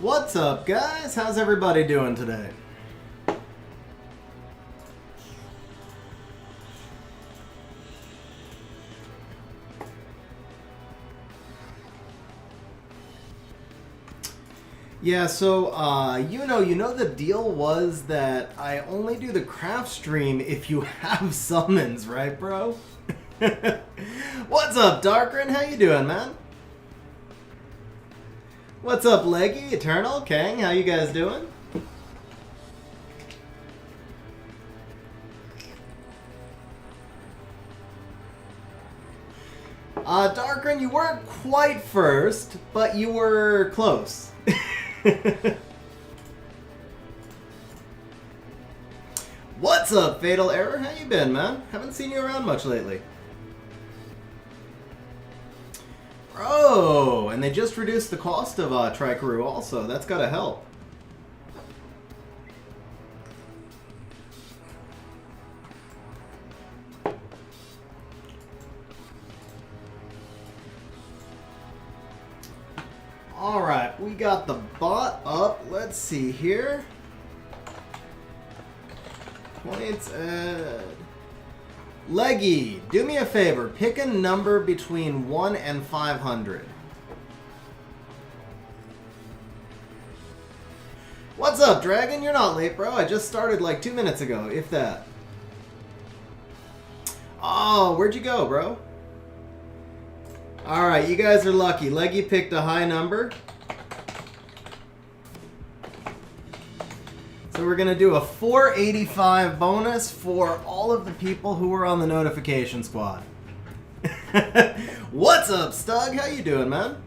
What's up, guys? How's everybody doing today? Yeah, so, you know the deal was that I only do the craft stream if you have summons, right, bro? What's up, Darkrin? How you doing, man? What's up, Leggy, Eternal, Kang? How you guys doing? Darkrin, you weren't quite first, but you were close. What's up, Fatal Error? How you been, man? Haven't seen you around much lately. Bro, and they just reduced the cost of Trikeru also. That's gotta help. Alright, we got the bot up. Let's see here. Points at... Leggy, do me a favor. Pick a number between 1 and 500. What's up, Dragon? You're not late, bro. I just started like 2 minutes ago, if that. Oh, where'd you go, bro? Alright, you guys are lucky. Leggy picked a high number. So we're going to do a 485 bonus for all of the people who were on the notification squad. What's up, Stug? How you doing, man?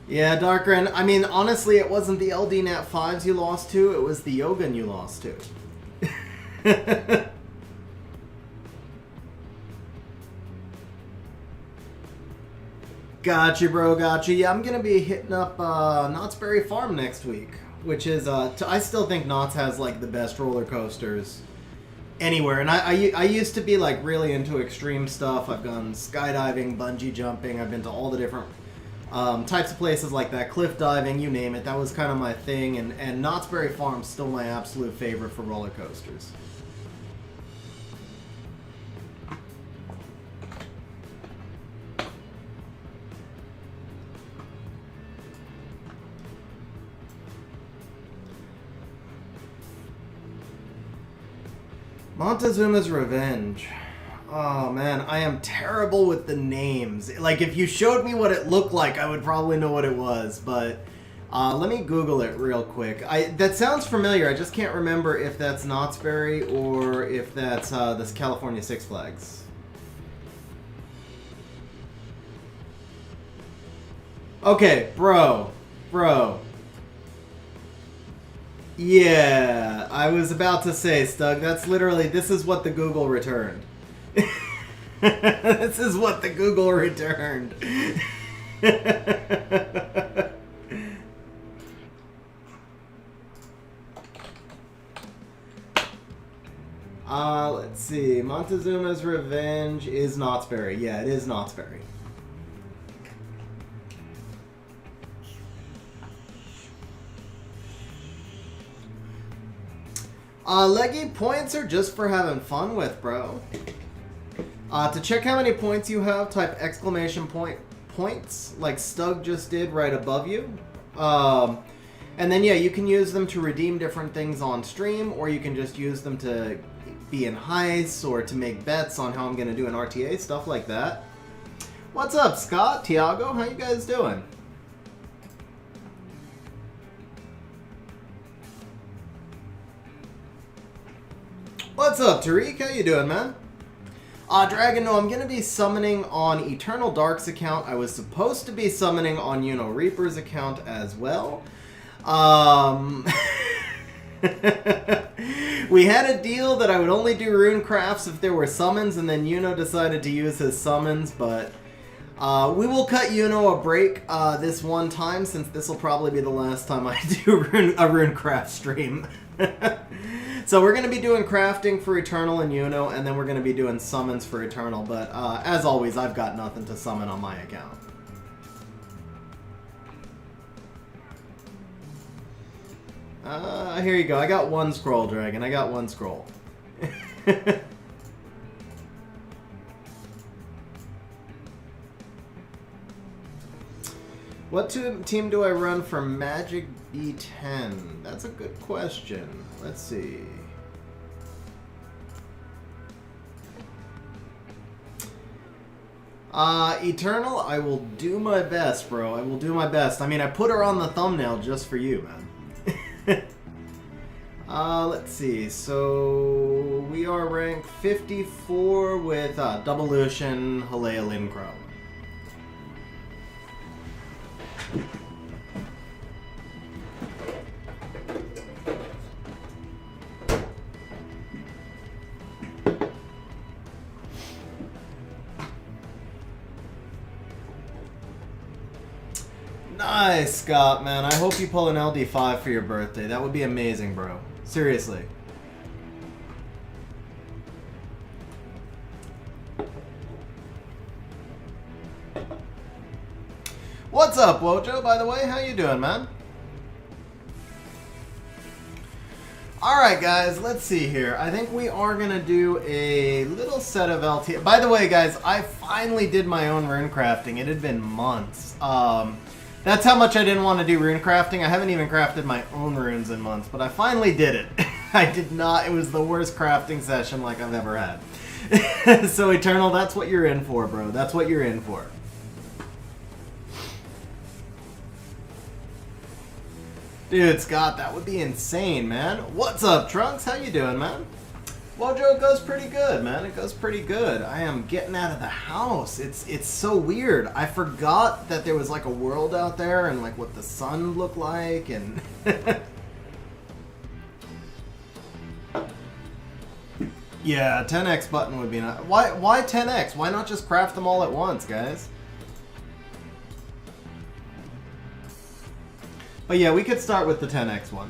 Yeah, Darkren, I mean, honestly, it wasn't the LD Nat 5s you lost to, it was the Yogan you lost to. Gotcha, bro, gotcha. Yeah, I'm going to be hitting up Knott's Berry Farm next week, which is, I still think Knott's has, like, the best roller coasters anywhere. And I used to be, like, really into extreme stuff. I've gone skydiving, bungee jumping. I've been to all the different types of places like that, cliff diving, you name it. That was kind of my thing, and Knott's Berry Farm's still my absolute favorite for roller coasters. Montezuma's Revenge. Oh man, I am terrible with the names. Like, if you showed me what it looked like, I would probably know what it was, but let me Google it real quick. That sounds familiar, I just can't remember if that's Knott's Berry or if that's this California Six Flags. Okay, bro. Yeah, I was about to say, Stug, that's literally, this is what the Google returned. This is what the Google returned. Let's see. Montezuma's Revenge is Knott's Berry. Yeah, it is Knott's Berry. Leggy, points are just for having fun with, bro. To check how many points you have, type exclamation point points, like Stug just did right above you. And then, yeah, you can use them to redeem different things on stream, or you can just use them to be in heists, or to make bets on how I'm going to do an RTA, stuff like that. What's up, Scott? Tiago? How you guys doing? What's up, Tariq? How you doing, man? Dragon, no, I'm going to be summoning on Eternal Dark's account. I was supposed to be summoning on Reaper's account as well. We had a deal that I would only do rune crafts if there were summons, and then decided to use his summons, but we will cut a break this one time, since this will probably be the last time I do a rune craft stream. So we're going to be doing crafting for Eternal and Yuno, and then we're going to be doing summons for Eternal. But as always, I've got nothing to summon on my account. Here you go. I got one scroll, Dragon. I got one scroll. What team do I run for Magic B10? That's a good question. Let's see. Eternal, I will do my best, bro. I will do my best. I mean, I put her on the thumbnail just for you, man. Let's see. So, we are ranked 54 with Devolution, Halea Lincrow. Nice, Scott, man. I hope you pull an LD5 for your birthday. That would be amazing, bro. Seriously. What's up, Wojo, by the way? How you doing, man? Alright, guys, let's see here. I think we are going to do a little set of LT. By the way, guys, I finally did my own rune crafting. It had been months. That's how much I didn't want to do rune crafting. I haven't even crafted my own runes in months, but I finally did it. I did not. It was the worst crafting session like I've ever had. So, Eternal, that's what you're in for, bro. That's what you're in for. Dude, Scott, that would be insane, man. What's up, Trunks? How you doing, man? Wojo, it goes pretty good, man. It goes pretty good. I am getting out of the house. It's so weird. I forgot that there was like a world out there and like what the sun looked like and... Yeah, 10x button would be nice. Why 10x? Why not just craft them all at once, guys? But yeah, we could start with the 10x one.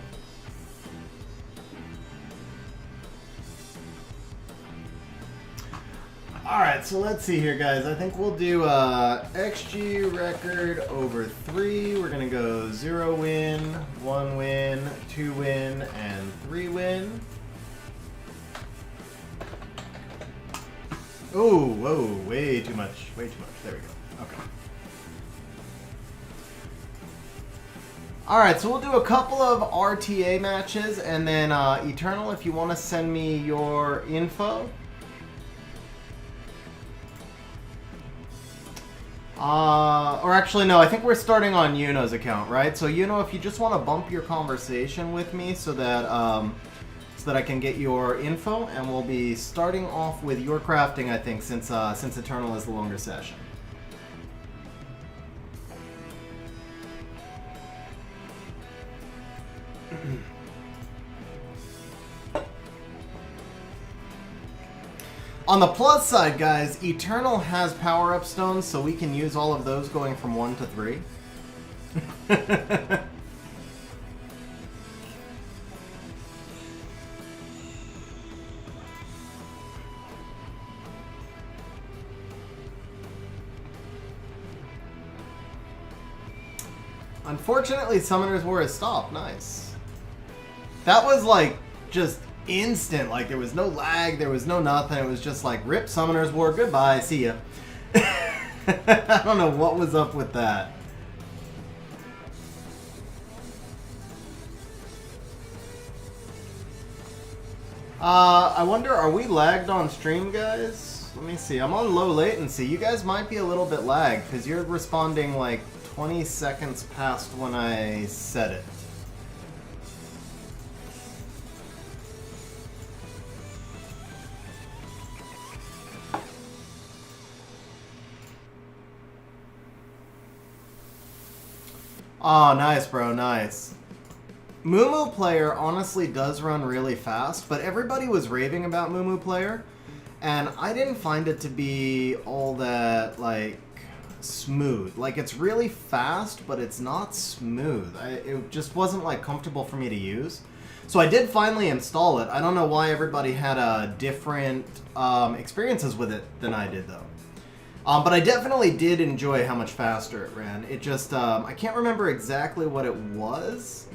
Alright, so let's see here, guys. I think we'll do XG record over 3. We're going to go 0 win, 1 win, 2 win, and 3 win. Oh, whoa, way too much. Way too much. There we go. Okay. Alright, so we'll do a couple of RTA matches, and then Eternal, if you want to send me your info. Or actually, no, I think we're starting on Yuno's account, right? So, Yuno, if you just want to bump your conversation with me so that I can get your info, and we'll be starting off with your crafting, I think, since Eternal is the longer session. On the plus side, guys, Eternal has power-up stones, so we can use all of those going from 1 to 3. Unfortunately, Summoner's War has stopped. Nice. That was, like, just instant. Like, there was no lag, there was no nothing. It was just like, rip Summoner's War, goodbye, see ya. I don't know what was up with that. I wonder, are we lagged on stream, guys? Let me see. I'm on low latency. You guys might be a little bit lagged, because you're responding like 20 seconds past when I said it. Oh, nice, bro, nice. Mumu Player honestly does run really fast, but everybody was raving about Mumu Player, and I didn't find it to be all that, like, smooth. Like, it's really fast, but it's not smooth. It just wasn't, like, comfortable for me to use. So I did finally install it. I don't know why everybody had different experiences with it than I did, though. But I definitely did enjoy how much faster it ran. It just, I can't remember exactly what it was,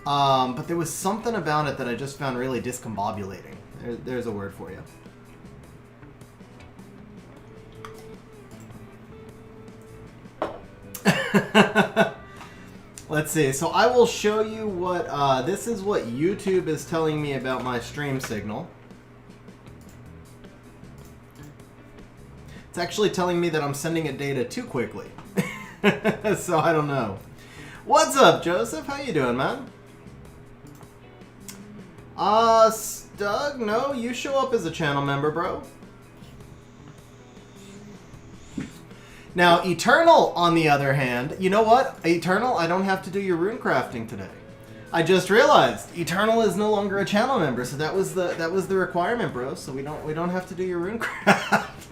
but there was something about it that I just found really discombobulating. There's a word for you. Let's see. So I will show you what, this is what YouTube is telling me about my stream signal. It's actually telling me that I'm sending it data too quickly. So I don't know. What's up, Joseph? How you doing, man? Stug? No, you show up as a channel member, bro. Now, Eternal, on the other hand, you know what? Eternal, I don't have to do your rune crafting today. I just realized Eternal is no longer a channel member, so that was the requirement, bro. So we don't have to do your rune craft.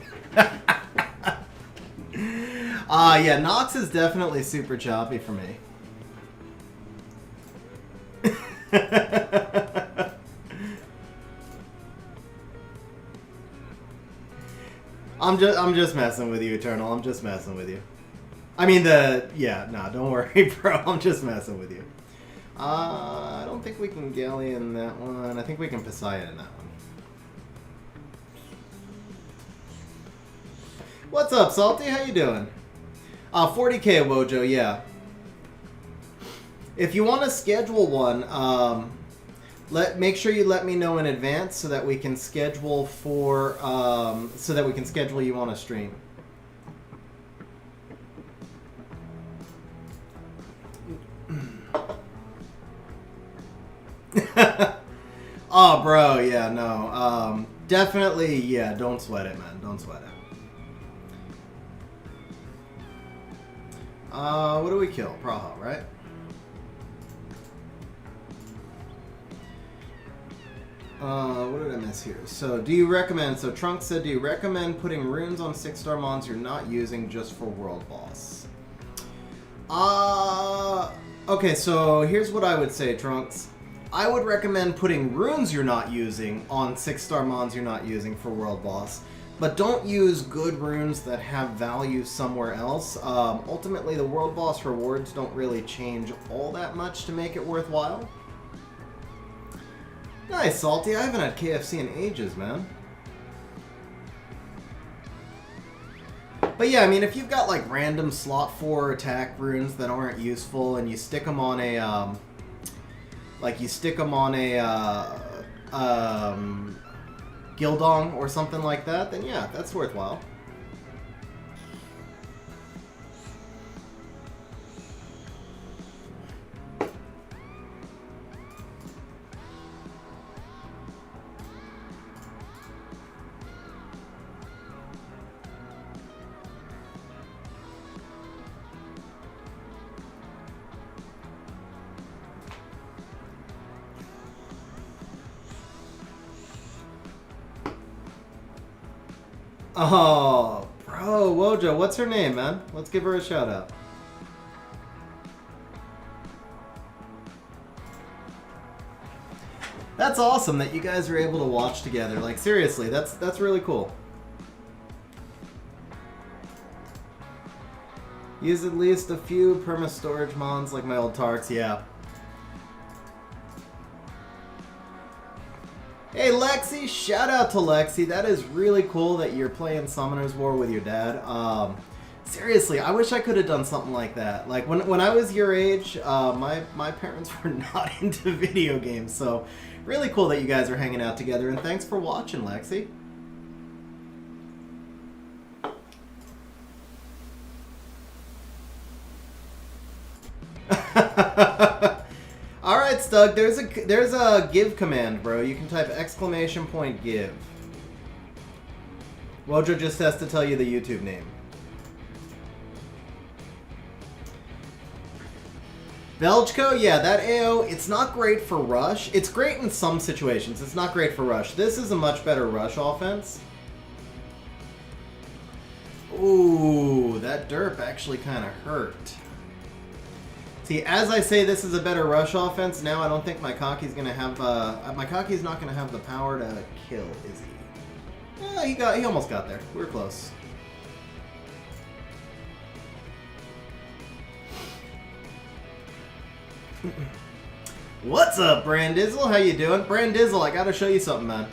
Yeah, Nox is definitely super choppy for me. I'm just messing with you, Eternal. I'm just messing with you. I mean don't worry, bro. I'm just messing with you. I don't think we can Galleon that one. I think we can Poseidon that one. What's up, Salty? How you doing? 40k Wojo, yeah. If you want to schedule one, make sure you let me know in advance so that we can schedule for you on a stream. Oh, bro, yeah, no. Definitely, yeah, don't sweat it, man. Don't sweat it. What do we kill? Praha, right? What did I miss here? So, do you recommend... So, Trunks said, do you recommend putting runes on 6-star mons you're not using just for world boss? Okay, so here's what I would say, Trunks. I would recommend putting runes you're not using on 6-star mons you're not using for world boss. But don't use good runes that have value somewhere else. Ultimately, the world boss rewards don't really change all that much to make it worthwhile. Nice, Salty. I haven't had KFC in ages, man. But yeah, I mean, if you've got like random slot 4 attack runes that aren't useful and you stick them on a, Gildong or something like that, then yeah, that's worthwhile. Oh, bro, Wojo, what's her name, man? Let's give her a shout out. That's awesome that you guys are able to watch together. Like, seriously, that's really cool. Use at least a few perma-storage mons like my old Tarks, yeah. Hey Lexi, shout out to Lexi. That is really cool that you're playing Summoner's War with your dad. Seriously, I wish I could have done something like that. Like when I was your age, my parents were not into video games, so really cool that you guys are hanging out together, and thanks for watching, Lexi. Alright, Stug, there's a give command, bro. You can type !give. Wojo just has to tell you the YouTube name. Veljko, yeah, that AO, it's not great for rush. It's great in some situations. It's not great for rush. This is a much better rush offense. Ooh, that derp actually kind of hurt. See, as I say this is a better rush offense, now I don't think my Kaki's gonna have, my Kaki's not gonna have the power to kill, is he? Yeah, he almost got there. We were close. What's up, Brandizzle? How you doing? Brandizzle, I gotta show you something, man.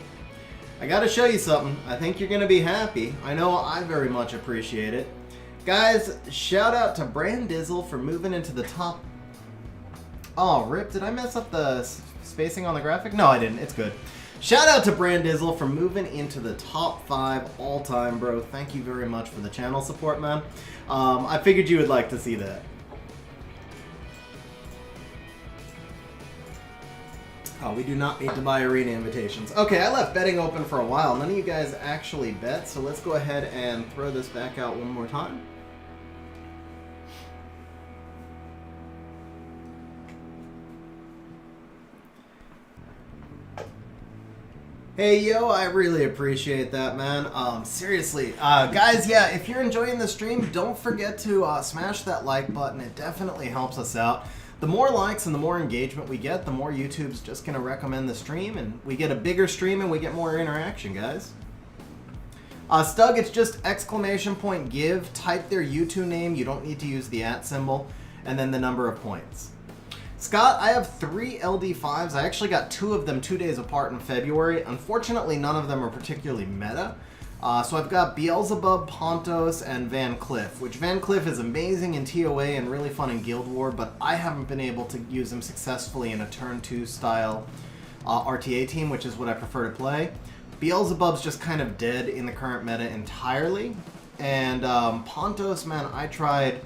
I gotta show you something. I think you're gonna be happy. I know I very much appreciate it. Guys, shout out to Brandizzle for moving into the top... Oh, rip, did I mess up the spacing on the graphic? No, I didn't. It's good. Shout out to Brandizzle for moving into the top 5 all-time, bro. Thank you very much for the channel support, man. I figured you would like to see that. Oh, we do not need to buy arena invitations. Okay, I left betting open for a while. None of you guys actually bet, so let's go ahead and throw this back out one more time. Hey, yo, I really appreciate that, man. Seriously. Guys, yeah, if you're enjoying the stream, don't forget to smash that like button. It definitely helps us out. The more likes and the more engagement we get, the more YouTube's just going to recommend the stream, and we get a bigger stream and we get more interaction, guys. Stug, it's just !give, type their YouTube name, you don't need to use the @ symbol, and then the number of points. Scott, I have 3 LD5s. I actually got 2 of them 2 days apart in February. Unfortunately, none of them are particularly meta. So I've got Beelzebub, Pontos, and Van Cliff, which Van Cliff is amazing in TOA and really fun in Guild War, but I haven't been able to use him successfully in a turn 2 style RTA team, which is what I prefer to play. Beelzebub's just kind of dead in the current meta entirely. And Pontos, man, I tried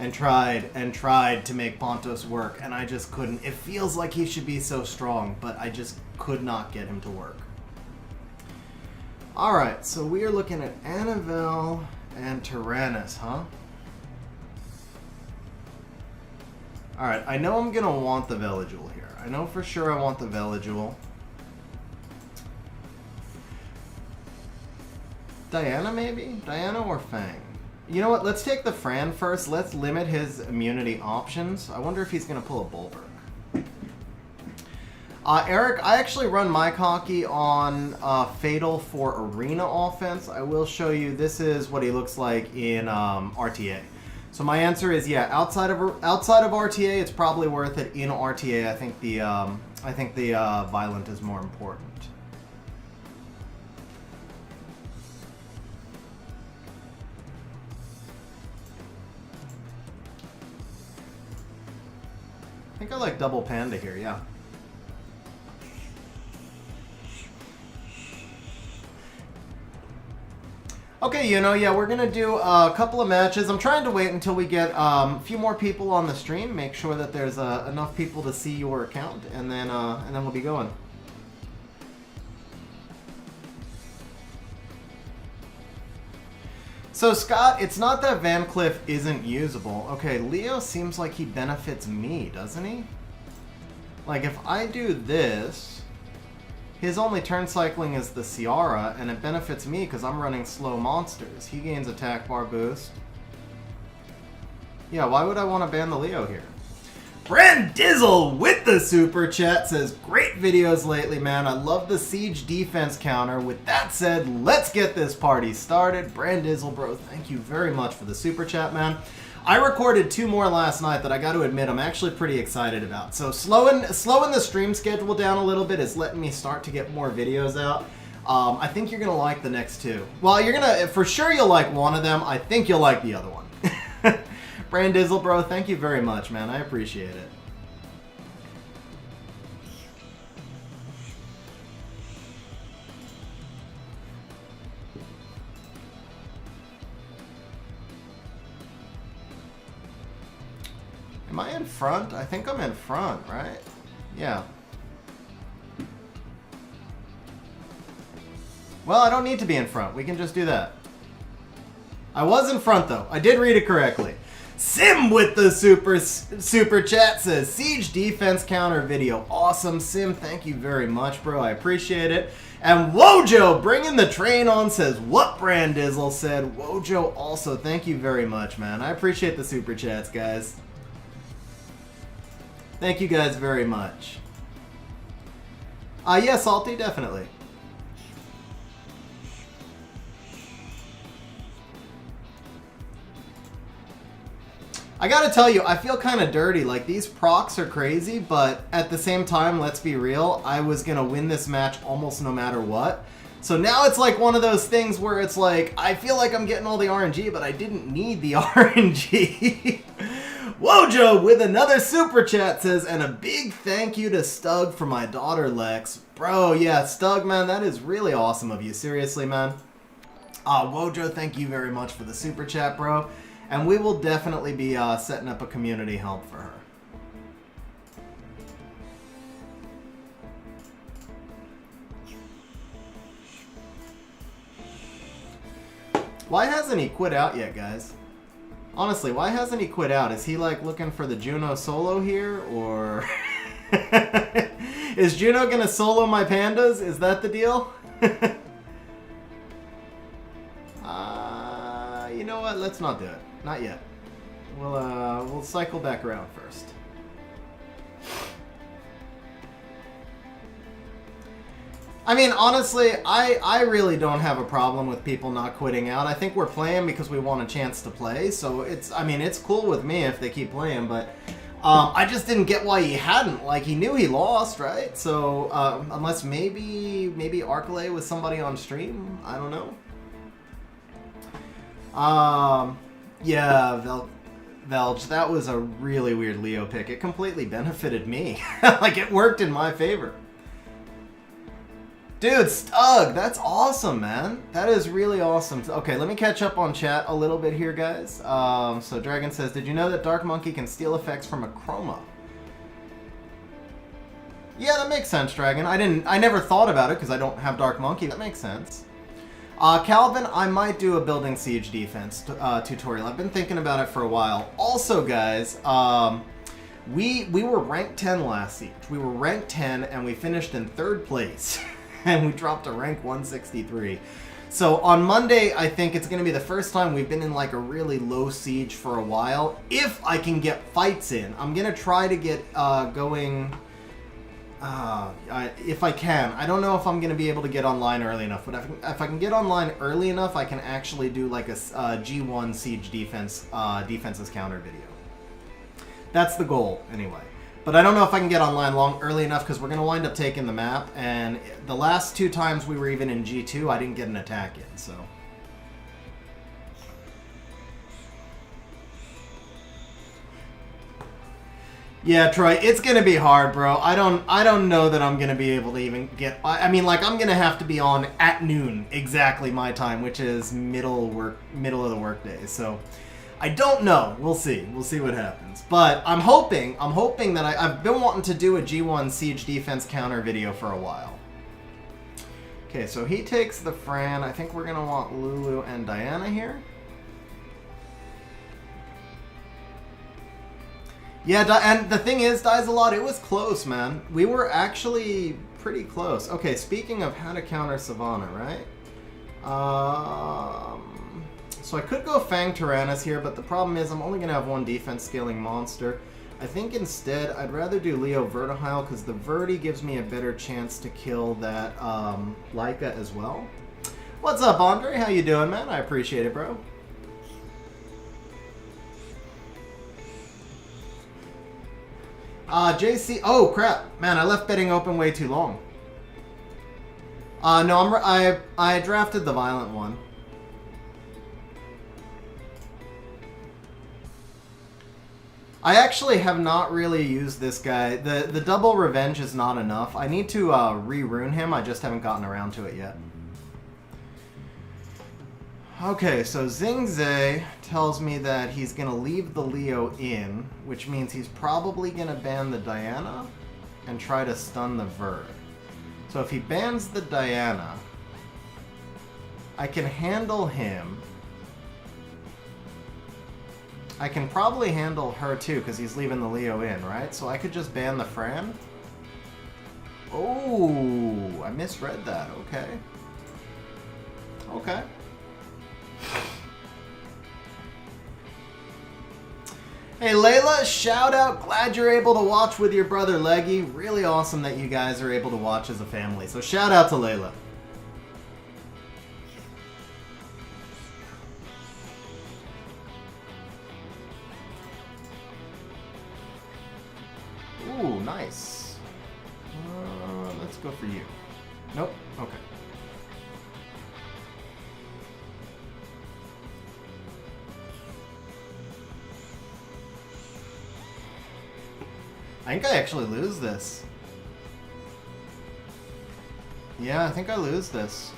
and tried and tried to make Pontos work, and I just couldn't. It feels like he should be so strong, but I just could not get him to work. Alright, so we are looking at Annabelle and Tyrannus, huh? Alright, I know I'm going to want the Veligul here. I know for sure I want the Veligul. Diana, maybe? Diana or Fang? You know what, let's take the Fran first. Let's limit his immunity options. I wonder if he's going to pull a Bulwark. Eric, I actually run my Kaki on Fatal for Arena offense. I will show you, this is what he looks like in RTA. So my answer is, yeah, outside of RTA, it's probably worth it. In RTA, I think the Violent is more important. I think I like double Panda here, yeah. Okay, you know, yeah, we're going to do a couple of matches. I'm trying to wait until we get a few more people on the stream, make sure that there's enough people to see your account, and then we'll be going. So, Scott, it's not that Van Cliff isn't usable. Okay, Leo seems like he benefits me, doesn't he? Like, if I do this... His only turn cycling is the Ciara, and it benefits me because I'm running slow monsters. He gains attack bar boost. Yeah, why would I want to ban the Leo here? Brandizzle with the super chat says, great videos lately, man. I love the siege defense counter. With that said, let's get this party started. Brandizzle, bro, thank you very much for the super chat, man. I recorded 2 more last night that I got to admit I'm actually pretty excited about. So slowing the stream schedule down a little bit is letting me start to get more videos out. I think you're going to like the next 2. Well, for sure you'll like one of them. I think you'll like the other one. Brandizzle, bro, thank you very much, man. I appreciate it. Am I in front? I think I'm in front, right? Yeah. Well, I don't need to be in front. We can just do that. I was in front, though. I did read it correctly. Sim with the super chat says, siege defense counter video. Awesome, Sim. Thank you very much, bro. I appreciate it. And Wojo bringing the train on says, what Brandizzle said. Wojo also, thank you very much, man. I appreciate the super chats, guys. Thank you guys very much. Yeah, Salty, definitely. I gotta tell you, I feel kind of dirty. Like, these procs are crazy, but at the same time, let's be real, I was gonna win this match almost no matter what. So now it's like one of those things where it's like, I feel like I'm getting all the RNG, but I didn't need the RNG. Wojo with another super chat says, and a big thank you to Stug for my daughter Lex. Bro, yeah, Stug, man, that is really awesome of you. Seriously, man. Wojo, thank you very much for the super chat, bro. And we will definitely be setting up a community help for her. Why hasn't he quit out yet, guys? Honestly, why hasn't he quit out? Is he like looking for the Juno solo here, or is Juno gonna solo my pandas? Is that the deal? You know what? Let's not do it. Not yet. We'll cycle back around first. I mean, honestly, I really don't have a problem with people not quitting out. I think we're playing because we want a chance to play, so it's cool with me if they keep playing, but I just didn't get why he hadn't. Like, he knew he lost, right? So, unless maybe Arcalay was somebody on stream? I don't know. Yeah, Velge, that was a really weird Leo pick. It completely benefited me. Like, it worked in my favor. Dude, Stug, that's awesome, man. That is really awesome. Okay, let me catch up on chat a little bit here, guys. So Dragon says, did you know that Dark Monkey can steal effects from a chroma? Yeah, that makes sense, Dragon. I never thought about it because I don't have Dark Monkey. That makes sense. Calvin, I might do a building siege defense tutorial. I've been thinking about it for a while. Also, guys, we were ranked 10 last siege. We were ranked 10 and we finished in 3rd place. And we dropped to rank 163. So on Monday, I think it's going to be the first time we've been in like a really low siege for a while. If I can get fights in, I'm going to try to get going... if I can. I don't know if I'm going to be able to get online early enough, but if I can get online early enough, I can actually do like a G1 siege defenses counter video. That's the goal, anyway. But I don't know if I can get online early enough because we're going to wind up taking the map, and the last 2 times we were even in G2, I didn't get an attack in, so... Yeah, Troy, it's gonna be hard, bro. I don't know that I'm gonna be able to even get. I mean, like, I'm gonna have to be on at noon exactly my time, which is middle of the workday. So, I don't know. We'll see. We'll see what happens. But I'm hoping that I've been wanting to do a G1 siege defense counter video for a while. Okay, so he takes the Fran. I think we're gonna want Lulu and Diana here. Yeah, and the thing is, Dies a lot, it was close, man. We were actually pretty close. Okay, speaking of how to counter Savannah, right? So I could go Fang Tyrannus here, but the problem is I'm only going to have 1 defense scaling monster. I think instead, I'd rather do Leo Vertihile, because the Verti gives me a better chance to kill that Leica as well. What's up, Andre? How you doing, man? I appreciate it, bro. JC, oh crap, man, I left betting open way too long. No, I drafted the violent one. I actually have not really used this guy. The double revenge is not enough. I need to re-rune him, I just haven't gotten around to it yet. Okay, so Xingze tells me that he's going to leave the Leo in, which means he's probably going to ban the Diana and try to stun the Verd. So if he bans the Diana, I can handle him. I can probably handle her too, because he's leaving the Leo in, right? So I could just ban the Fran. Oh, I misread that. Okay. Okay. Hey Layla, shout out. Glad you're able to watch with your brother Leggy. Really awesome that you guys are able to watch as a family. So shout out to Layla. Ooh, nice. Let's go for you. Nope. Okay. I think I actually lose this. Yeah, I think I lose this.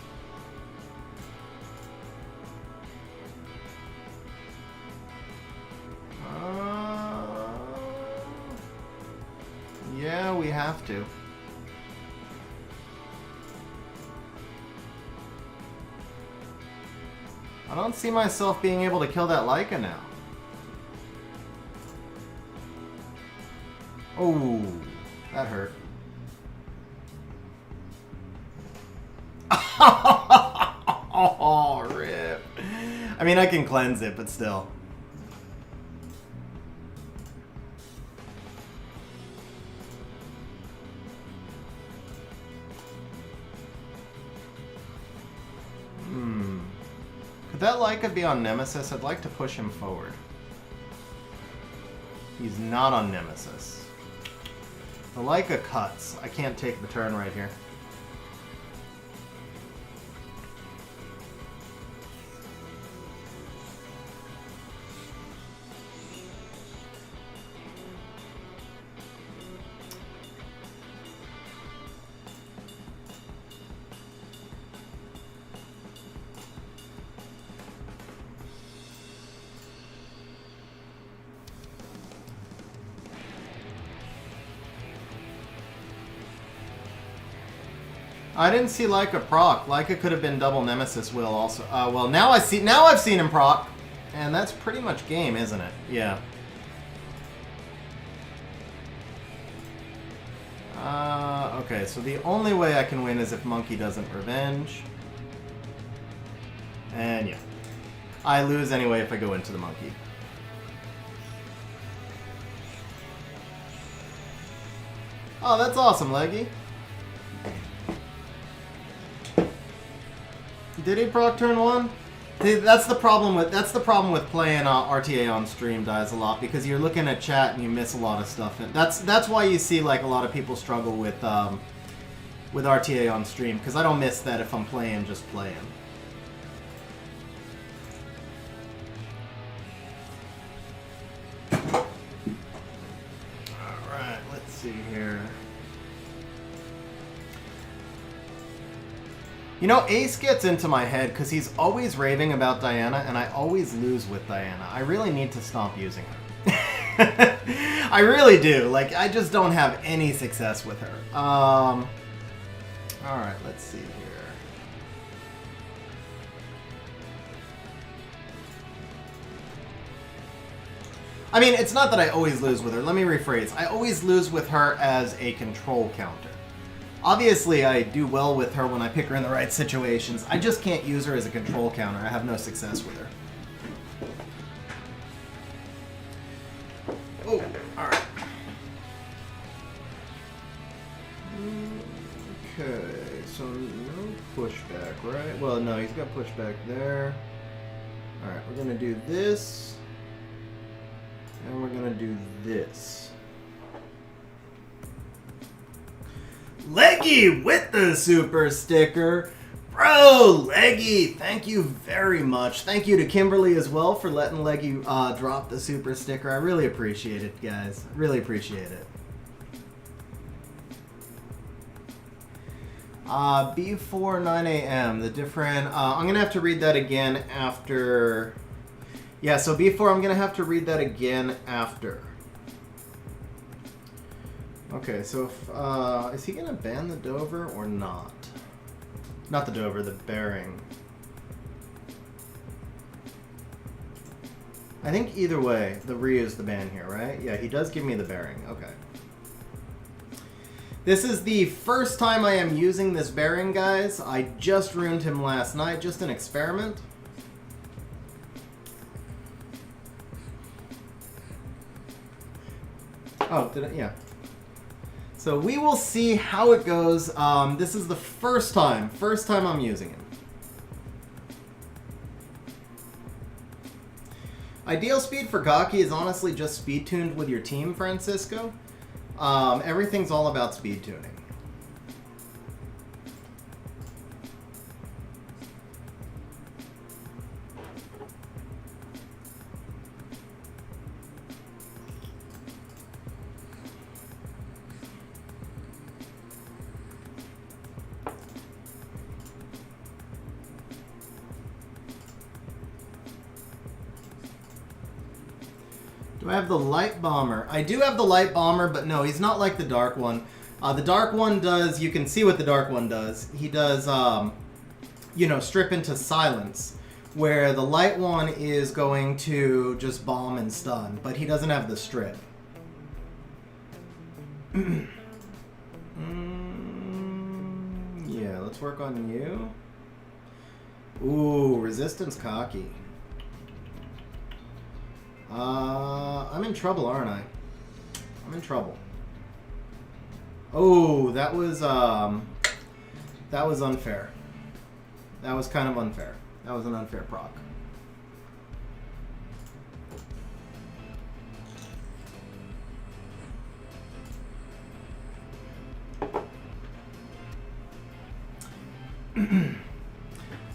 Yeah, we have to. I don't see myself being able to kill that Leica now. Oh, that hurt. Oh, rip. I mean, I can cleanse it, but still. Could that Leica be on Nemesis? I'd like to push him forward. He's not on Nemesis. The Leica cuts. I can't take the turn right here. I didn't see Leica proc. Leica could have been double Nemesis will also. Well, now I see. Now I've seen him proc, and that's pretty much game, isn't it? Yeah. Okay, so the only way I can win is if Monkey doesn't revenge. And yeah, I lose anyway if I go into the Monkey. Oh, that's awesome, Leggy. Did he proc turn 1? See, that's the problem with playing RTA on stream, dies a lot, because you're looking at chat and you miss a lot of stuff. And that's why you see like a lot of people struggle with RTA on stream, because I don't miss that if I'm just playing. All right, let's see here. You know, Ace gets into my head because he's always raving about Diana, and I always lose with Diana. I really need to stop using her. I really do. Like, I just don't have any success with her. Alright, let's see here. I mean, it's not that I always lose with her. Let me rephrase. I always lose with her as a control counter. Obviously, I do well with her when I pick her in the right situations. I just can't use her as a control counter. I have no success with her. Oh, alright. Okay, so no pushback, right? Well, no, he's got pushback there. Alright, we're going to do this. And we're going to do this. Leggy with the super sticker. Bro, Leggy, thank you very much. Thank you to Kimberly as well for letting Leggy drop the super sticker. I really appreciate it, guys. Really appreciate it. Before 9 a.m. The different... I'm going to have to read that again after... Yeah, so before I'm going to have to read that again after... Okay, so if, is he going to ban the Dover or not? Not the Dover, the bearing. I think either way, the Ryu's the ban here, right? Yeah, he does give me the bearing. Okay. This is the first time I am using this bearing, guys. I just ruined him last night, just an experiment. Oh, did it? Yeah. So we will see how it goes. This is the first time I'm using it. Ideal speed for Gaki is honestly just speed tuned with your team, Francisco. Everything's all about speed tuning. Do I have the light bomber? I do have the light bomber, but no, he's not like the dark one. The dark one does, you can see what the dark one does. He does, you know, strip into silence, where the light one is going to just bomb and stun, but he doesn't have the strip. Yeah, let's work on you. Ooh, resistance cocky. I'm in trouble, aren't I? I'm in trouble. Oh, that was unfair. That was kind of unfair. That was an unfair proc.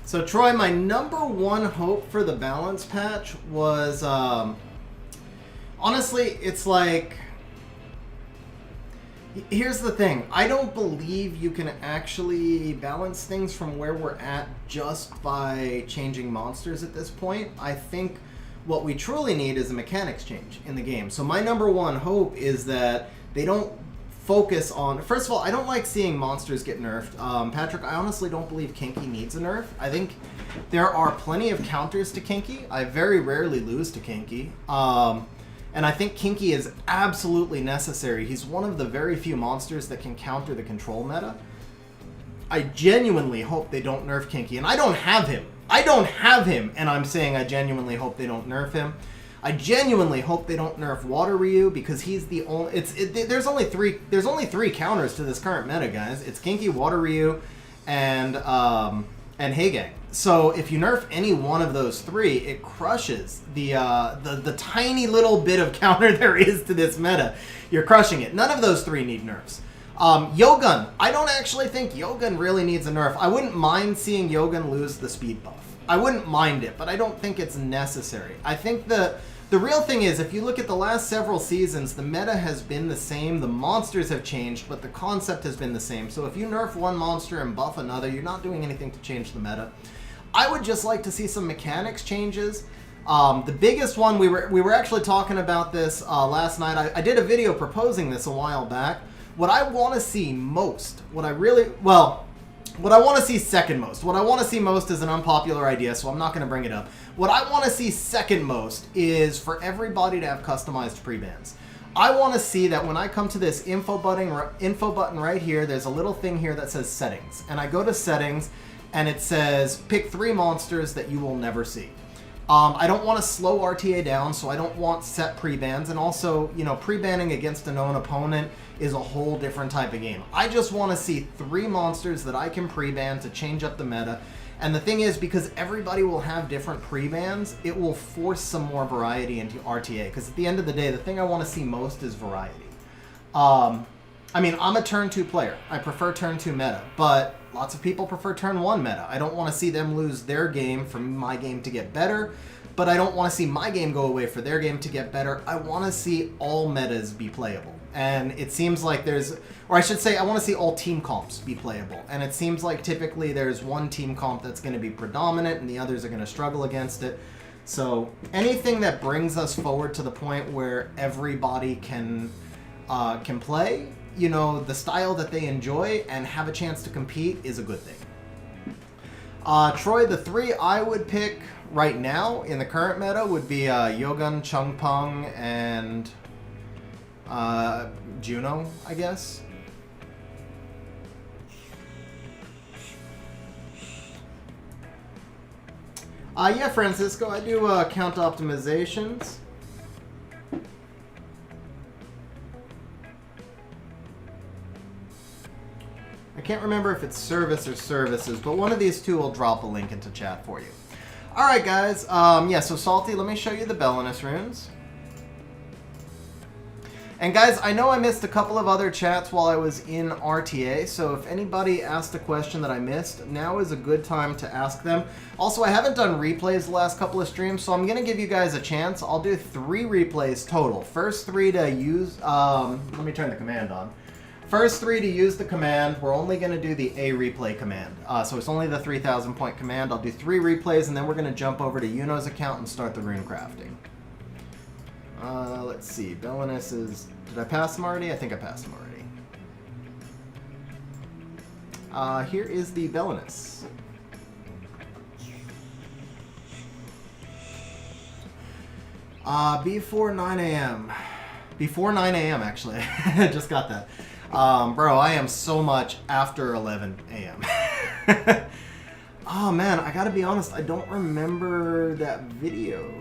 So Troy, my number one hope for the balance patch was, honestly, it's like, here's the thing. I don't believe you can actually balance things from where we're at just by changing monsters at this point. I think what we truly need is a mechanics change in the game. So my number one hope is that they don't focus on... First of all, I don't like seeing monsters get nerfed. Patrick, I honestly don't believe Kinky needs a nerf. I think there are plenty of counters to Kinky. I very rarely lose to Kinky. And I think Kinky is absolutely necessary. He's one of the very few monsters that can counter the control meta. I genuinely hope they don't nerf Kinky. And I don't have him. I don't have him. And I'm saying I genuinely hope they don't nerf him. I genuinely hope they don't nerf Water Ryu because he's the only. There's only three counters to this current meta, guys. It's Kinky, Water Ryu, and Heigang. So if you nerf any one of those three, it crushes the tiny little bit of counter there is to this meta. You're crushing it. None of those three need nerfs. Yogun, I don't actually think Yogun really needs a nerf. I wouldn't mind seeing Yogun lose the speed buff. I wouldn't mind it, but I don't think it's necessary. I think the real thing is, if you look at the last several seasons, the meta has been the same, the monsters have changed, but the concept has been the same. So if you nerf one monster and buff another, you're not doing anything to change the meta. I would just like to see some mechanics changes. The biggest one, we were actually talking about this last night. I did a video proposing this a while back. What I want to see most, what I want to see second most. What I want to see most is an unpopular idea, so I'm not going to bring it up. What I want to see second most is for everybody to have customized pre-bans. I want to see that when I come to this info button right here, there's a little thing here that says settings. And I go to settings, and it says pick 3 monsters that you will never see. I don't want to slow RTA down, so I don't want set pre-bans. And also, you know, pre-banning against a known opponent is a whole different type of game. I just want to see 3 monsters that I can pre-ban to change up the meta. And the thing is, because everybody will have different pre-bans, it will force some more variety into RTA. Because at the end of the day, the thing I want to see most is variety. I mean, I'm a turn 2 player. I prefer turn 2 meta, but lots of people prefer turn 1 meta. I don't want to see them lose their game for my game to get better, but I don't want to see my game go away for their game to get better. I want to see all metas be playable. And it seems like there's, or I should say, I want to see all team comps be playable. And it seems like typically there's one team comp that's going to be predominant and the others are going to struggle against it. So anything that brings us forward to the point where everybody can play, you know, the style that they enjoy and have a chance to compete is a good thing. Troy, the 3 I would pick right now in the current meta would be Yogun, Chungpung, and Juno, I guess. Yeah, Francisco, I do count optimizations. I can't remember if it's service or services, but one of these two will drop a link into chat for you. Alright guys, yeah, so Salty, let me show you the Belinus runes. And guys, I know I missed a couple of other chats while I was in RTA, so if anybody asked a question that I missed, now is a good time to ask them. Also, I haven't done replays the last couple of streams, so I'm going to give you guys a chance. I'll do 3 replays total. First 3 to use, let me turn the command on. First 3 to use the command. We're only going to do the A replay command. So it's only the 3,000 point command. I'll do 3 replays, and then we're going to jump over to Yuno's account and start the rune crafting. Let's see. Belinus is... Did I pass him already? I think I passed him already. Here is the Belinus. Before 9 a.m. Before 9 a.m. actually. I just got that. Bro, I am so much after 11 a.m. Oh man, I gotta be honest, I don't remember that video.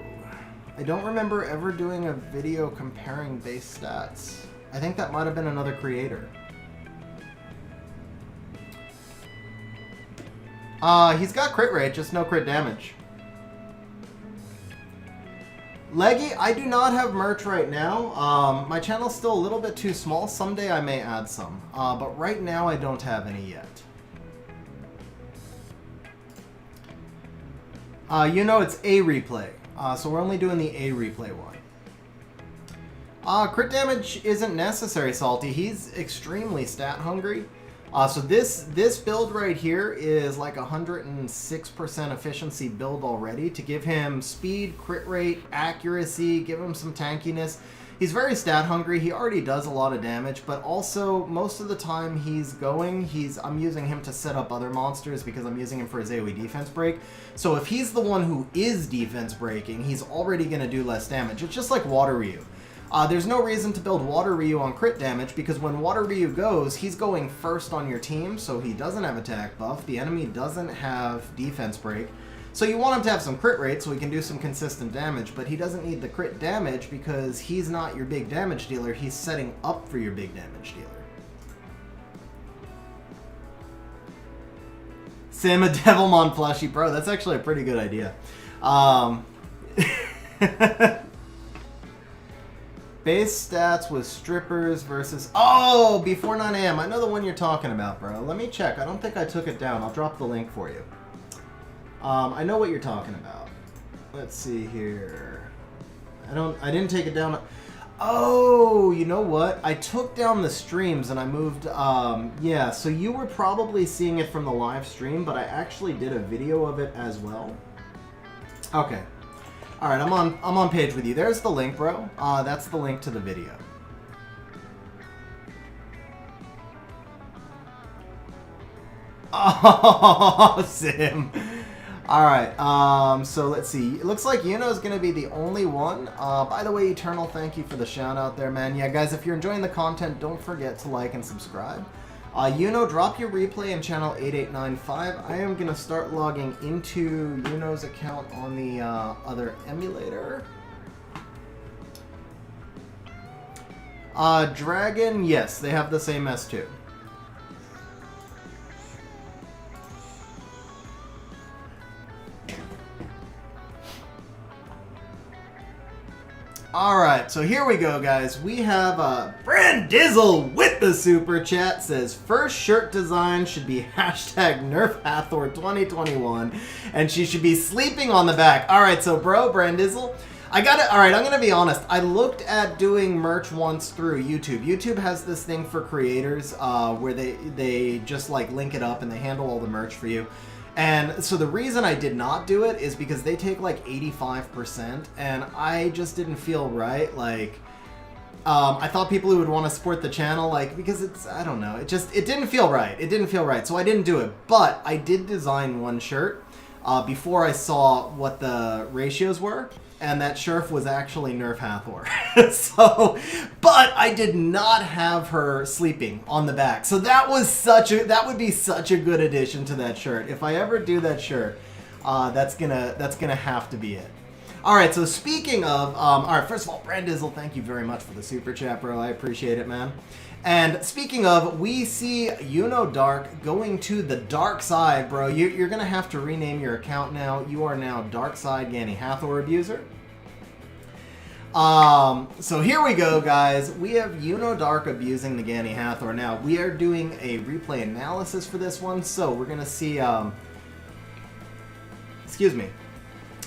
I don't remember ever doing a video comparing base stats. I think that might have been another creator. He's got crit rate, just no crit damage. Leggy, I do not have merch right now. My channel's still a little bit too small. Someday I may add some. But right now I don't have any yet. You know it's A replay. So we're only doing the A replay one. Crit damage isn't necessary, Salty. He's extremely stat hungry. So this build right here is like 106% efficiency build already to give him speed, crit rate, accuracy, give him some tankiness. He's very stat hungry. He already does a lot of damage, but also most of the time I'm using him to set up other monsters because I'm using him for his AoE defense break. So if he's the one who is defense breaking, he's already going to do less damage. It's just like Water Ryu. There's no reason to build Water Ryu on crit damage because when Water Ryu goes, he's going first on your team, so he doesn't have attack buff. The enemy doesn't have defense break. So you want him to have some crit rate so he can do some consistent damage, but he doesn't need the crit damage because he's not your big damage dealer. He's setting up for your big damage dealer. Sim a Devilmon plushie. Bro, that's actually a pretty good idea. Base stats with strippers versus... Oh, before 9 a.m. I know the one you're talking about, bro. Let me check. I don't think I took it down. I'll drop the link for you. I know what you're talking about. Let's see here. I didn't take it down. Oh, you know what? I took down the streams and I moved, yeah, so you were probably seeing it from the live stream, but I actually did a video of it as well. Okay. Alright, I'm on page with you. There's the link, bro. That's the link to the video. Oh, Sim. Alright, so let's see. It looks like Yuno's going to be the only one. By the way, Eternal, thank you for the shout out there, man. Yeah, guys, if you're enjoying the content, don't forget to like and subscribe. Yuno, drop your replay in channel 8895. I am going to start logging into Yuno's account on the other emulator. Dragon, yes, they have the same S2. Alright, so here we go, guys. We have Brandizzle with the super chat. Says, first shirt design should be hashtag Nerf Hathor 2021, and she should be sleeping on the back. Alright, so bro, Brandizzle, I got it. Alright, I'm going to be honest. I looked at doing merch once through YouTube. YouTube has this thing for creators where they just like link it up and they handle all the merch for you. And so the reason I did not do it is because they take like 85%, and I just didn't feel right. Like, I thought people who would want to support the channel, like, because it's, I don't know, it didn't feel right. It didn't feel right, so I didn't do it. But I did design one shirt before I saw what the ratios were, and that shirt was actually Nerf Hathor. So, but I did not have her sleeping on the back. So that would be such a good addition to that shirt. If I ever do that shirt, that's gonna have to be it. All right, so speaking of, all right, first of all, Brandizzle, thank you very much for the super chat, bro. I appreciate it, man. And speaking of, we see Dark going to the dark side, bro. You're going to have to rename your account now. You are now Dark Side Ganny Hathor Abuser. So here we go, guys. We have Dark abusing the Ganny Hathor. Now, we are doing a replay analysis for this one, so we're going to see, excuse me.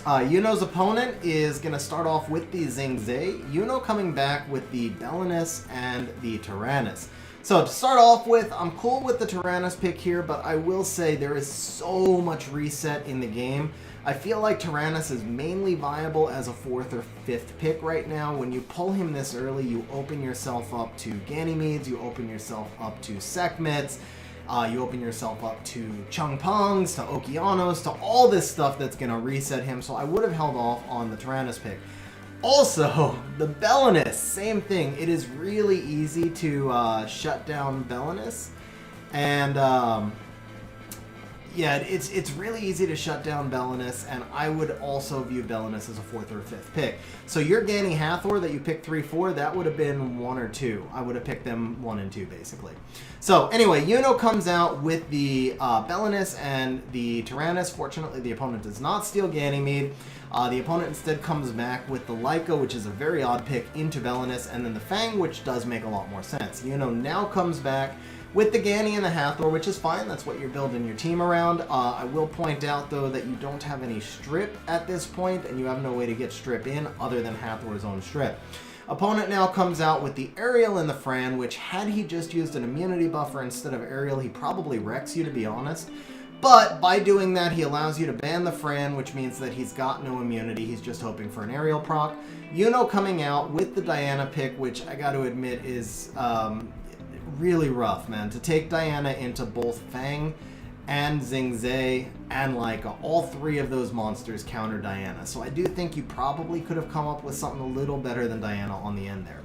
Yuno's opponent is going to start off with the Xingzhe. Yuno coming back with the Belinus and the Tyrannus. So to start off with, I'm cool with the Tyrannus pick here, but I will say there is so much reset in the game. I feel like Tyrannus is mainly viable as a 4th or 5th pick right now. When you pull him this early, you open yourself up to Ganymedes, you open yourself up to Sekhmets, you open yourself up to Changpangs, to Okeanos, to all this stuff that's going to reset him, so I would have held off on the Tyrannus pick. Also, the Belinus, same thing. It is really easy to shut down Belinus, and yeah, it's really easy to shut down Belinus, and I would also view Belinus as a 4th or 5th pick. So your Ganny Hathor that you picked 3-4, that would have been 1 or 2. I would have picked them 1 and 2, basically. So anyway, Yuno comes out with the Belinus and the Tyrannus. Fortunately, the opponent does not steal Ganymede. The opponent instead comes back with the Lyca, which is a very odd pick, into Belinus, and then the Fang, which does make a lot more sense. Yuno now comes back with the Ganny and the Hathor, which is fine. That's what you're building your team around. I will point out, though, that you don't have any strip at this point, and you have no way to get strip in other than Hathor's own strip. Opponent now comes out with the Aerial and the Fran, which had he just used an immunity buffer instead of Aerial, he probably wrecks you, to be honest. But by doing that, he allows you to ban the Fran, which means that he's got no immunity. He's just hoping for an Aerial proc. Yuno coming out with the Diana pick, which I got to admit is really rough, man. To take Diana into both Fang and Xingzhe and Lyca, all 3 of those monsters counter Diana. So I do think you probably could have come up with something a little better than Diana on the end there.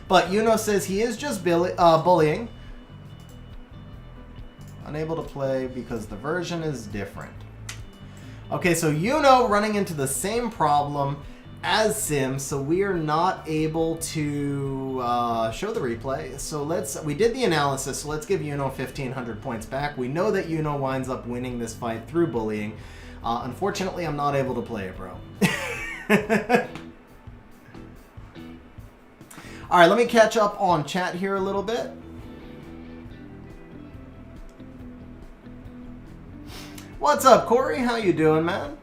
But Yuno says he is just bullying. Unable to play because the version is different. Okay, so Yuno running into the same problem as Sim, so we are not able to show the replay. So we did the analysis, so let's give Yuno 1,500 points back. We know that Yuno winds up winning this fight through bullying. Unfortunately, I'm not able to play it, bro. Alright, let me catch up on chat here a little bit. What's up, Corey? How you doing, man?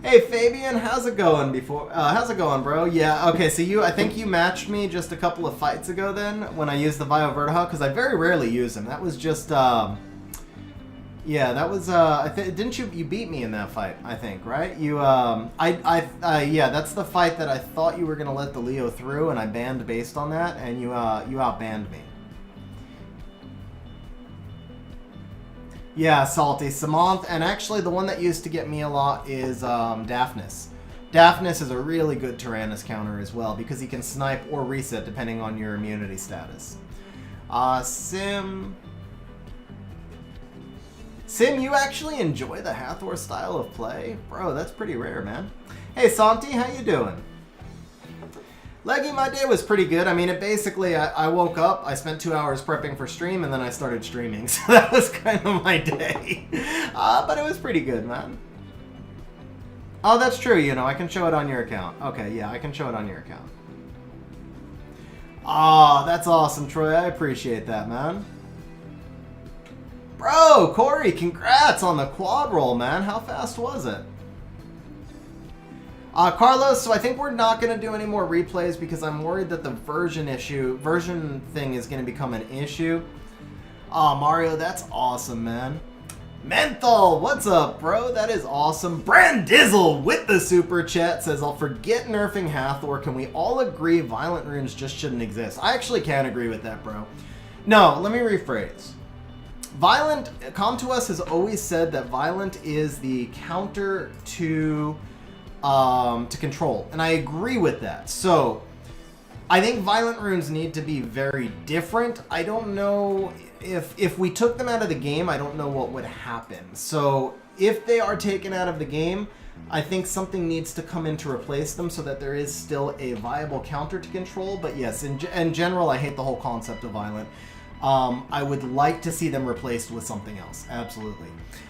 Hey Fabian, how's it going how's it going, bro? Yeah, okay, so I think you matched me just a couple of fights ago then, when I used the Vio Vertiha, because I very rarely use him. That was just, yeah, that was, didn't you beat me in that fight, I think, right? You, yeah, that's the fight that I thought you were going to let the Leo through, and I banned based on that, and you outbanned me. Yeah, Salty, Samanth, and actually the one that used to get me a lot is Daphnis. Daphnis is a really good Tyrannus counter as well, because he can snipe or reset depending on your immunity status. Sim, you actually enjoy the Hathor style of play? Bro, that's pretty rare, man. Hey, Santi, how you doing? Leggy, my day was pretty good. I mean, I woke up, I spent 2 hours prepping for stream, and then I started streaming. So that was kind of my day. But it was pretty good, man. Oh, that's true, I can show it on your account. Okay, yeah, I can show it on your account. Oh, that's awesome, Troy. I appreciate that, man. Bro, Corey, congrats on the quad roll, man. How fast was it? Carlos, so I think we're not going to do any more replays because I'm worried that the version thing is going to become an issue. Mario, that's awesome, man. Menthol, what's up, bro? That is awesome. Brandizzle with the super chat says, I'll forget nerfing Hathor. Can we all agree violent runes just shouldn't exist? I actually can't agree with that, bro. No, let me rephrase. Com2Us has always said that violent is the counter to control, and I agree with that. So I think violent runes need to be very different. I don't know if we took them out of the game, I don't know what would happen. So if they are taken out of the game, I think something needs to come in to replace them so that there is still a viable counter to control. But yes, in general, I hate the whole concept of violent. I would like to see them replaced with something else. Absolutely.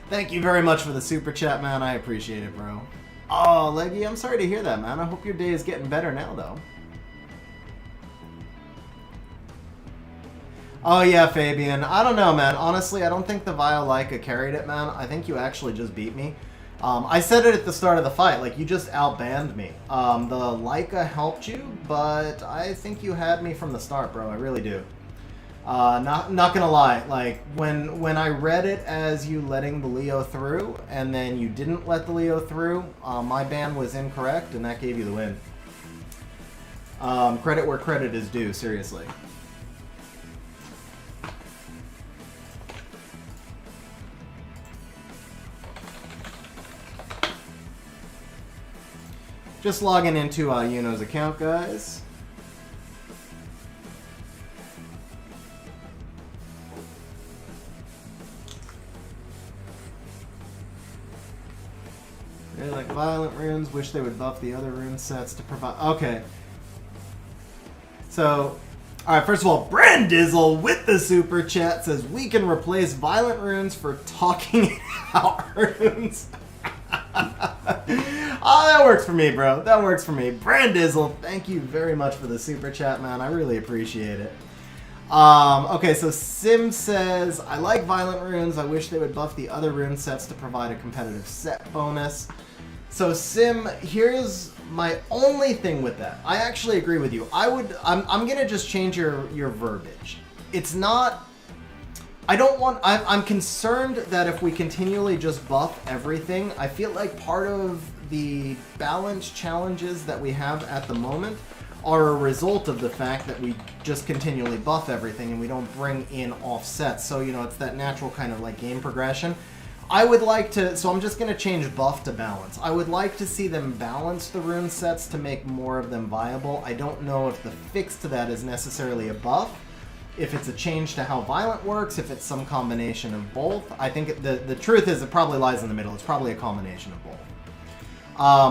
Thank you very much for the super chat, man. I appreciate it, bro. Oh, Leggy, I'm sorry to hear that, man. I hope your day is getting better now, though. Oh, yeah, Fabian. I don't know, man. Honestly, I don't think the Vile Leica carried it, man. I think you actually just beat me. I said it at the start of the fight, like, you just outbanned me. The Leica helped you, but I think you had me from the start, bro. I really do. Not gonna lie, like, when I read it as you letting the Leo through, and then you didn't let the Leo through, my ban was incorrect, and that gave you the win. Credit where credit is due, seriously. Just logging into Yuno's account, guys. Really like violent runes. Wish they would buff the other rune sets to provide... Okay. So, alright, first of all, Brandizzle with the super chat says, we can replace violent runes for talking out runes. Oh, that works for me, bro. That works for me. Brandizzle, thank you very much for the super chat, man. I really appreciate it. Okay, so Sim says, I like violent runes. I wish they would buff the other rune sets to provide a competitive set bonus. So Sim, here's my only thing with that. I actually agree with you. I'm gonna just change your verbiage. It's not... I'm concerned that if we continually just buff everything, I feel like part of the balance challenges that we have at the moment are a result of the fact that we just continually buff everything and we don't bring in offsets. So, you know, it's that natural kind of like game progression. I would like to, so I'm just going to change buff to balance. I would like to see them balance the rune sets to make more of them viable. I don't know if the fix to that is necessarily a buff. If it's a change to how violent works, if it's some combination of both. I think the truth is it probably lies in the middle. It's probably a combination of both.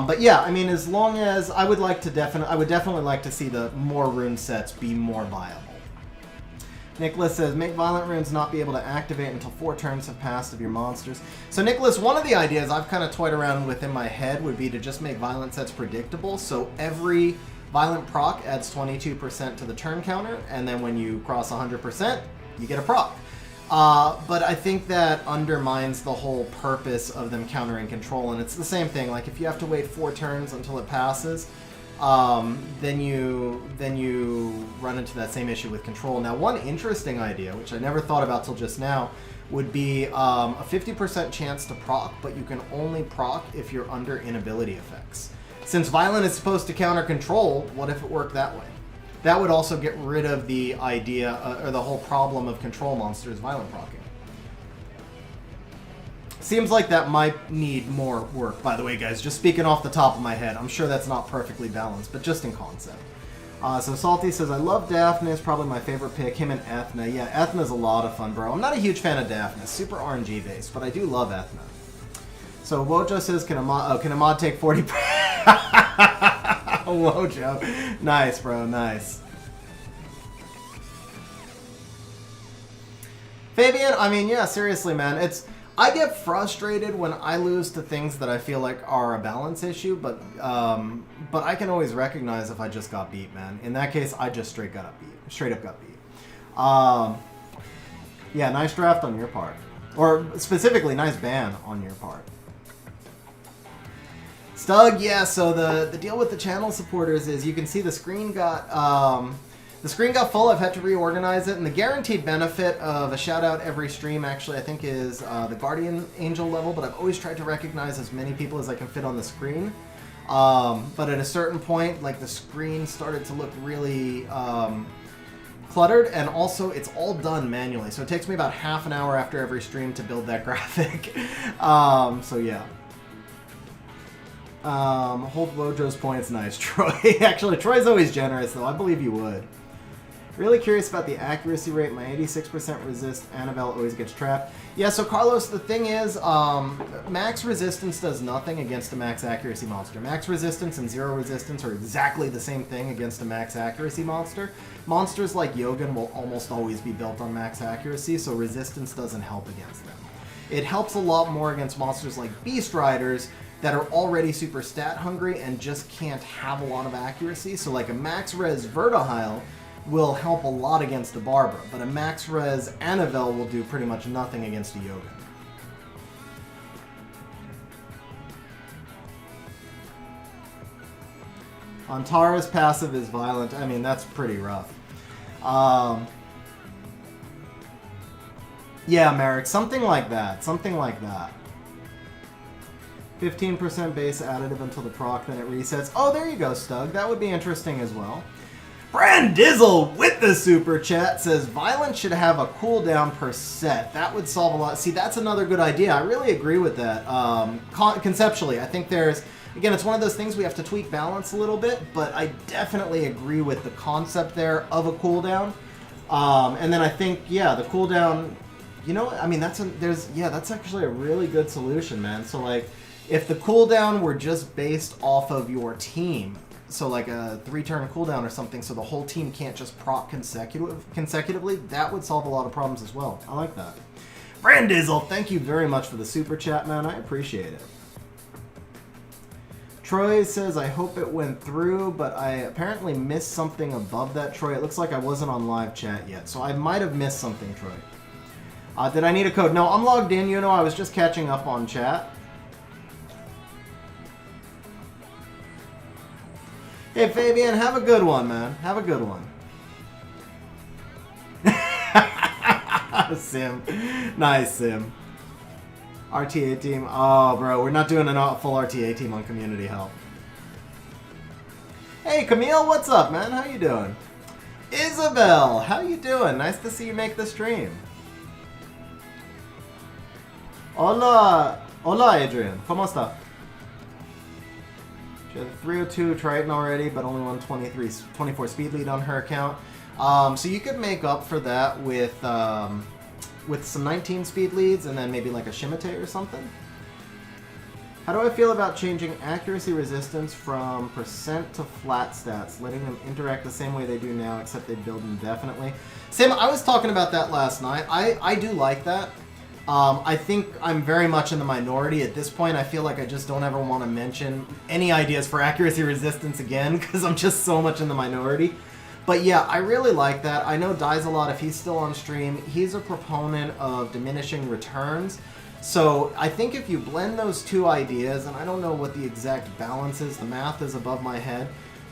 But yeah, I mean, as long as I would definitely like to see the more rune sets be more viable. Nicholas says, make violent runes not be able to activate until 4 turns have passed of your monsters. So Nicholas, one of the ideas I've kind of toyed around with in my head would be to just make violent sets predictable. So every violent proc adds 22% to the turn counter, and then when you cross 100%, you get a proc. But I think that undermines the whole purpose of them countering control, and it's the same thing. Like, if you have to wait 4 turns until it passes, then you run into that same issue with control. Now, one interesting idea, which I never thought about till just now, would be a 50% chance to proc, but you can only proc if you're under inability effects. Since violent is supposed to counter control, what if it worked that way? That would also get rid of the idea, or the whole problem of control monsters violent proccing. Seems like that might need more work, by the way, guys. Just speaking off the top of my head. I'm sure that's not perfectly balanced, but just in concept. So Salty says, I love Daphne. It's probably my favorite pick. Him and Ethna. Yeah, Ethna's a lot of fun, bro. I'm not a huge fan of Daphne. Super RNG based, but I do love Ethna. So Wojo says, can a mod take 40%? Wojo. Nice, bro. Nice. Fabian, I mean, yeah, seriously, man. I get frustrated when I lose to things that I feel like are a balance issue, but I can always recognize if I just got beat, man. In that case, I just straight up got beat. Yeah, nice draft on your part. Or specifically, nice ban on your part. Stug, yeah, so the deal with the channel supporters is you can see the screen got full. I've had to reorganize it, and the guaranteed benefit of a shout out every stream actually I think is the Guardian Angel level, but I've always tried to recognize as many people as I can fit on the screen. But at a certain point, like, the screen started to look really cluttered, and also it's all done manually, so it takes me about half an hour after every stream to build that graphic. So yeah. Hold Wojo's points, nice. Troy, actually, Troy's always generous, though. I believe you would. Really curious about the accuracy rate. My 86% resist Annabelle always gets trapped. Yeah, so Carlos, the thing is, max resistance does nothing against a max accuracy monster. Max resistance and zero resistance are exactly the same thing against a max accuracy monster. Monsters like Yogan will almost always be built on max accuracy, so resistance doesn't help against them. It helps a lot more against monsters like Beast Riders that are already super stat hungry and just can't have a lot of accuracy. So like a max res Vertihile will help a lot against a Barbara, but a max res Annabelle will do pretty much nothing against a Yogan. Antara's passive is violent. I mean, that's pretty rough. Yeah, Merrick, something like that. Something like that. 15% base additive until the proc, then it resets. Oh, there you go, Stug. That would be interesting as well. Brandizzle with the super chat says violence should have a cooldown per set. That would solve a lot. See, that's another good idea. I really agree with that. Conceptually, I think there's, again, it's one of those things we have to tweak balance a little bit, but I definitely agree with the concept there of a cooldown. And then I think, yeah, the cooldown, you know, I mean, that's actually a really good solution, man. So like, if the cooldown were just based off of your team, so like a 3-turn cooldown or something, so the whole team can't just proc consecutively, that would solve a lot of problems as well. I like that. Brandizzle, thank you very much for the super chat, man. I appreciate it. Troy says, I hope it went through, but I apparently missed something above that, Troy. It looks like I wasn't on live chat yet, so I might have missed something, Troy. Did I need a code? No, I'm logged in, you know, I was just catching up on chat. Hey, Fabian, have a good one, man. Have a good one. Sim. Nice, Sim. RTA team. Oh, bro, we're not doing a full RTA team on community help. Hey, Camille, what's up, man? How you doing? Isabel, how you doing? Nice to see you make the stream. Hola. Hola, Adrian. ¿Cómo está? She had a 302 Triton already, but only 24 speed lead on her account. So you could make up for that with some 19 speed leads and then maybe like a Shimate or something. How do I feel about changing accuracy resistance from percent to flat stats, letting them interact the same way they do now, except they build indefinitely? Sam, I was talking about that last night. I do like that. I think I'm very much in the minority at this point. I feel like I just don't ever want to mention any ideas for accuracy resistance again because I'm just so much in the minority. But yeah, I really like that. I know Dies a lot if he's still on stream. He's a proponent of diminishing returns. So I think if you blend those two ideas, and I don't know what the exact balance is, the math is above my head,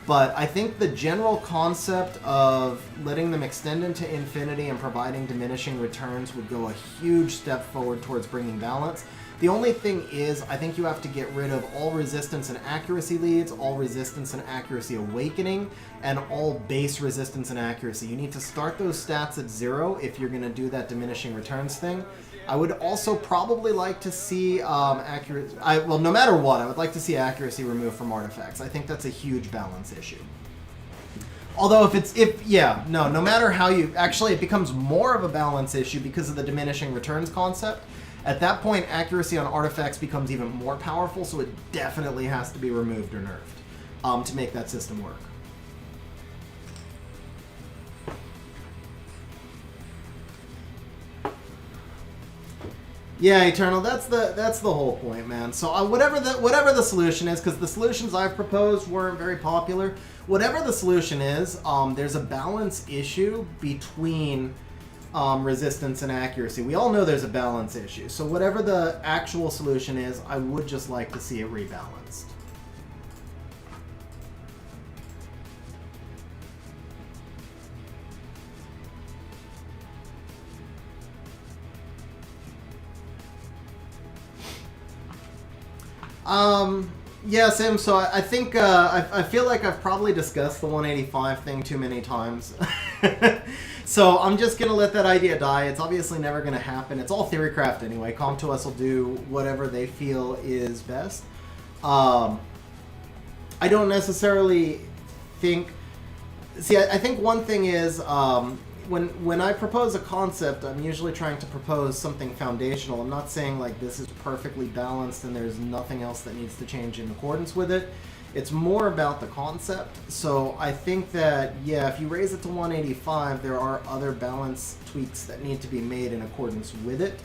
but I think the general concept of letting them extend into infinity and providing diminishing returns would go a huge step forward towards bringing balance. The only thing is, I think you have to get rid of all resistance and accuracy leads, all resistance and accuracy awakening, and all base resistance and accuracy. You need to start those stats at 0 if you're going to do that diminishing returns thing. I would also probably like to see well, no matter what, I would like to see accuracy removed from artifacts. I think that's a huge balance issue. Although no matter how you, actually it becomes more of a balance issue because of the diminishing returns concept. At that point, accuracy on artifacts becomes even more powerful, so it definitely has to be removed or nerfed to make that system work. Yeah, Eternal, that's the whole point, man. So whatever the solution is, because the solutions I've proposed weren't very popular, whatever the solution is, there's a balance issue between resistance and accuracy. We all know there's a balance issue. So whatever the actual solution is, I would just like to see it rebalanced. Yeah, Sam, so I think, I feel like I've probably discussed the 185 thing too many times. So I'm just going to let that idea die. It's obviously never going to happen. It's all theorycraft anyway. Com2uS will do whatever they feel is best. I don't necessarily think... See, I think one thing is when I propose a concept, I'm usually trying to propose something foundational. I'm not saying like this is perfectly balanced and there's nothing else that needs to change in accordance with it. It's more about the concept. So I think that, yeah, if you raise it to 185, there are other balance tweaks that need to be made in accordance with it.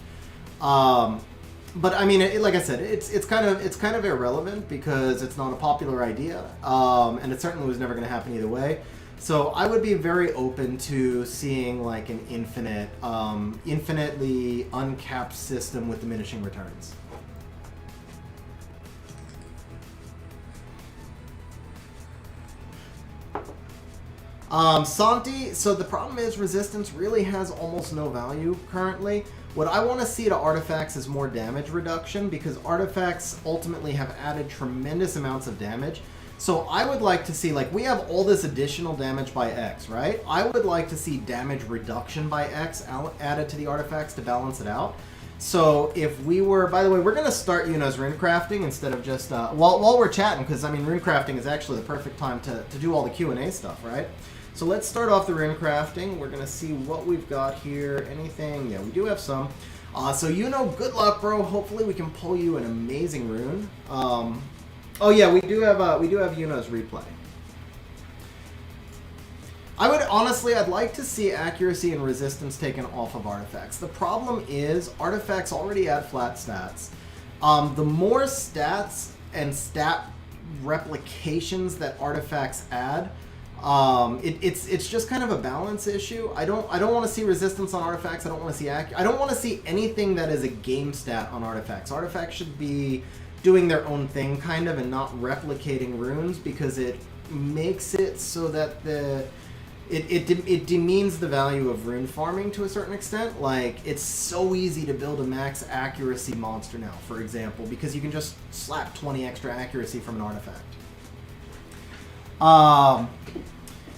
But I mean, like I said, it's kind of irrelevant because it's not a popular idea, and it certainly was never going to happen either way. So I would be very open to seeing like an infinitely uncapped system with diminishing returns. Santi, so the problem is resistance really has almost no value currently. What I want to see to artifacts is more damage reduction, because artifacts ultimately have added tremendous amounts of damage. So I would like to see, like, we have all this additional damage by X, right? I would like to see damage reduction by X added to the artifacts to balance it out. So if we were, by the way, we're going to start Yuno's rune crafting instead of just, while we're chatting, because, I mean, rune crafting is actually the perfect time to do all the Q&A stuff, right? So let's start off the rune crafting. We're going to see what we've got here. Anything? Yeah, we do have some. So Yuno, good luck, bro. Hopefully we can pull you an amazing rune. Oh yeah, we do have Yuno's replay. I would honestly, I'd like to see accuracy and resistance taken off of artifacts. The problem is artifacts already add flat stats. The more stats and stat replications that artifacts add, it's just kind of a balance issue. I don't want to see resistance on artifacts. I don't want to see I don't want to see anything that is a game stat on artifacts. Artifacts should be doing their own thing kind of and not replicating runes, because it makes it so that it demeans the value of rune farming to a certain extent. Like, it's so easy to build a max accuracy monster now, for example, because you can just slap 20 extra accuracy from an artifact.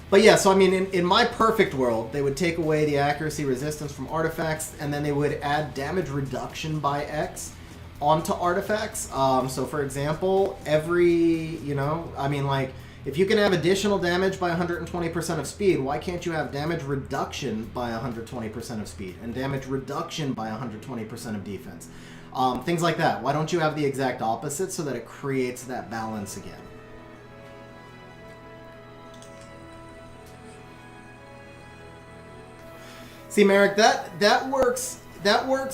But yeah, so I mean, in my perfect world, they would take away the accuracy resistance from artifacts, and then they would add damage reduction by X onto artifacts. So for example, every, I mean, like, if you can have additional damage by 120% of speed, why can't you have damage reduction by 120% of speed and damage reduction by 120% of defense? Things like that. Why don't you have the exact opposite so that it creates that balance again? See, Merrick, that works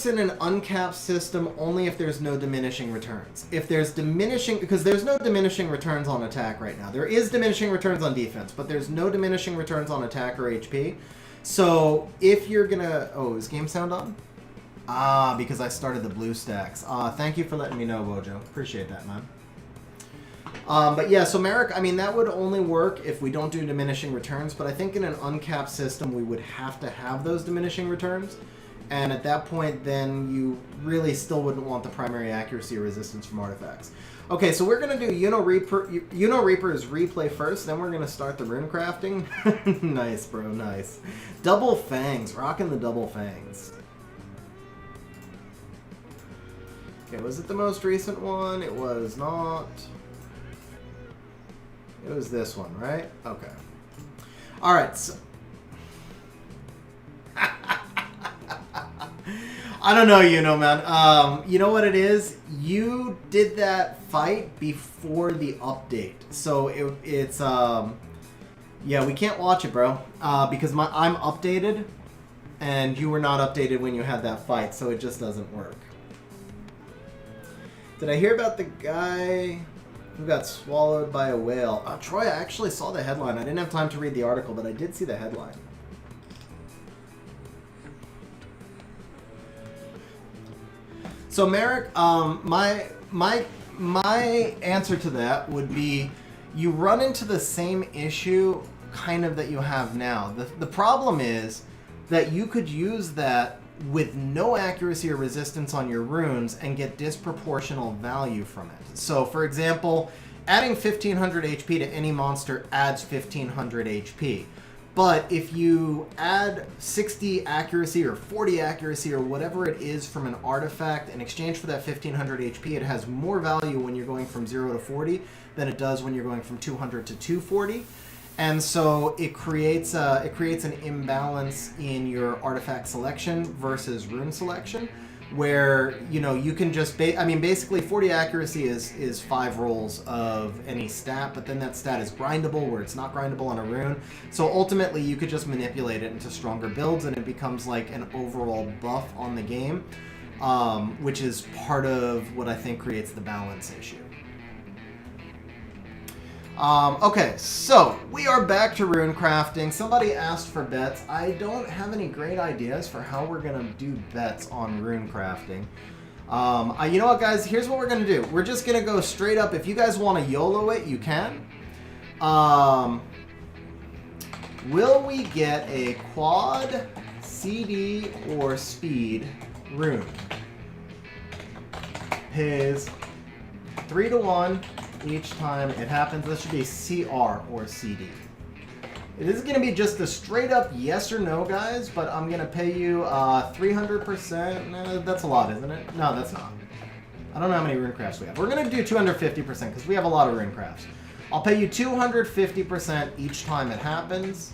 in an uncapped system only if there's no diminishing returns. If there's diminishing, because there's no diminishing returns on attack right now. There is diminishing returns on defense, but there's no diminishing returns on attack or HP. So if you're gonna, oh, is game sound on? Ah, because I started the blue stacks. Thank you for letting me know, Bojo. Appreciate that, man. But yeah, so Merrick, I mean, that would only work if we don't do diminishing returns, but I think in an uncapped system we would have to have those diminishing returns. And at that point, then you really still wouldn't want the primary accuracy or resistance from artifacts. Okay, so we're going to do Yuno Reaper's replay first, then we're going to start the rune crafting. Nice, bro, nice. Double fangs, rocking the double fangs. Okay, was it the most recent one? It was not. It was this one, right? Okay. All right, so... I don't know, man. You know what it is? You did that fight before the update. So it's yeah, we can't watch it, bro. Because I'm updated, and you were not updated when you had that fight, so it just doesn't work. Did I hear about the guy who got swallowed by a whale? Troy, I actually saw the headline. I didn't have time to read the article, but I did see the headline. So Merrick, my answer to that would be, you run into the same issue kind of that you have now. The problem is that you could use that with no accuracy or resistance on your runes and get disproportional value from it. So for example, adding 1500 HP to any monster adds 1500 HP. But if you add 60 accuracy or 40 accuracy or whatever it is from an artifact in exchange for that 1500 HP, it has more value when you're going from 0 to 40 than it does when you're going from 200 to 240. And so it creates an imbalance in your artifact selection versus rune selection, where you can just basically 40 accuracy is 5 rolls of any stat, but then that stat is grindable where it's not grindable on a rune. So ultimately you could just manipulate it into stronger builds, and it becomes like an overall buff on the game, which is part of what I think creates the balance issue. Okay, so we are back to rune crafting. Somebody asked for bets. I don't have any great ideas for how we're going to do bets on rune crafting. You know what, guys? Here's what we're going to do. We're just going to go straight up. If you guys want to YOLO it, you can. Will we get a quad, CD, or speed rune? Pays 3-to-1. Each time it happens. This should be CR or CD. It is going to be just a straight up yes or no, guys, but I'm going to pay you 300%. That's a lot, isn't it? No, that's not. I don't know how many rune crafts we have. We're going to do 250% because we have a lot of rune crafts. I'll pay you 250% each time it happens.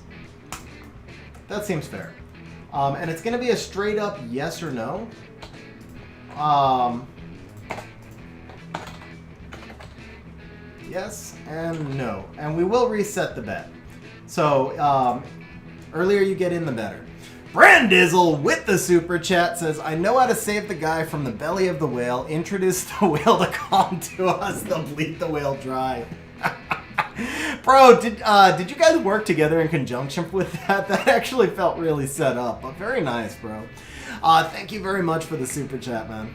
That seems fair. And it's going to be a straight up yes or no. Yes and no. And we will reset the bet. So, earlier you get in, the better. Brandizzle with the super chat says, I know how to save the guy from the belly of the whale. Introduce the whale to come to us. They'll bleed the whale dry. Bro, did you guys work together in conjunction with that? That actually felt really set up. But very nice, bro. Thank you very much for the super chat, man.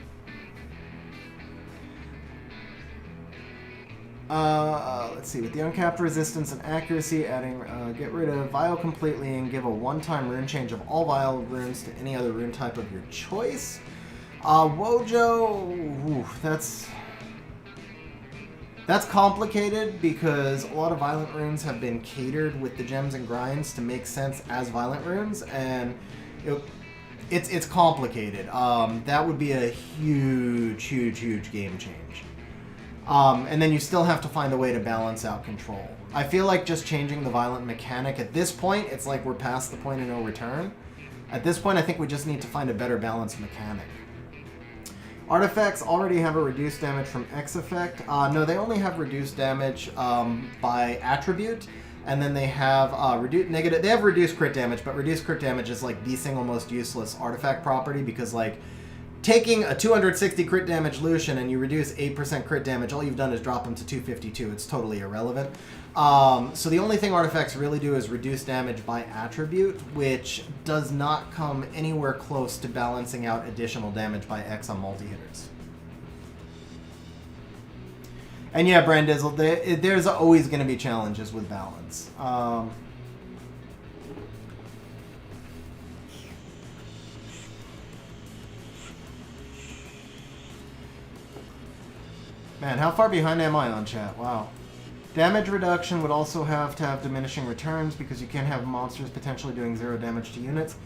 Let's see, with the uncapped resistance and accuracy, adding, get rid of Vial completely and give a one-time rune change of all Vial runes to any other rune type of your choice. Wojo, ooh, that's complicated because a lot of violent runes have been catered with the gems and grinds to make sense as violent runes, and it's complicated. That would be a huge game change. And then you still have to find a way to balance out control. I feel like just changing the violent mechanic at this point, it's like we're past the point of no return. At this point, I think we just need to find a better balanced mechanic. Artifacts already have a reduced damage from X effect. No, they only have reduced damage by attribute, and then they have negative. They have reduced crit damage, but reduced crit damage is like the single most useless artifact property because like. Taking a 260 crit damage Lucian and you reduce 8% crit damage, all you've done is drop him to 252. It's totally irrelevant. So the only thing artifacts really do is reduce damage by attribute, which does not come anywhere close to balancing out additional damage by X on multi-hitters. And yeah, Brandizzle, there's always going to be challenges with balance. Man, how far behind am I on chat? Wow. Damage reduction would also have to have diminishing returns because you can't have monsters potentially doing 0 damage to units.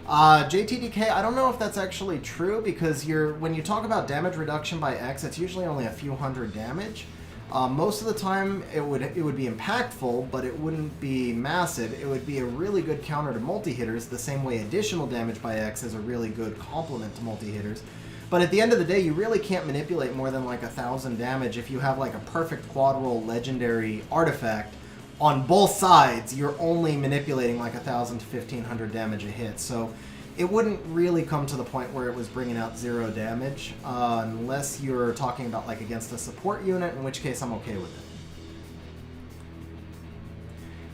JTDK, I don't know if that's actually true because when you talk about damage reduction by X, it's usually only a few hundred damage. Most of the time it would be impactful, but it wouldn't be massive. It would be a really good counter to multi-hitters, the same way additional damage by X is a really good complement to multi-hitters. But at the end of the day, you really can't manipulate more than like 1,000 damage if you have like a perfect quad roll legendary artifact. On both sides, you're only manipulating like 1,000 to 1,500 damage a hit. So it wouldn't really come to the point where it was bringing out 0 damage, unless you're talking about like against a support unit, in which case I'm okay with it.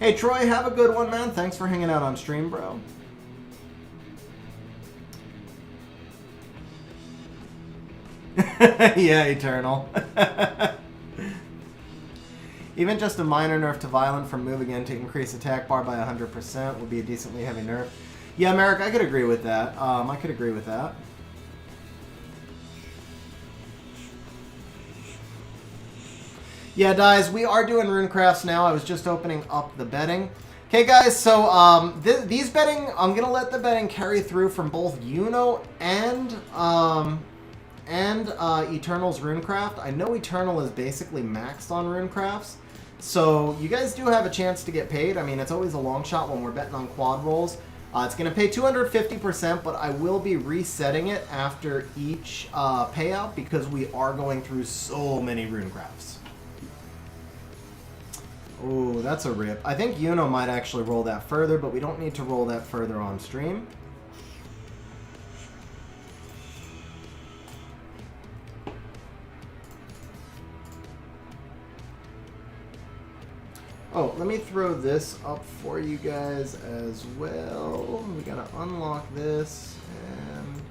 Hey Troy, have a good one, man. Thanks for hanging out on stream, bro. Yeah, Eternal. Even just a minor nerf to Violent from moving in to increase attack bar by 100% would be a decently heavy nerf. Yeah, Merrick, I could agree with that. I could agree with that. Yeah, guys, we are doing rune crafts now. I was just opening up the betting. Okay, guys, so these betting, I'm going to let the betting carry through from both Uno and Eternal's Runecraft. I know Eternal is basically maxed on Runecrafts, So you guys do have a chance to get paid. I mean, it's always a long shot when we're betting on quad rolls. It's going to pay 250%, but I will be resetting it after each payout because we are going through so many rune crafts. Oh, that's a rip. I think Yuno might actually roll that further, but we don't need to roll that further on stream. Oh, let me throw this up for you guys as well. We gotta unlock this, and...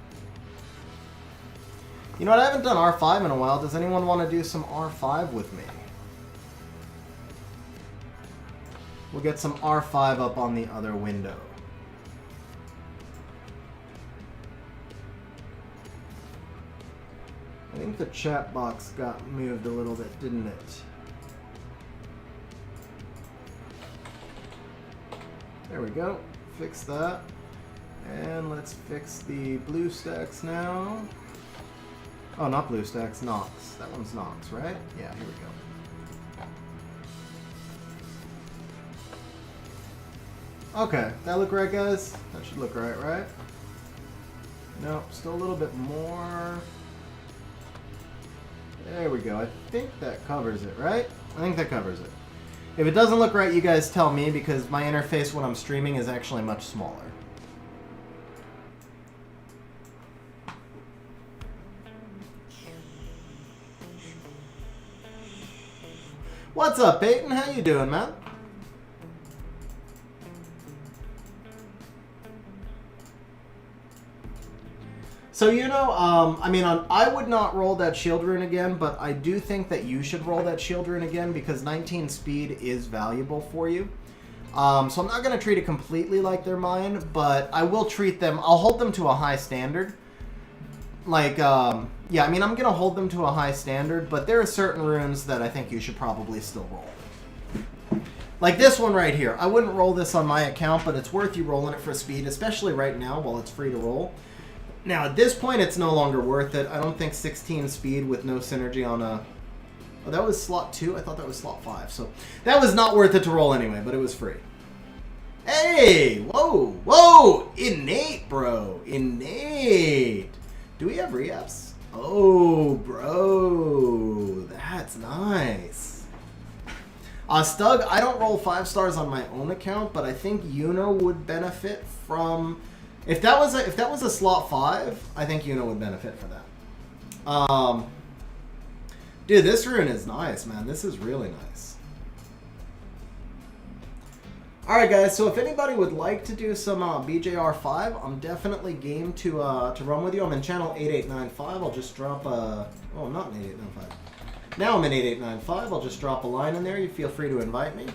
You know what, I haven't done R5 in a while. Does anyone want to do some R5 with me? We'll get some R5 up on the other window. I think the chat box got moved a little bit, didn't it? There we go. Fix that. And let's fix the blue stacks now. Oh, not blue stacks, Nox. That one's Nox, right? Yeah, here we go. Okay, that look right, guys? That should look right, right? Nope, still a little bit more. There we go. I think that covers it, right? I think that covers it. If it doesn't look right, you guys tell me, because my interface when I'm streaming is actually much smaller. What's up, Peyton? How you doing, man? So, you know, I mean, I would not roll that shield rune again, but I do think that you should roll that shield rune again because 19 speed is valuable for you. So I'm not going to treat it completely like they're mine, but I will treat them, I'll hold them to a high standard. Like, yeah, I mean, I'm going to hold them to a high standard, but there are certain runes that I think you should probably still roll. Like this one right here. I wouldn't roll this on my account, but it's worth you rolling it for speed, especially right now while it's free to roll. Now, at this point, it's no longer worth it. I don't think 16 speed with no synergy on a... Oh, that was slot 2? I thought that was slot 5. So that was not worth it to roll anyway, but it was free. Hey! Whoa! Whoa! Innate, bro! Innate! Do we have re-ups? Oh, bro! That's nice. Stug, I don't roll 5 stars on my own account, but I think Yuno would benefit from... If that was a slot 5, I think Yuno would benefit for that. Dude, this rune is nice, man. This is really nice. Alright, guys, so if anybody would like to do some BJR5, I'm definitely game to run with you. I'm in channel 8895. I'll just drop a... Oh, I'm not in 8895. Now I'm in 8895. I'll just drop a line in there. You feel free to invite me.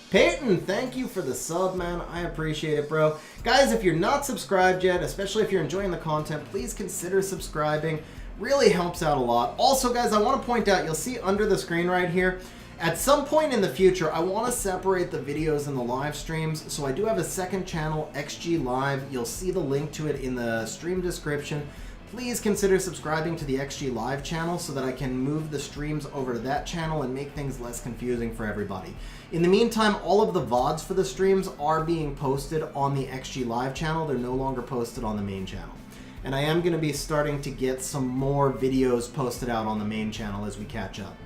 Peyton, thank you for the sub, man. I appreciate it, bro. Guys, if you're not subscribed yet, especially if you're enjoying the content, please consider subscribing. Really helps out a lot. Also, guys, I want to point out, you'll see under the screen right here, at some point in the future, I want to separate the videos and the live streams. So I do have a second channel, XG Live. You'll see the link to it in the stream description. Please consider subscribing to the XG Live channel so that I can move the streams over to that channel and make things less confusing for everybody. In the meantime, all of the VODs for the streams are being posted on the XG Live channel. They're no longer posted on the main channel. And I am going to be starting to get some more videos posted out on the main channel as we catch up.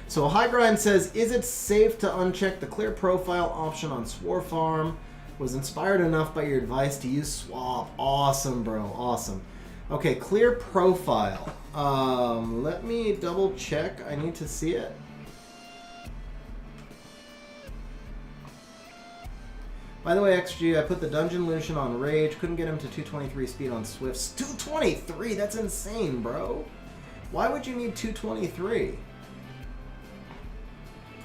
So High Grind says, is it safe to uncheck the clear profile option on Swar Farm? Was inspired enough by your advice to use Swap. Awesome, bro. Awesome. Okay, clear profile. Let me double check. I need to see it. By the way, XG, I put the Dungeon Lucian on Rage. Couldn't get him to 223 speed on Swifts. 223? That's insane, bro. Why would you need 223?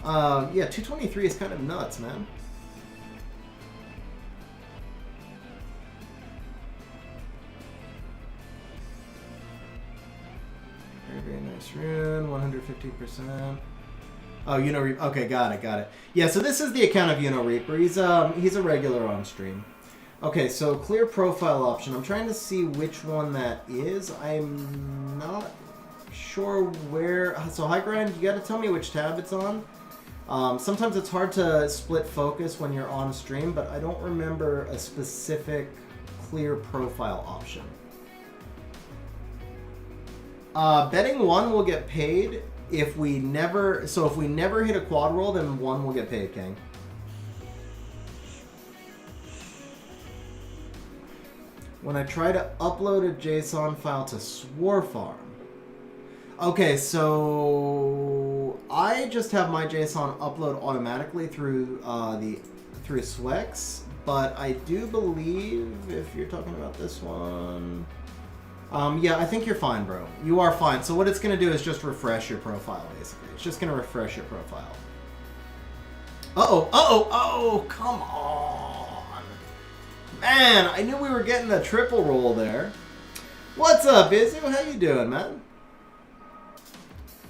Yeah, 223 is kind of nuts, man. Very, very nice rune. 150%. Oh, Yuno Reaper. Okay, got it. Yeah, so this is the account of Yuno Reaper. He's a regular on stream. Okay, so clear profile option. I'm trying to see which one that is. I'm not sure where. So High Grind, you got to tell me which tab it's on. Sometimes it's hard to split focus when you're on stream, but I don't remember a specific clear profile option. Betting 1 will get paid if we never... So if we never hit a quad roll, then 1 will get paid, King. When I try to upload a JSON file to Swarfarm. Okay, so I just have my JSON upload automatically through through Swex, but I do believe if you're talking about this one, yeah, I think you're fine, bro. You are fine. So what it's gonna do is just refresh your profile, basically. It's just gonna refresh your profile. Oh, come on. Man, I knew we were getting a triple roll there. What's up, Izu? How you doing, man?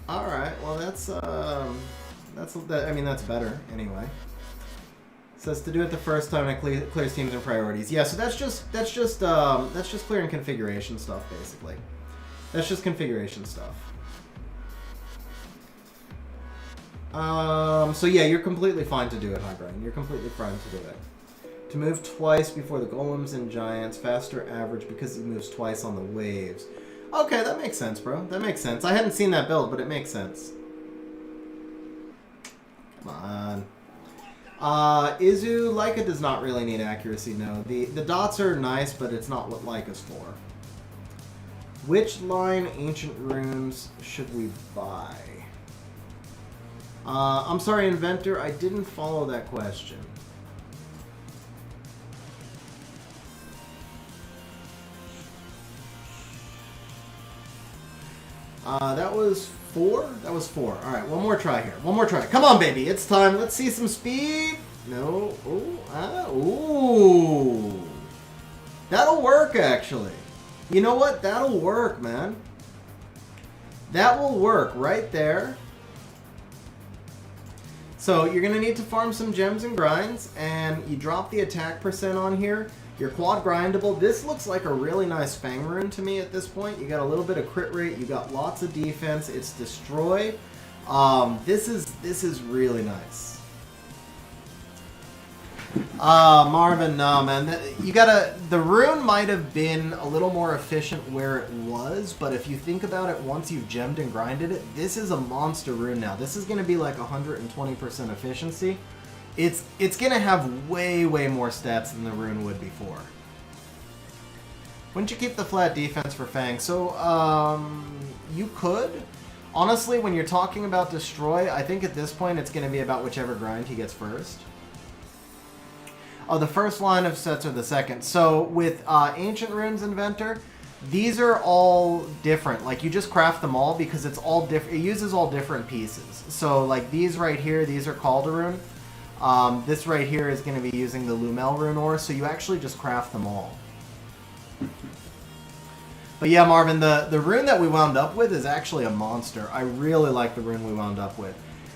All right. Well, that's I mean, that's better anyway. Says to do it the first time and it clears teams and priorities. Yeah, so that's just clearing configuration stuff, basically. That's just configuration stuff. So yeah, you're completely fine to do it, High Brian. You're completely fine to do it. To move twice before the golems and giants, faster average because he moves twice on the waves. Okay, that makes sense, bro. That makes sense. I hadn't seen that build, but it makes sense. Come on. Izu, Leica does not really need accuracy, no. The dots are nice, but it's not what Leica's for. Which line ancient runes should we buy? I'm sorry, Inventor, I didn't follow that question. That was 4? That was 4. Alright, one more try here. One more try. Come on, baby. It's time. Let's see some speed. No. Ooh. That'll work, actually. You know what? That'll work, man. That will work right there. So you're going to need to farm some gems and grinds, and you drop the attack percent on here. You're quad grindable. This looks like a really nice Fang rune to me at this point. You got a little bit of crit rate. You got lots of defense. It's destroy. This is really nice. Marvin, no man. The rune might have been a little more efficient where it was, but if you think about it, once you've gemmed and grinded it, this is a monster rune now. This is going to be like 120% efficiency. It's going to have way more stats than the rune would before. Wouldn't you keep the flat defense for Fang? So, you could. Honestly, when you're talking about destroy, I think at this point it's going to be about whichever grind he gets first. Oh, the first line of sets are the second. So, with Ancient Runes Inventor, these are all different. Like, you just craft them all because it's all different. It uses all different pieces. So, like, these right here, these are Calderon. This right here is going to be using the Lumel rune ore, so you actually just craft them all. But yeah, Marvin, the rune that we wound up with is actually a monster. I really like the rune we wound up with.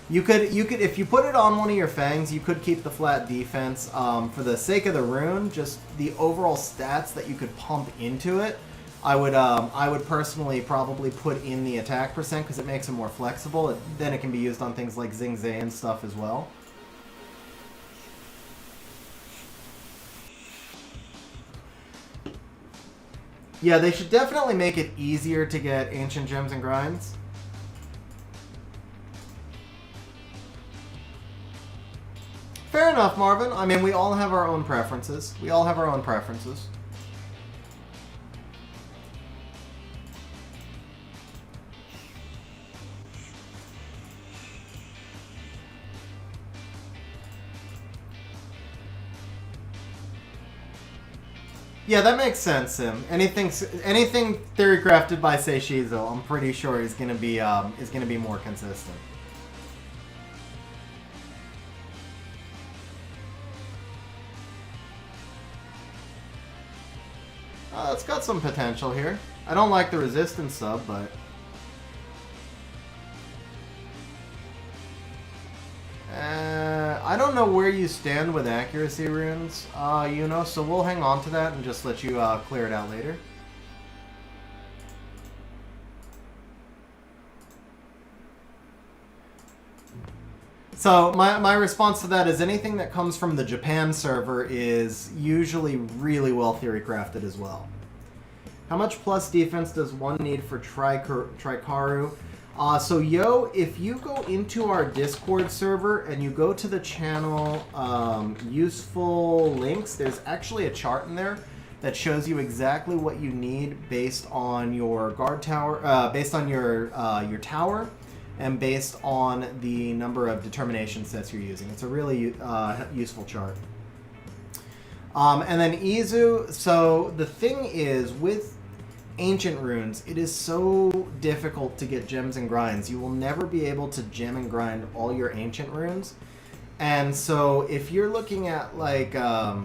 You could if you put it on one of your fangs, you could keep the flat defense. For the sake of the rune, just the overall stats that you could pump into it, I would personally probably put in the attack percent because it makes it more flexible. Then it can be used on things like Xing Zhe and stuff as well. Yeah, they should definitely make it easier to get Ancient Gems and Grinds. Fair enough, Marvin. I mean, we all have our own preferences. We all have our own preferences. Yeah, that makes sense, Sim. Anything theory crafted by Seishizo, I'm pretty sure is gonna be more consistent. It's got some potential here. I don't like the resistance sub, but I don't know where you stand with accuracy runes, you know, so we'll hang on to that and just let you clear it out later. So my response to that is anything that comes from the Japan server is usually really well theory crafted as well. How much plus defense does one need for Trikaru? So Yo, if you go into our Discord server and you go to the channel useful links, there's actually a chart in there that shows you exactly what you need based on your guard tower, based on your tower, and based on the number of determination sets you're using. It's a really useful chart. And then Izu, so the thing is, with ancient runes, it is so difficult to get gems and grinds. You will never be able to gem and grind all your ancient runes. And so if you're looking at like a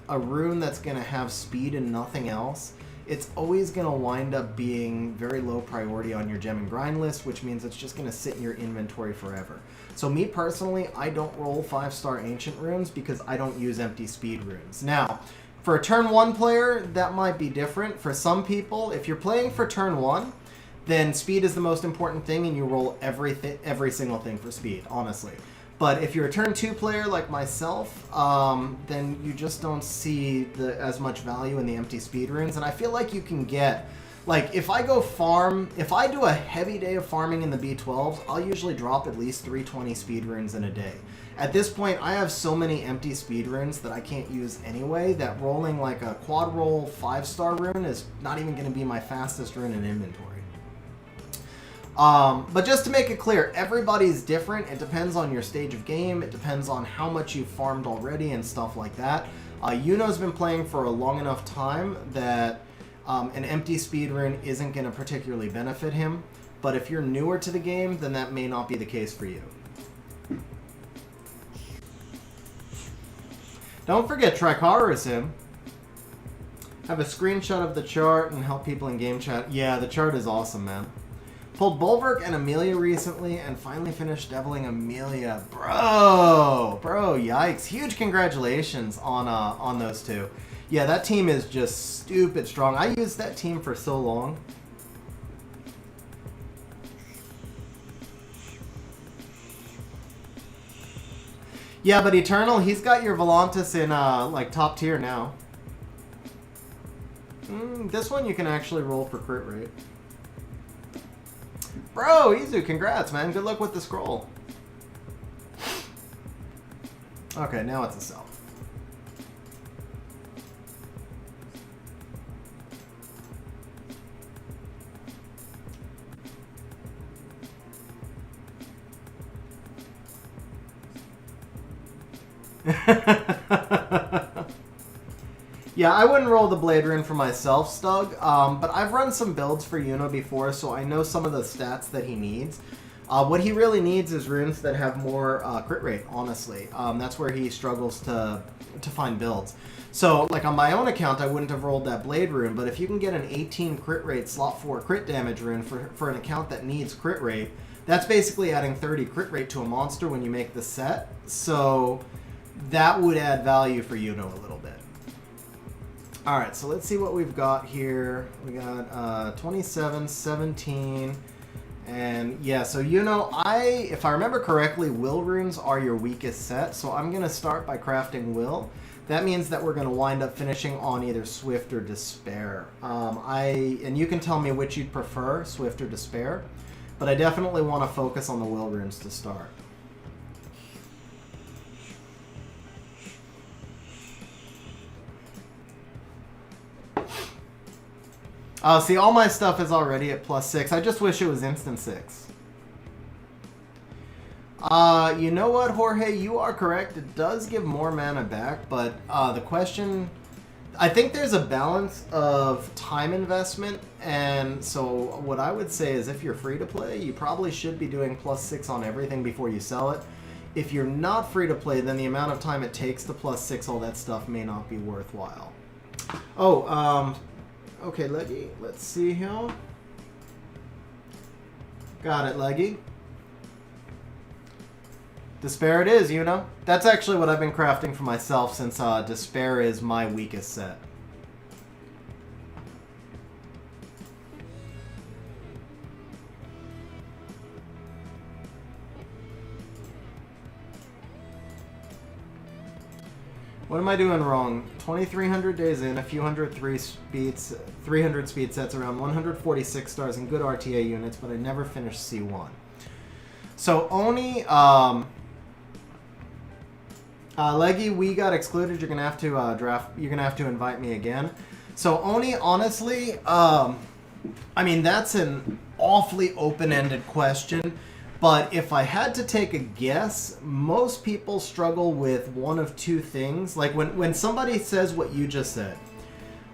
rune that's going to have speed and nothing else, it's always going to wind up being very low priority on your gem and grind list, which means it's just going to sit in your inventory forever. So me personally, I don't roll 5-star ancient runes because I don't use empty speed runes. Now, for a turn 1 player, that might be different. For some people, if you're playing for turn 1, then speed is the most important thing and you roll every single thing for speed, honestly. But if you're a turn 2 player like myself, then you just don't see as much value in the empty speed runes. And I feel like you can get, like, if I go farm, if I do a heavy day of farming in the B12s, I'll usually drop at least 320 speed runes in a day. At this point, I have so many empty speed runes that I can't use anyway, that rolling like a quad roll 5-star rune is not even going to be my fastest rune in inventory. But just to make it clear, everybody's different. It depends on your stage of game. It depends on how much you've farmed already and stuff like that. Yuno's been playing for a long enough time that an empty speed rune isn't going to particularly benefit him. But if you're newer to the game, then that may not be the case for you. Don't forget, Trikaru is him. Have a screenshot of the chart and help people in game chat. Yeah, the chart is awesome, man. Pulled Bulwark and Amelia recently and finally finished deviling Amelia. Bro, yikes. Huge congratulations on those two. Yeah, that team is just stupid strong. I used that team for so long. Yeah, but Eternal, he's got your Volantis in like top tier now. This one you can actually roll for crit rate. Bro, Izu, congrats, man. Good luck with the scroll. Okay, now it's a sell. Yeah, I wouldn't roll the Blade Rune for myself, Stug, but I've run some builds for Yuno before, so I know some of the stats that he needs. What he really needs is runes that have more crit rate, honestly. That's where he struggles to find builds. So, like on my own account, I wouldn't have rolled that Blade Rune, but if you can get an 18 crit rate slot 4 crit damage rune for an account that needs crit rate, that's basically adding 30 crit rate to a monster when you make the set. So that would add value for Yuno a little bit. Alright, so let's see what we've got here. We got 27, 17, and yeah, so if I remember correctly, will runes are your weakest set, so I'm going to start by crafting will. That means that we're going to wind up finishing on either Swift or Despair. And you can tell me which you'd prefer, Swift or Despair, but I definitely want to focus on the will runes to start. See, all my stuff is already at +6. I just wish it was instant 6. You know what, Jorge? You are correct. It does give more mana back, but the question... I think there's a balance of time investment, and so what I would say is if you're free to play, you probably should be doing +6 on everything before you sell it. If you're not free to play, then the amount of time it takes to +6 all that stuff may not be worthwhile. Oh, okay, Leggy, let's see here. Got it, Leggy. Despair it is, That's actually what I've been crafting for myself since Despair is my weakest set. What am I doing wrong? 2,300 days in, a few hundred 300 speed sets, around 146 stars and good RTA units, but I never finished C1. So Oni, Leggy, we got excluded. You're gonna have to You're gonna have to invite me again. So Oni, honestly, I mean that's an awfully open-ended question. But if I had to take a guess, most people struggle with one of two things. Like when somebody says what you just said,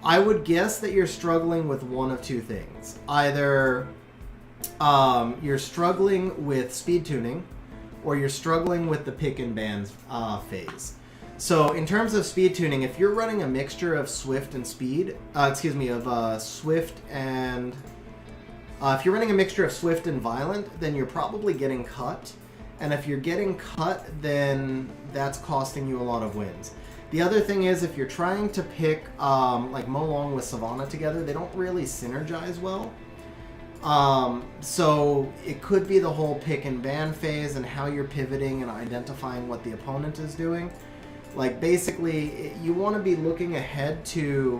I would guess that you're struggling with one of two things. Either you're struggling with speed tuning, or you're struggling with the pick and ban phase. So in terms of speed tuning, if you're running a mixture of Swift and speed, Swift and... if you're running a mixture of Swift and Violent, then you're probably getting cut. And if you're getting cut, then that's costing you a lot of wins. The other thing is, if you're trying to pick like Molong with Savannah together, they don't really synergize well. So it could be the whole pick and ban phase and how you're pivoting and identifying what the opponent is doing. Like basically, you want to be looking ahead to...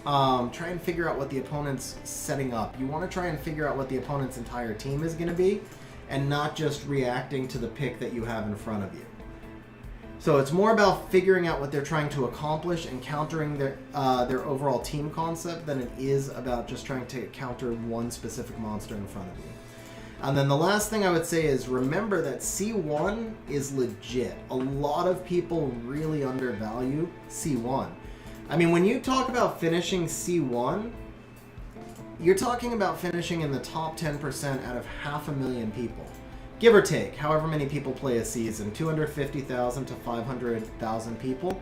try and figure out what the opponent's setting up. You want to try and figure out what the opponent's entire team is going to be, and not just reacting to the pick that you have in front of you. So it's more about figuring out what they're trying to accomplish and countering their overall team concept than it is about just trying to counter one specific monster in front of you. And then the last thing I would say is remember that C1 is legit. A lot of people really undervalue C1. I mean, when you talk about finishing C1, you're talking about finishing in the top 10% out of 500,000 people. Give or take, however many people play a season, 250,000 to 500,000 people.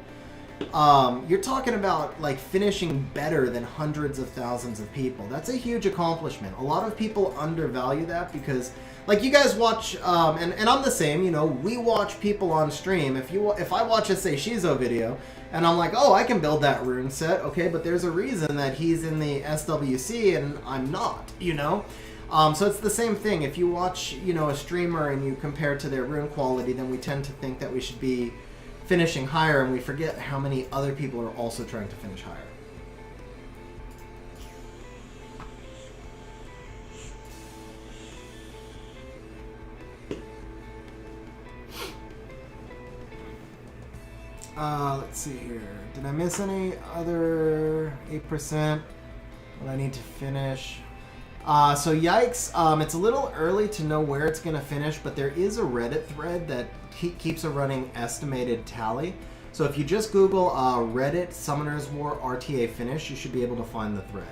You're talking about like finishing better than hundreds of thousands of people. That's a huge accomplishment. A lot of people undervalue that because, like, you guys watch, and I'm the same, you know, we watch people on stream. If I watch a Say Shizo video, and I'm like, oh, I can build that rune set, okay, but there's a reason that he's in the SWC and I'm not, you know? So it's the same thing. If you watch, you know, a streamer and you compare to their rune quality, then we tend to think that we should be finishing higher, and we forget how many other people are also trying to finish higher. Let's see here. Did I miss any other 8% that I need to finish? So yikes, it's a little early to know where it's going to finish, but there is a Reddit thread that keeps a running estimated tally. So if you just Google Reddit Summoner's War RTA finish, you should be able to find the thread.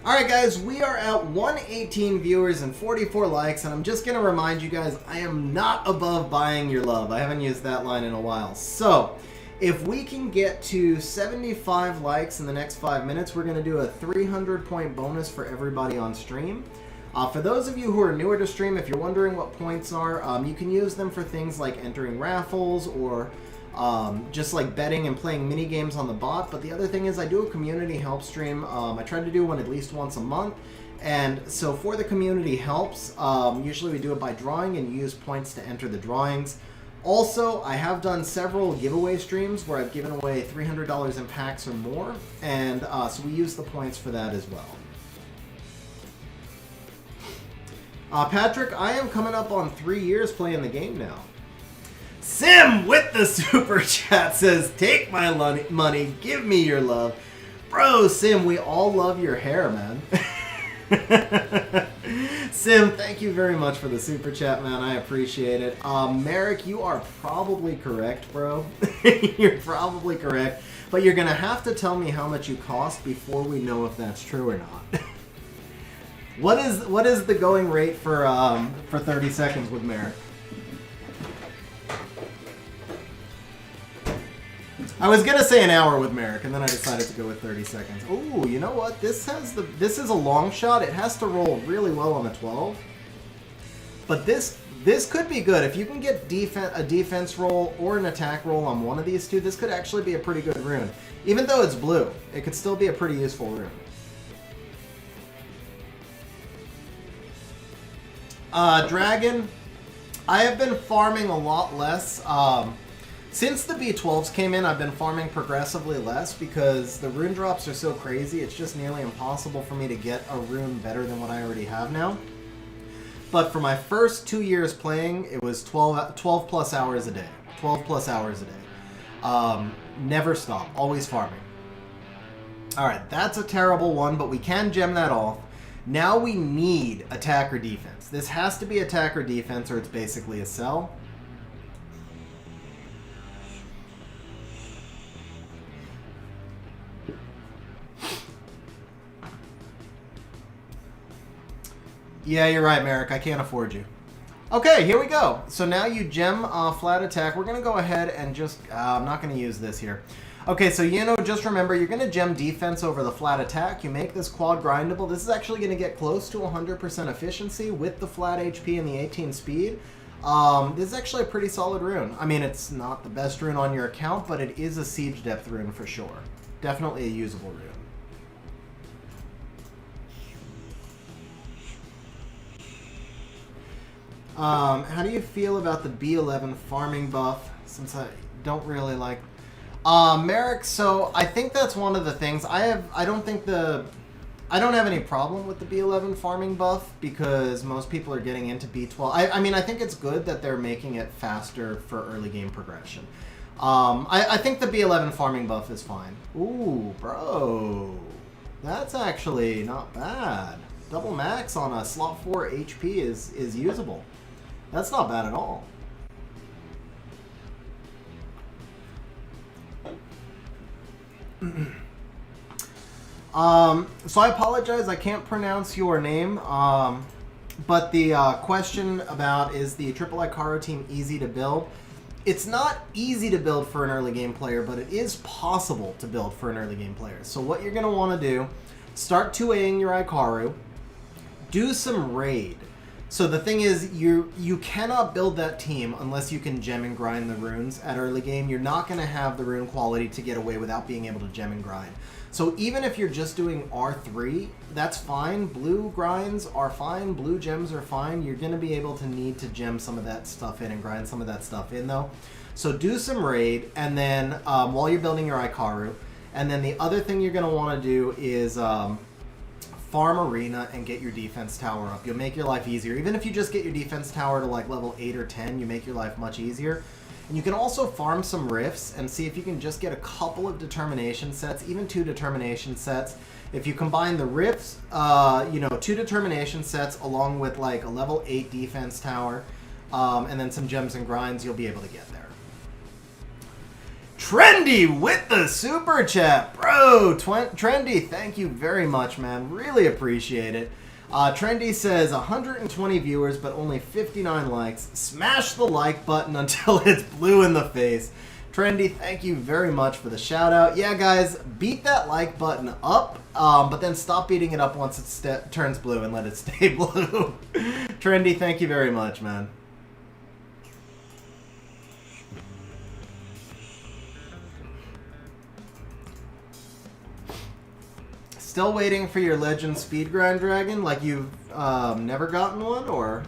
Alright guys, we are at 118 viewers and 44 likes, and I'm just going to remind you guys, I am not above buying your love. I haven't used that line in a while. So, if we can get to 75 likes in the next 5 minutes, we're going to do a 300 point bonus for everybody on stream. For those of you who are newer to stream, if you're wondering what points are, you can use them for things like entering raffles or just like betting and playing mini games on the bot. But the other thing is I do a community help stream. I try to do one at least once a month, and so for the community helps, usually we do it by drawing and you use points to enter the drawings. Also, I have done several giveaway streams where I've given away $300 in packs or more, and so we use the points for that as well. Patrick, I am coming up on 3 years playing the game now. Sim with the super chat says, take my money, give me your love. Bro, Sim, we all love your hair, man. Sim, thank you very much for the super chat, man. I appreciate it. Merrick, you are probably correct, bro. You're probably correct. But you're going to have to tell me how much you cost before we know if that's true or not. What is the going rate for 30 seconds with Merrick? I was gonna say an hour with Merrick, and then I decided to go with 30 seconds. Ooh, you know what? This is a long shot. It has to roll really well on the 12. But this could be good. If you can get a defense roll or an attack roll on one of these two, this could actually be a pretty good rune. Even though it's blue, it could still be a pretty useful rune. Dragon, I have been farming a lot less. Since the B12s came in, I've been farming progressively less because the rune drops are so crazy, it's just nearly impossible for me to get a rune better than what I already have now. But for my first 2 years playing, it was 12 plus hours a day. 12 plus hours a day. Never stop. Always farming. Alright, that's a terrible one, but we can gem that off. Now we need attack or defense. This has to be attack or defense, or it's basically a sell. Yeah, you're right, Merrick. I can't afford you. Okay, here we go. So now you gem flat attack. We're going to go ahead and just... I'm not going to use this here. Okay, so just remember, you're going to gem defense over the flat attack. You make this quad grindable. This is actually going to get close to 100% efficiency with the flat HP and the 18 speed. This is actually a pretty solid rune. I mean, it's not the best rune on your account, but it is a siege depth rune for sure. Definitely a usable rune. How do you feel about the B11 farming buff? Since I don't really like... Merrick, so I think that's one of the things. I don't have any problem with the B11 farming buff because most people are getting into B12. I mean, I think it's good that they're making it faster for early game progression. I think the B11 farming buff is fine. Ooh, bro. That's actually not bad. Double max on a slot 4 HP is usable. That's not bad at all. So I apologize, I can't pronounce your name, but the question about is the Triple Icaro team easy to build? It's not easy to build for an early game player, but it is possible to build for an early game player. So what you're going to want to do, start 2Aing your Icaro, do some raid. So the thing is, you cannot build that team unless you can gem and grind the runes at early game. You're not going to have the rune quality to get away without being able to gem and grind. So even if you're just doing R3, that's fine. Blue grinds are fine. Blue gems are fine. You're going to be able to need to gem some of that stuff in and grind some of that stuff in, though. So do some raid, and then while you're building your Icaro, and then the other thing you're going to want to do is... farm arena and get your defense tower up. You'll make your life easier. Even if you just get your defense tower to like level 8 or 10, you make your life much easier. And you can also farm some rifts and see if you can just get a couple of determination sets, even 2 determination sets. If you combine the rifts, 2 determination sets along with like a level 8 defense tower, and then some gems and grinds, you'll be able to get there. Trendy with the super chat, bro. Trendy, thank you very much, man. Really appreciate it. Trendy says 120 viewers, but only 59 likes. Smash the like button until it's blue in the face. Trendy, thank you very much for the shout out. Yeah, guys, beat that like button up, but then stop beating it up once it turns blue and let it stay blue. Trendy, thank you very much, man. Still waiting for your legend speed grind dragon? Like you've never gotten one, or?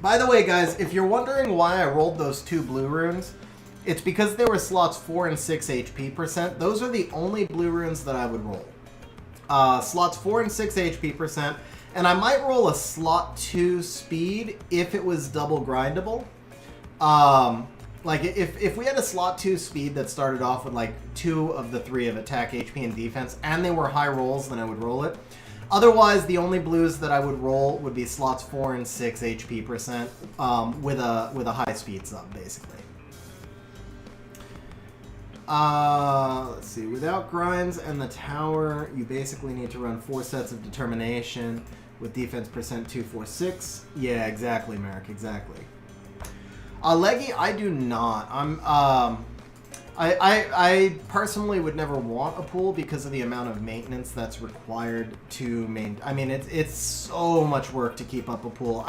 By the way, guys, if you're wondering why I rolled those 2 blue runes, it's because they were slots 4 and 6 HP percent. Those are the only blue runes that I would roll. Slots 4 and 6 HP percent, and I might roll a slot 2 speed if it was double grindable. Like, if we had a slot 2 speed that started off with, like, 2 of the 3 of attack, HP, and defense, and they were high rolls, then I would roll it. Otherwise, the only blues that I would roll would be slots 4 and 6 HP percent with a high speed sub, basically. Let's see. Without grinds and the tower, you basically need to run 4 sets of determination with defense percent 246. Yeah, exactly, Merrick, exactly. Leggy, I do not. I personally would never want a pool because of the amount of maintenance that's required to maintain. I mean, it's so much work to keep up a pool.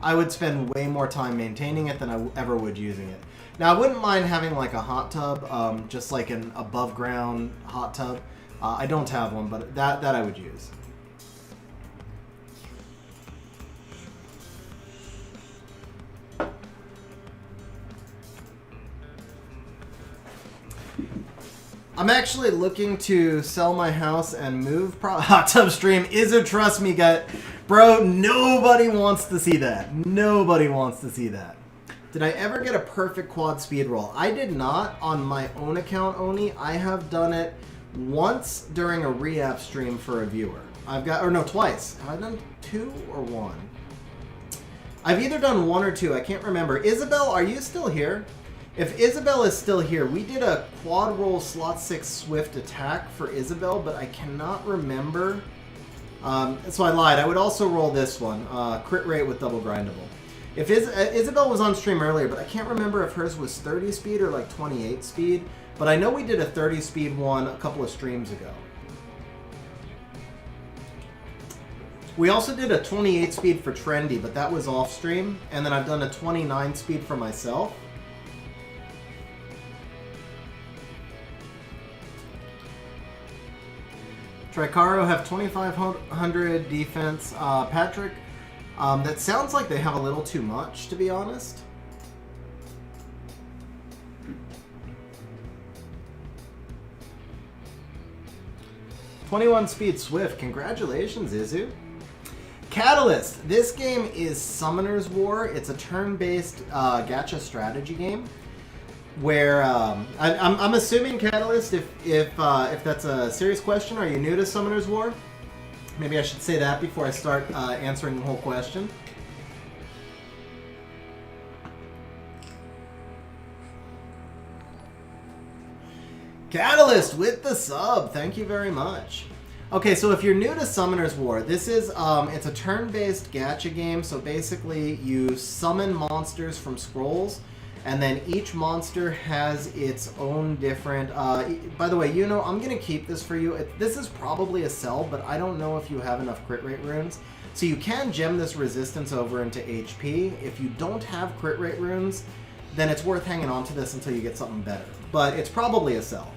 I would spend way more time maintaining it than I ever would using it. Now, I wouldn't mind having like a hot tub, just like an above ground hot tub. I don't have one, but that I would use. I'm actually looking to sell my house and move. Hot tub stream. Izzo, trust me, bro, nobody wants to see that. Nobody wants to see that. Did I ever get a perfect quad speed roll? I did not on my own account, Oni. I have done it once during a re-app stream for a viewer. Twice. Have I done 2 or 1? I've either done 1 or 2. I can't remember. Isabel, are you still here? If Isabel is still here, we did a quad roll slot 6 swift attack for Isabel, but I cannot remember. So I lied. I would also roll this one, crit rate with double grindable. If Isabel was on stream earlier, but I can't remember if hers was 30 speed or like 28 speed. But I know we did a 30 speed one a couple of streams ago. We also did a 28 speed for Trendy, but that was off stream. And then I've done a 29 speed for myself. Tricaro have 2,500 defense. Patrick, that sounds like they have a little too much, to be honest. "21 speed Swift. Congratulations, Izu. Catalyst. This game is Summoner's War. It's a turn-based gacha strategy game. Where I'm assuming, Catalyst, if that's a serious question, are you new to Summoner's War? Maybe I should say that before I start answering the whole question. Catalyst with the sub, thank you very much. Okay, so if you're new to Summoner's War, this is it's a turn-based gacha game. So basically, you summon monsters from scrolls. And then each monster has its own different... by the way, I'm going to keep this for you. This is probably a sell, but I don't know if you have enough crit rate runes. So you can gem this resistance over into HP. If you don't have crit rate runes, then it's worth hanging on to this until you get something better. But it's probably a sell.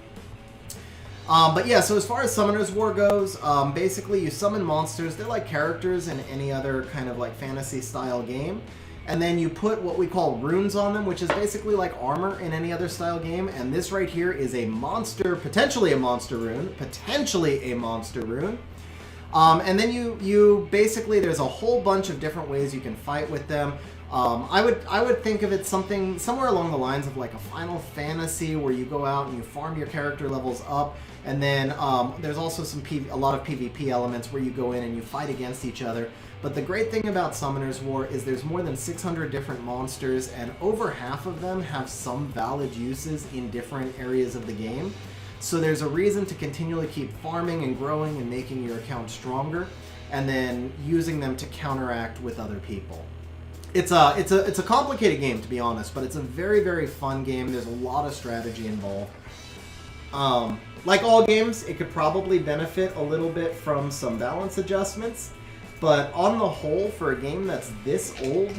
But yeah, so as far as Summoner's War goes, basically you summon monsters. They're like characters in any other kind of like fantasy-style game. And then you put what we call runes on them, which is basically like armor in any other style game. And this right here is a monster, potentially a monster rune. And then you basically, there's a whole bunch of different ways you can fight with them. I would think of it somewhere along the lines of like a Final Fantasy, where you go out and you farm your character levels up. And then there's also a lot of PvP elements where you go in and you fight against each other. But the great thing about Summoner's War is there's more than 600 different monsters, and over half of them have some valid uses in different areas of the game. So there's a reason to continually keep farming and growing and making your account stronger, and then using them to counteract with other people. It's a complicated game, to be honest, but it's a very, very fun game. There's a lot of strategy involved. Like all games, it could probably benefit a little bit from some balance adjustments. But on the whole, for a game that's this old,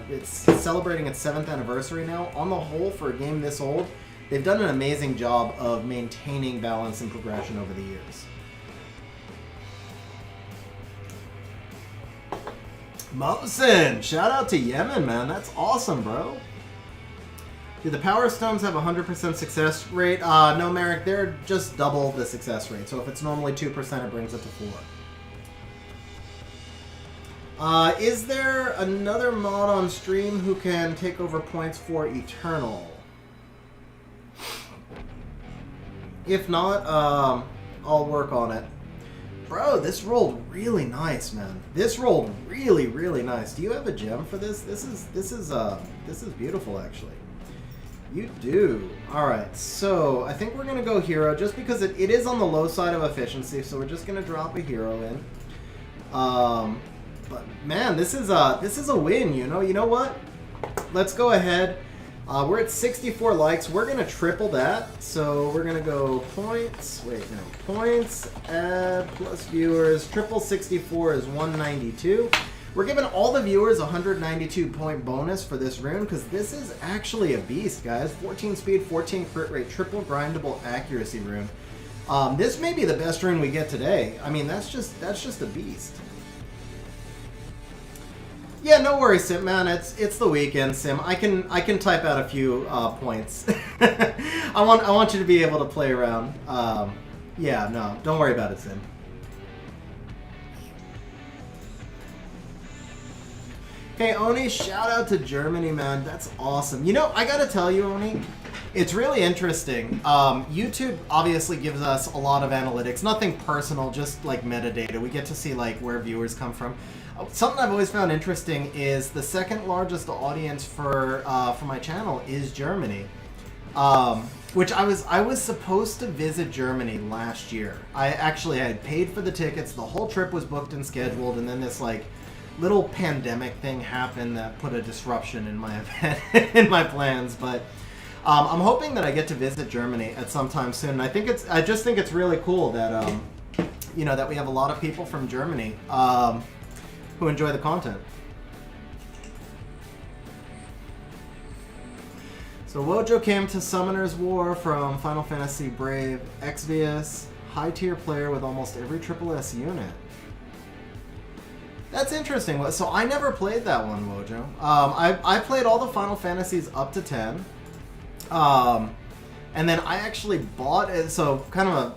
it's celebrating its 7th anniversary now. On the whole, for a game this old, they've done an amazing job of maintaining balance and progression over the years. Mosin, shout out to Yemen, man. That's awesome, bro. Do the Power Stones have 100% success rate? No, Merrick, they're just double the success rate. So if it's normally 2%, it brings it to 4%. Is there another mod on stream who can take over points for Eternal? If not, I'll work on it. Bro, this rolled really nice, man. This rolled really, really nice. Do you have a gem for this? This is beautiful, actually. You do. Alright, so I think we're gonna go hero just because it is on the low side of efficiency, so we're just gonna drop a hero in. But man, this is a win, you know? You know what? let's go ahead. We're at 64 likes. We're going to triple that. So we're going to go points. Wait, no. Points, add, plus viewers. Triple 64 is 192. We're giving all the viewers a 192 point bonus for this rune because this is actually a beast, guys. 14 speed, 14 crit rate, triple grindable accuracy rune. This may be the best rune we get today. I mean, that's just a beast. Yeah, no worries, Sim, man. It's the weekend, Sim. I can type out a few points. I want you to be able to play around. Yeah, no, don't worry about it, Sim. Okay, Oni, shout out to Germany, man. That's awesome. You know, I gotta tell you, Oni, it's really interesting. YouTube obviously gives us a lot of analytics. Nothing personal, just like metadata. We get to see like where viewers come from. Something I've always found interesting is the second largest audience for my channel is Germany. Which I was supposed to visit Germany last year. I had paid for the tickets. The whole trip was booked and scheduled, and then this like little pandemic thing happened that put a disruption in my event, in my plans. But I'm hoping that I get to visit Germany at some time soon. And I just think it's really cool that you know, that we have a lot of people from Germany who enjoy the content. So Wojo came to Summoner's War from Final Fantasy Brave, Exvius, high tier player with almost every triple S unit. That's interesting. So I never played that one, Wojo. I played all the Final Fantasies up to 10. And then I actually bought it, so kind of a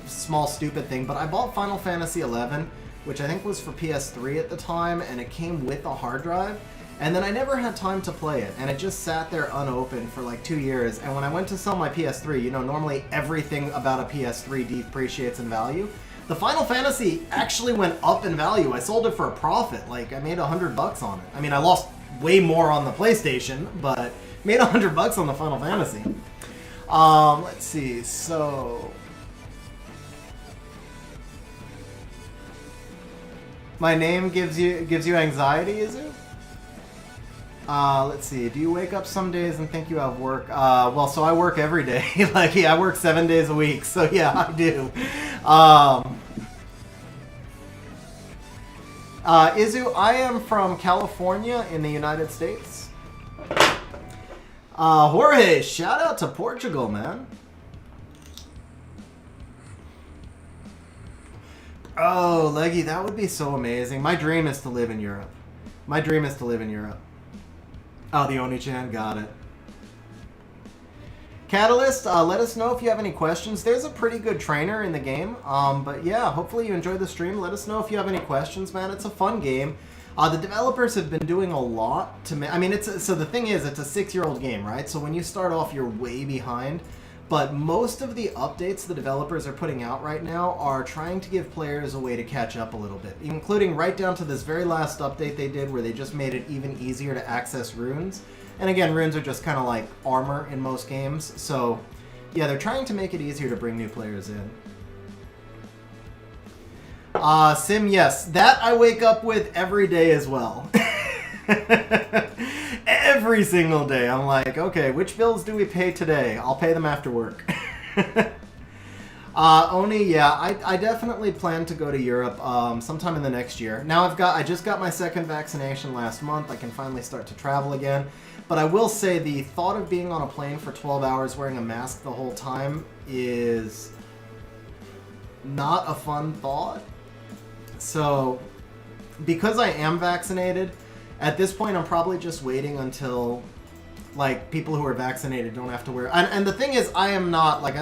small stupid thing, but I bought Final Fantasy 11, which I think was for PS3 at the time, and it came with a hard drive. And then I never had time to play it, and it just sat there unopened for like 2 years. And when I went to sell my PS3, you know, normally everything about a PS3 depreciates in value. The Final Fantasy actually went up in value. I sold it for a profit. Like, I made $100 on it. I mean, I lost way more on the PlayStation, but made $100 on the Final Fantasy. Let's see, so... My name gives you anxiety, is it? Let's see. Do you wake up some days and think you have work? Well, so I work every day. Like, yeah, I work 7 days a week. So yeah, I do. Izu, I am from California in the United States. Jorge, shout out to Portugal, man. Oh, Leggy, that would be so amazing. My dream is to live in Europe. My dream is to live in Europe. Oh, the Oni-chan, got it. Catalyst, let us know if you have any questions. There's a pretty good trainer in the game. But yeah, hopefully you enjoyed the stream. Let us know if you have any questions, man. It's a fun game. The developers have been doing a lot to I mean, so the thing is, it's a 6-year-old game, right? So when you start off, you're way behind. But most of the updates the developers are putting out right now are trying to give players a way to catch up a little bit, including right down to this very last update they did where they just made it even easier to access runes. And again, runes are just kind of like armor in most games. So yeah, they're trying to make it easier to bring new players in. Sim, yes, that I wake up with every day as well. Every single day. I'm like, okay, which bills do we pay today? I'll pay them after work. Oni, yeah, I definitely plan to go to Europe sometime in the next year. Now I just got my second vaccination last month. I can finally start to travel again. But I will say the thought of being on a plane for 12 hours wearing a mask the whole time is not a fun thought. So, because I am vaccinated, at this point I'm probably just waiting until, like, people who are vaccinated don't have to wear... And the thing is, I am not, like,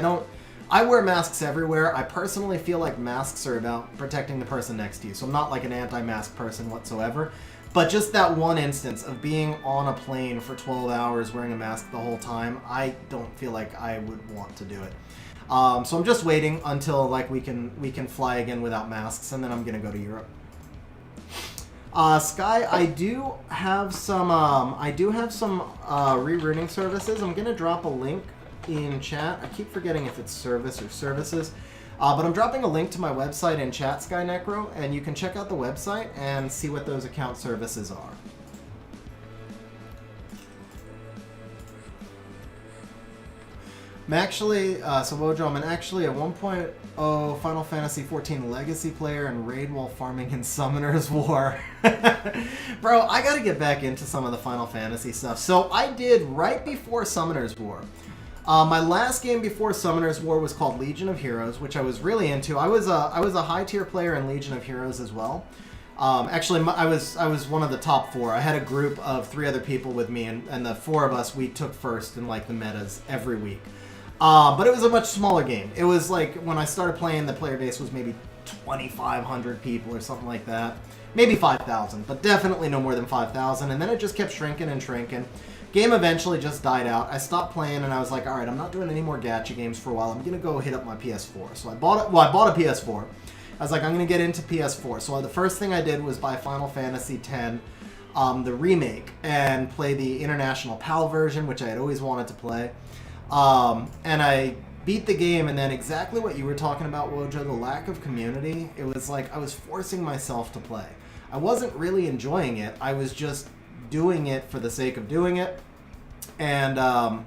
I wear masks everywhere. I personally feel like masks are about protecting the person next to you. So I'm not like an anti-mask person whatsoever. But just that one instance of being on a plane for 12 hours wearing a mask the whole time, I don't feel like I would want to do it. So I'm just waiting until like we can fly again without masks, and then I'm gonna go to Europe. Sky, I do have some rerouting services. I'm gonna drop a link in chat. I keep forgetting if it's service or services. But I'm dropping a link to my website in chat, Sky Necro, and you can check out the website and see what those account services are. I'm actually, so Wojo, I'm actually a 1.0 Final Fantasy 14 Legacy player and raid while farming in Summoner's War. Bro, I gotta get back into some of the Final Fantasy stuff. So I did right before Summoner's War. My last game before Summoner's War was called Legion of Heroes, which I was really into. I was a high tier player in Legion of Heroes as well. Actually, I was one of the top 4. I had a group of 3 other people with me, and the 4 of us, we took first in like the metas every week. But it was a much smaller game. It was like when I started playing, the player base was maybe 2,500 people or something like that. Maybe 5,000, but definitely no more than 5,000. And then it just kept shrinking and shrinking. Game eventually just died out. I stopped playing and I was like, all right, I'm not doing any more gacha games for a while. I'm going to go hit up my PS4. So I bought it. Well, I bought a PS4. I was like, I'm going to get into PS4. So the first thing I did was buy Final Fantasy X, the remake, and play the International PAL version, which I had always wanted to play. And I beat the game, and then exactly what you were talking about, Wojo, the lack of community. It was like I was forcing myself to play. I wasn't really enjoying it. I was just doing it for the sake of doing it. And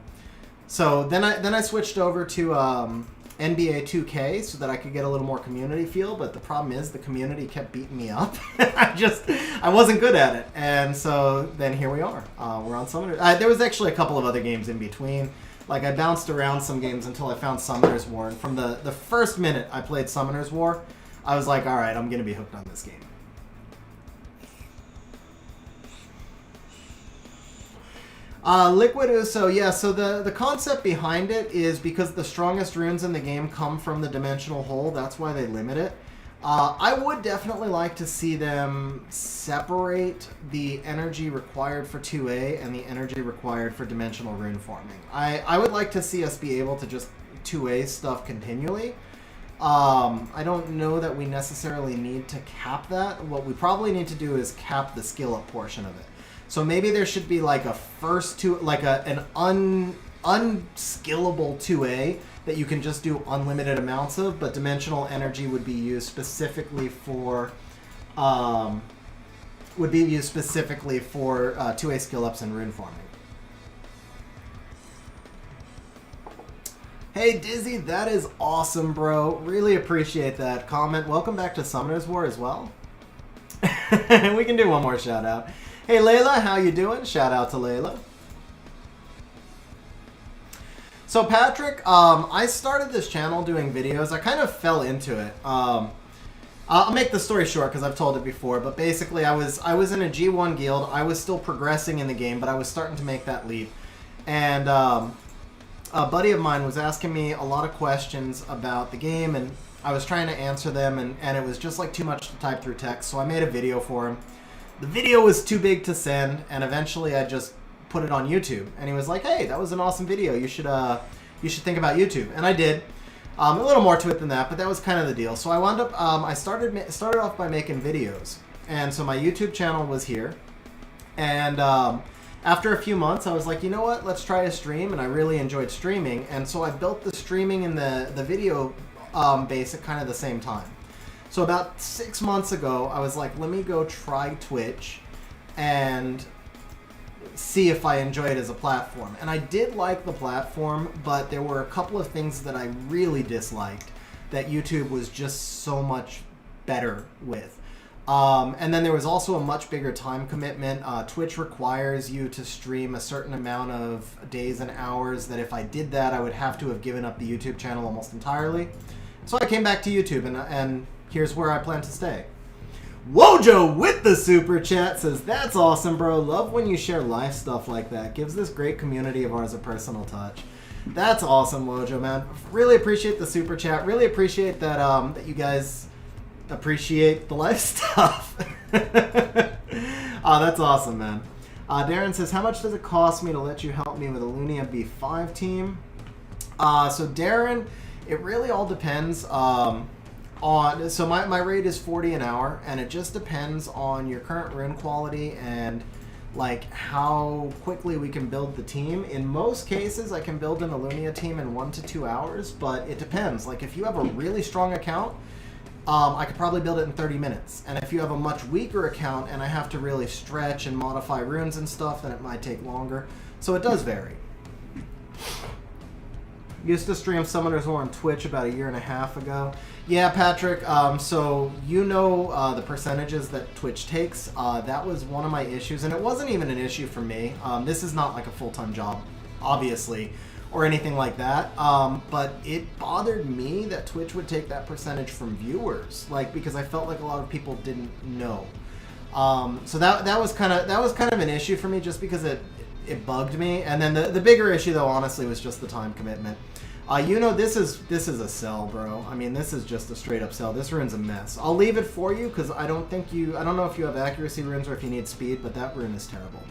so then I switched over to NBA 2K so that I could get a little more community feel, but the problem is the community kept beating me up. I wasn't good at it. And so then here we are. We're on Summoner. There was actually a couple of other games in between. Like I bounced around some games until I found Summoner's War, and from the first minute I played Summoner's War, I was like, all right, I'm going to be hooked on this game. Liquid Uso, yeah, so the concept behind it is because the strongest runes in the game come from the dimensional hole, that's why they limit it. I would definitely like to see them separate the energy required for 2A and the energy required for dimensional rune farming. I would like to see us be able to just 2A stuff continually. I don't know that we necessarily need to cap that. What we probably need to do is cap the skill up portion of it. So maybe there should be like a first two, like an unskillable 2A that you can just do unlimited amounts of, but dimensional energy would be used specifically for 2A skill ups and rune farming. Hey Dizzy, that is awesome, bro. Really appreciate that comment. Welcome back to Summoner's War as well. We can do one more shout out. Hey Layla, how you doing? Shout out to Layla. So Patrick, I started this channel doing videos. I kind of fell into it. I'll make the story short because I've told it before, but basically I was in a G1 guild. I was still progressing in the game, but I was starting to make that leap. And a buddy of mine was asking me a lot of questions about the game, and I was trying to answer them, and it was just like too much to type through text, so I made a video for him. The video was too big to send, and eventually I just put it on YouTube. And he was like, "Hey, that was an awesome video. You should think about YouTube." And I did. A little more to it than that, but that was kind of the deal. So I wound up. I started off by making videos, and so my YouTube channel was here. And after a few months, I was like, you know what? Let's try a stream, and I really enjoyed streaming. And so I built the streaming and the video base at kind of the same time. So about 6 months ago, I was like, let me go try Twitch and see if I enjoy it as a platform. And I did like the platform, but there were a couple of things that I really disliked that YouTube was just so much better with. And then there was also a much bigger time commitment. Twitch requires you to stream a certain amount of days and hours that if I did that, I would have to have given up the YouTube channel almost entirely. So I came back to YouTube, and here's where I plan to stay. Wojo with the super chat says, that's awesome, bro. Love when you share life stuff like that. Gives this great community of ours a personal touch. That's awesome, Wojo, man. Really appreciate the super chat. Really appreciate that that you guys appreciate the life stuff. Oh, that's awesome, man. Darren says, how much does it cost me to let you help me with a Lunia B5 team? So Darren, it really all depends so my rate is 40 an hour, and it just depends on your current rune quality and like how quickly we can build the team. In most cases, I can build an Lunia team in 1 to 2 hours, but it depends. Like if you have a really strong account, I could probably build it in 30 minutes. And if you have a much weaker account and I have to really stretch and modify runes and stuff, then it might take longer. So it does vary. Used to stream Summoners War on Twitch about 1.5 years ago. Yeah, Patrick, so you know the percentages that Twitch takes. That was one of my issues, and it wasn't even an issue for me. This is not like a full-time job, obviously, or anything like that. But it bothered me that Twitch would take that percentage from viewers, like, because I felt like a lot of people didn't know. So that was kind of an issue for me, just because it bugged me. And then the bigger issue, though, honestly, was just the time commitment. You know, this is a sell, bro. I mean, this is just a straight up sell. This rune's a mess. I'll leave it for you because I don't know if you have accuracy runes or if you need speed, but that rune is terrible.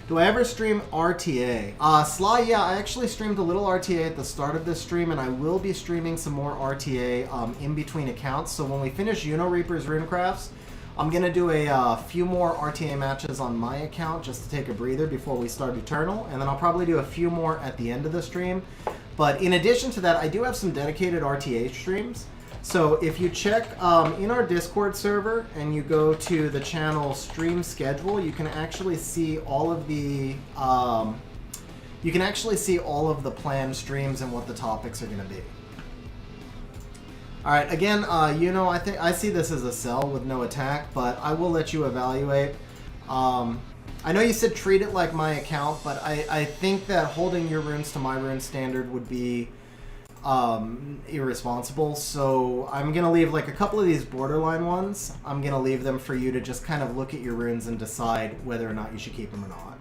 Do I ever stream RTA? Sly, yeah, I actually streamed a little RTA at the start of this stream, and I will be streaming some more RTA in between accounts. So when we finish Reaper's Runecrafts, I'm going to do a few more RTA matches on my account just to take a breather before we start Eternal, and then I'll probably do a few more at the end of the stream. But in addition to that, I do have some dedicated RTA streams. So if you check in our Discord server and you go to the channel stream schedule, you can actually see all of the planned streams and what the topics are going to be. All right, again, you know, I see this as a sell with no attack, but I will let you evaluate. I know you said treat it like my account, but I think that holding your runes to my rune standard would be irresponsible. So I'm gonna leave like a couple of these borderline ones. I'm gonna leave them for you to just kind of look at your runes and decide whether or not you should keep them or not.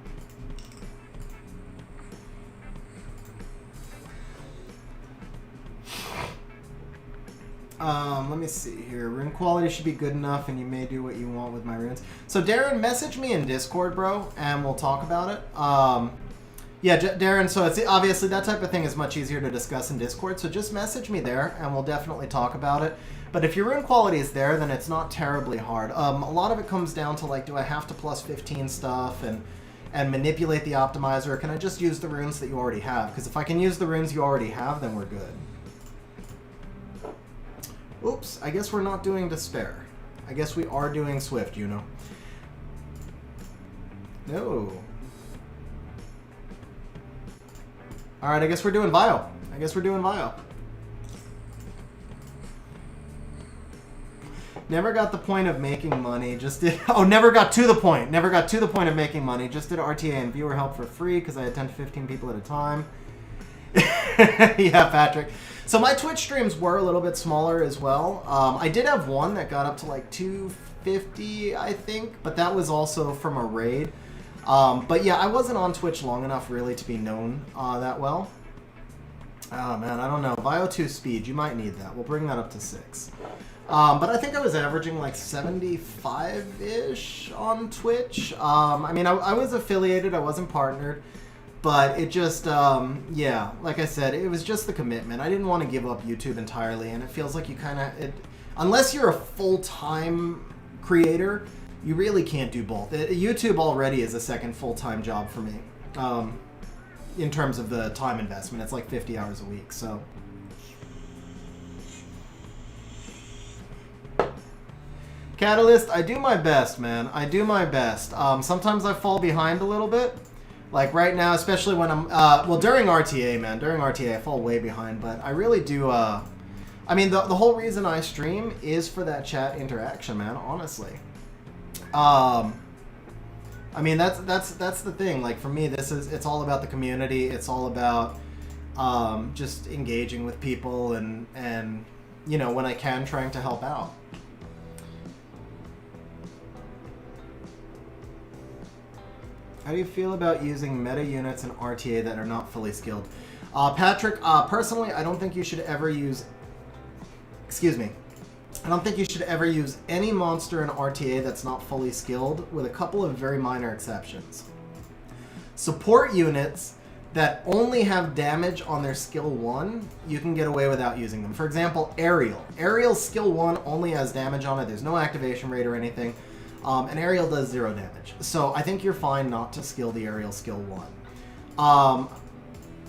Let me see here. Rune quality should be good enough, and you may do what you want with my runes. So Darren, message me in Discord, bro, and we'll talk about it. Yeah, Darren, so it's obviously that type of thing is much easier to discuss in Discord, so just message me there, and we'll definitely talk about it. But if your rune quality is there, then it's not terribly hard. A lot of it comes down to, like, do I have to plus 15 stuff and manipulate the optimizer, or can I just use the runes that you already have? Because if I can use the runes you already have, then we're good. Oops, I guess we're not doing Despair. I guess we are doing Swift, you know. No. Alright, I guess we're doing Vile. Never got the point of making money, just did... Oh, never got to the point. Never got to the point of making money. Just did RTA and viewer help for free because I attend 15 people at a time. Yeah, Patrick. So my Twitch streams were a little bit smaller as well. I did have one that got up to like 250, I think, but that was also from a raid. But yeah, I wasn't on Twitch long enough really to be known that well. Oh man, I don't know. Vio 2 speed, you might need that. We'll bring that up to 6. But I think I was averaging like 75-ish on Twitch. I mean, I was affiliated, I wasn't partnered. But it just, yeah, like I said, it was just the commitment. I didn't want to give up YouTube entirely, and it feels like you kind of, unless you're a full-time creator, you really can't do both. YouTube already is a second full-time job for me, in terms of the time investment. It's like 50 hours a week, so. Catalyst, I do my best, man. I do my best. Sometimes I fall behind a little bit. Like right now, especially when I'm, well, during RTA, man. During RTA, I fall way behind, but I really do, I mean, the whole reason I stream is for that chat interaction, man, honestly. I mean, that's the thing. Like, for me, it's all about the community. It's all about, just engaging with people and, you know, when I can, trying to help out. How do you feel about using meta units in RTA that are not fully skilled? Patrick, personally, I don't think you should ever use... Excuse me. I don't think you should ever use any monster in RTA that's not fully skilled, with a couple of very minor exceptions. Support units that only have damage on their skill 1, you can get away without using them. For example, Aerial. Aerial's skill 1 only has damage on it. There's no activation rate or anything. And Aerial does 0 damage. So I think you're fine not to skill the Aerial skill 1.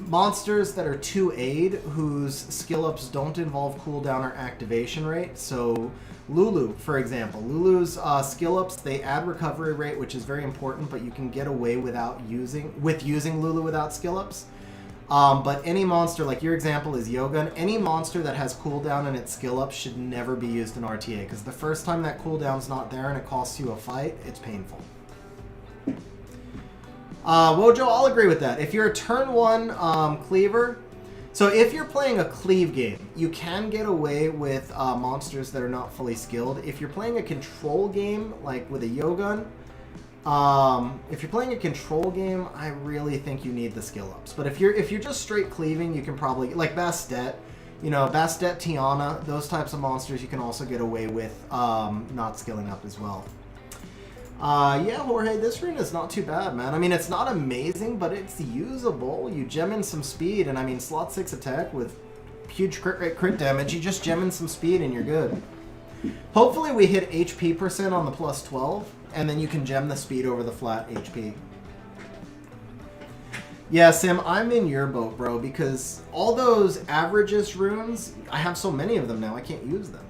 monsters that are 2-aid whose skill ups don't involve cooldown or activation rate. So Lulu, for example. Lulu's skill ups, they add recovery rate, which is very important, but you can get away using Lulu without skill ups. But any monster, like your example is Yogun, any monster that has cooldown in its skill up should never be used in RTA, because the first time that cooldown's not there and it costs you a fight, it's painful. Wojo, I'll agree with that. If you're a turn 1 cleaver, so if you're playing a cleave game, you can get away with monsters that are not fully skilled. If you're playing a control game, like with a Yogun, if you're playing a control game, I really think you need the skill ups. But if you're just straight cleaving, you can probably, like Bastet, Bastet, Tiana, those types of monsters you can also get away with not skilling up as well. Yeah, Jorge, this rune is not too bad, man. I mean, it's not amazing, but it's usable. You gem in some speed, and I mean, slot 6 attack with huge crit rate, crit damage, you just gem in some speed and you're good. Hopefully we hit HP % on the plus 12. And then you can gem the speed over the flat HP. Yeah, Sim, I'm in your boat, bro, because all those averages runes, I have so many of them now, I can't use them.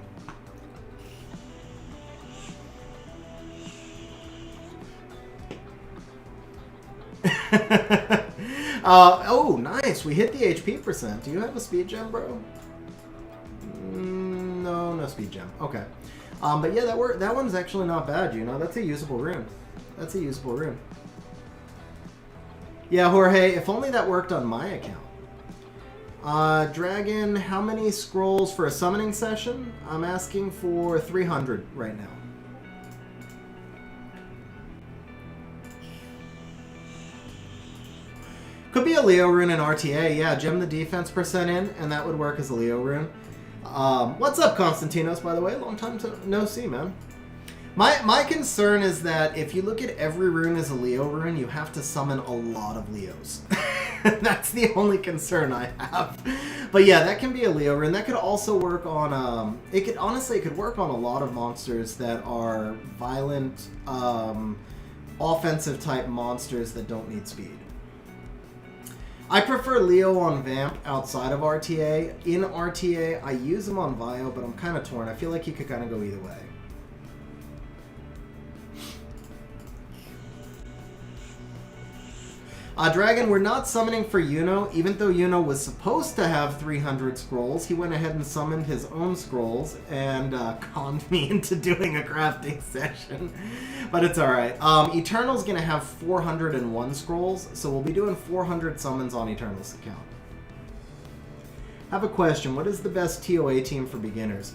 Oh, nice. We hit the HP %. Do you have a speed gem, bro? No, no speed gem. Okay. But yeah, that one's actually not bad, That's a usable rune. That's a usable rune. Yeah, Jorge, if only that worked on my account. Dragon, how many scrolls for a summoning session? I'm asking for 300 right now. Could be a Leo rune in RTA. Yeah, gem the defense % in, and that would work as a Leo rune. What's up, Konstantinos, by the way? Long time no see, man. My concern is that if you look at every rune as a Leo rune, you have to summon a lot of Leos. That's the only concern I have. But yeah, that can be a Leo rune. That could also work on, it could work on a lot of monsters that are violent, offensive type monsters that don't need speed. I prefer Leo on Vamp outside of RTA. In RTA, I use him on Vio, but I'm kind of torn. I feel like he could kind of go either way. Dragon, we're not summoning for Yuno. Even though Yuno was supposed to have 300 scrolls, he went ahead and summoned his own scrolls and conned me into doing a crafting session. But it's alright. Eternal's going to have 401 scrolls, so we'll be doing 400 summons on Eternal's account. I have a question. What is the best TOA team for beginners?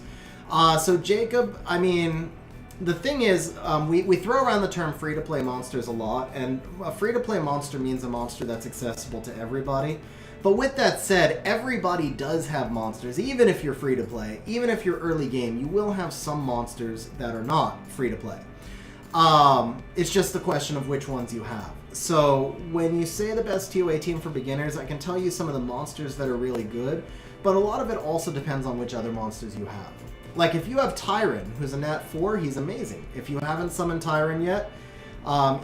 So Jacob, I mean... The thing is, we throw around the term free-to-play monsters a lot, and a free-to-play monster means a monster that's accessible to everybody. But with that said, everybody does have monsters, even if you're free-to-play. Even if you're early game, you will have some monsters that are not free-to-play. It's just the question of which ones you have. So when you say the best TOA team for beginners, I can tell you some of the monsters that are really good, but a lot of it also depends on which other monsters you have. Like, if you have Tyron, who's a Nat 4, he's amazing. If you haven't summoned Tyron yet,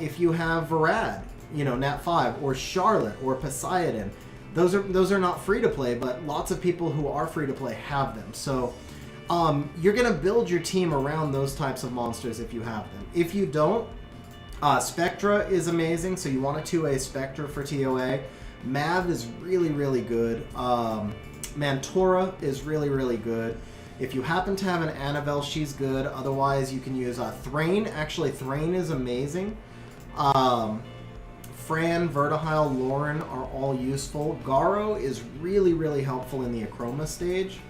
if you have Varad, Nat 5, or Charlotte, or Poseidon, those are not free-to-play, but lots of people who are free-to-play have them. So, you're going to build your team around those types of monsters if you have them. If you don't, Spectra is amazing, so you want a 2A Spectra for TOA. Mav is really, really good. Mantora is really, really good. If you happen to have an Annabelle, she's good. Otherwise, you can use Thrain. Actually, Thrain is amazing. Fran, Vertihile, Lauren are all useful. Garo is really, really helpful in the Acroma stage.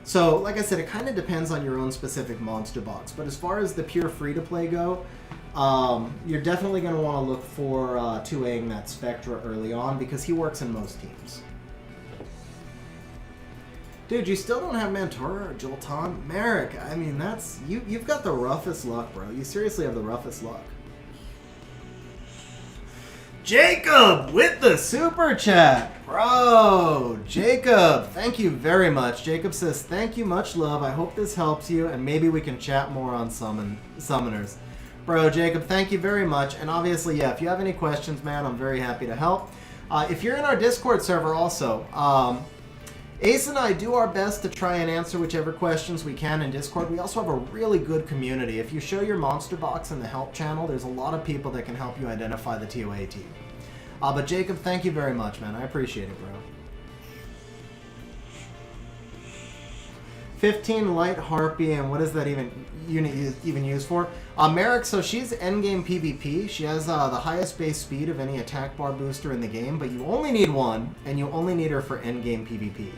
So, like I said, it kind of depends on your own specific monster box. But as far as the pure free-to-play go, you're definitely going to want to look for 2Aing that Spectra early on, because he works in most teams. Dude, you still don't have Mantora or Jolton? Merrick, I mean, that's... You've got the roughest luck, bro. You seriously have the roughest luck. Jacob with the super chat. Bro, Jacob, thank you very much. Jacob says, thank you, much love. I hope this helps you, and maybe we can chat more on summoners. Bro, Jacob, thank you very much. And obviously, yeah, if you have any questions, man, I'm very happy to help. If you're in our Discord server also, Ace and I do our best to try and answer whichever questions we can in Discord. We also have a really good community. If you show your monster box in the help channel, there's a lot of people that can help you identify the TOA team. But Jacob, thank you very much, man. I appreciate it, bro. 15 light harpy, and what is that even used for? Merrick, so she's endgame PvP. She has the highest base speed of any attack bar booster in the game, but you only need one, and you only need her for endgame PvP.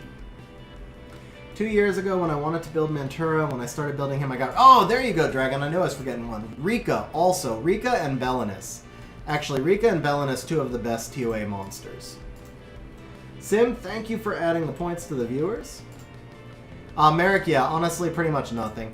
2 years ago, when I wanted to build Mantura, when I started building him, I got... Oh, there you go, Dragon. I knew I was forgetting one. Rika, also. Rika and Belinus. Actually, Rika and Belinus, two of the best TOA monsters. Sim, thank you for adding the points to the viewers. Merrick, yeah, honestly, pretty much nothing.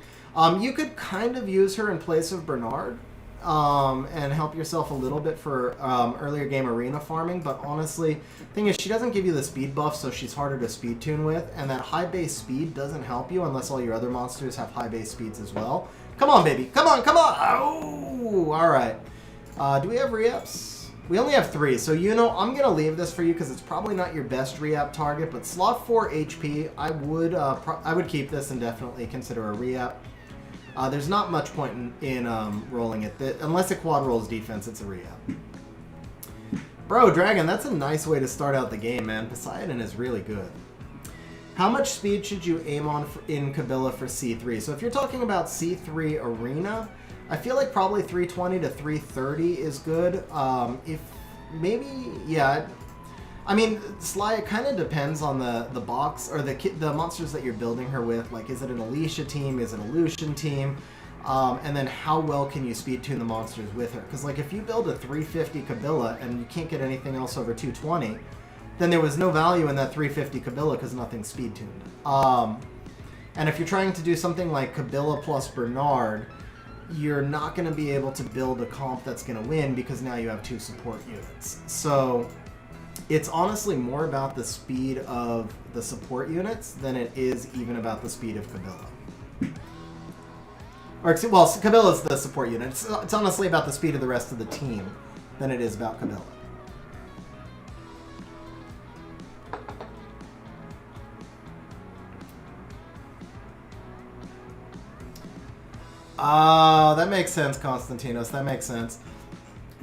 You could kind of use her in place of Bernard and help yourself a little bit for earlier game arena farming, but honestly, thing is, she doesn't give you the speed buff, so she's harder to speed tune with, and that high base speed doesn't help you unless all your other monsters have high base speeds as well. Come on, baby. Come on, come on! Oh, all right. Do we have re-ups? We only have 3, so you know, I'm going to leave this for you because it's probably not your best re-up target, but slot 4 HP, I would keep this and definitely consider a re-up. There's not much point in rolling it. Unless it quad rolls defense, it's a re-up. Bro, Dragon, that's a nice way to start out the game, man. Poseidon is really good. How much speed should you aim on in Kabila for C3? So if you're talking about C3 Arena... I feel like probably 320 to 330 is good. If maybe, yeah. I mean, Sly, it kind of depends on the box or the monsters that you're building her with. Like, is it an Alicia team? Is it a Lucian team? And then how well can you speed tune the monsters with her? Because like if you build a 350 Kabila and you can't get anything else over 220, then there was no value in that 350 Kabila because nothing's speed tuned. And if you're trying to do something like Kabila plus Bernard, you're not going to be able to build a comp that's going to win because now you have 2 support units. So it's honestly more about the speed of the support units than it is even about the speed of Kabila. Or, well, Kabila's the support unit. It's honestly about the speed of the rest of the team than it is about Kabila. Oh, that makes sense, Konstantinos. That makes sense.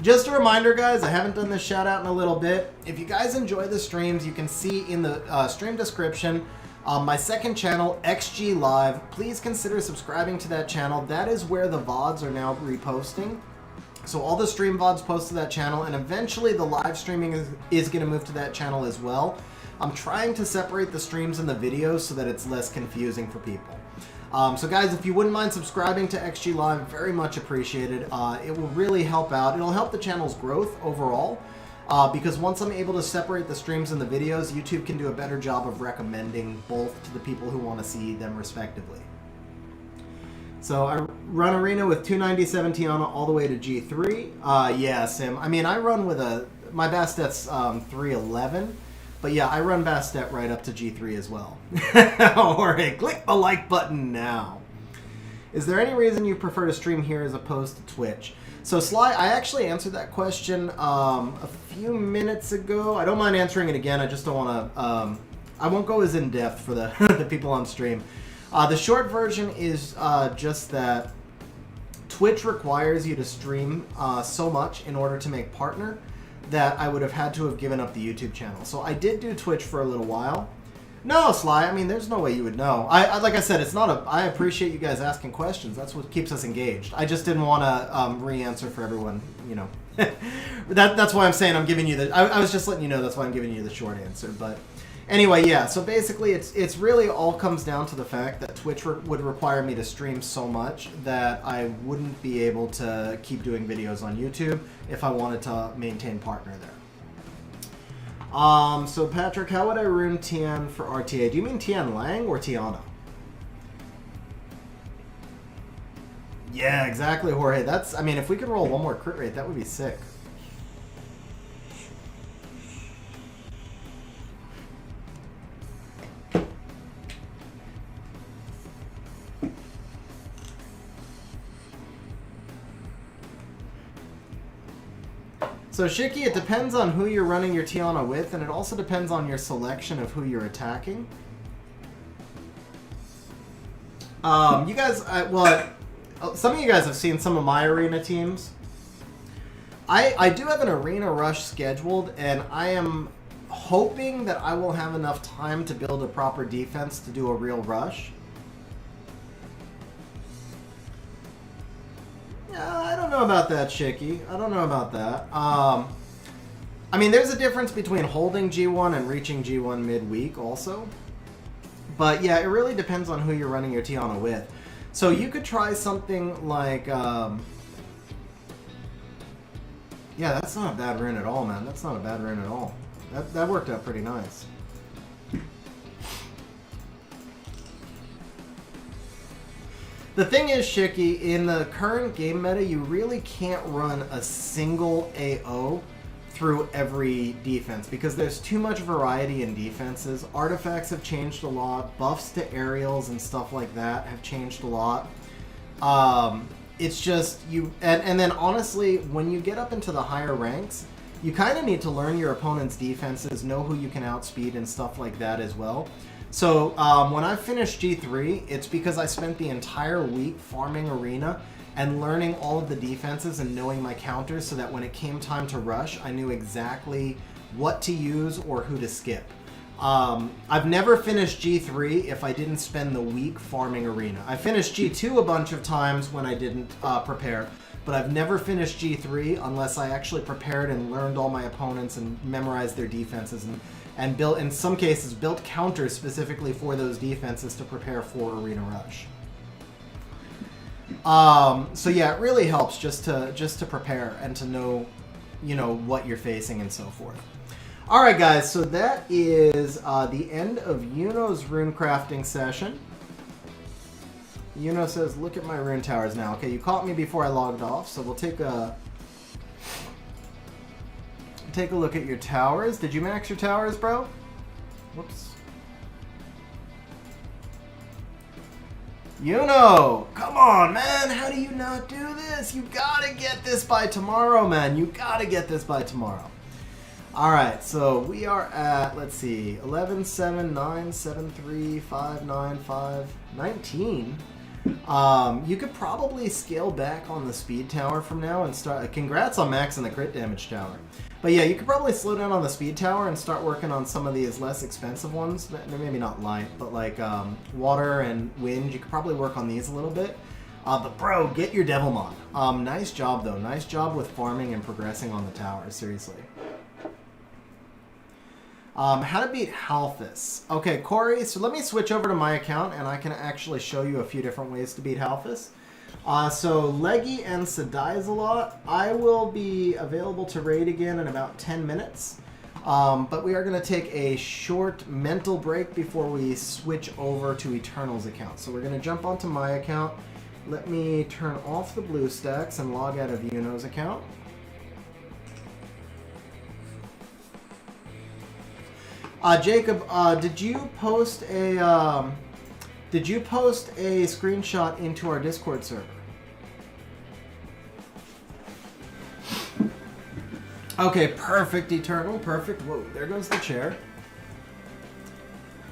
Just a reminder, guys, I haven't done this shout out in a little bit. If you guys enjoy the streams, you can see in the stream description my second channel, XG Live. Please consider subscribing to that channel. That is where the VODs are now reposting. So all the stream VODs post to that channel, and eventually the live streaming is going to move to that channel as well. I'm trying to separate the streams and the videos so that it's less confusing for people. So guys, if you wouldn't mind subscribing to XG Live, very much appreciated. It will really help out. It'll help the channel's growth overall, because once I'm able to separate the streams and the videos, YouTube can do a better job of recommending both to the people who want to see them respectively. So I run Arena with 297 Tiana all the way to G3. Yeah, Sim. I mean, I run with my Bastet's 311. But yeah, I run Bastet right up to G3 as well. Jorge, click the like button now. Is there any reason you prefer to stream here as opposed to Twitch? So Sly, I actually answered that question a few minutes ago. I don't mind answering it again. I just don't want to... I won't go as in-depth for the, the people on stream. The short version is just that Twitch requires you to stream so much in order to make partner that I would have had to have given up the YouTube channel. So I did do Twitch for a little while. No, Sly, I mean, there's no way you would know. Like I said, it's not a... I appreciate you guys asking questions. That's what keeps us engaged. I just didn't want to re-answer for everyone, you know. That's why I'm saying I'm giving you the... I was just letting you know that's why I'm giving you the short answer. But anyway, yeah, so basically it's really all comes down to the fact that Twitch would require me to stream so much that I wouldn't be able to keep doing videos on YouTube if I wanted to maintain partner there. So Patrick, how would I rune Tian for RTA? Do you mean Tian Lang or Tiana? Yeah, exactly, Jorge. That's, I mean, if we could roll one more crit rate, that would be sick. So Shiki, it depends on who you're running your Tiana with, and it also depends on your selection of who you're attacking. You guys, some of you guys have seen some of my arena teams. I do have an arena rush scheduled, and I am hoping that I will have enough time to build a proper defense to do a real rush. I don't know about that, Shiki. I don't know about that. I mean, there's a difference between holding G1 and reaching G1 midweek also. But yeah, it really depends on who you're running your Tiana with. So you could try something like... yeah, that's not a bad rune at all, man. That's not a bad rune at all. That worked out pretty nice. The thing is, Shiki, in the current game meta, you really can't run a single AO through every defense because there's too much variety in defenses. Artifacts have changed a lot. Buffs to aerials and stuff like that have changed a lot. It's just, and then honestly, when you get up into the higher ranks, you kind of need to learn your opponent's defenses, know who you can outspeed and stuff like that as well. So when I finished G3, it's because I spent the entire week farming arena and learning all of the defenses and knowing my counters so that when it came time to rush, I knew exactly what to use or who to skip. I've never finished G3 if I didn't spend the week farming arena. I finished G2 a bunch of times when I didn't prepare, but I've never finished G3 unless I actually prepared and learned all my opponents and memorized their defenses and built, in some cases, built counters specifically for those defenses to prepare for Arena Rush. So yeah, it really helps just to prepare and to know, you know, what you're facing and so forth. All right, guys. So that is the end of Yuno's rune crafting session. Yuno says, "Look at my rune towers now." Okay, you caught me before I logged off, so we'll take a look at your towers. Did you max your towers, bro? Whoops. Yuno, come on, man. How do you not do this? You gotta get this by tomorrow, man. You gotta get this by tomorrow. All right, so we are at, let's see, 11, 7, 9, 7, 3, 5, 9, 5, 19. You could probably scale back on the speed tower from now and start. Congrats on maxing the crit damage tower. But yeah, you could probably slow down on the speed tower and start working on some of these less expensive ones. Maybe not light, but like water and wind. You could probably work on these a little bit. But bro, get your Devilmon. Nice job though. Nice job with farming and progressing on the tower. Seriously. How to beat Halphus. Okay, Corey, so let me switch over to my account and I can actually show you a few different ways to beat Halphus. So Leggy and Sadaizalot, I will be available to raid again in about 10 minutes. But we are going to take a short mental break before we switch over to Eternal's account. So we're going to jump onto my account. Let me turn off the BlueStacks and log out of Yuno's account. Jacob, did you post a screenshot into our Discord server? Okay, perfect, Eternal, perfect. Whoa, there goes the chair.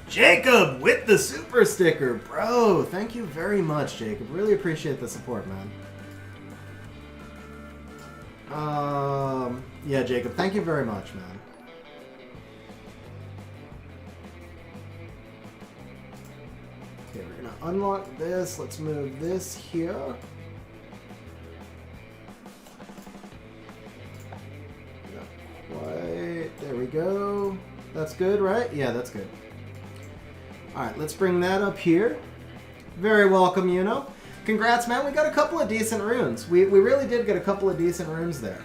Jacob with the super sticker, bro. Thank you very much, Jacob. Really appreciate the support, man. Yeah, Jacob, thank you very much, man. Okay, we're gonna unlock this. Let's move this here. Not quite. There we go. That's good, right? Yeah, that's good. Alright, let's bring that up here. Very welcome, Yuno. Congrats, man. We got a couple of decent runes. We really did get a couple of decent runes there.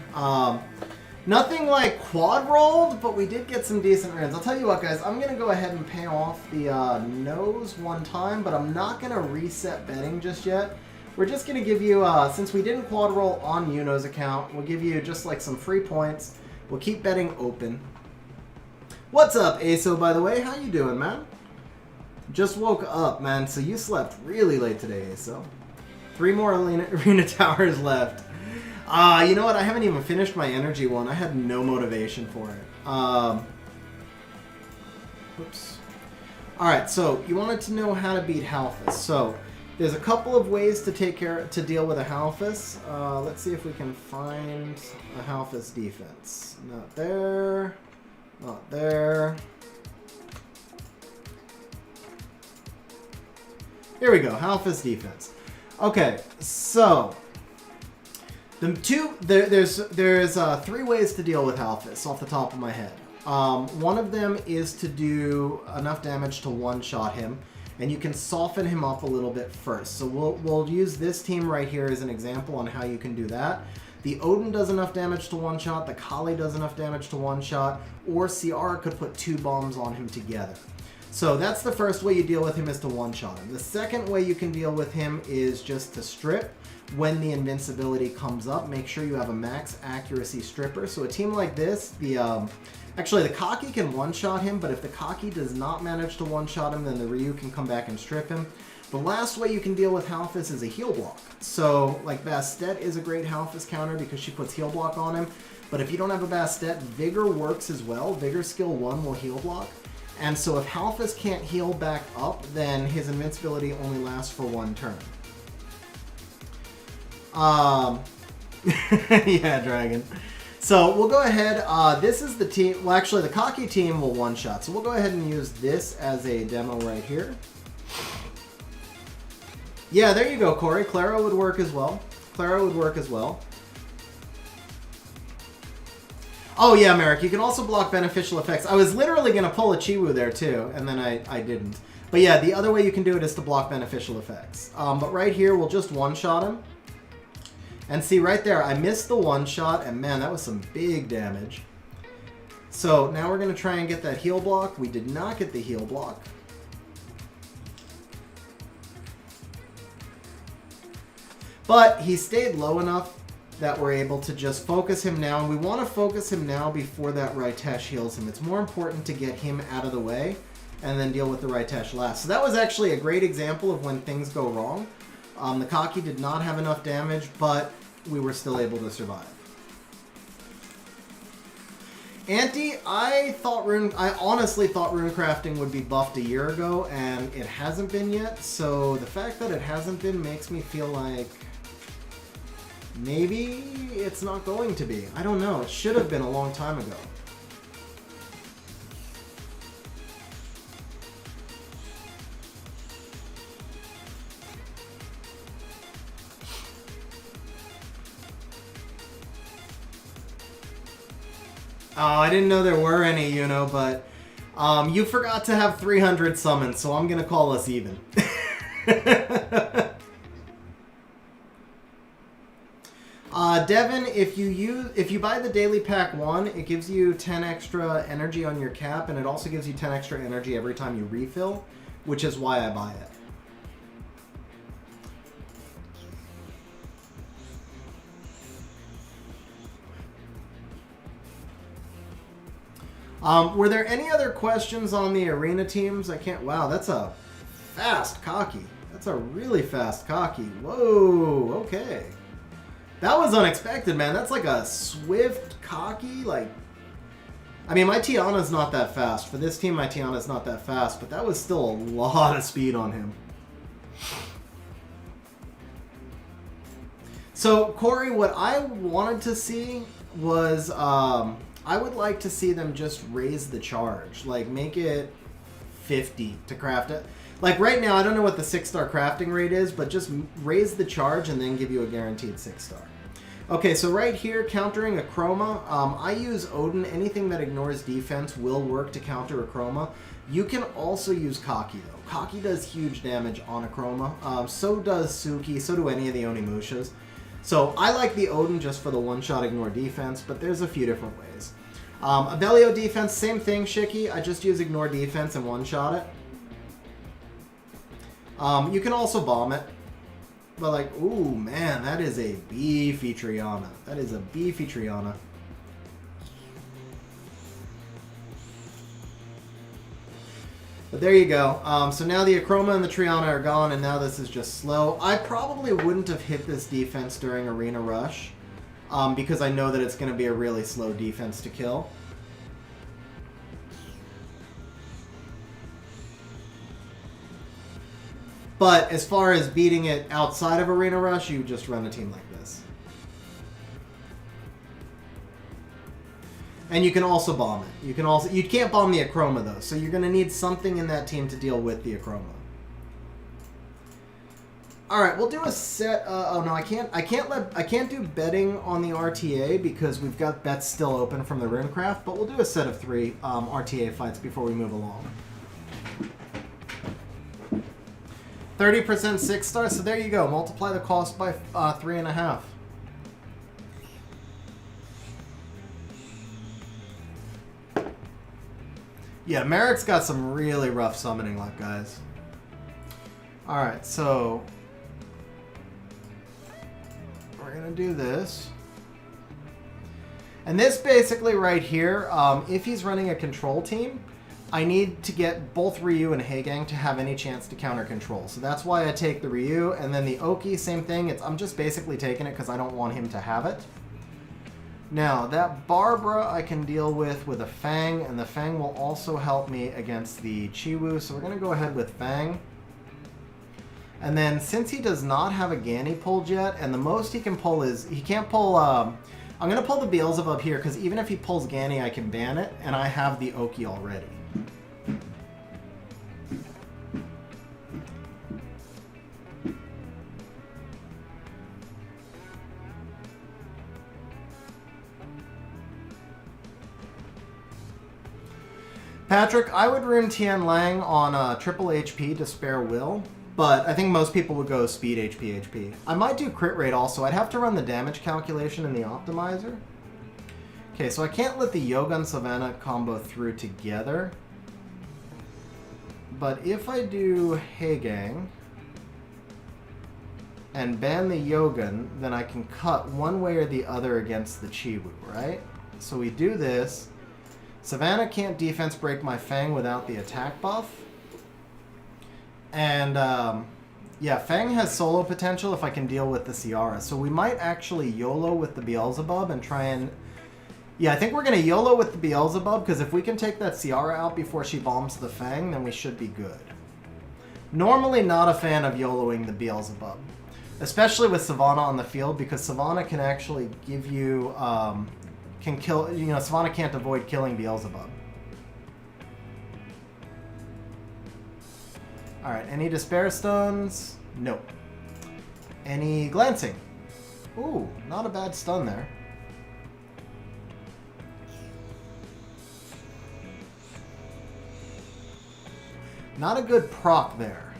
Nothing like quad rolled, but we did get some decent runes. I'll tell you what, guys. I'm going to go ahead and pay off the nose one time, but I'm not going to reset betting just yet. We're just going to give you, since we didn't quad roll on Yuno's account, we'll give you just like some free points. We'll keep betting open. What's up, Aso, by the way? How you doing, man? Just woke up, man, so you slept really late today, Aso. 3 more arena towers left. You know what? I haven't even finished my energy one. I had no motivation for it. Whoops. Alright, so you wanted to know how to beat Halphus. So, there's a couple of ways to deal with a Halphus. Let's see if we can find a Halphus defense. Not there. Not there. Here we go, Halphus defense. Okay, so there's 3 ways to deal with Halphus off the top of my head. One of them is to do enough damage to one-shot him, and you can soften him up a little bit first. So we'll use this team right here as an example on how you can do that. The Odin does enough damage to one-shot, the Kali does enough damage to one-shot, or Ciara could put 2 bombs on him together. So that's the first way you deal with him, is to one-shot him. The second way you can deal with him is just to strip. When the invincibility comes up, make sure you have a max accuracy stripper. So a team like this, actually the Kaki can one-shot him, but if the Kaki does not manage to one-shot him, then the Ryu can come back and strip him. The last way you can deal with Halphus is a heal block. So, like, Bastet is a great Halphus counter because she puts heal block on him. But if you don't have a Bastet, Vigor works as well. Vigor skill 1 will heal block. And so if Halphus can't heal back up, then his invincibility only lasts for 1 turn. Yeah, Dragon. So we'll go ahead, this is the team, well actually the Kaki team will one-shot. So we'll go ahead and use this as a demo right here. Yeah, there you go, Corey. Clara would work as well. Clara would work as well. Oh yeah, Merrick, you can also block beneficial effects. I was literally going to pull a Chiwu there too, and then I didn't. But yeah, the other way you can do it is to block beneficial effects. But right here, we'll just one-shot him. And see, right there, I missed the one-shot, and man, that was some big damage. So now we're going to try and get that heal block. We did not get the heal block. But he stayed low enough that we're able to just focus him now. And we want to focus him now before that Raitesh heals him. It's more important to get him out of the way and then deal with the Raitesh last. So that was actually a great example of when things go wrong. The Kaki did not have enough damage, but we were still able to survive. Auntie, I honestly thought rune crafting would be buffed a year ago, and it hasn't been yet. So the fact that it hasn't been makes me feel like maybe it's not going to be. I don't know. It should have been a long time ago. Oh, I didn't know there were any, you know, but you forgot to have 300 summons, so I'm going to call us even. Devin, if you buy the daily pack 1, it gives you 10 extra energy on your cap, and it also gives you 10 extra energy every time you refill, which is why I buy it. Were there any other questions on the arena teams? I can't... Wow, that's a fast Kaki. That's a really fast Kaki. Whoa, okay. That was unexpected, man. That's like a swift Kaki. Like, I mean, my Tiana's not that fast. For this team, my Tiana's not that fast, but that was still a lot of speed on him. So, Corey, what I wanted to see was... I would like to see them just raise the charge. Like, make it 50 to craft it. Like, right now, I don't know what the 6-star crafting rate is, but just raise the charge and then give you a guaranteed 6-star. Okay, so right here, countering a Chroma. I use Odin. Anything that ignores defense will work to counter a Chroma. You can also use Kaki, though. Kaki does huge damage on a Chroma. So does Suki. So do any of the Onimushas. So I like the Odin just for the one-shot ignore defense, but there's a few different ways. Abellio defense, same thing, Shiki. I just use ignore defense and one-shot it. You can also bomb it. But like, ooh, man, that is a beefy Triana. That is a beefy Triana. But there you go. So now the Acroma and the Triana are gone, and now this is just slow. I probably wouldn't have hit this defense during Arena Rush. because I know that it's going to be a really slow defense to kill. But as far as beating it outside of Arena Rush, you just run a team like this. And you can also bomb it. You can't bomb the Achroma though, so you're going to need something in that team to deal with the Achroma. All right, we'll do a set. Oh no, I can't do betting on the RTA because we've got bets still open from the Runecraft. But we'll do a set of 3 RTA fights before we move along. 30% 6-star. So there you go. Multiply the cost by 3.5. Yeah, Merrick's got some really rough summoning luck, guys. All right, so we're going to do this. And this basically right here, if he's running a control team, I need to get both Ryu and Heigang to have any chance to counter control. So that's why I take the Ryu. And then the Oki, same thing. I'm just basically taking it because I don't want him to have it. Now, that Barbara I can deal with a Fang, and the Fang will also help me against the Chiwu. So we're going to go ahead with Fang. And then, since he does not have a Gani pulled yet, and the most he can pull is... He can't pull... I'm going to pull the Beelzebub here, because even if he pulls Gani, I can ban it, and I have the Oki already. Patrick, I would rune Tian Lang on triple HP to spare Will, but I think most people would go speed HP. I might do crit rate also. I'd have to run the damage calculation in the optimizer. Okay, so I can't let the Yoga and Savannah combo through together. But if I do Heigang and ban the Yogan, then I can cut one way or the other against the Chiwu, right? So we do this. Savannah can't defense break my Fang without the attack buff. And, yeah, Fang has solo potential if I can deal with the Ciara. So we might actually YOLO with the Beelzebub and try and... Yeah, I think we're going to YOLO with the Beelzebub, because if we can take that Ciara out before she bombs the Fang, then we should be good. Normally not a fan of YOLOing the Beelzebub, especially with Savannah on the field, because Savannah can actually give you... can kill, you know, Savannah can't avoid killing Beelzebub. Alright, any Despair Stuns? Nope. Any Glancing? Ooh, not a bad stun there. Not a good proc there.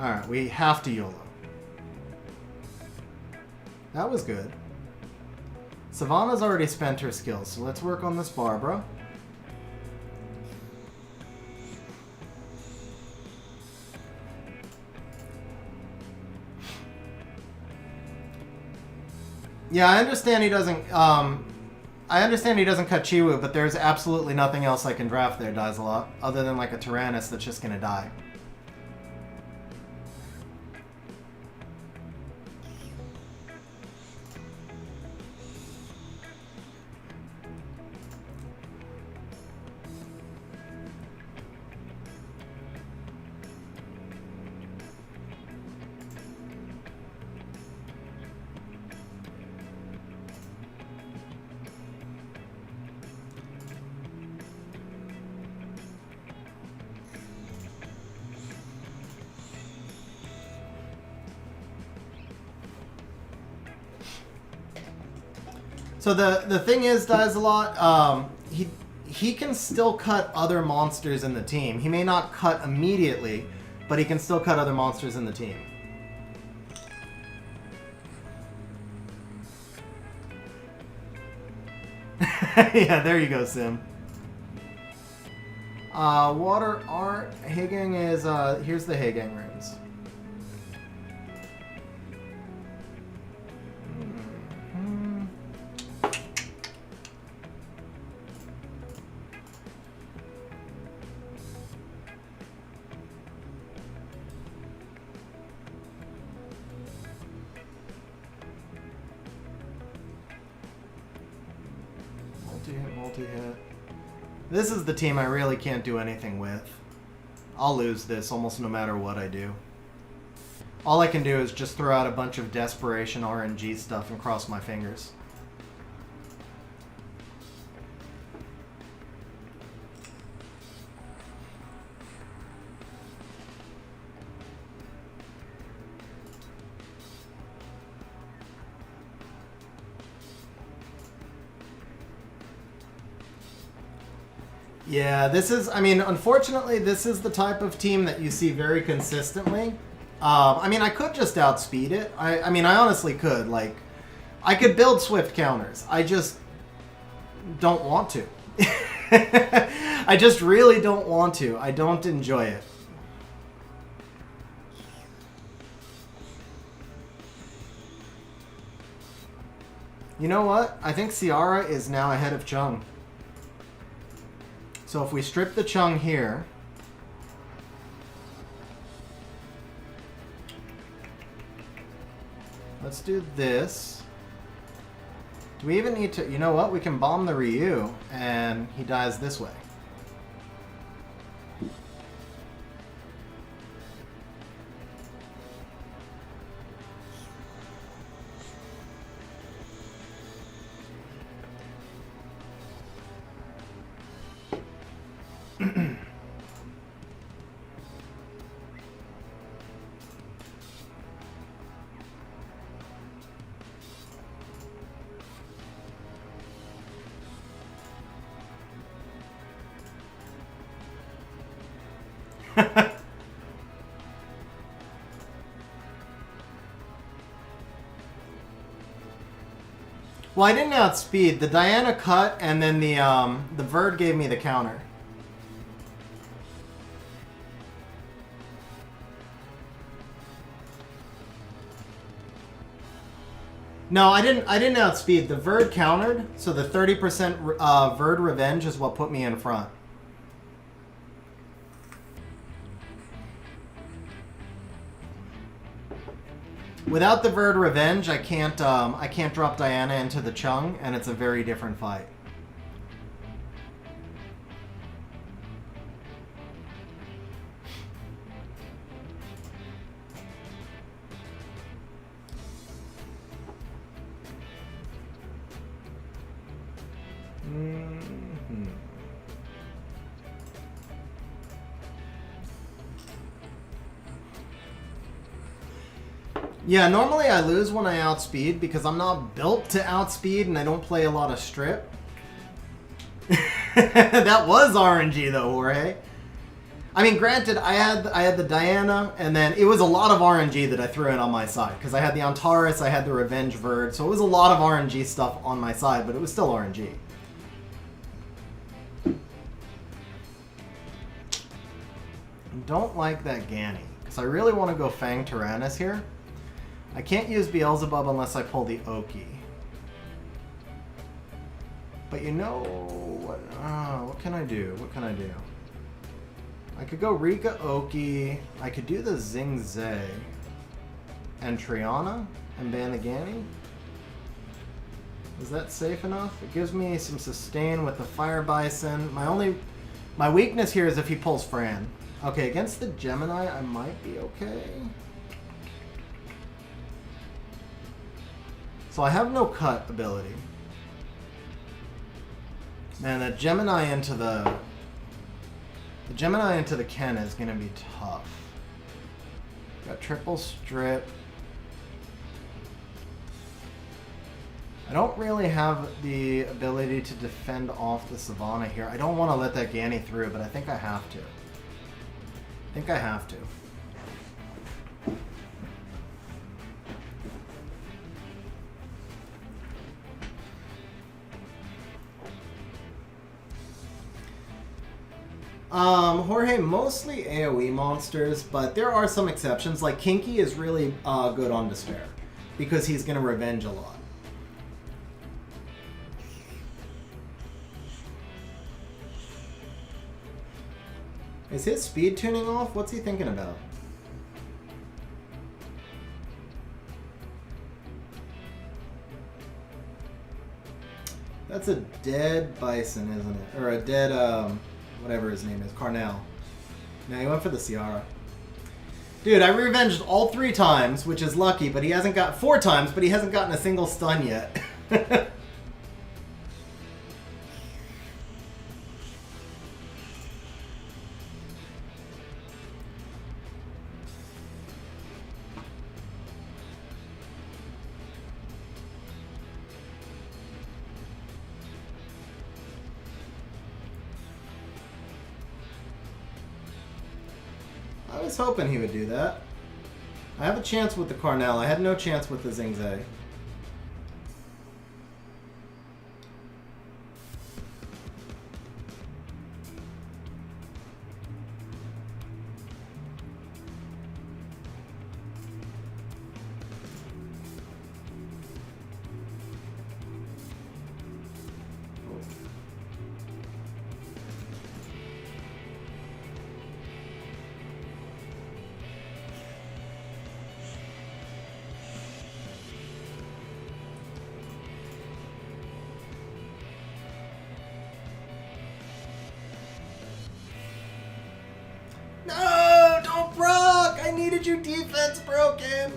Alright, we have to YOLO. That was good. Savannah's already spent her skills, so let's work on this Barbara. Yeah, I understand he doesn't. I understand he doesn't cut Chiwu, but there's absolutely nothing else I can draft there, Dies a lot, other than like a Tyrannus that's just gonna die. So the thing is, Dies a lot, he can still cut other monsters in the team. He may not cut immediately, but he can still cut other monsters in the team. Yeah, there you go, Sim. Water art, Heigang is, here's the Heigang runes. multi-hit. This is the team I really can't do anything with. I'll lose this almost no matter what I do. All I can do is just throw out a bunch of desperation RNG stuff and cross my fingers. Yeah, this is, I mean, unfortunately, this is the type of team that you see very consistently. I mean, I could just outspeed it. I mean, I honestly could. Like, I could build swift counters. I just don't want to. I just really don't want to. I don't enjoy it. You know what? I think Ciara is now ahead of Chung. So if we strip the Chung here, let's do this. Do we even need to... You know what? We can bomb the Ryu, and he dies this way. Well, I didn't outspeed. The Diana cut, and then the Verd gave me the counter. No, I didn't outspeed. The Verd countered, so the 30% Verd revenge is what put me in front. Without the Verd revenge, I can't drop Diana into the Chung, and it's a very different fight. Yeah, normally I lose when I outspeed because I'm not built to outspeed and I don't play a lot of strip. That was RNG though, Jorge. I mean, granted, I had the Diana, and then it was a lot of RNG that I threw in on my side because I had the Antares, I had the Revenge Verd, so it was a lot of RNG stuff on my side, but it was still RNG. I don't like that Ganny because I really want to go Fang Tyrannus here. I can't use Beelzebub unless I pull the Oki. But you know what? What can I do? What can I do? I could go Rika Oki. I could do the Zing Zay and Triana and ban the Ganny. Is that safe enough? It gives me some sustain with the Fire Bison. My weakness here is if he pulls Fran. Okay, against the Gemini, I might be okay. So I have no cut ability. Man, the Gemini into the Ken is gonna be tough. Got triple strip. I don't really have the ability to defend off the Savannah here. I don't want to let that Ganny through, but I think I have to. I think I have to. Jorge, mostly AoE monsters, but there are some exceptions. Like Kinky is really good on Despair because he's going to revenge a lot. Is his speed tuning off? What's he thinking about? That's a dead bison, isn't it? Or a dead, whatever his name is, Carnell. No, he went for the Ciara. Dude, I revenged all 3 times, which is lucky, but he hasn't got 4 times, but he hasn't gotten a single stun yet. I was hoping he would do that. I have a chance with the Carnell. I had no chance with the Xingzai. No! Don't proc! I needed your defense broken!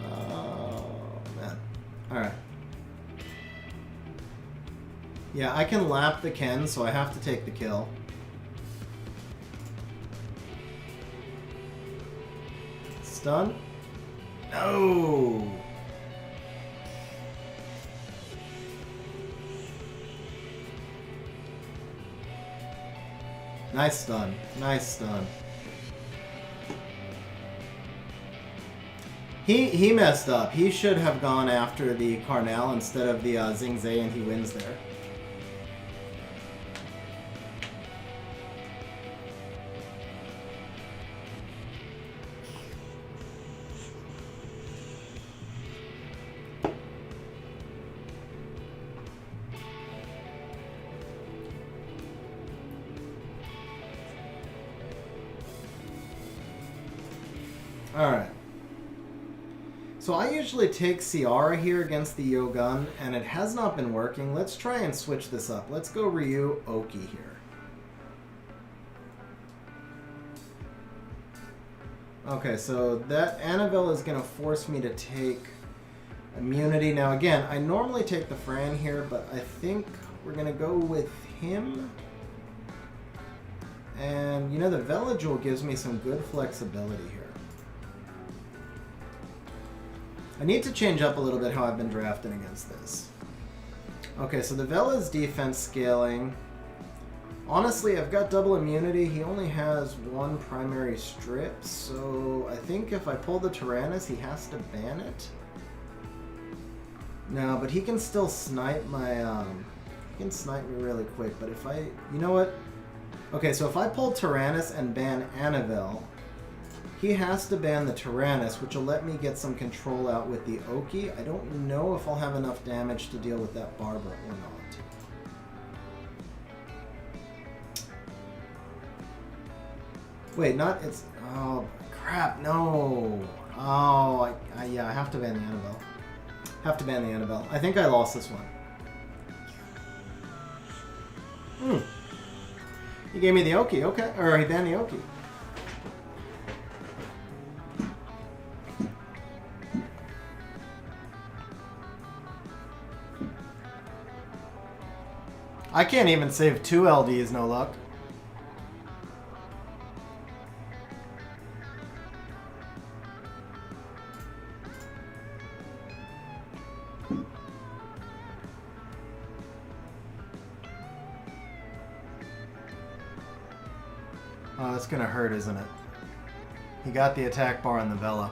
Oh, man. Alright. Yeah, I can lap the Ken, so I have to take the kill. Stun? No! Nice stun. Nice stun. He messed up. He should have gone after the Carnell instead of the Xingzai, and he wins there. Alright. So I usually take Ciara here against the Yogun, and it has not been working. Let's try and switch this up. Let's go Ryu Oki here. Okay, so that Annabelle is going to force me to take immunity. Now again, I normally take the Fran here, but I think we're going to go with him. And, you know, the Vela-Jewel gives me some good flexibility here. I need to change up a little bit how I've been drafting against this. Okay, so the Vela's defense scaling. Honestly, I've got double immunity. He only has 1 primary strip, so I think if I pull the Tyrannus, he has to ban it. No, but he can still snipe my, he can snipe me really quick, but if I, you know what? Okay, so if I pull Tyrannus and ban Annabelle, he has to ban the Tyrannus, which will let me get some control out with the Oki. I don't know if I'll have enough damage to deal with that Barbara or not. Wait, not, it's, oh, crap, no. Oh, yeah, I have to ban the Annabelle. Have to ban the Annabelle. I think I lost this one. He gave me the Oki, okay. Or he banned the Oki. I can't even save 2 LDs, no luck. Oh, that's gonna hurt, isn't it? He got the attack bar on the Vela.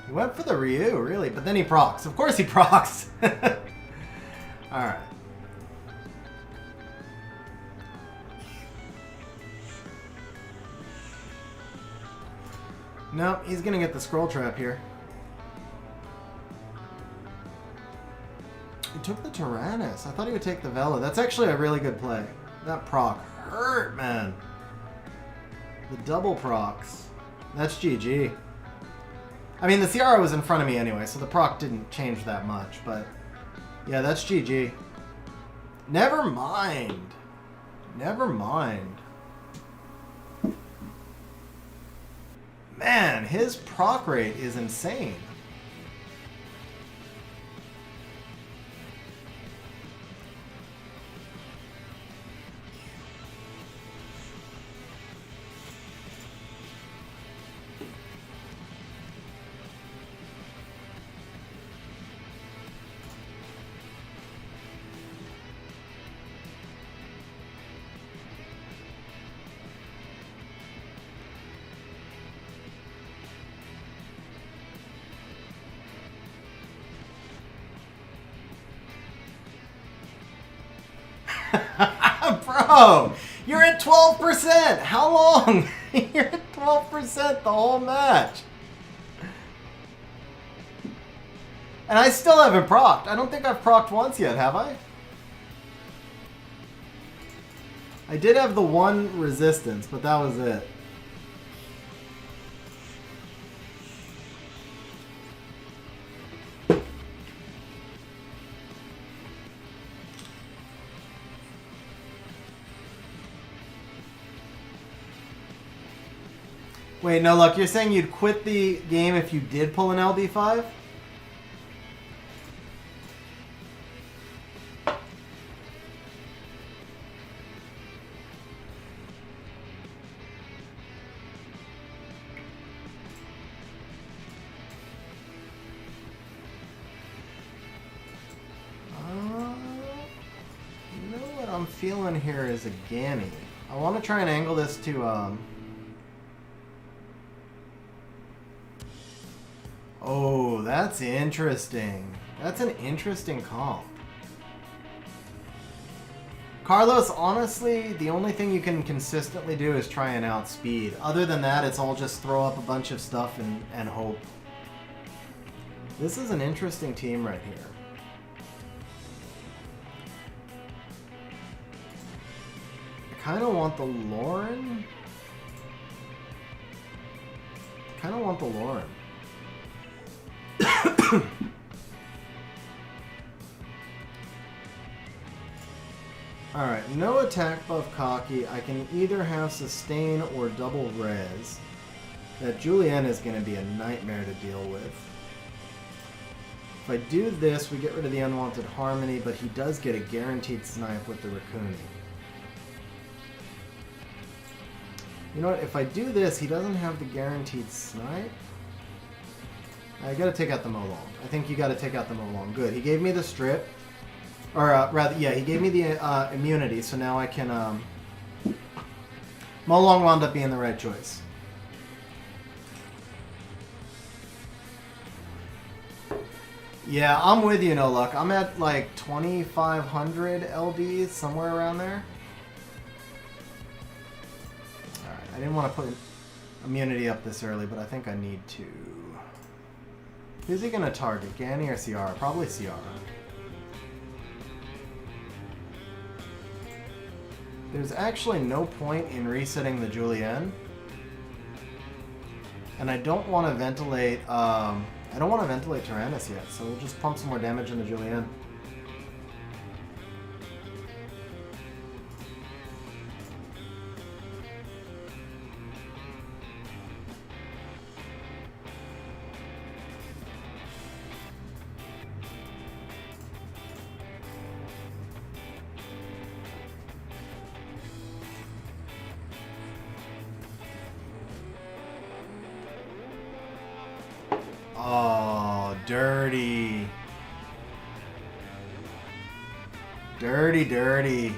He went for the Ryu, really, but then he procs. Of course he procs. Alright. Nope, he's gonna get the scroll trap here. He took the Tyrannus. I thought he would take the Vela. That's actually a really good play. That proc hurt, man. The double procs. That's GG. I mean, the Ciara was in front of me anyway, so the proc didn't change that much, but yeah, that's GG. Never mind. Never mind. Man, his proc rate is insane. Bro, you're at 12%. How long? You're at 12% the whole match. And I still haven't procced. I don't think I've procced once yet, have I? I did have the one resistance, but that was it. Wait, no, look, you're saying you'd quit the game if you did pull an LD5? You know what I'm feeling here is a Ganny. I want to try and angle this to, Oh, that's interesting. That's an interesting comp. Carlos, honestly, the only thing you can consistently do is try and outspeed. Other than that, it's all just throw up a bunch of stuff and hope. This is an interesting team right here. I kind of want the Lauren. Alright, no attack buff cocky. I can either have sustain or double res. That Julienne is going to be a nightmare to deal with. If I do this, we get rid of the unwanted harmony, but he does get a guaranteed snipe with the Raccoon. You know what, if I do this, he doesn't have the guaranteed snipe. I gotta take out the Molong. I think you gotta take out the Molong. Good, he gave me the strip. Or, rather, yeah, he gave me the immunity, so now I can, Molong wound up being the right choice. Yeah, I'm with you, No Luck. I'm at, like, 2,500 LDs, somewhere around there. Alright, I didn't want to put immunity up this early, but I think I need to. Who's he gonna target, Ganny or Ciara? Probably Ciara. There's actually no point in resetting the Julienne. And I don't want to ventilate, I don't want to ventilate Tyrannus yet, so we'll just pump some more damage into Julienne. Oh, dirty. Dirty, dirty.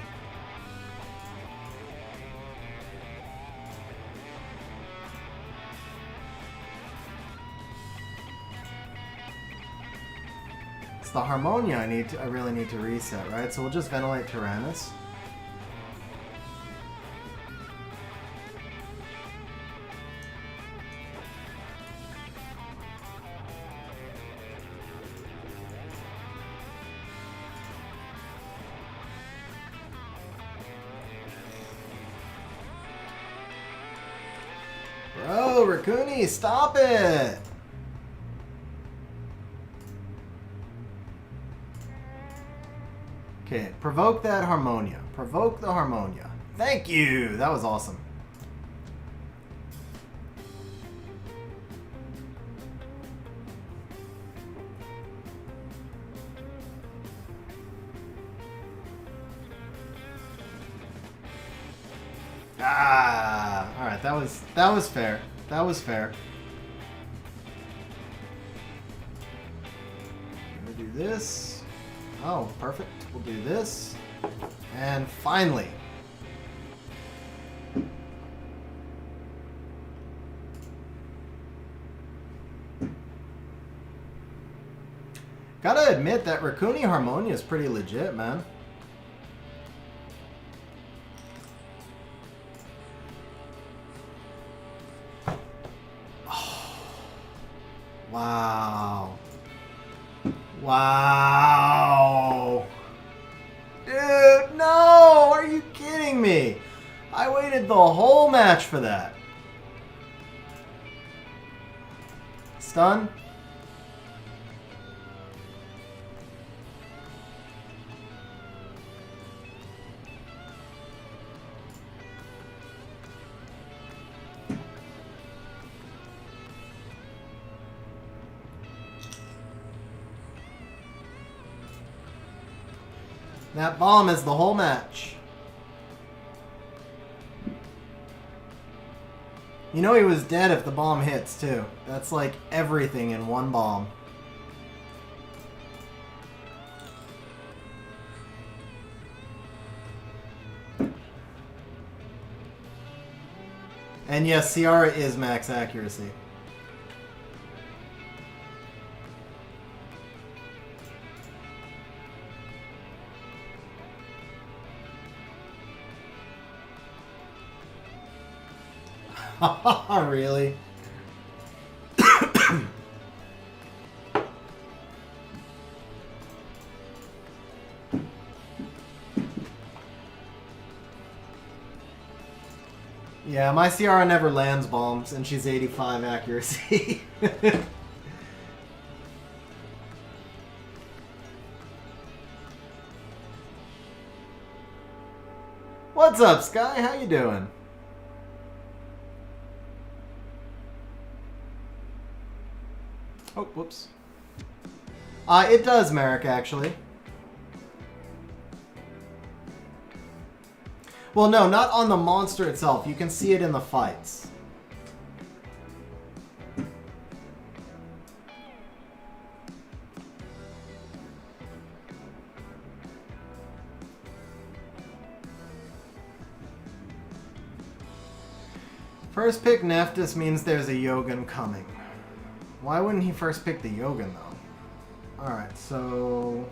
It's the Harmonia I really need to reset, right? So we'll just ventilate Tyrannus. Bro. Yo, Raccoony, stop it! Okay, provoke that Harmonia. Provoke the Harmonia. Thank you! That was awesome. Ah! Alright, that was fair. That was fair. We'll do this. Oh, perfect. We'll do this. And finally. Gotta admit that Raccoony Harmonia is pretty legit, man. Oh. Wow. Wow. Dude, no! Are you kidding me? I waited the whole match for that. Stun? That bomb is the whole match. You know he was dead if the bomb hits, too. That's like everything in one bomb. And yes, Ciara is max accuracy. Really? Yeah, my Ciara never lands bombs, and she's 85 accuracy. What's up, Sky? How you doing? Oh, whoops. It does, Merrick, actually. Well, no, not on the monster itself. You can see it in the fights. First pick Nephthys means there's a Yogan coming. Why wouldn't he first pick the Yogan, though? Alright, so...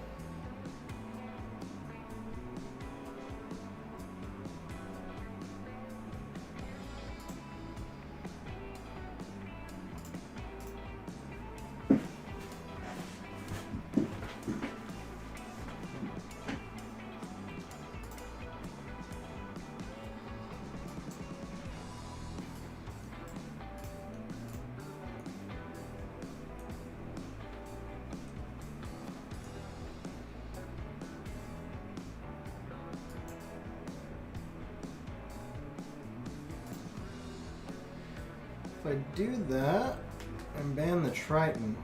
if I do that and ban the Triton.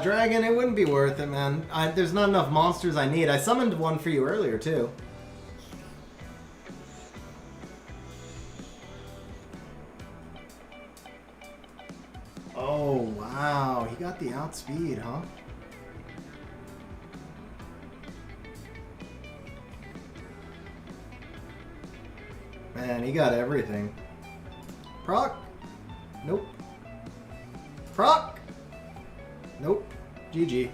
Dragon, it wouldn't be worth it, man. There's not enough monsters I need. I summoned one for you earlier, too. Oh, wow. He got the outspeed, huh? Man, he got everything. Proc? Nope. Proc? Nope. GG.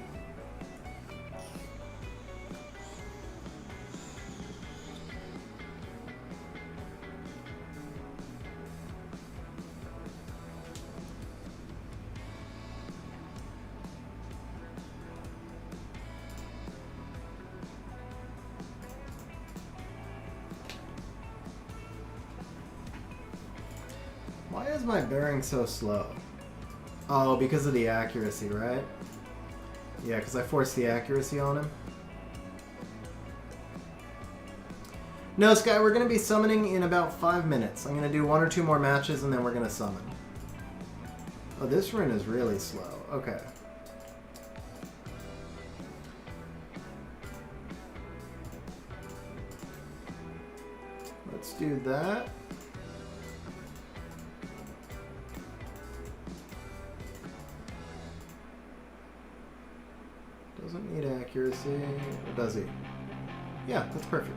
Why is my bearing so slow? Oh, because of the accuracy, right? Yeah, because I forced the accuracy on him. No, Sky, we're going to be summoning in about 5 minutes. I'm going to do 1 or 2 more matches, and then we're going to summon. Oh, this rune is really slow. Okay. Let's do that. Doesn't need accuracy. Or does he? Yeah, that's perfect.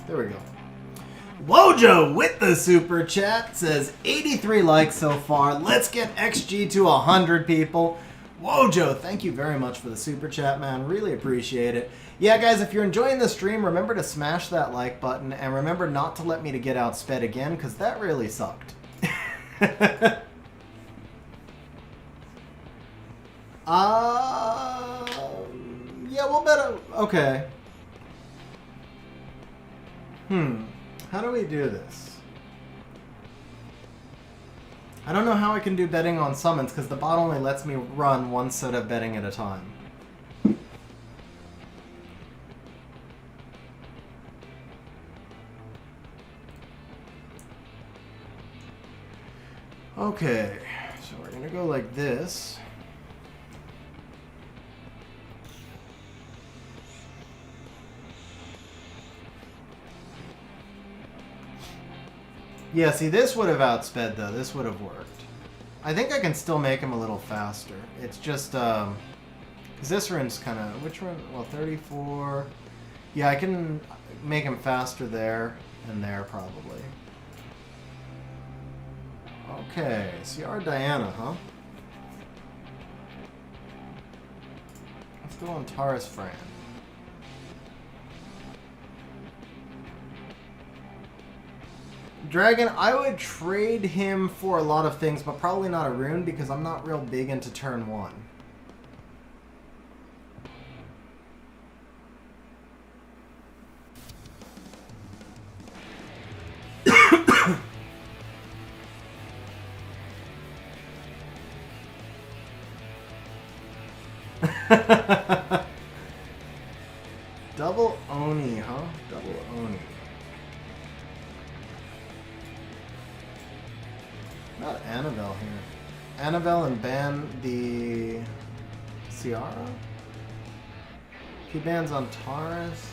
There we go. Wojo with the super chat says 83 likes so far. Let's get XG to 100 people. Wojo, thank you very much for the super chat, man. Really appreciate it. Yeah, guys, if you're enjoying the stream, remember to smash that like button and remember not to let me to get outsped again, because that really sucked. Yeah, we'll bet. Okay. How do we do this? I don't know how I can do betting on summons because the bot only lets me run one set of betting at a time. Okay, so we're gonna go like this. Yeah, see, this would have outsped, though. This would have worked. I think I can still make him a little faster. It's just, because this rune's kind of... Which rune? Well, 34... Yeah, I can make him faster there and there, probably. Okay, CR Diana, huh? Let's go on Taurus Fran. Dragon, I would trade him for a lot of things, but probably not a rune because I'm not real big into turn 1. Double Oni, huh? Double Oni. Not Annabelle here. Annabelle and ban the Ciara? He bans on Taurus.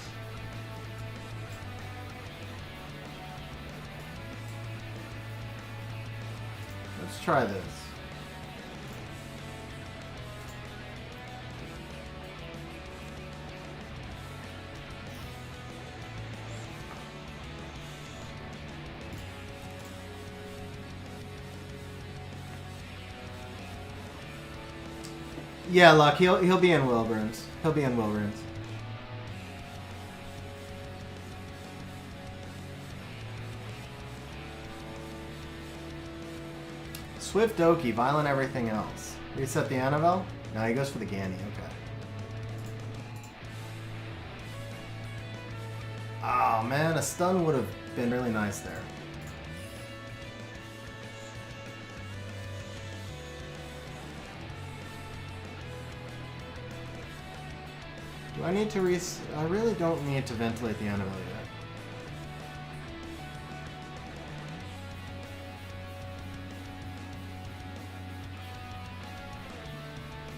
Let's try this. Yeah, Luck, he'll be in Wilburns. He'll be in Wilburns. Swift Doki, violent everything else. Reset the Annabelle? No, he goes for the Ganny, okay. Oh man, a stun would have been really nice there. Do I need to I really don't need to ventilate the Annabelle yet.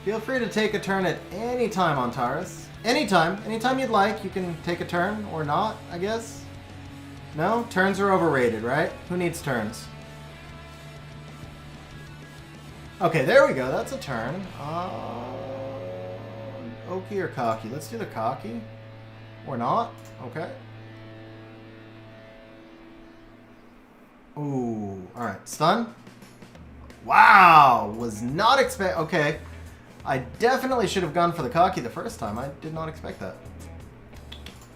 Feel free to take a turn at any time on Taurus. Anytime you'd like, you can take a turn, or not, I guess. No? Turns are overrated, right? Who needs turns? Okay, there we go, that's a turn. Oki or Cocky? Let's do the Cocky. Or not? Okay. Ooh, alright, stun? Wow, was not expect. Okay. I definitely should have gone for the Cocky the first time. I did not expect that.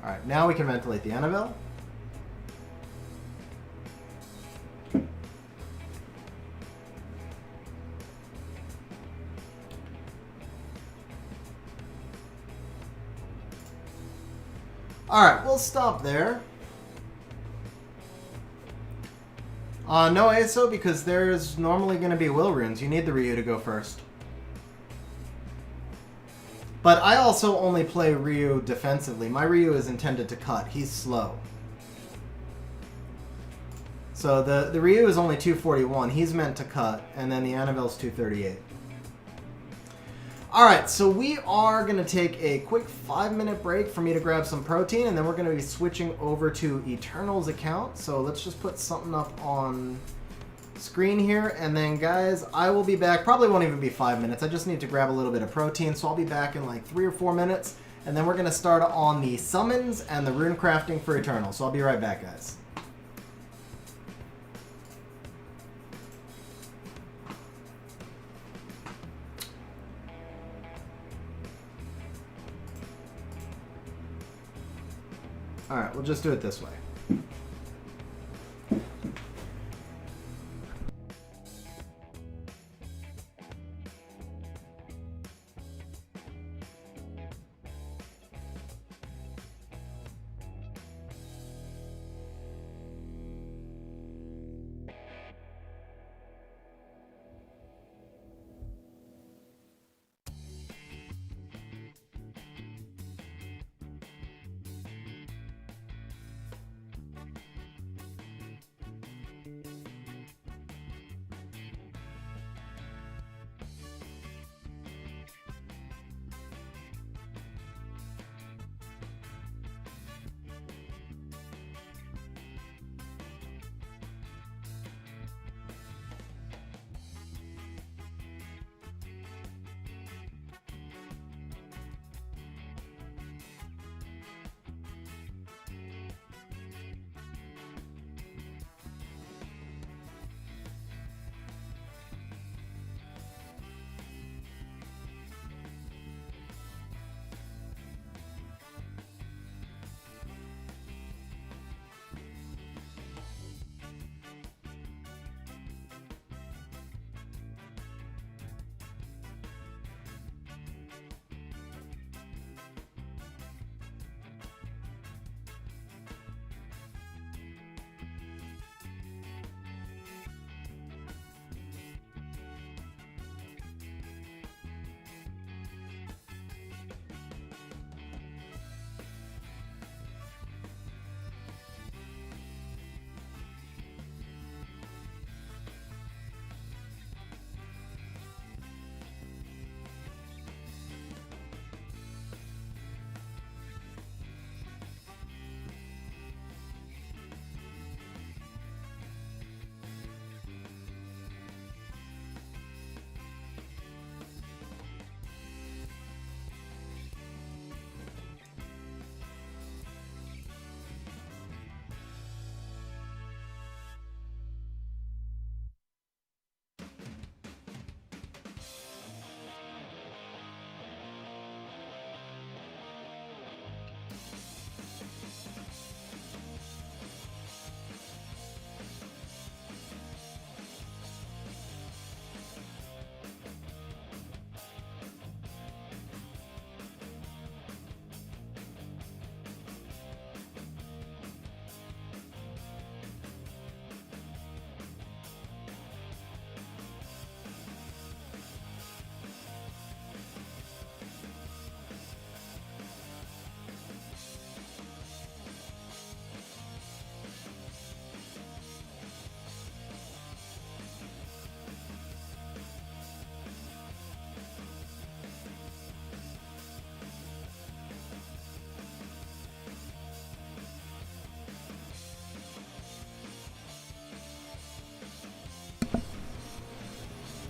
Alright, now we can ventilate the Annabelle. Alright, we'll stop there. No ASO, because there's normally going to be will runes. You need the Ryu to go first. But I also only play Ryu defensively. My Ryu is intended to cut. He's slow. So the Ryu is only 241. He's meant to cut. And then the Annabelle's 238. Alright, so we are going to take a quick 5-minute break for me to grab some protein. And then we're going to be switching over to Eternal's account. So let's just put something up on screen here. And then, guys, I will be back. Probably won't even be 5 minutes. I just need to grab a little bit of protein. So I'll be back in like 3 or 4 minutes. And then we're going to start on the summons and the rune crafting for Eternal. So I'll be right back, guys. Alright, we'll just do it this way.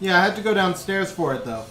Yeah, I had to go downstairs for it, though.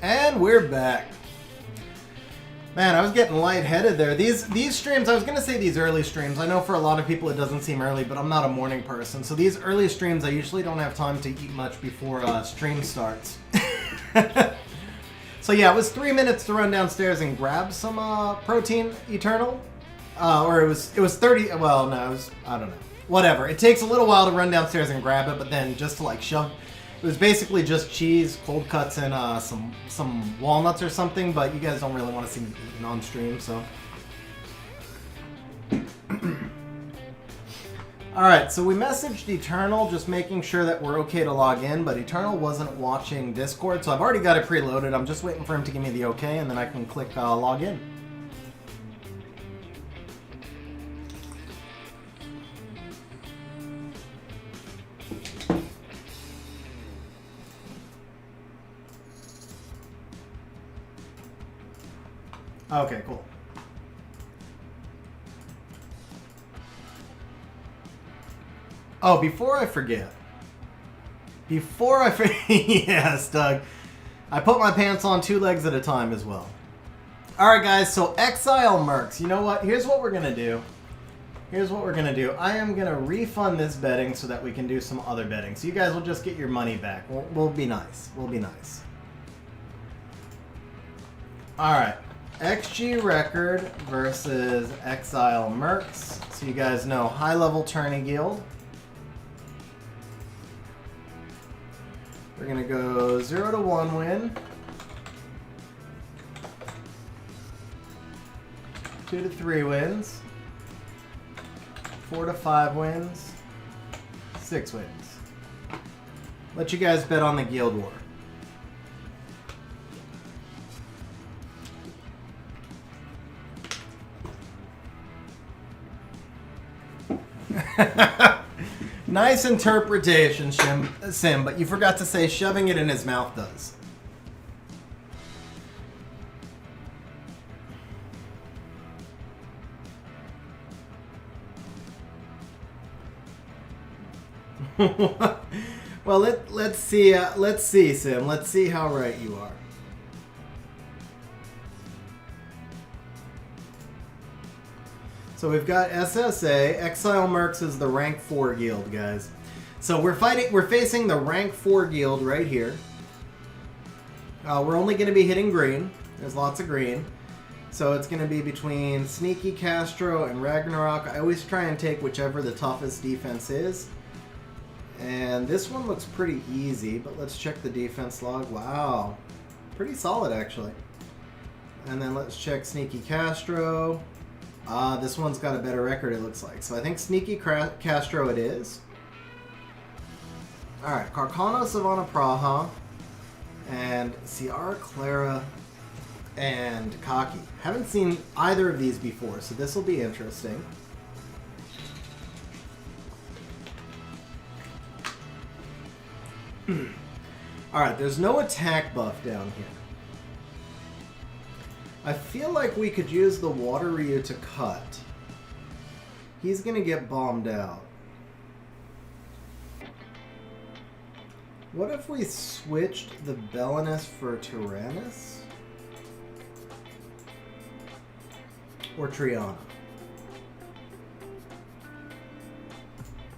And we're back. Man, I was getting lightheaded there. These streams, I was going to say these early streams. I know for a lot of people it doesn't seem early, but I'm not a morning person. So these early streams, I usually don't have time to eat much before stream starts. So yeah, it was 3 minutes to run downstairs and grab some protein Eternal. Or it was 30, well, no, it was, I don't know. Whatever. It takes a little while to run downstairs and grab it, but then just to like shove... It was basically just cheese, cold cuts, and some walnuts or something, but you guys don't really want to see me eating on stream, so... Alright, so we messaged Eternal, just making sure that we're okay to log in, but Eternal wasn't watching Discord, so I've already got it preloaded. I'm just waiting for him to give me the okay, and then I can click log in. Okay, cool. Oh, before I forget. Yes, Doug. I put my pants on 2 legs at a time as well. Alright, guys, so Exile Mercs. You know what? Here's what we're going to do. I am going to refund this betting so that we can do some other betting. So you guys will just get your money back. We'll be nice. Alright. XG Record versus Exile Mercs. So you guys know high level tourney guild. We're gonna go 0 to 1 win, 2 to 3 wins, 4 to 5 wins, 6 wins. Let you guys bet on the guild war. Nice interpretation, Sim, but you forgot to say shoving it in his mouth does. Well, let's see, Sim. Let's see how right you are. So we've got SSA. Exile Mercs is the rank 4 guild, guys. So we're facing the rank 4 guild right here. We're only going to be hitting green. There's lots of green. So it's going to be between Sneaky, Castro, and Ragnarok. I always try and take whichever the toughest defense is. And this one looks pretty easy, but let's check the defense log. Wow. Pretty solid, actually. And then let's check Sneaky Castro. This one's got a better record, it looks like. So I think Sneaky Castro it is. Alright, Carcano, Savannah, Praha, and Ciara, Clara, and Kaki. Haven't seen either of these before, so this will be interesting. Alright, there's no attack buff down here. I feel like we could use the Water Ryu to cut. He's going to get bombed out. What if we switched the Belinus for Tyrannus? Or Triana?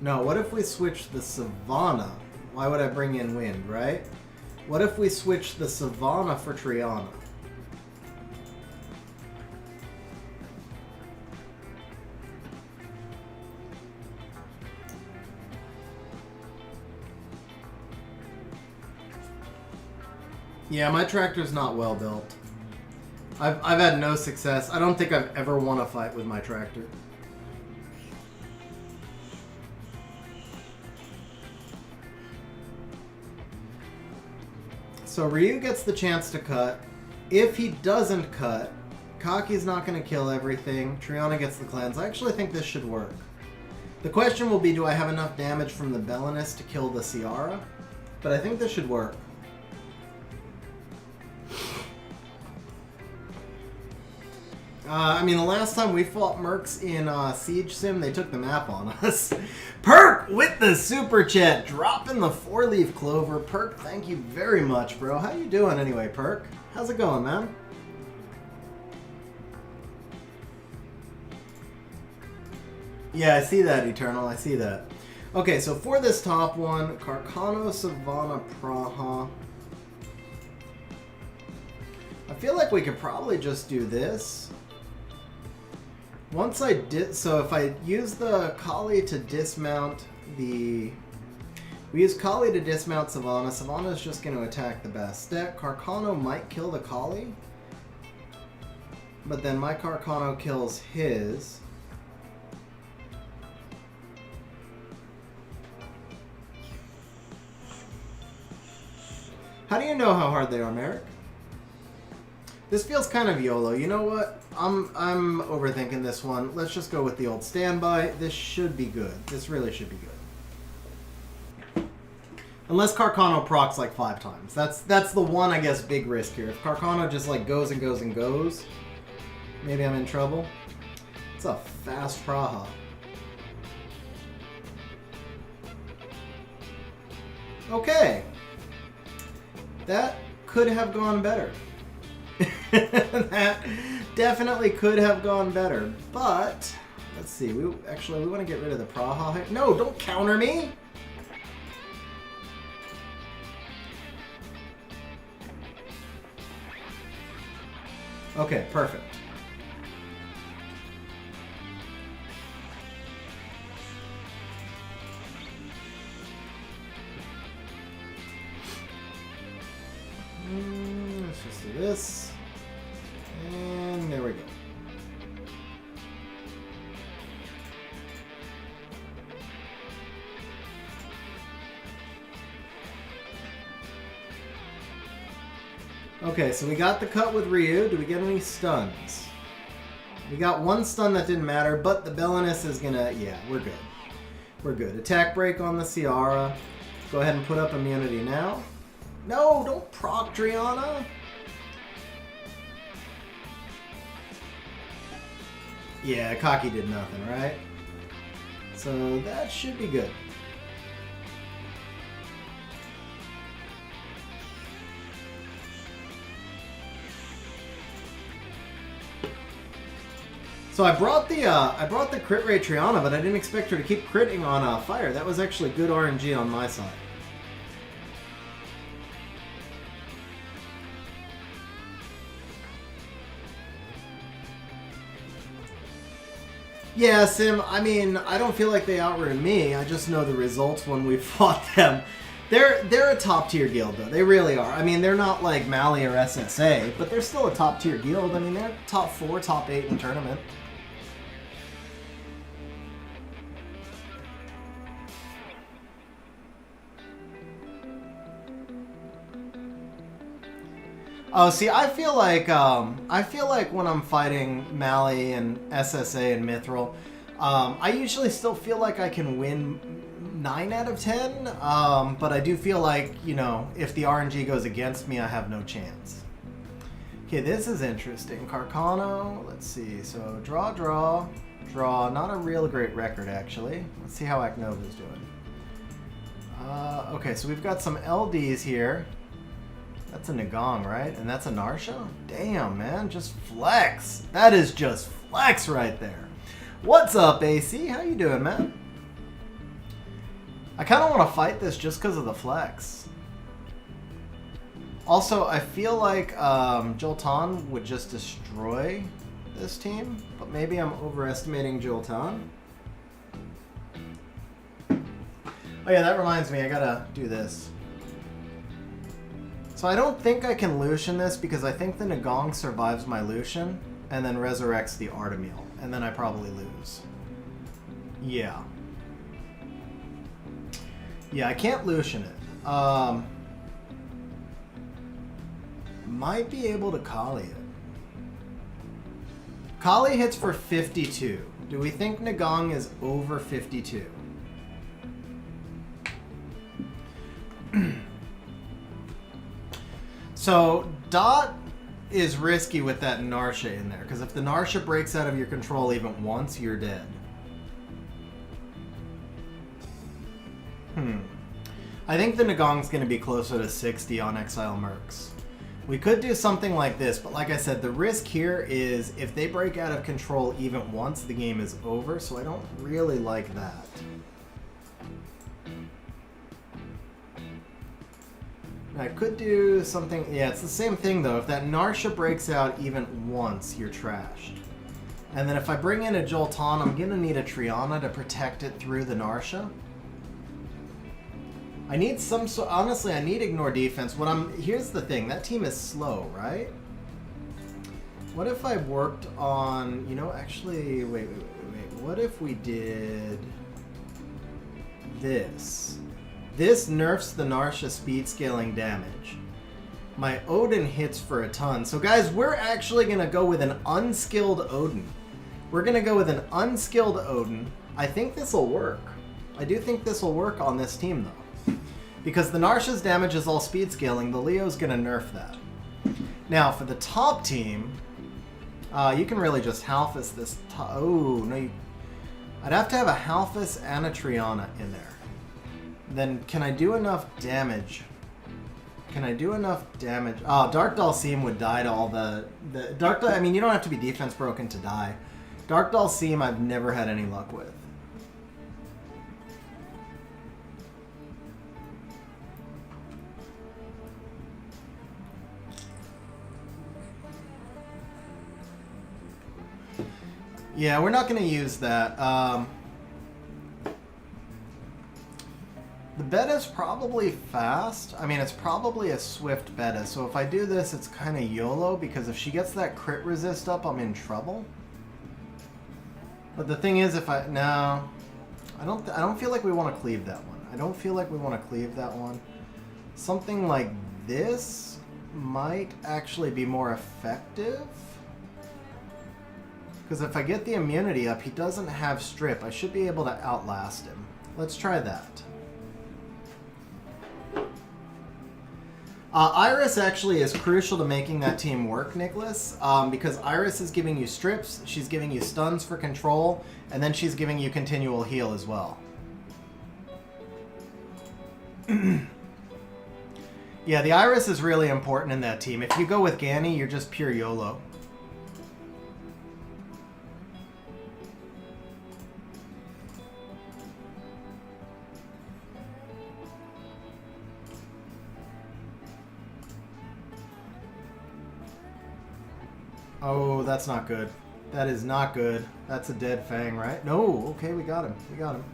No, what if we switched the Savannah? Why would I bring in Wind, right? What if we switched the Savannah for Triana? Yeah, my tractor's not well built. I've had no success. I don't think I've ever won a fight with my tractor. So Ryu gets the chance to cut. If he doesn't cut, Kaki's not going to kill everything. Triana gets the cleanse. I actually think this should work. The question will be, do I have enough damage from the Belinus to kill the Ciara? But I think this should work. I mean, the last time we fought mercs in Siege Sim, they took the map on us. Perk with the super chat, dropping the 4-leaf clover. Perk, thank you very much, bro. How you doing anyway, Perk? How's it going, man? Yeah, I see that, Eternal. I see that. Okay, so for this top one, Carcano, Savannah, Praha. I feel like we could probably just do this. Once I did, so if I use the Kali to dismount the, we use Kali to dismount Savannah. Savannah is just going to attack the Bastet. Carcano might kill the Kali, but then my Carcano kills his. How do you know how hard they are, Merrick? This feels kind of YOLO. You know what? I'm overthinking this one. Let's just go with the old standby. This should be good. This really should be good. Unless Carcano procs like 5 times. That's the one, I guess, big risk here. If Carcano just like goes and goes and goes, maybe I'm in trouble. It's a fast Praha. Okay. That could have gone better. That definitely could have gone better. But, let's see. We want to get rid of the Praha. No, don't counter me! Okay, perfect. Let's just do this. And there we go. Okay, so we got the cut with Ryu. Do we get any stuns? We got 1 stun that didn't matter, but the Belinus is gonna... Yeah, we're good. We're good. Attack break on the Ciara. Go ahead and put up immunity now. No, don't proc Triana. Yeah, Kaki did nothing, right? So that should be good. So I brought the crit rate Triana, but I didn't expect her to keep critting on fire. That was actually good RNG on my side. Yeah, Sim, I mean, I don't feel like they outrun me. I just know the results when we fought them. They're a top-tier guild, though. They really are. I mean, they're not like Mali or SSA, but they're still a top-tier guild. I mean, they're top 4, top 8 in the tournament. Oh, see, I feel like when I'm fighting Mali and SSA and Mithril, I usually still feel like I can win 9 out of 10, but I do feel like, you know, if the RNG goes against me, I have no chance. Okay, this is interesting. Carcano, let's see. So, draw. Not a real great record, actually. Let's see how Aknova's doing. Okay, so we've got some LDs here. That's a Nagong, right? And that's a Narsha? Damn, man. Just flex. That is just flex right there. What's up, AC? How you doing, man? I kind of want to fight this just because of the flex. Also, I feel like Joltan would just destroy this team, but maybe I'm overestimating Joltan. Oh yeah, that reminds me. I gotta do this. So I don't think I can Lucian this because I think the Nagong survives my Lucian and then resurrects the Artemil, and then I probably lose. Yeah. Yeah, I can't Lucian it. Might be able to Kali it. Kali hits for 52. Do we think Nagong is over 52? So, Dot is risky with that Narsha in there, because if the Narsha breaks out of your control even once, you're dead. I think the Nagong's going to be closer to 60 on Exile Mercs. We could do something like this, but like I said, the risk here is if they break out of control even once, the game is over, so I don't really like that. I could do something... Yeah, it's the same thing, though. If that Narsha breaks out even once, you're trashed. And then if I bring in a Jolton, I'm going to need a Triana to protect it through the Narsha. I need some sort... Honestly, I need ignore defense. Here's the thing. That team is slow, right? What if I worked on... You know, actually... Wait. What if we did... this? This nerfs the Narsha speed scaling damage. My Odin hits for a ton. So guys, we're actually going to go with an unskilled Odin. We're going to go with an unskilled Odin. I think this will work. I do think this will work on this team though. Because the Narsha's damage is all speed scaling, the Leo's going to nerf that. Now for the top team, you can really just Halphus this. Oh, no. I'd have to have a Halphus and a Triana in there. Then can I do enough damage? Can I do enough damage? Oh, Dark Dalsim would die to all the Dark. I mean, you don't have to be defense broken to die. Dark Dalsim, I've never had any luck with. Yeah, we're not going to use that. The beta's probably fast. I mean, it's probably a swift beta. So if I do this, it's kind of YOLO, because if she gets that crit resist up, I'm in trouble. But the thing is, if I... No. I don't feel like we want to cleave that one. I don't feel like we want to cleave that one. Something like this might actually be more effective. Because if I get the immunity up, he doesn't have strip. I should be able to outlast him. Let's try that. Iris actually is crucial to making that team work, Nicholas, because Iris is giving you strips, she's giving you stuns for control, and then she's giving you continual heal as well. Yeah, the Iris is really important in that team. If you go with Ganny, you're just pure YOLO. Oh, that's not good. That is not good. That's a dead Fang, right? No, okay, we got him. We got him.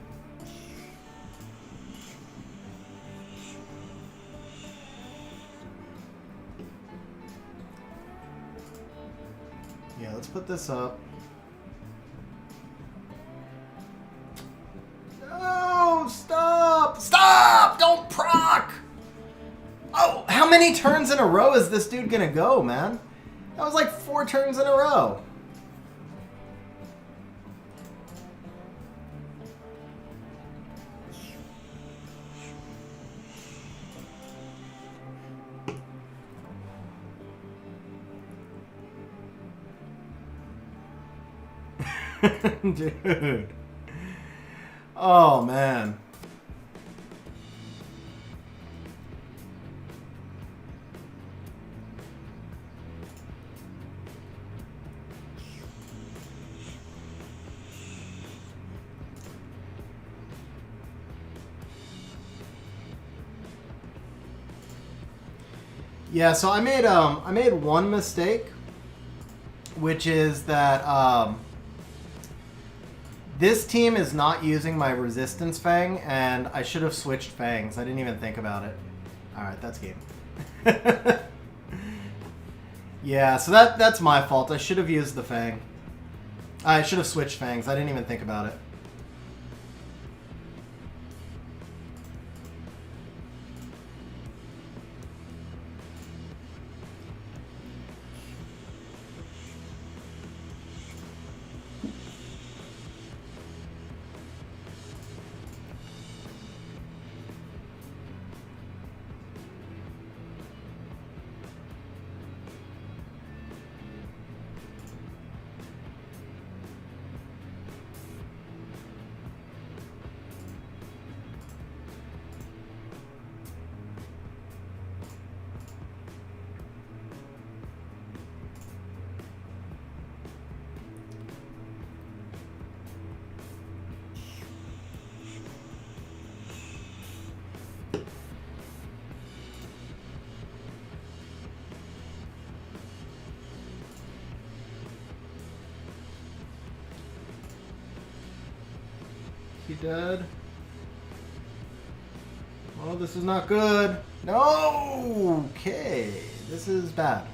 Yeah, let's put this up. No, stop! Stop! Don't proc! Oh, how many turns in a row is this dude gonna go, man? That was like 4 turns in a row. Dude. Oh, man. Yeah, so I made one mistake, which is that this team is not using my resistance Fang, and I should have switched Fangs. I didn't even think about it. All right, that's game. Yeah, so that's my fault. I should have used the Fang. I should have switched Fangs. I didn't even think about it. He dead? Oh, this is not good. No! Okay, this is bad.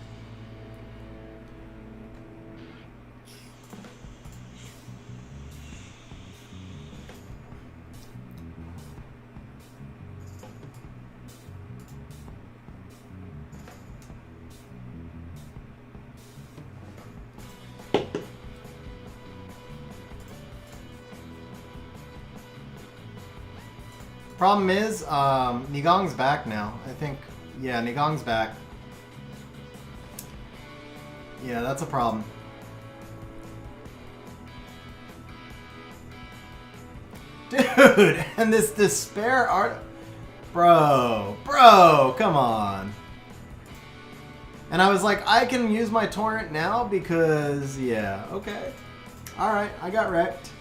Problem is, Nigong's back now. I think, yeah, Nigong's back. Yeah, that's a problem. Dude, and this despair art... Bro, come on. And I was like, I can use my torrent now because, yeah, okay. Alright, I got wrecked.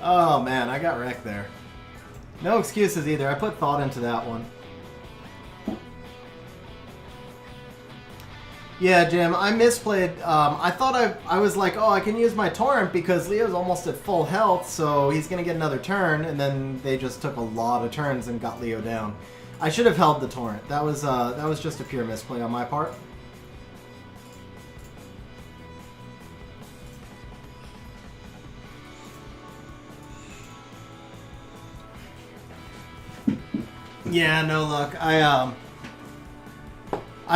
Oh man, I got wrecked there. No excuses either. I put thought into that one. Yeah, Jim, I misplayed. I thought I was like, oh, I can use my torrent because Leo's almost at full health, so he's gonna get another turn, and then they just took a lot of turns and got Leo down. I should have held the torrent. That was just a pure misplay on my part. Yeah, no, look, I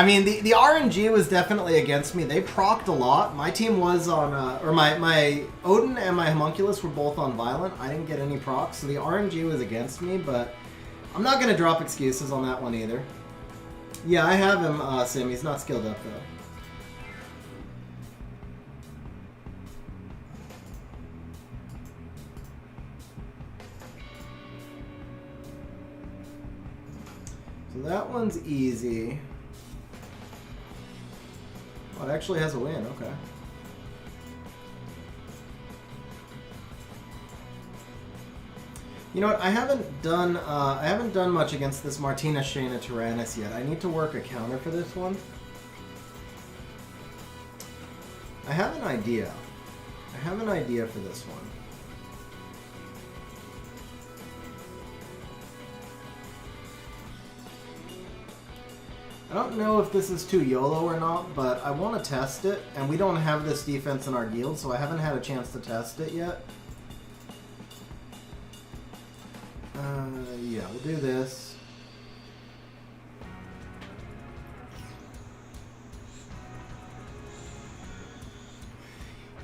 mean, the RNG was definitely against me. They procced a lot. My team was on, or my Odin and my Homunculus were both on Violent. I didn't get any procs, so the RNG was against me, but I'm not going to drop excuses on that one either. Yeah, I have him, Sim. He's not skilled up, though. So that one's easy. Oh, it actually has a win, okay. You know what? I haven't done much against this Martina Shayna Tyrannus yet. I need to work a counter for this one. I have an idea. For this one. I don't know if this is too YOLO or not, but I want to test it, and we don't have this defense in our guild, so I haven't had a chance to test it yet. Yeah, we'll do this.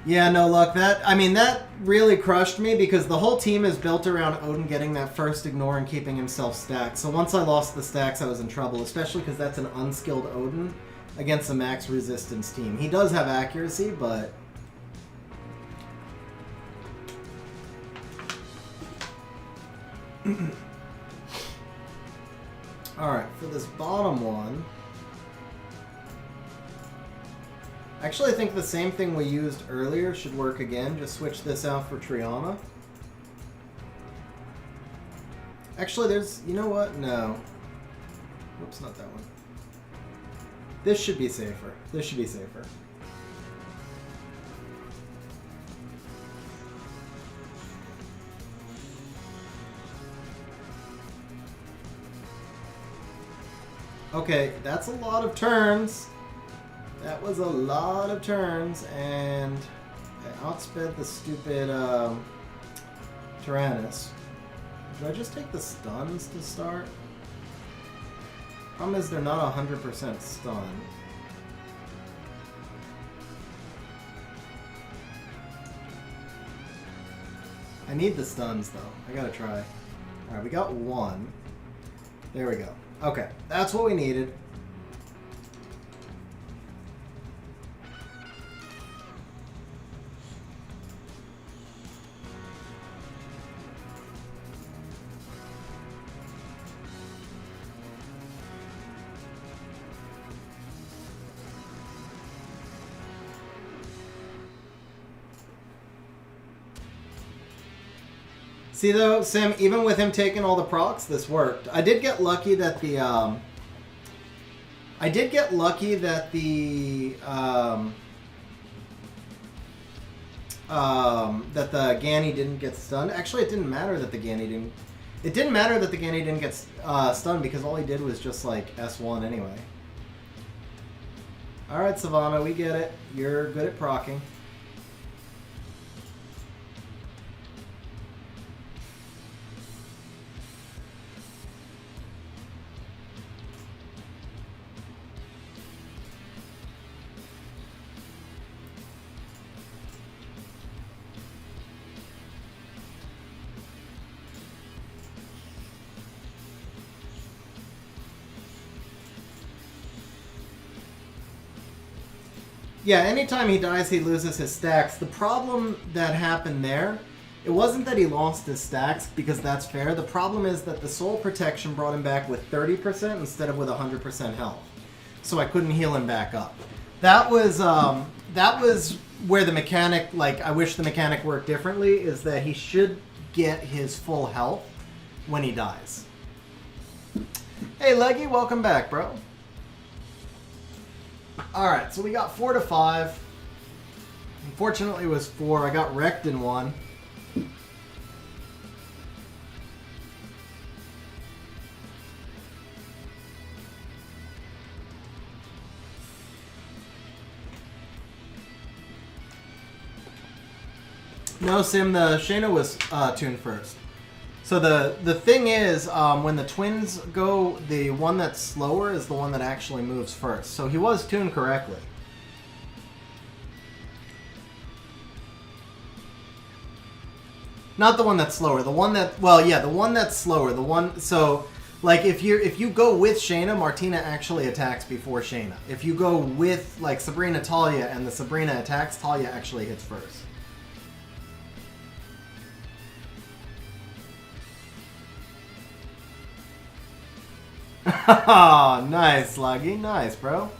Yeah, no luck. That really crushed me because the whole team is built around Odin getting that first ignore and keeping himself stacked. So once I lost the stacks, I was in trouble, especially because that's an unskilled Odin against a max resistance team. He does have accuracy, but... Alright, for this bottom one... Actually, I think the same thing we used earlier should work again. Just switch this out for Triana. Actually, there's... You know what? No. Oops, not that one. This should be safer. Okay, that's a lot of turns. That was a lot of turns, and I outsped the stupid Tyrannus. Should I just take the stuns to start? Problem is they're not 100% stun. I need the stuns, though. I gotta try. Alright, we got one. There we go. Okay, that's what we needed. See though, Sim, even with him taking all the procs, this worked. I did get lucky that the that the Ganny didn't get stunned. Actually, it didn't matter that the Ganny didn't. It didn't matter that the Ganny didn't get stunned because all he did was just like S1 anyway. All right, Savannah, we get it. You're good at proccing. Yeah, anytime he dies, he loses his stacks. The problem that happened there, it wasn't that he lost his stacks, because that's fair. The problem is that the soul protection brought him back with 30% instead of with 100% health. So I couldn't heal him back up. That was where the mechanic, like, I wish the mechanic worked differently, is that he should get his full health when he dies. Hey, Leggy, welcome back, bro. Alright, so we got 4 to 5. Unfortunately, it was 4. I got wrecked in 1. No, Sim, the Shayna was tuned first. So the thing is, when the twins go, the one that's slower is the one that actually moves first. So he was tuned correctly. Not the one that's slower. The one that, well, yeah, the one that's slower. The one, so like if you go with Shayna, Martina actually attacks before Shayna. If you go with like Sabrina, Talia, and the Sabrina attacks, Talia actually hits first. Nice, Luggy. Nice, bro.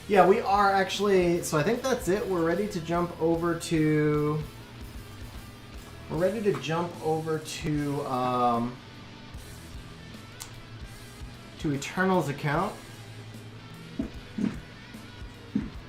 Yeah, we are actually... So I think that's it. We're ready to jump over to... We're ready to jump over to Eternal's account.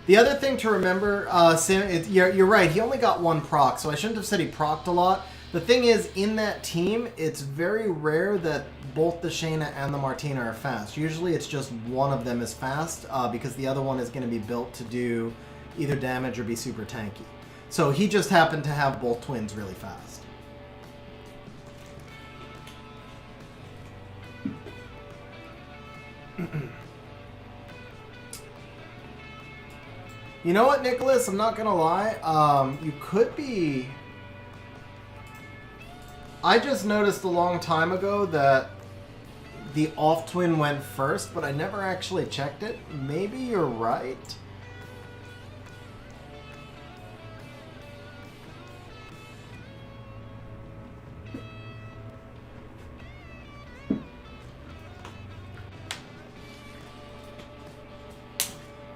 The other thing to remember, Sam, you're right. He only got 1 proc, so I shouldn't have said he procced a lot. The thing is, in that team, it's very rare that both the Shayna and the Martina are fast. Usually it's just one of them is fast because the other one is going to be built to do either damage or be super tanky. So he just happened to have both twins really fast. You know what, Nicholas? I'm not going to lie. You could be... I just noticed a long time ago that the off twin went first, but I never actually checked it. Maybe you're right.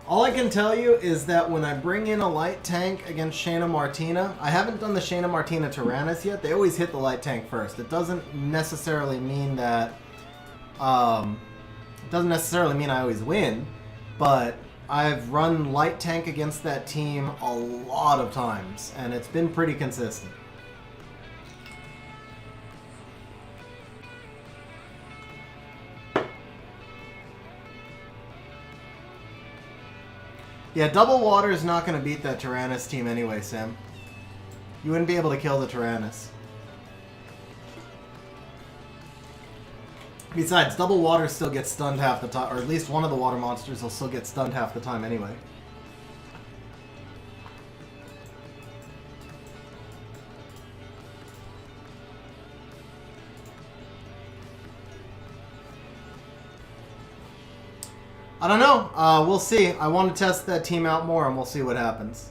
All I can tell you is that when I bring in a light tank against Shayna Martina, I haven't done the Shayna Martina Tyrannus yet. They always hit the light tank first. It doesn't necessarily mean that... it doesn't necessarily mean I always win, but I've run light tank against that team a lot of times, and it's been pretty consistent. Yeah, double water is not going to beat that Tyrannus team anyway, Sam. You wouldn't be able to kill the Tyrannus. Besides, double water still gets stunned half the time, or at least one of the water monsters will still get stunned half the time anyway. I don't know. We'll see. I want to test that team out more, and we'll see what happens.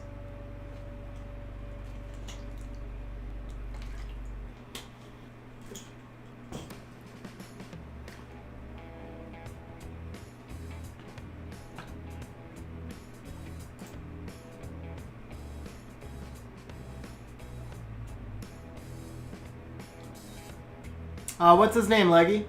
What's his name, Leggy?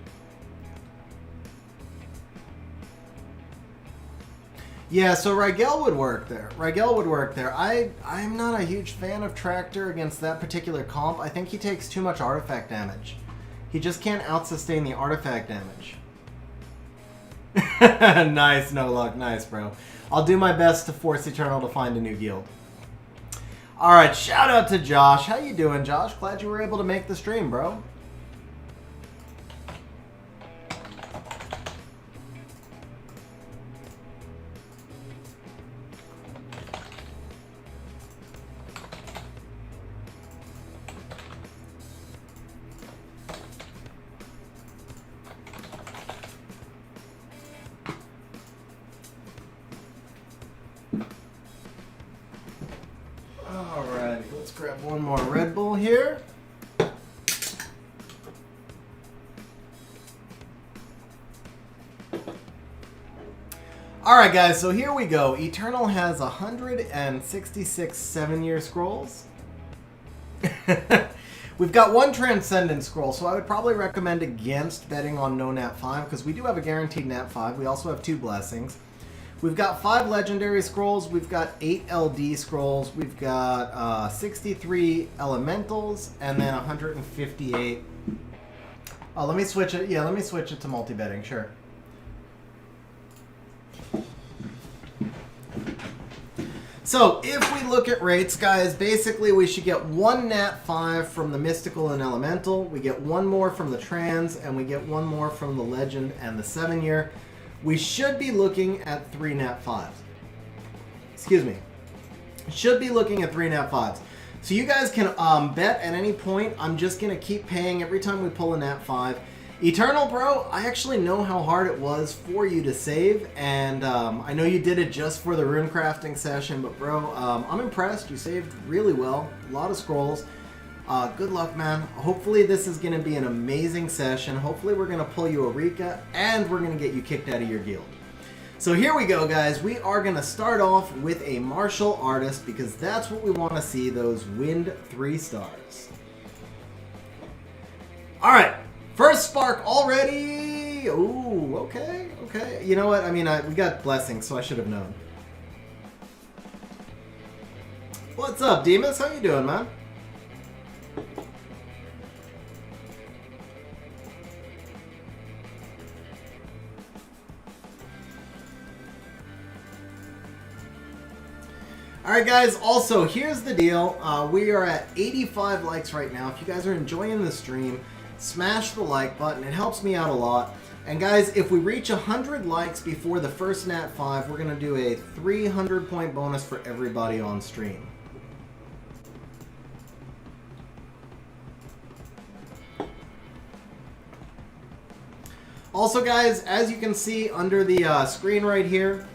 Yeah, so Rigel would work there. Rigel would work there. I'm not a huge fan of Tractor against that particular comp. I think he takes too much artifact damage. He just can't out-sustain the artifact damage. Nice, no luck. Nice, bro. I'll do my best to force Eternal to find a new guild. Alright, shout out to Josh. How you doing, Josh? Glad you were able to make the stream, bro. Alright, let's grab one more Red Bull here. Alright guys, so here we go. Eternal has 166 7-year scrolls. We've got one Transcendent scroll, so I would probably recommend against betting on no Nat 5, because we do have a guaranteed Nat 5. We also have 2 blessings. We've got 5 Legendary scrolls, we've got 8 LD scrolls, we've got 63 Elementals, and then 158... Oh, let me switch it. Yeah, let me switch it to multi-betting, sure. So, if we look at rates, guys, basically we should get 1 Nat 5 from the Mystical and Elemental, we get 1 more from the Trans, and we get 1 more from the Legend and the 7-year. We should be looking at 3 Nat 5s. Excuse me. Should be looking at 3 Nat 5s. So you guys can bet at any point. I'm just going to keep paying every time we pull a Nat 5. Eternal, bro, I actually know how hard it was for you to save, and I know you did it just for the rune crafting session, but bro, I'm impressed. You saved really well. A lot of scrolls. Good luck, man. Hopefully this is going to be an amazing session. Hopefully we're going to pull you a Rika, and we're going to get you kicked out of your guild. So here we go, guys. We are going to start off with a martial artist, because that's what we want to see, those wind 3 stars. Alright, first spark already. Ooh, okay, okay. You know what? I mean, we got blessings, so I should have known. What's up, Demas? How you doing, man? Alright guys, also here's the deal, we are at 85 likes right now. If you guys are enjoying the stream, smash the like button, it helps me out a lot. And guys, if we reach 100 likes before the first Nat 5, we're going to do a 300 point bonus for everybody on stream. Also guys, as you can see under the screen right here,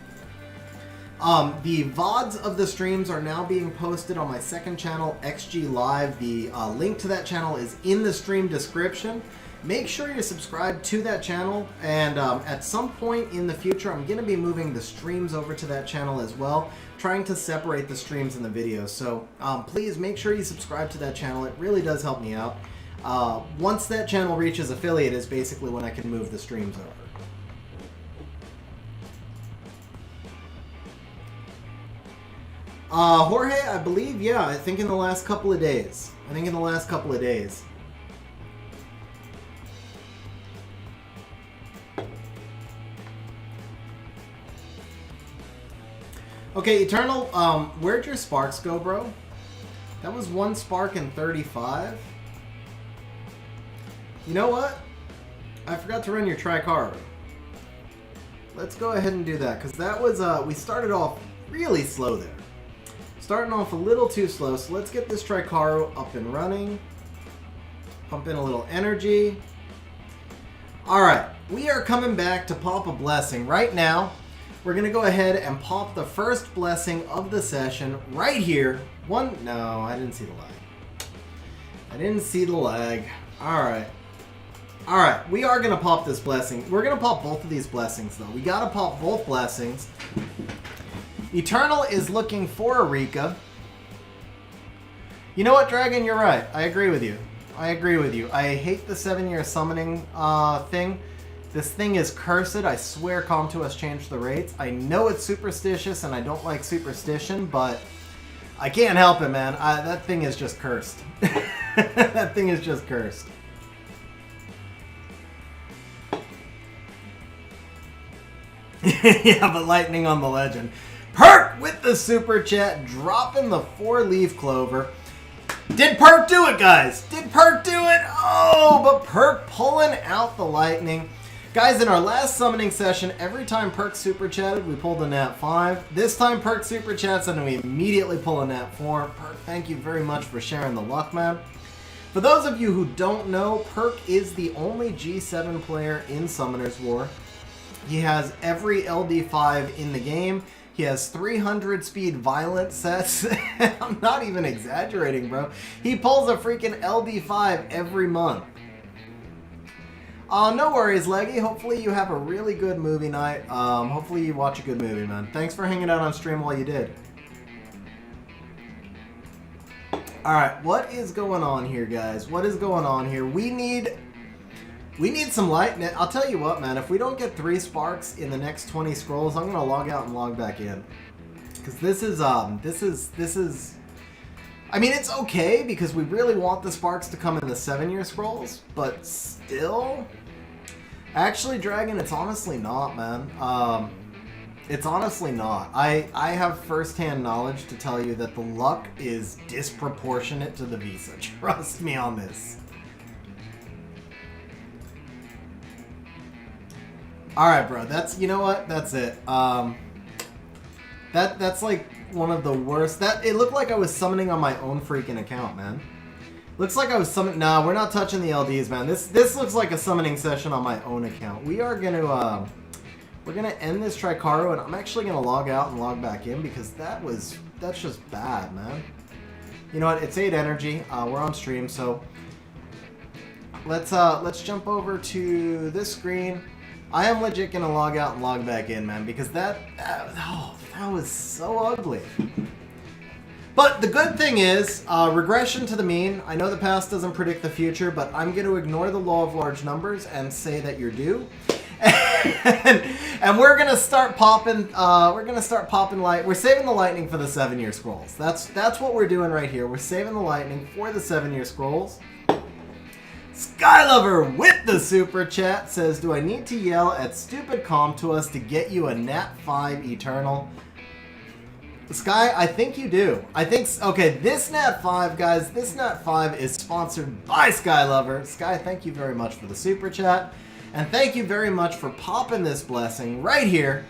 the VODs of the streams are now being posted on my second channel, XG Live. The link to that channel is in the stream description. Make sure you're subscribed to that channel, and at some point in the future, I'm going to be moving the streams over to that channel as well, trying to separate the streams and the videos. So please make sure you subscribe to that channel. It really does help me out. Once that channel reaches affiliate is basically when I can move the streams over. Jorge, I believe, yeah, I think in the last couple of days. Okay, Eternal, where'd your sparks go, bro? That was 1 spark and 35. You know what? I forgot to run your Tricara. Let's go ahead and do that, because that was, we started off really slow there. Starting off a little too slow, so let's get this Tricara up and running. Pump in a little energy. Alright, we are coming back to pop a blessing. Right now, we're going to go ahead and pop the first blessing of the session right here. No, I didn't see the lag. Alright. Alright, we are going to pop this blessing. We're going to pop both of these blessings, though. We got to pop both blessings. Eternal is looking for a Rika. You know what, Dragon? You're right. I agree with you. I hate the 7-year summoning thing. This thing is cursed. I swear Com2Us changed the rates. I know it's superstitious and I don't like superstition, but I can't help it, man. That thing is just cursed. That thing is just cursed. Yeah, but lightning on the legend. Perk with the super chat, dropping the 4-leaf clover. Did Perk do it, guys? Did Perk do it? Oh, but Perk pulling out the lightning. Guys, in our last summoning session, every time Perk super chatted, we pulled a nat 5. This time Perk super chats and we immediately pull a nat 4. Perk, thank you very much for sharing the luck, man. For those of you who don't know, Perk is the only G7 player in Summoner's War. He has every LD5 in the game. He has 300 speed violent sets. I'm not even exaggerating, bro. He pulls a freaking LD5 every month. No worries, Leggy. Hopefully you have a really good movie night. Hopefully you watch a good movie, man. Thanks for hanging out on stream while you did. Alright, what is going on here, guys? What is going on here? We need some light. I'll tell you what, man. If we don't get 3 sparks in the next 20 scrolls, I'm gonna log out and log back in. Because this is. I mean, it's okay because we really want the sparks to come in the 7-year scrolls, but still, actually, Dragon, it's honestly not, man. It's honestly not. I have first-hand knowledge to tell you that the luck is disproportionate to the visa. Trust me on this. Alright, bro. That's, you know what? That's it. That's like one of the worst. It looked like I was summoning on my own freaking account, man. Looks like I was summoning. Nah, we're not touching the LDs, man. This looks like a summoning session on my own account. We are gonna we're gonna end this Tricaro, and I'm actually gonna log out and log back in because that's just bad, man. You know what? It's 8 energy. We're on stream, so let's jump over to this screen. I am legit gonna log out and log back in, man, because that was so ugly. But the good thing is, regression to the mean. I know the past doesn't predict the future, but I'm going to ignore the law of large numbers and say that you're due. And we're gonna start popping. We're gonna start popping light. We're saving the lightning for the 7-year scrolls. That's what we're doing right here. We're saving the lightning for the 7-year scrolls. Skylover with the super chat says, "Do I need to yell at stupid Com2Us to get you a Nat 5 Eternal?" Sky, I think you do. I think, okay, this Nat 5, guys, this Nat 5 is sponsored by Skylover. Sky, thank you very much for the super chat. And thank you very much for popping this blessing right here.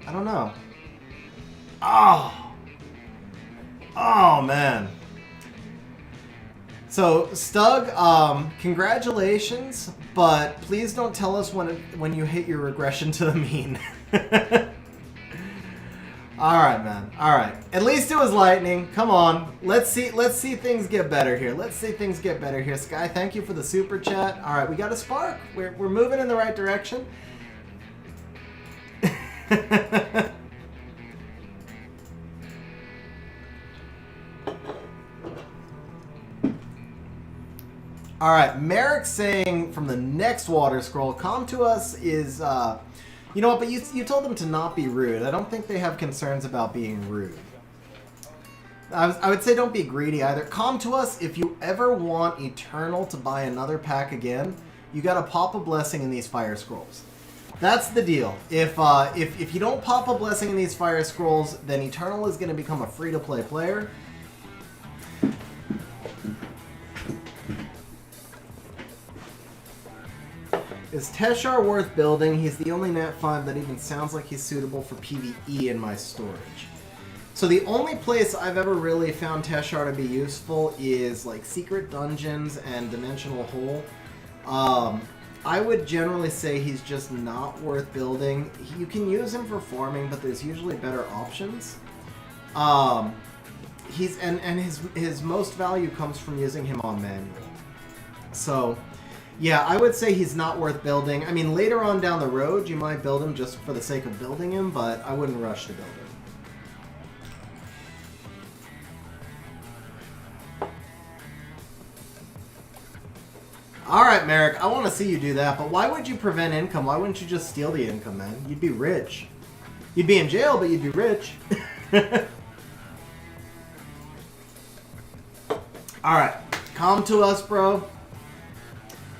I don't know. Oh, man. So, Stug, congratulations, but please don't tell us when you hit your regression to the mean. Alright, man. Alright. At least it was lightning. Come on. Let's see things get better here. Let's see things get better here. Sky, thank you for the super chat. Alright, we got a spark. We're moving in the right direction. Alright, Merrick saying from the next water scroll, Com2Us is, you know what, but you told them to not be rude. I don't think they have concerns about being rude. I would say don't be greedy either. Com2Us, if you ever want Eternal to buy another pack again, you gotta pop a blessing in these fire scrolls. That's the deal. If you don't pop a blessing in these fire scrolls, then Eternal is gonna become a free-to-play player. Is Teshar worth building? He's the only Nat 5 that even sounds like he's suitable for PvE in my storage. So the only place I've ever really found Teshar to be useful is like secret dungeons and Dimensional Hole. I would generally say he's just not worth building. You can use him for farming, but there's usually better options. His most value comes from using him on manual. So yeah, I would say he's not worth building. I mean, later on down the road, you might build him just for the sake of building him, but I wouldn't rush to build him. Alright, Merrick, I want to see you do that, but why would you prevent income? Why wouldn't you just steal the income, man? You'd be rich. You'd be in jail, but you'd be rich. Alright, come to us, bro.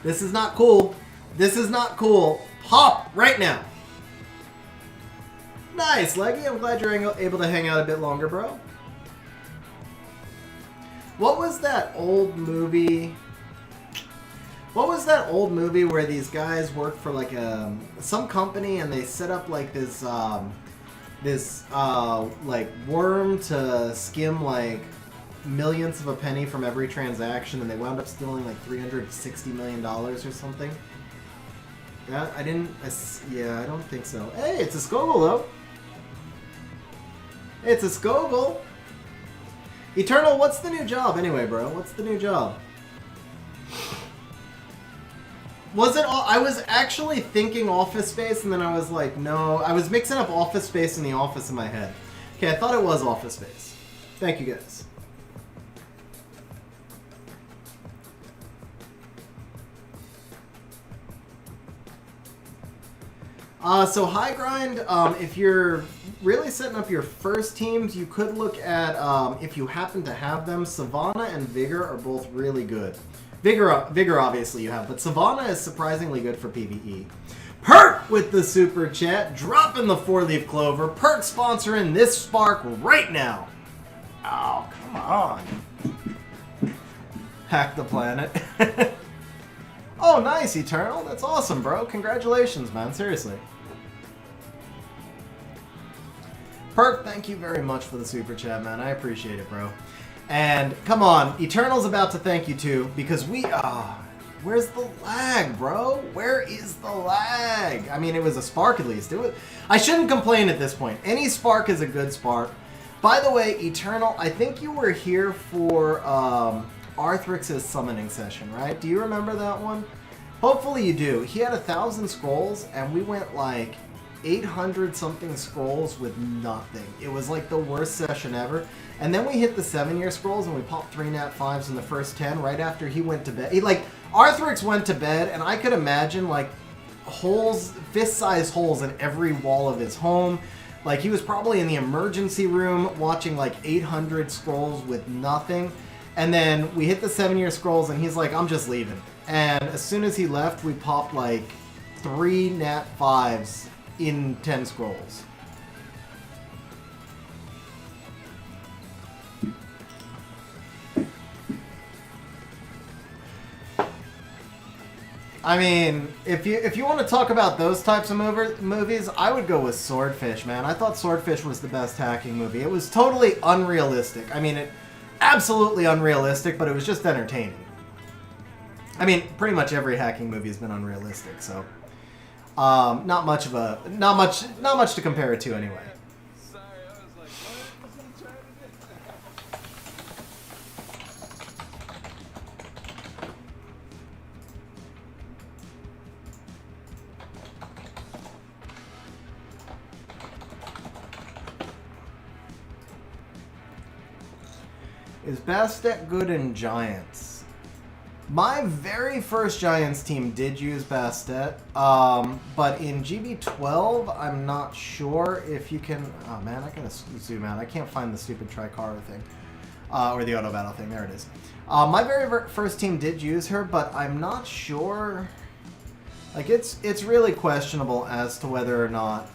This is not cool. This is not cool. Hop right now. Nice, Leggy. I'm glad you're able to hang out a bit longer, bro. What was that old movie? What was that old movie where these guys worked for like some company and they set up like this like worm to skim like millionths of a penny from every transaction, and they wound up stealing like $360 million or something? Yeah, I don't think so. Hey, it's a Skogel though. It's a Skogel. Eternal, what's the new job anyway, bro? What's the new job? Was it all? I was actually thinking Office Space, and then I was like, no. I was mixing up Office Space and The Office in my head. Okay, I thought it was Office Space. Thank you, guys. So High Grind, if you're really setting up your first teams, you could look at, if you happen to have them, Savannah and Vigor are both really good. Vigor obviously you have, but Savannah is surprisingly good for PvE. Perk with the super chat, dropping the 4-leaf clover. Perk sponsoring this Spark right now. Oh, come on. Hack the planet. Oh, nice, Eternal. That's awesome, bro. Congratulations, man. Seriously. Perk, thank you very much for the super chat, man. I appreciate it, bro. And come on, Eternal's about to thank you too, because where's the lag, bro? Where is the lag? I mean, it was a spark at least. I shouldn't complain at this point. Any spark is a good spark. By the way, Eternal, I think you were here for Arthrix's summoning session, right? Do you remember that one? Hopefully you do. He had 1,000 scrolls, and we went like 800 something scrolls with nothing. It was like the worst session ever. And then we hit the 7-year scrolls and we popped 3 nat 5s in the first 10 right after he went to bed. Arthrix went to bed, and I could imagine like holes, fist-sized holes in every wall of his home. Like he was probably in the emergency room watching like 800 scrolls with nothing. And then we hit the 7-year scrolls and he's like, I'm just leaving. And as soon as he left, we popped like 3 nat 5s in 10 scrolls. I mean, if you want to talk about those types of movies, I would go with Swordfish, man. I thought Swordfish was the best hacking movie. It was totally unrealistic. I mean, absolutely unrealistic, but it was just entertaining. I mean, pretty much every hacking movie has been unrealistic, so not much to compare it to anyway. Is Bastet good in Giants? My very first Giants team did use Bastet, but in GB12, I'm not sure if you can... Oh man, I gotta zoom out. I can't find the stupid Tricara thing. Or the auto battle thing. There it is. My very first team did use her, but I'm not sure... Like, it's really questionable as to whether or not...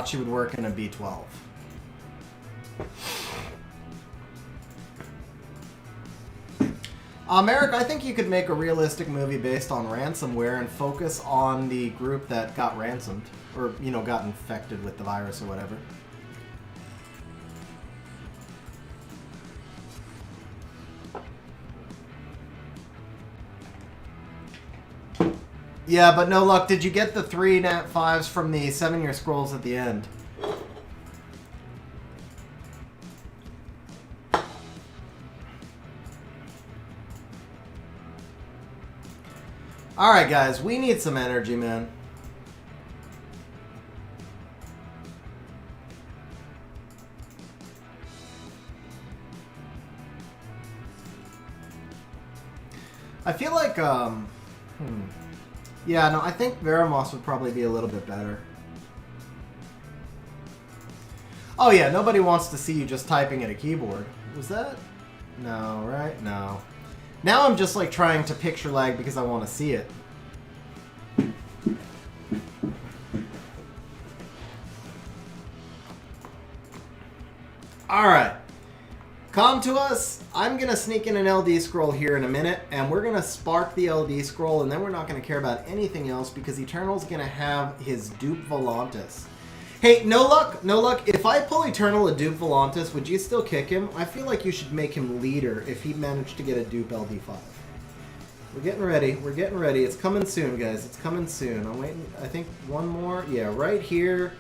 she would work in a B12. Eric, I think you could make a realistic movie based on ransomware and focus on the group that got ransomed, or, you know, got infected with the virus or whatever. Yeah, but no luck. Did you get the 3 nat 5s from the 7-year scrolls at the end? Alright guys, we need some energy, man. I feel like, yeah, no, I think Veramos would probably be a little bit better. Oh yeah, nobody wants to see you just typing at a keyboard. Was that? No, right? No. Now I'm just like trying to picture lag because I want to see it. Alright. Come to us. I'm going to sneak in an LD scroll here in a minute, and we're going to spark the LD scroll, and then we're not going to care about anything else because Eternal's going to have his dupe Volantis. Hey, no luck, no luck. If I pull Eternal a dupe Volantis, would you still kick him? I feel like you should make him leader if he managed to get a dupe LD5. We're getting ready. We're getting ready. It's coming soon, guys. It's coming soon. I'm waiting. I think one more. Yeah, right here.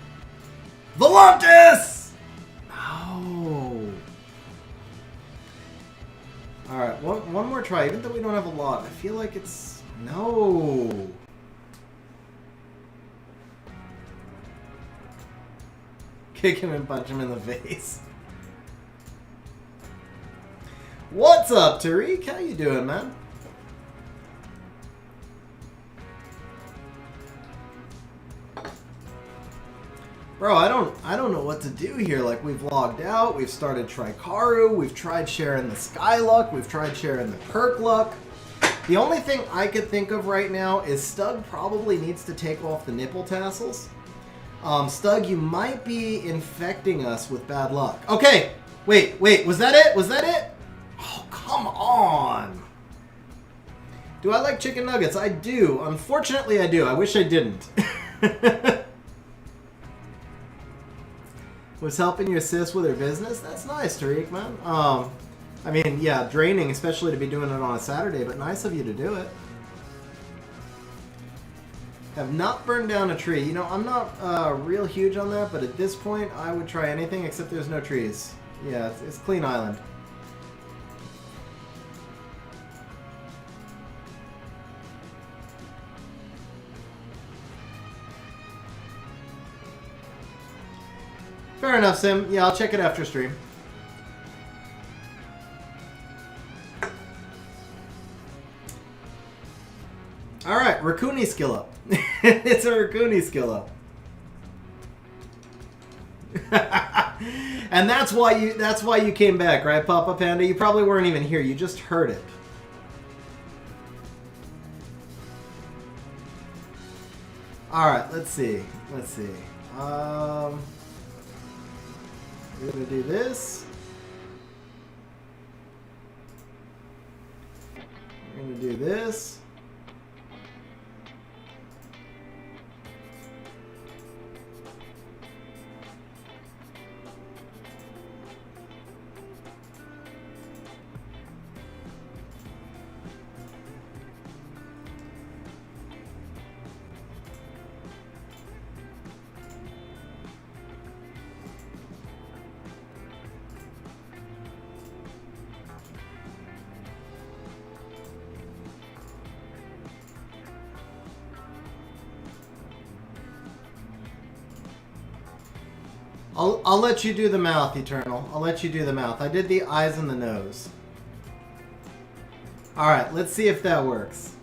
Volantis! No. Alright, one more try. Even though we don't have a lot, I feel like it's... No. Kick him and punch him in the face. What's up, Tariq? How you doing, man? Bro, I don't know what to do here. Like, we've logged out, we've started Trikaru, we've tried sharing the Sky Luck, we've tried sharing the Perk Luck. The only thing I could think of right now is Stug probably needs to take off the nipple tassels. Stug, you might be infecting us with bad luck. Okay, wait, was that it? Was that it? Oh, come on. Do I like chicken nuggets? I do. Unfortunately, I do. I wish I didn't. Was helping you assist with her business? That's nice, Tariq, man. I mean, yeah, draining, especially to be doing it on a Saturday, but nice of you to do it. Have not burned down a tree. You know, I'm not real huge on that, but at this point, I would try anything except there's no trees. Yeah, it's clean island. Fair enough, Sim. Yeah, I'll check it after stream. Alright, Rakuni skill up. It's a Rakuni skill up. And that's why you came back, right, Papa Panda? You probably weren't even here, you just heard it. Alright, let's see. Let's see. We're gonna do this. We're gonna do this. I'll let you do the mouth, Eternal. I'll let you do the mouth. I did the eyes and the nose. Alright, let's see if that works.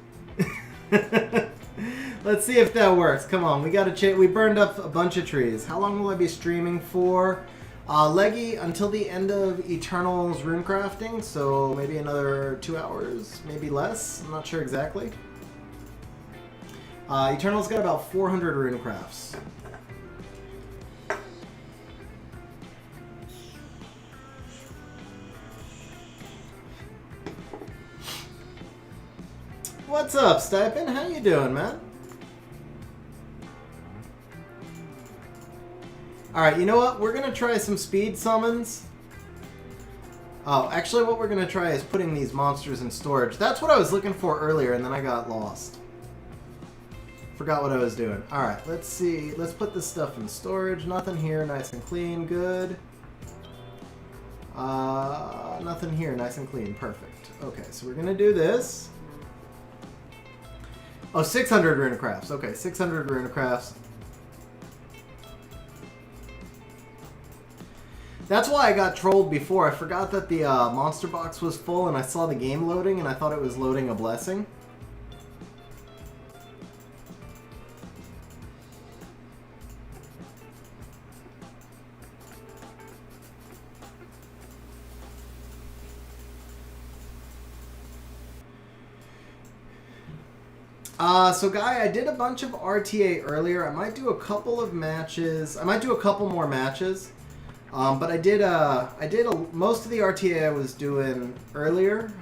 Let's see if that works. Come on, we gotta we burned up a bunch of trees. How long will I be streaming for? Leggy, until the end of Eternal's rune crafting, so maybe another 2 hours, maybe less. I'm not sure exactly. Eternal's got about 400 rune crafts. What's up, Stipend? How you doing, man? Alright, you know what? We're going to try some speed summons. Oh, actually what we're going to try is putting these monsters in storage. That's what I was looking for earlier, and then I got lost. Forgot what I was doing. Alright, let's see. Let's put this stuff in storage. Nothing here, nice and clean. Good. Nothing here, nice and clean. Perfect. Okay, so we're going to do this. Oh, 600 rune crafts. Okay, 600 rune crafts. That's why I got trolled before. I forgot that the monster box was full and I saw the game loading and I thought it was loading a blessing. So Guy, I did a bunch of RTA earlier. I might do a couple of matches. I might do a couple more matches. But I did most of the RTA I was doing earlier.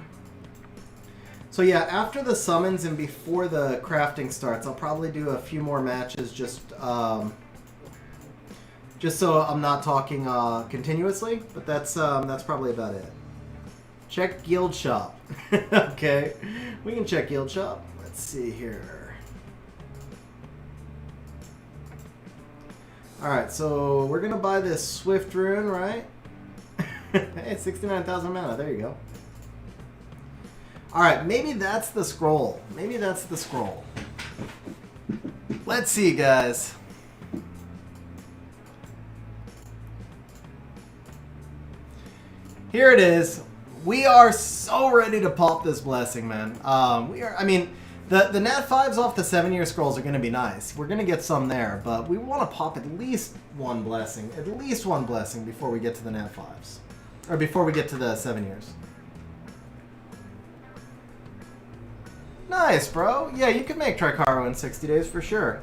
So yeah, after the summons and before the crafting starts, I'll probably do a few more matches just so I'm not talking continuously. But that's probably about it. Check guild shop. Okay, we can check guild shop. Let's see here. Alright, so we're going to buy this Swift Rune, right? Hey, 69,000 mana. There you go. Alright, maybe that's the scroll. Maybe that's the scroll. Let's see, guys. Here it is. We are so ready to pop this blessing, man. I mean, the Nat 5s off the 7-year scrolls are going to be nice. We're going to get some there, but we want to pop at least one blessing. At least one blessing before we get to the Nat 5s. Or before we get to the 7 years. Nice, bro. Yeah, you can make Tricaro in 60 days for sure.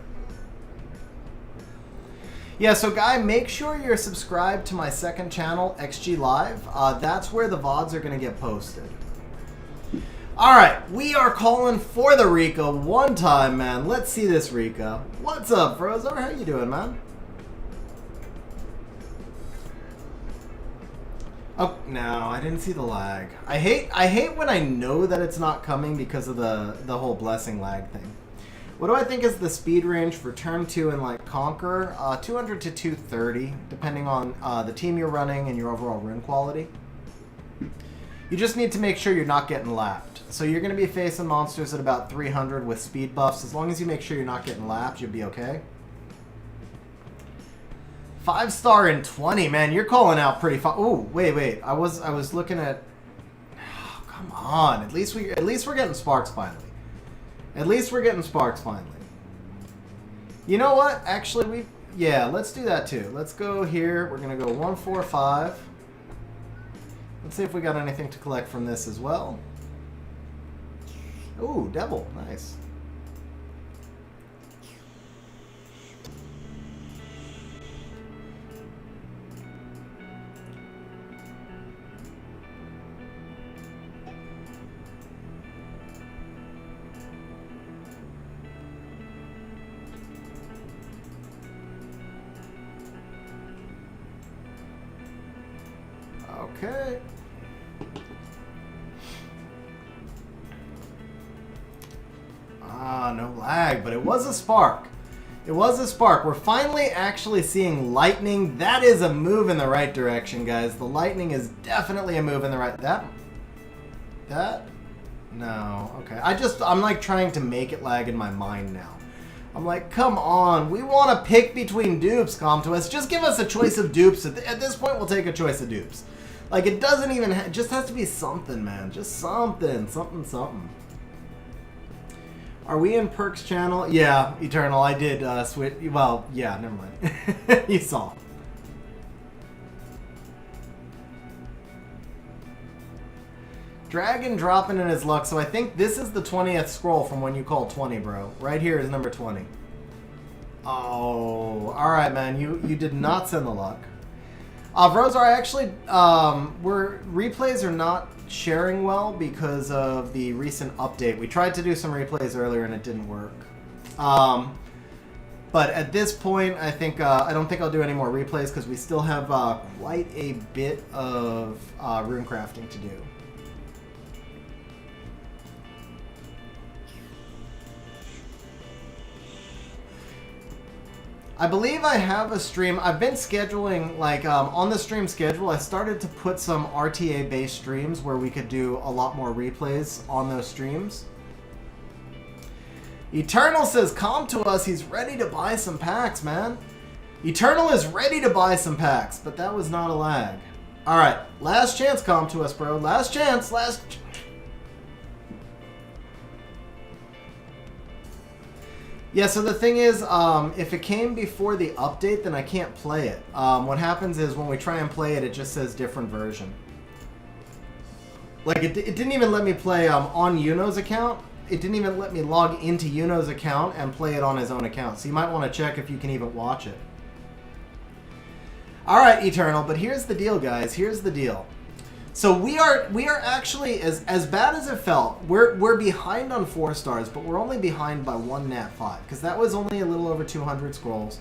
Yeah, so Guy, make sure you're subscribed to my second channel, XG Live. That's where the VODs are going to get posted. Alright, we are calling for the Rika one time, man. Let's see this Rika. What's up, Frozo? How you doing, man? Oh, no, I didn't see the lag. I hate when I know that it's not coming because of the whole blessing lag thing. What do I think is the speed range for turn 2 in like Conqueror? 200 to 230, depending on the team you're running and your overall rune quality. You just need to make sure you're not getting lapped. So you're going to be facing monsters at about 300 with speed buffs. As long as you make sure you're not getting lapped, you'll be okay. 5-star in 20, man. You're calling out pretty far. Oh, wait. I was looking at. Oh, come on. At least we're getting sparks finally. At least we're getting sparks finally. You know what? Actually, let's do that too. Let's go here. We're gonna go 1, 4, 5. Let's see if we got anything to collect from this as well. Ooh, devil. Nice. Okay. No lag, but it was a spark. It was a spark. We're finally actually seeing lightning. That is a move in the right direction, guys. The lightning is definitely a move in the right... That? No. Okay. I'm like trying to make it lag in my mind now. I'm like, come on. We want to pick between dupes, Comtois. Just give us a choice of dupes. At this point, we'll take a choice of dupes. Like, it doesn't even... it just has to be something, man. Just something. Something. Are we in Perk's channel? Yeah, Eternal. I did switch... Well, yeah, never mind. You saw. Dragon dropping in his luck. So I think this is the 20th scroll from when you call 20, bro. Right here is number 20. Oh, alright, man. You did not send the luck. Vrozar, actually, replays are not sharing well because of the recent update. We tried to do some replays earlier and it didn't work. But at this point, I think I don't think I'll do any more replays because we still have quite a bit of rune crafting to do. I believe I have a stream. I've been scheduling, like, on the stream schedule, I started to put some RTA-based streams where we could do a lot more replays on those streams. Eternal says, come to us. He's ready to buy some packs, man. Eternal is ready to buy some packs, but that was not a lag. Alright, last chance, come to us, bro. Last chance, Yeah, so the thing is, if it came before the update, then I can't play it. What happens is when we try and play it, it just says different version. Like, it didn't even let me play on Yuno's account. It didn't even let me log into Yuno's account and play it on his own account. So you might want to check if you can even watch it. Alright, Eternal, but here's the deal, guys. Here's the deal. So we are actually, as bad as it felt, we're behind on 4 stars, but we're only behind by 1 nat 5, because that was only a little over 200 scrolls.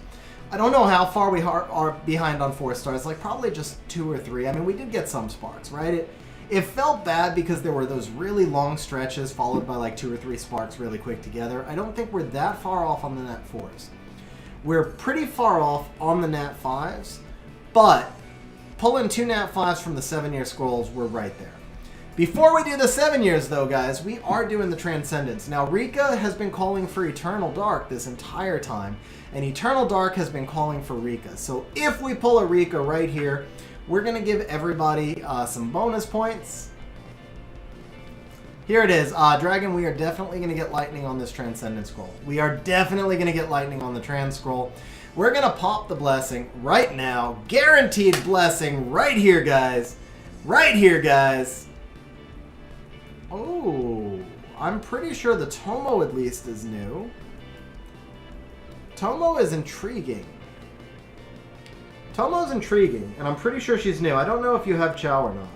I don't know how far we are behind on 4 stars, like probably just 2 or 3. I mean, we did get some sparks, right? It felt bad because there were those really long stretches followed by like 2 or 3 sparks really quick together. I don't think we're that far off on the nat 4s. We're pretty far off on the nat 5s, but pulling 2 nat 5s from the 7-year scrolls, we're right there. Before we do the 7 years, though, guys, we are doing the Transcendence. Now, Rika has been calling for Eternal Dark this entire time, and Eternal Dark has been calling for Rika. So if we pull a Rika right here, we're going to give everybody some bonus points. Here it is. Dragon, we are definitely going to get lightning on this Transcendence scroll. We are definitely going to get lightning on the Trans scroll. We're going to pop the blessing right now. Guaranteed blessing right here, guys. Right here, guys. Oh, I'm pretty sure the Tomo at least is new. Tomo is intriguing. Tomo's intriguing, and I'm pretty sure she's new. I don't know if you have Chow or not.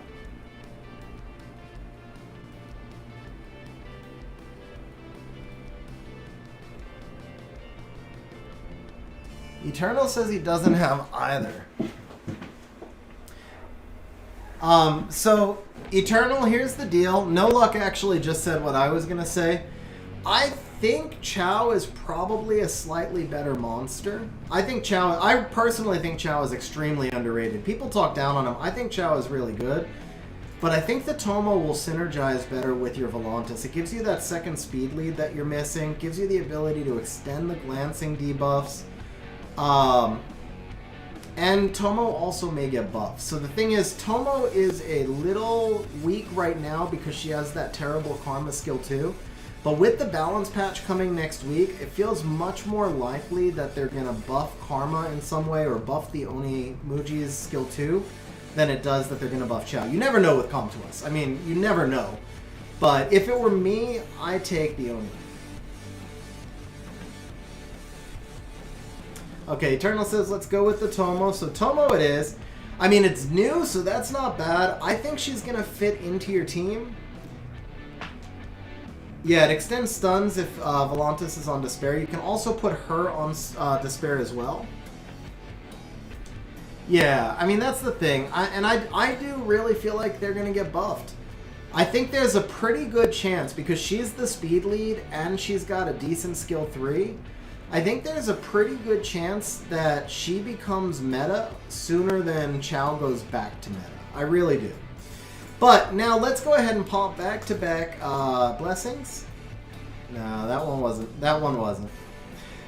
Eternal says he doesn't have either. So, Eternal, here's the deal. No Luck actually just said what I was going to say. I think Chow is probably a slightly better monster. I personally think Chow is extremely underrated. People talk down on him. I think Chow is really good. But I think the Tomo will synergize better with your Volantis. It gives you that second speed lead that you're missing. Gives you the ability to extend the glancing debuffs. And Tomo also may get buffed. So the thing is, Tomo is a little weak right now because she has that terrible Karma skill too. But with the balance patch coming next week, it feels much more likely that they're going to buff Karma in some way or buff the Oni Muji's skill too than it does that they're going to buff Chow. You never know with Come To Us. I mean, you never know. But if it were me, I'd take the Oni. Okay, Eternal says, let's go with the Tomo. So Tomo it is. I mean, it's new, so that's not bad. I think she's going to fit into your team. Yeah, it extends stuns if Volantis is on Despair. You can also put her on Despair as well. Yeah, I mean, that's the thing. I do really feel like they're going to get buffed. I think there's a pretty good chance, because she's the speed lead and she's got a decent skill 3. I think there's a pretty good chance that she becomes meta sooner than Chow goes back to meta. I really do. But now let's go ahead and pop back-to-back blessings. No, that one wasn't. That one wasn't.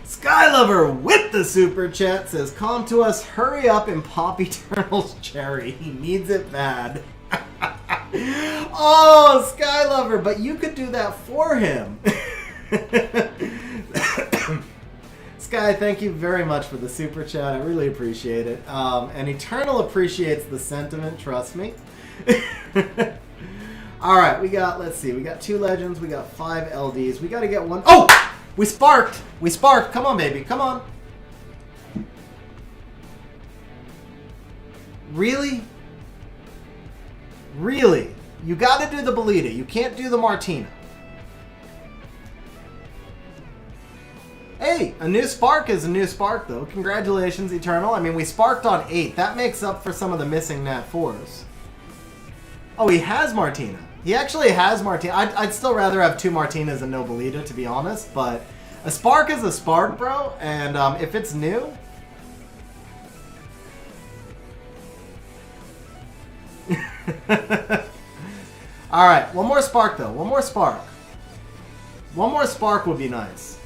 Skylover with the super chat says, "Come to us, hurry up and pop Eternal's cherry. He needs it bad." Oh, Skylover, but you could do that for him. Sky, thank you very much for the super chat. I really appreciate it. And Eternal appreciates the sentiment, trust me. Alright, we got, let's see, we got 2 legends, we got 5 LDs. We gotta get one. Oh! We sparked! We sparked! Come on, baby, come on. Really? Really? You gotta do the Belita. You can't do the Martina. Hey, a new spark is a new spark, though. Congratulations, Eternal. I mean, we sparked on 8. That makes up for some of the missing Nat 4s. Oh, he has Martina. He actually has Martina. I'd still rather have 2 Martinas and no Belita, to be honest. But a spark is a spark, bro. And if it's new... Alright, one more spark, though. One more spark. One more spark would be nice.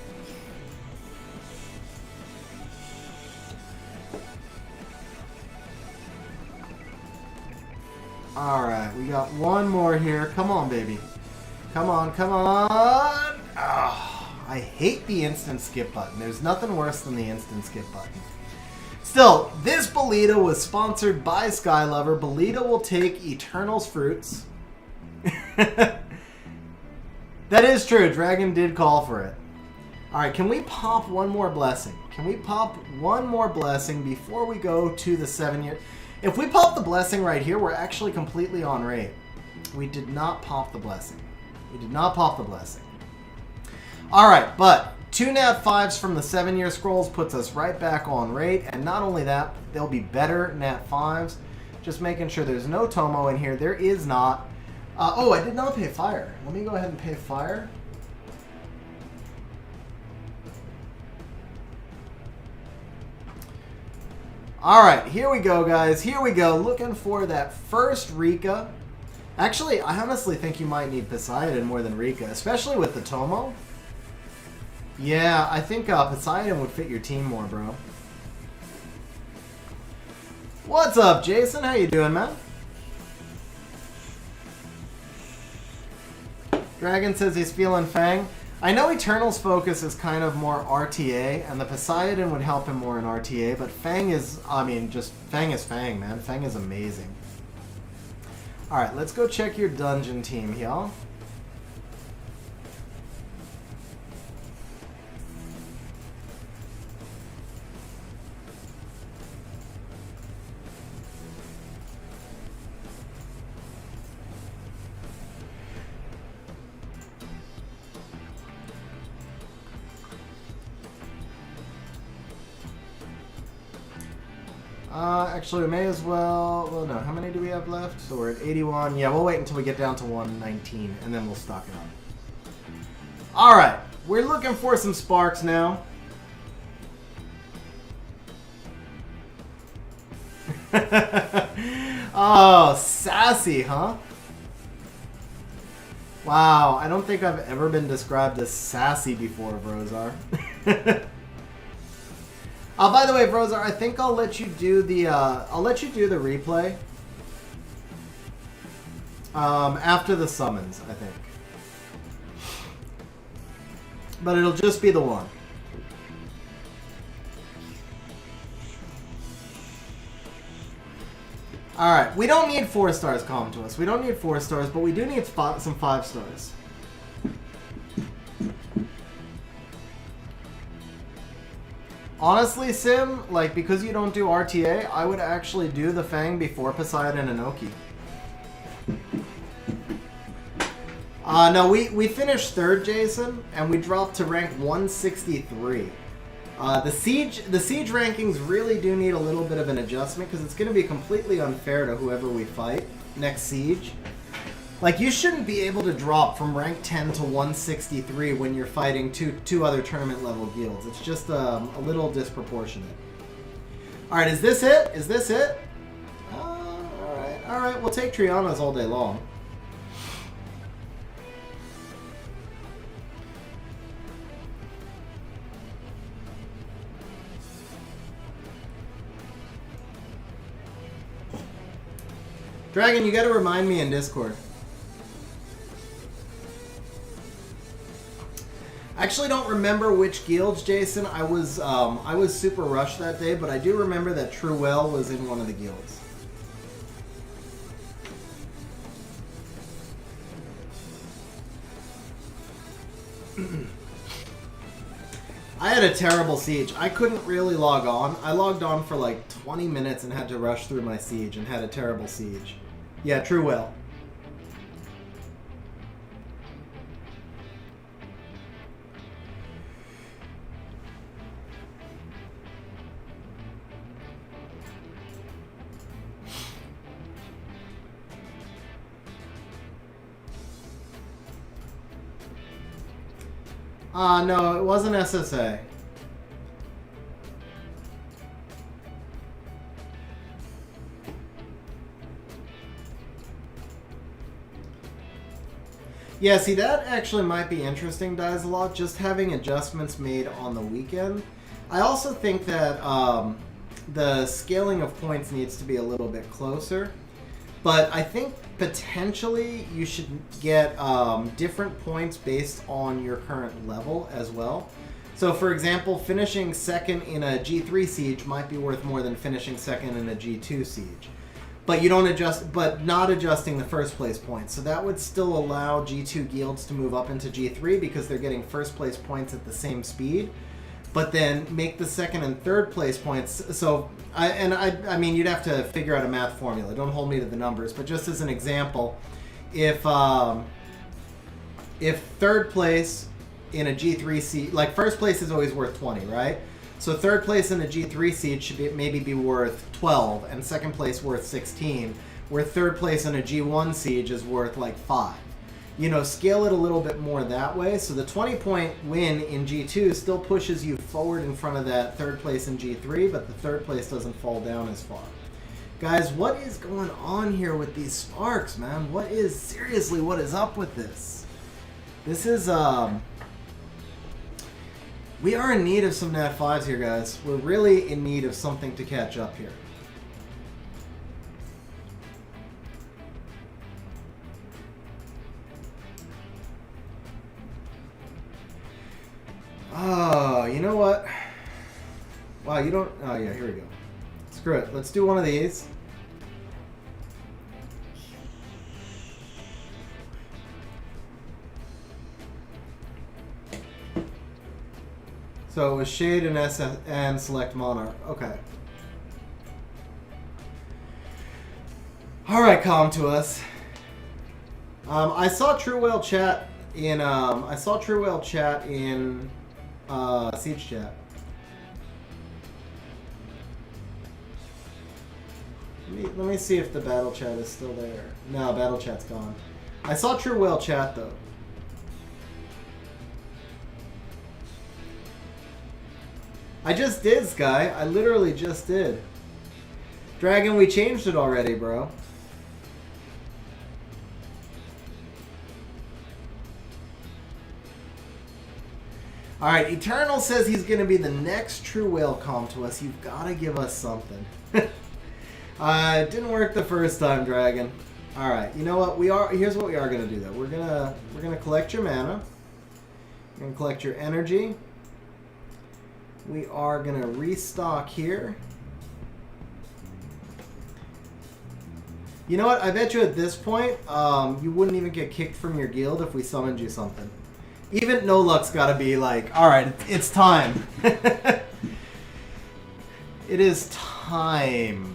Alright, we got one more here. Come on, baby. Come on, come on. Oh, I hate the instant skip button. There's nothing worse than the instant skip button. Still, this Bolita was sponsored by Skylover. Bolita will take Eternal's fruits. That is true. Dragon did call for it. Alright, can we pop one more blessing? Can we pop one more blessing before we go to the 7 year? If we pop the blessing right here, we're actually completely on rate. We did not pop the blessing. We did not pop the blessing. Alright, but 2 Nat 5s from the 7 year scrolls puts us right back on rate. And not only that, they'll be better Nat 5s. Just making sure there's no Tomo in here. There is not. Oh, I did not pay fire. Let me go ahead and pay fire. Alright, here we go, guys. Here we go. Looking for that first Rika. Actually, I honestly think you might need Poseidon more than Rika, especially with the Tomo. Yeah, I think Poseidon would fit your team more, bro. What's up, Jason? How you doing, man? Dragon says he's feeling Fang. I know Eternal's focus is kind of more RTA, and the Poseidon would help him more in RTA, but Fang is, I mean, just, Fang is Fang, man. Fang is amazing. Alright, let's go check your dungeon team, y'all. Actually, we may as well... Well, no. How many do we have left? So we're at 81. Yeah, we'll wait until we get down to 119, and then we'll stock it up. Alright. We're looking for some sparks now. Oh, sassy, huh? Wow, I don't think I've ever been described as sassy before, Brozar. By the way, Brozar, I think I'll let you do the replay. After the summons, I think. But it'll just be the one. Alright, we don't need 4 stars come to us. We don't need 4 stars, but we do need some 5 stars. Honestly, Sim, like, because you don't do RTA, I would actually do the Fang before Poseidon and Oki. No, we finished 3rd, Jason, and we dropped to rank 163. The siege rankings really do need a little bit of an adjustment, because it's going to be completely unfair to whoever we fight next siege. Like, you shouldn't be able to drop from rank 10 to 163 when you're fighting two other tournament level guilds. It's just a little disproportionate. Alright, is this it? Is this it? Alright, we'll take Triana's all day long. Dragon, you gotta remind me in Discord. I actually don't remember which guilds, Jason. I was super rushed that day, but I do remember that Truewell was in one of the guilds. I had a terrible siege. I couldn't really log on. I logged on for like 20 minutes and had to rush through my siege and had a terrible siege. Yeah, Truewell. No, it wasn't SSA. Yeah, see, that actually might be interesting, Dies a lot, just having adjustments made on the weekend. I also think that the scaling of points needs to be a little bit closer. But I think potentially you should get different points based on your current level as well. So, for example, finishing second in a G3 siege might be worth more than finishing second in a G2 siege. But you don't adjust, but not adjusting the first place points. So that would still allow G2 guilds to move up into G3 because they're getting first place points at the same speed. But then make the second and third place points. So, I mean, you'd have to figure out a math formula. Don't hold me to the numbers. But just as an example, if third place in a G3 seed, like first place is always worth 20, right? So third place in a G3 seed should maybe be worth 12, and second place worth 16, where third place in a G1 siege is worth like 5. You know, scale it a little bit more that way. So the 20-point win in G2 still pushes you forward in front of that third place in G3, but the third place doesn't fall down as far. Guys, what is going on here with these sparks, man? Seriously, what is up with this? This is, we are in need of some Nat 5s here, guys. We're really in need of something to catch up here. Oh, you know what? Wow, you don't... Oh, yeah, here we go. Screw it. Let's do one of these. So it was Shade and and Select Monarch. Okay. All right, come to us. I saw True Whale chat in Siege chat. Let me see if the battle chat is still there. No, battle chat's gone. I saw True Whale chat though. I just did, Sky. I literally just did. Dragon, we changed it already, bro. Alright, Eternal says he's going to be the next True Whale com to us. You've got to give us something. It didn't work the first time, Dragon. Alright, you know what? Here's what we are going to do, though. We're gonna collect your mana. We're going to collect your energy. We are going to restock here. You know what? I bet you at this point, you wouldn't even get kicked from your guild if we summoned you something. Even No Luck's got to be like, alright, it's time. It is time.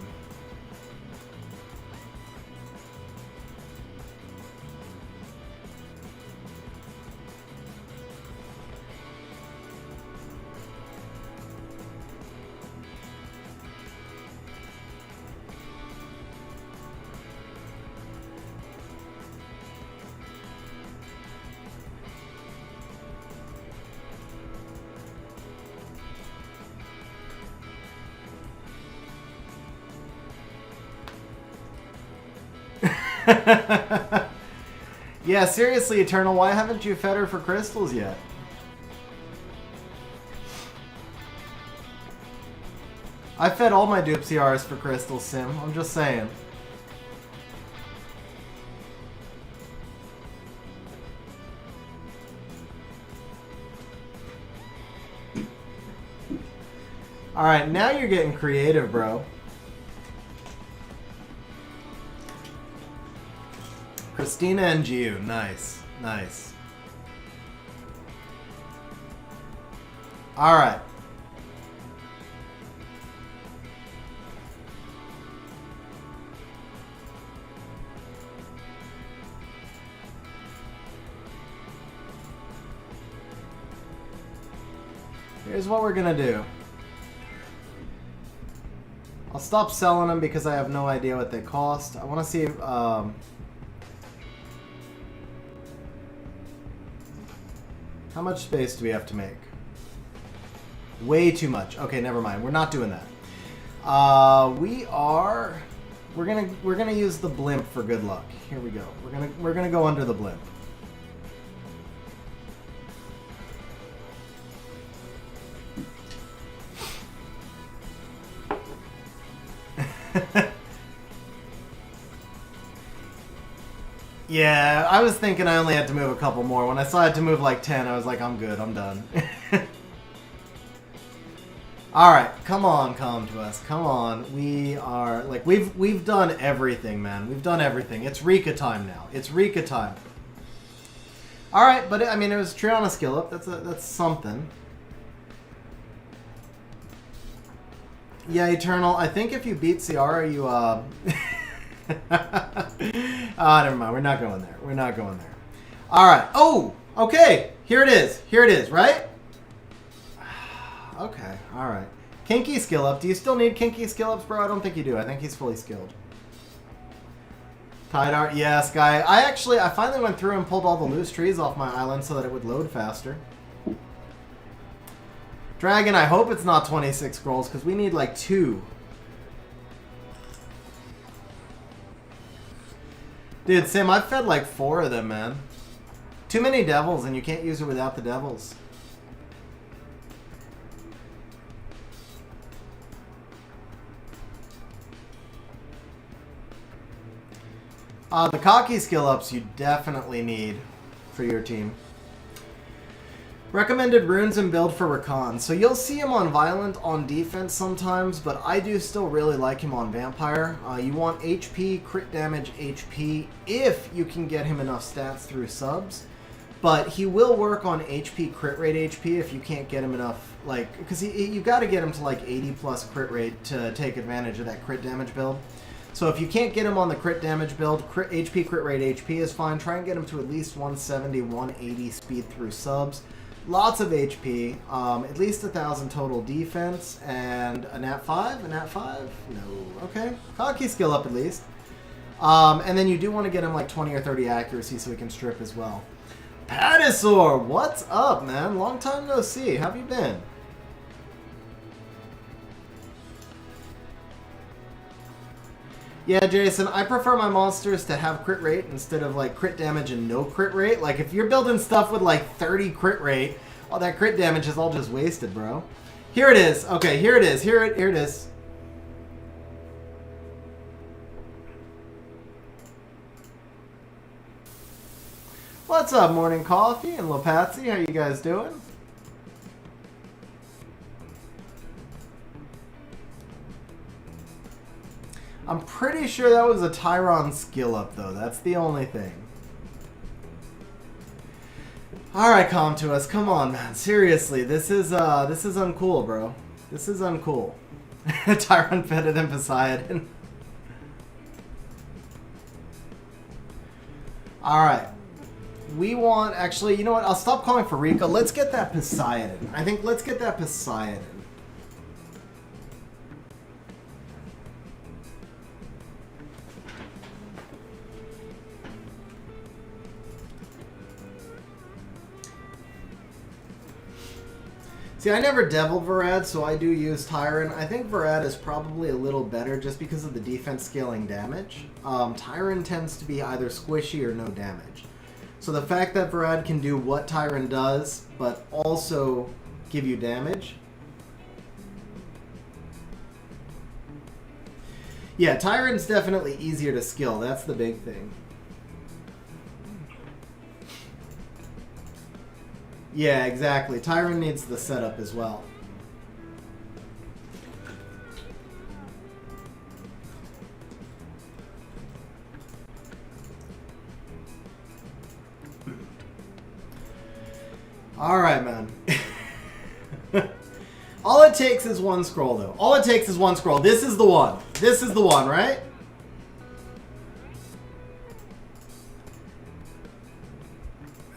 Yeah, seriously, Eternal, why haven't you fed her for crystals yet? I fed all my dupe CRs for crystals, Sim. I'm just saying. Alright, now you're getting creative, bro. Christina and Giu. Nice. Nice. Alright. Here's what we're gonna do. I'll stop selling them because I have no idea what they cost. I want to see if... how much space do we have to make? Way too much. Okay, never mind. We're not doing that. We're gonna use the blimp for good luck. Here we go. We're gonna go under the blimp. Yeah, I was thinking I only had to move a couple more. When I saw I had to move like 10, I was like, I'm good, I'm done. Alright, come on, come to us. Come on. We are, like, we've done everything, man. We've done everything. It's Rika time now. It's Rika time. Alright, but, I mean, it was Triana skill up. That's something. Yeah, Eternal. I think if you beat Ciara, you, never mind. We're not going there. We're not going there. Alright. Oh! Okay. Here it is. Here it is, right? Okay, alright. Kinky skill up. Do you still need Kinky skill ups, bro? I don't think you do. I think he's fully skilled. Tide art. Yeah, Sky. I finally went through and pulled all the loose trees off my island so that it would load faster. Dragon, I hope it's not 26 scrolls, because we need like 2. Dude, Sim, I've fed like 4 of them, man. Too many devils, and you can't use it without the devils. The cocky skill ups you definitely need for your team. Recommended runes and build for Rakan. So you'll see him on Violent on defense sometimes, but I do still really like him on Vampire. You want HP, crit damage, HP, if you can get him enough stats through subs. But he will work on HP, crit rate HP if you can't get him enough, like, because you got to get him to like 80 plus crit rate to take advantage of that crit damage build. So if you can't get him on the crit damage build, HP, crit rate, HP is fine. Try and get him to at least 170, 180 speed through subs. Lots of HP, at least 1,000 total defense, and a nat 5? A nat 5? No. Okay. Cocky skill up at least. And then you do want to get him like 20 or 30 accuracy so he can strip as well. Patasaur, what's up, man? Long time no see. How have you been? Yeah, Jason, I prefer my monsters to have crit rate instead of like crit damage and no crit rate. Like if you're building stuff with like 30 crit rate, all that crit damage is all just wasted, bro. Here it is. Okay, here it is. Here it is. What's up, Morning Coffee and Lopatsy? How you guys doing? I'm pretty sure that was a Tyron skill up, though. That's the only thing. Alright, calm to us. Come on, man. Seriously, this is uncool, bro. This is uncool. Tyron better than Poseidon. Alright. We want, actually, you know what? I'll stop calling for Rika. Let's get that Poseidon. I think let's get that Poseidon. See, I never deviled Varad, so I do use Tyron. I think Varad is probably a little better just because of the defense scaling damage. Tyron tends to be either squishy or no damage. So the fact that Varad can do what Tyron does, but also give you damage. Yeah, Tyron's definitely easier to skill. That's the big thing. Yeah, exactly. Tyron needs the setup as well. Alright, man. All it takes is one scroll, though. All it takes is one scroll. This is the one. This is the one, right?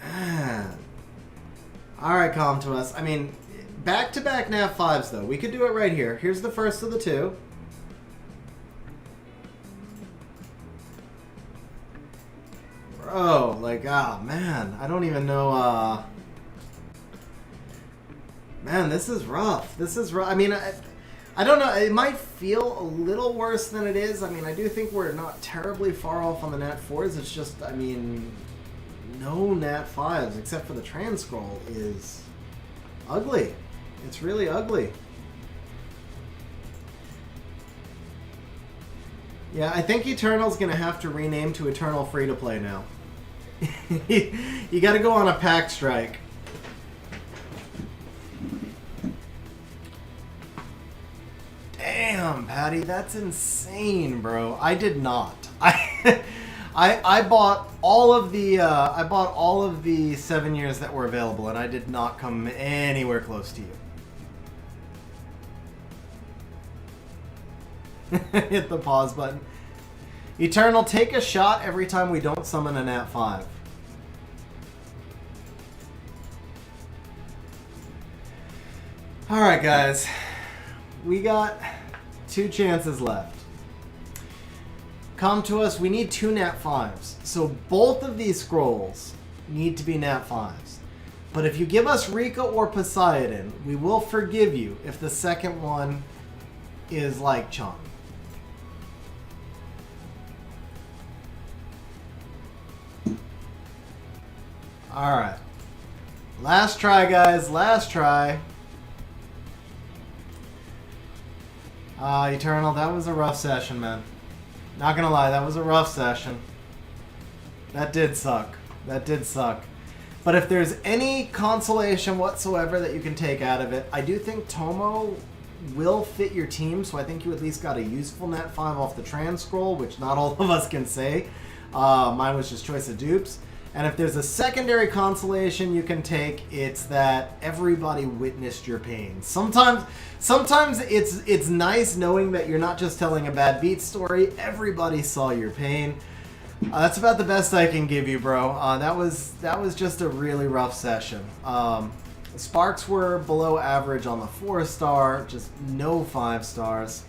Man. Alright, calm to us. I mean, back-to-back nat 5s, though. We could do it right here. Here's the first of the 2. Bro, like, ah, man. I don't even know, Man, this is rough. This is rough. I mean, I don't know. It might feel a little worse than it is. I mean, I do think we're not terribly far off on the nat 4s. It's just, I mean... No nat 5s, except for the trans scroll, is ugly. It's really ugly. Yeah, I think Eternal's going to have to rename to Eternal Free-to-Play now. You gotta go on a pack strike. Damn, Patty, that's insane, bro. I did not. I bought all of the 7 years that were available, and I did not come anywhere close to you. Hit the pause button. Eternal, take a shot every time we don't summon a Nat 5. Alright, guys. We got 2 chances left. Come to us. We need 2 Nat 5s. So both of these scrolls need to be Nat 5s. But if you give us Rika or Poseidon, we will forgive you if the second one is like Chun. Alright. Last try, guys. Last try. Eternal, that was a rough session, man. Not gonna lie, that was a rough session. That did suck. That did suck. But if there's any consolation whatsoever that you can take out of it, I do think Tomo will fit your team, so I think you at least got a useful Nat 5 off the trans scroll, which not all of us can say. Mine was just choice of dupes. And if there's a secondary consolation you can take, it's that everybody witnessed your pain. Sometimes it's nice knowing that you're not just telling a bad beat story. Everybody saw your pain. That's about the best I can give you, bro. That was just a really rough session. Sparks were below average on the 4-star, just no 5 stars.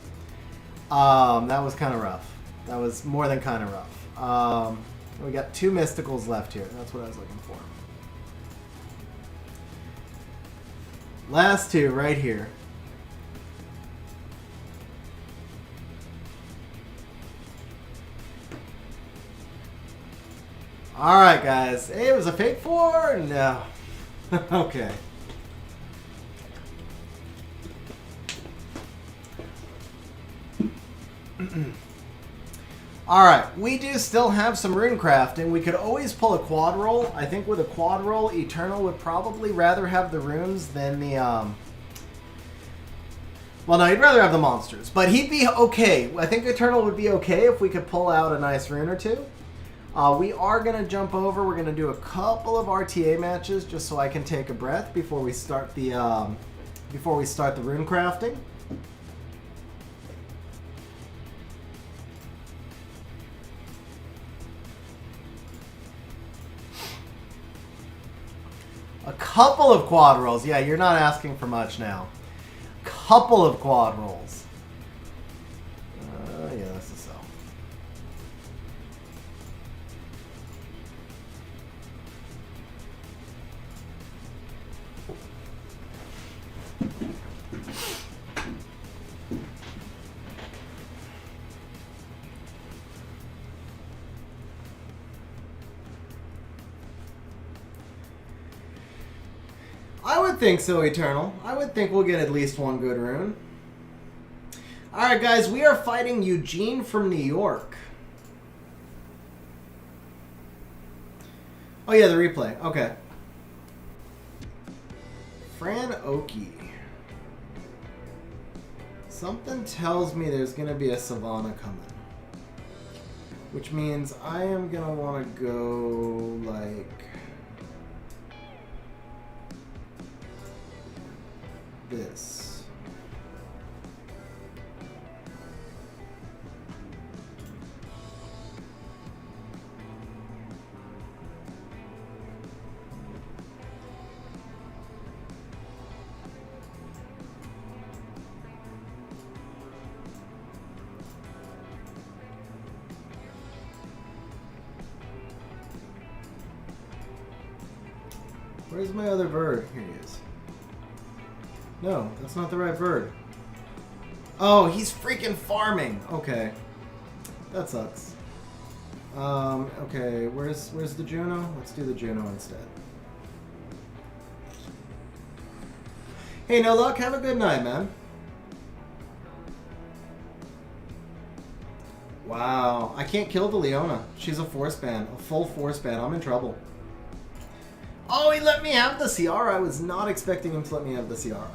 That was kind of rough. That was more than kind of rough. We got 2 mysticals left here. That's what I was looking for. Last 2 right here. Alright, guys. Hey, it was a fake 4? No. Okay. Alright, we do still have some rune crafting. We could always pull a quad roll. I think with a quad roll, Eternal would probably rather have the runes than the, well, no, he'd rather have the monsters. But he'd be okay. I think Eternal would be okay if we could pull out a nice rune or 2. We are going to jump over. We're going to do a couple of RTA matches just so I can take a breath before we start the rune crafting. A couple of quad rolls. Yeah, you're not asking for much now. Couple of quad rolls. Yeah, that's a sell. I would think so, Eternal. I would think we'll get at least 1 good rune. Alright, guys, we are fighting Eugene from New York. Oh, yeah, the replay. Okay. Fran Oki. Something tells me there's going to be a Savannah coming. Which means I am going to want to go, like... this. Where's my other bird? Here he is. No, that's not the right bird. Oh, he's freaking farming. Okay. That sucks. Okay, where's the Juno? Let's do the Juno instead. Hey, no luck. Have a good night, man. Wow. I can't kill the Leona. She's a force ban. A full force ban. I'm in trouble. Oh, he let me have the Ciara. I was not expecting him to let me have the Ciara.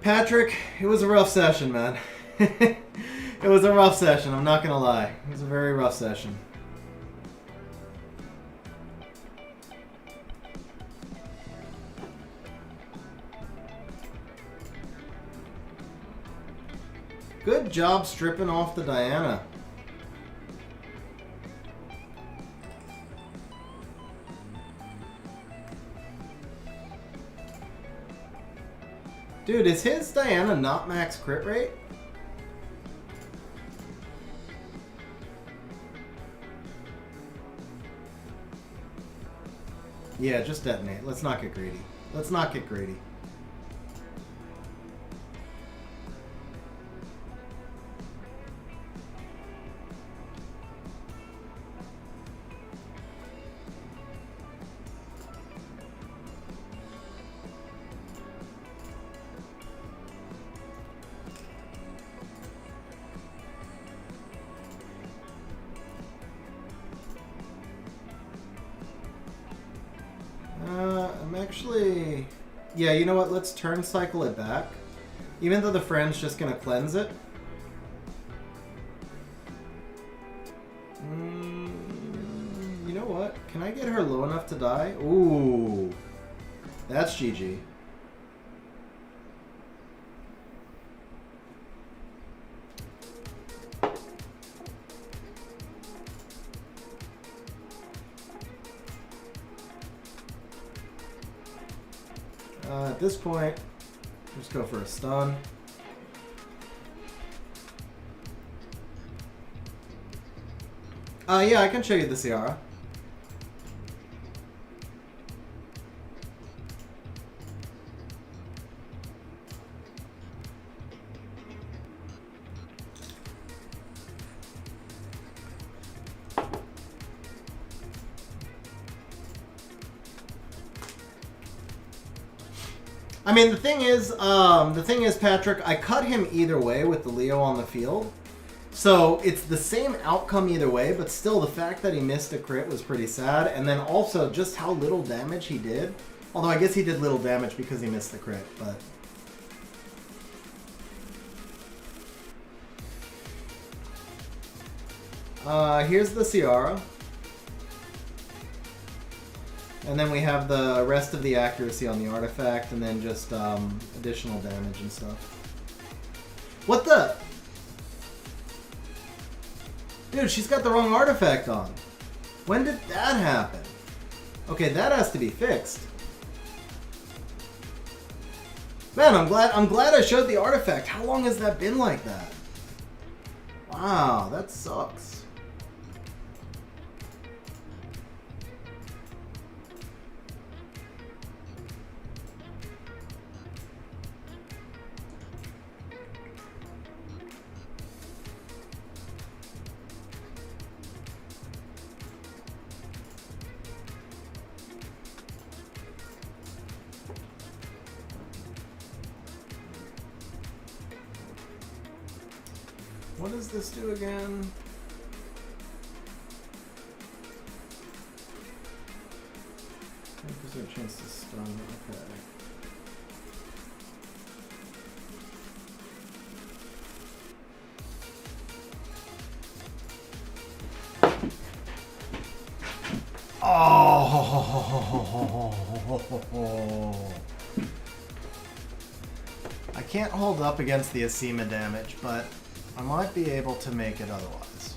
Patrick, it was a rough session, man. It was a rough session, I'm not gonna lie. It was a very rough session. Good job stripping off the Diana. Dude, is his Diana not max crit rate? Yeah, just detonate. Let's not get greedy. Let's not get greedy. Actually, yeah, you know what? Let's turn cycle it back. Even though the friend's just gonna cleanse it. You know what? Can I get her low enough to die? Ooh. That's GG. At this point, just go for a stun. Yeah, I can show you the Ciara. I mean, the thing is, Patrick, I cut him either way with the Leo on the field. So it's the same outcome either way, but still the fact that he missed a crit was pretty sad. And then also just how little damage he did. Although I guess he did little damage because he missed the crit, but... here's the Ciara. And then we have the rest of the accuracy on the artifact, and then just additional damage and stuff. What the? Dude, she's got the wrong artifact on. When did that happen? Okay, that has to be fixed. Man, I'm glad I showed the artifact. How long has that been like that? Wow, that sucks. What does this do again? Gives her a chance to stun. Okay. Oh! I can't hold up against the Asima damage, but I might be able to make it otherwise.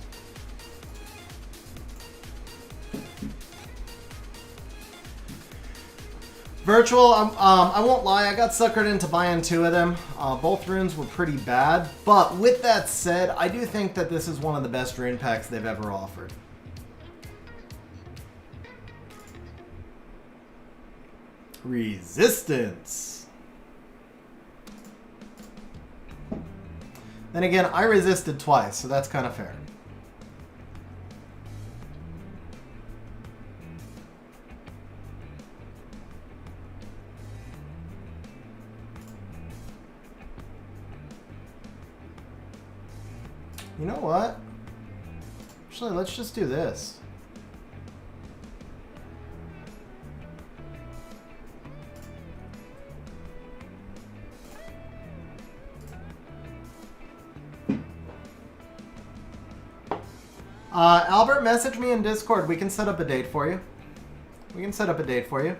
Virtual, I won't lie, I got suckered into buying 2 of them. Both runes were pretty bad, but with that said, I do think that this is one of the best rune packs they've ever offered. Resistance. Then again, I resisted twice, so that's kind of fair. You know what? Actually, let's just do this. Albert, message me in Discord. We can set up a date for you. We can set up a date for you.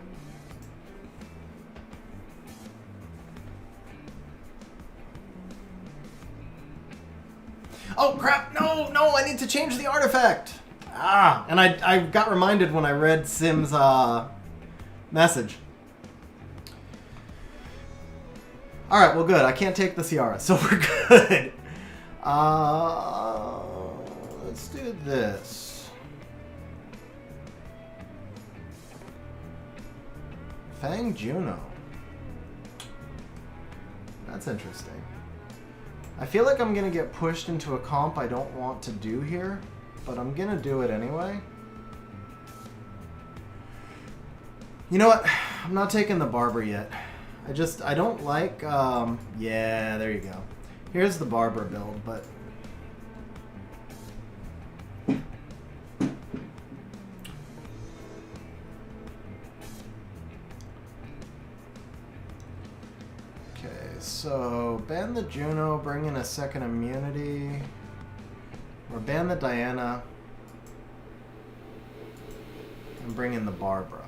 Oh, crap. No, no, I need to change the artifact. Ah, and I got reminded when I read Sim's message. All right, well, good. I can't take the Ciara, so we're good. Let's do this. Fang Juno. That's interesting. I feel like I'm going to get pushed into a comp I don't want to do here, but I'm going to do it anyway. You know what? I'm not taking the Barber yet. I don't like, yeah, there you go. Here's the Barber build, but... So, ban the Juno, bring in a second immunity, or ban the Diana, and bring in the Barbara.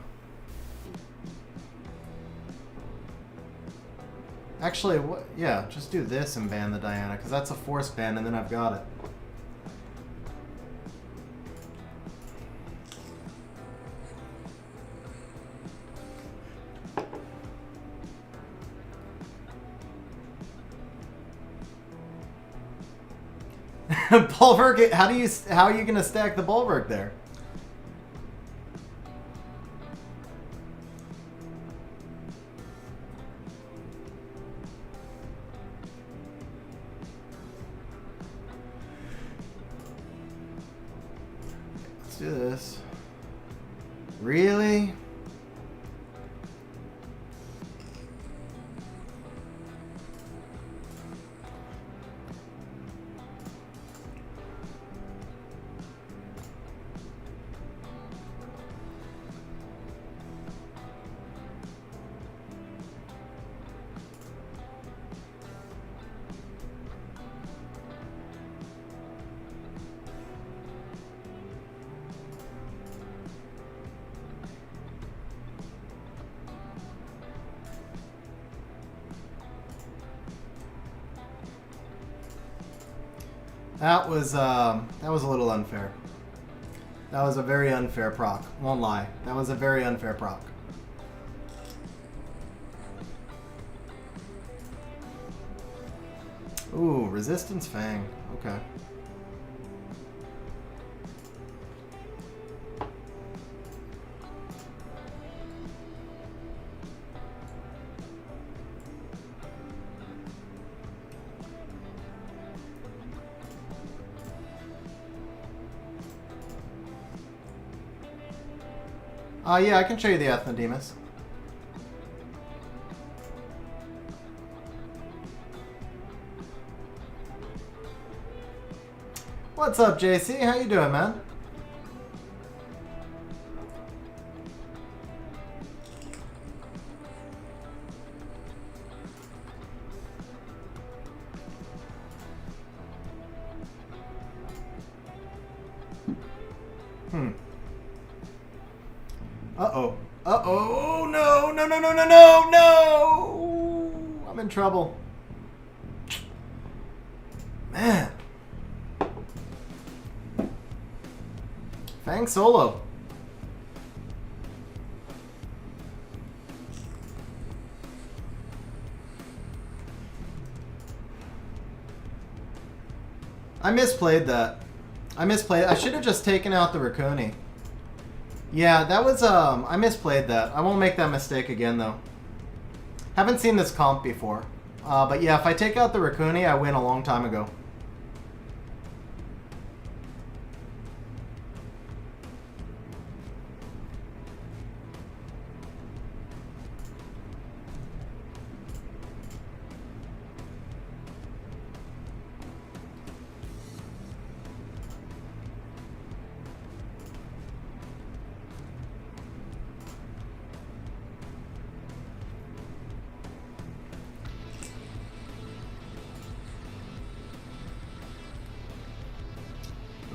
Actually, what? Yeah, just do this and ban the Diana, because that's a force ban, and then I've got it. Bulwark, how are you gonna stack the Bulwark there? Let's do this. Really? That was a little unfair. That was a very unfair proc. Won't lie. That was a very unfair proc. Ooh, Resistance Fang. Okay. Yeah, I can show you the Ethnodemus. What's up, JC? How you doing, man? Uh-oh. Uh-oh. No, no, no, no, no, no, no! I'm in trouble. Man. Fang solo. I misplayed that. I should have just taken out the Raccoon. Yeah, that was, I misplayed that. I won't make that mistake again, though. Haven't seen this comp before. But yeah, if I take out the Raccoon, I win a long time ago.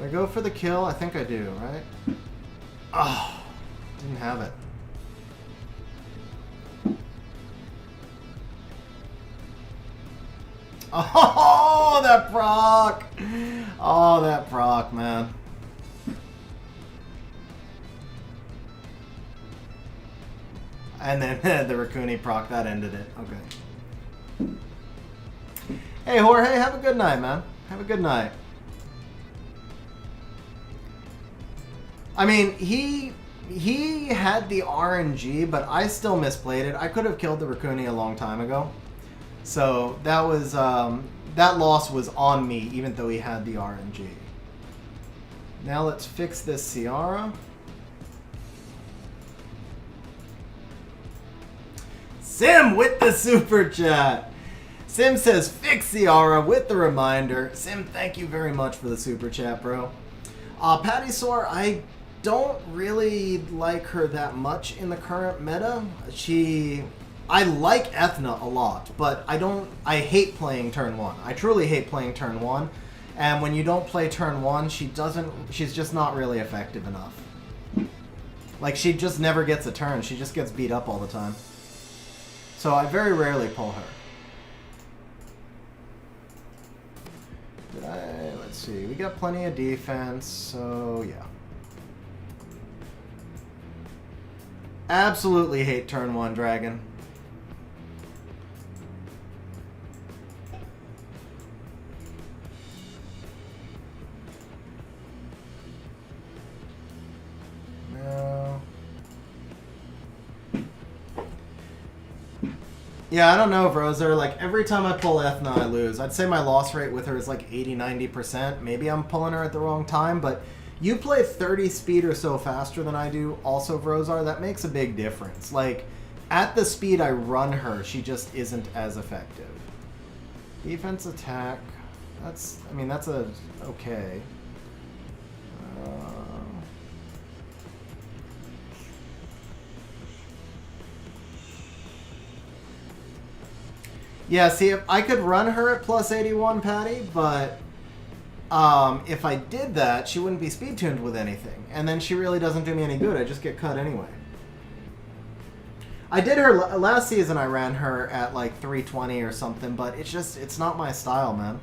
I go for the kill? I think I do, right? Oh, didn't have it. Oh, that proc! Oh, that proc, man. And then the Raccoon proc, that ended it. Okay. Hey, Jorge, have a good night, man. Have a good night. I mean, he had the RNG, but I still misplayed it. I could have killed the Raccoon a long time ago. So that was that loss was on me, even though he had the RNG. Now let's fix this Ciara. Sim with the super chat. Sim says fix Ciara with the reminder. Sim, thank you very much for the super chat, bro. Patty Soar, I don't really like her that much in the current meta. I like Ethna a lot, but I hate playing turn 1. I truly hate playing turn 1. And when you don't play turn 1, she's just not really effective enough. Like, she just never gets a turn. She just gets beat up all the time. So I very rarely pull her. Let's see. We got plenty of defense, so yeah. Absolutely hate turn 1 dragon. No. Yeah, I don't know, Vrozer. Like, every time I pull Ethna, I lose. I'd say my loss rate with her is like 80-90%. Maybe I'm pulling her at the wrong time, but you play 30 speed or so faster than I do, also, Vrozar. That makes a big difference. Like, at the speed I run her, she just isn't as effective. Defense attack. That's a okay. Yeah, see, if I could run her at plus 81, Patty, but if I did that, she wouldn't be speed tuned with anything. And then she really doesn't do me any good. I just get cut anyway. I did her last season. I ran her at like 320 or something, but it's not my style, man.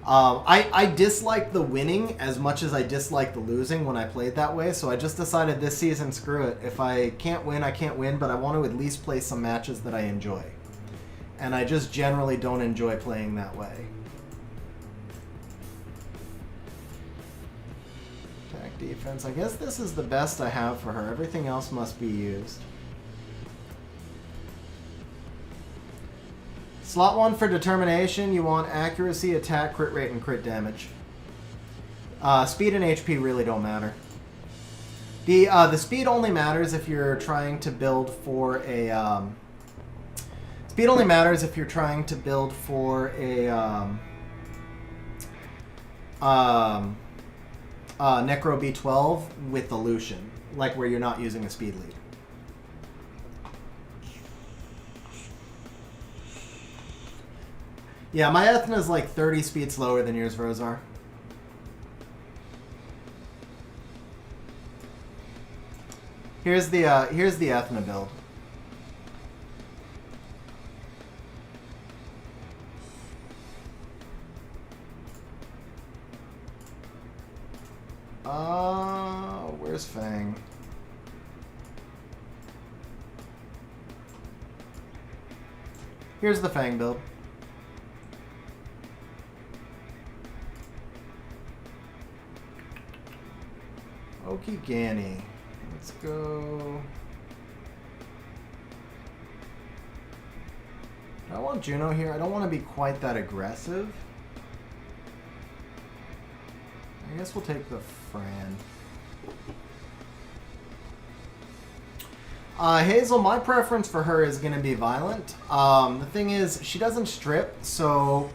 I dislike the winning as much as I dislike the losing when I played that way, so I just decided this season, screw it. If I can't win, I can't win, but I want to at least play some matches that I enjoy. And I just generally don't enjoy playing that way. Attack defense. I guess this is the best I have for her. Everything else must be used. Slot 1 for determination. You want accuracy, attack, crit rate, and crit damage. Speed and HP really don't matter. The speed only matters if you're trying to build for a... Speed only matters if you're trying to build for a Necro B12 with the Lucian, like where you're not using a speed lead. Yeah, my Ethna is like 30 speed slower than yours, Vrozar. Here's the Ethna build. Where's Fang? Here's the Fang build. Okigani. Let's go. I want Juno here. I don't want to be quite that aggressive. I guess we'll take the Fran. Hazel, my preference for her is going to be Violent. The thing is, she doesn't strip, so...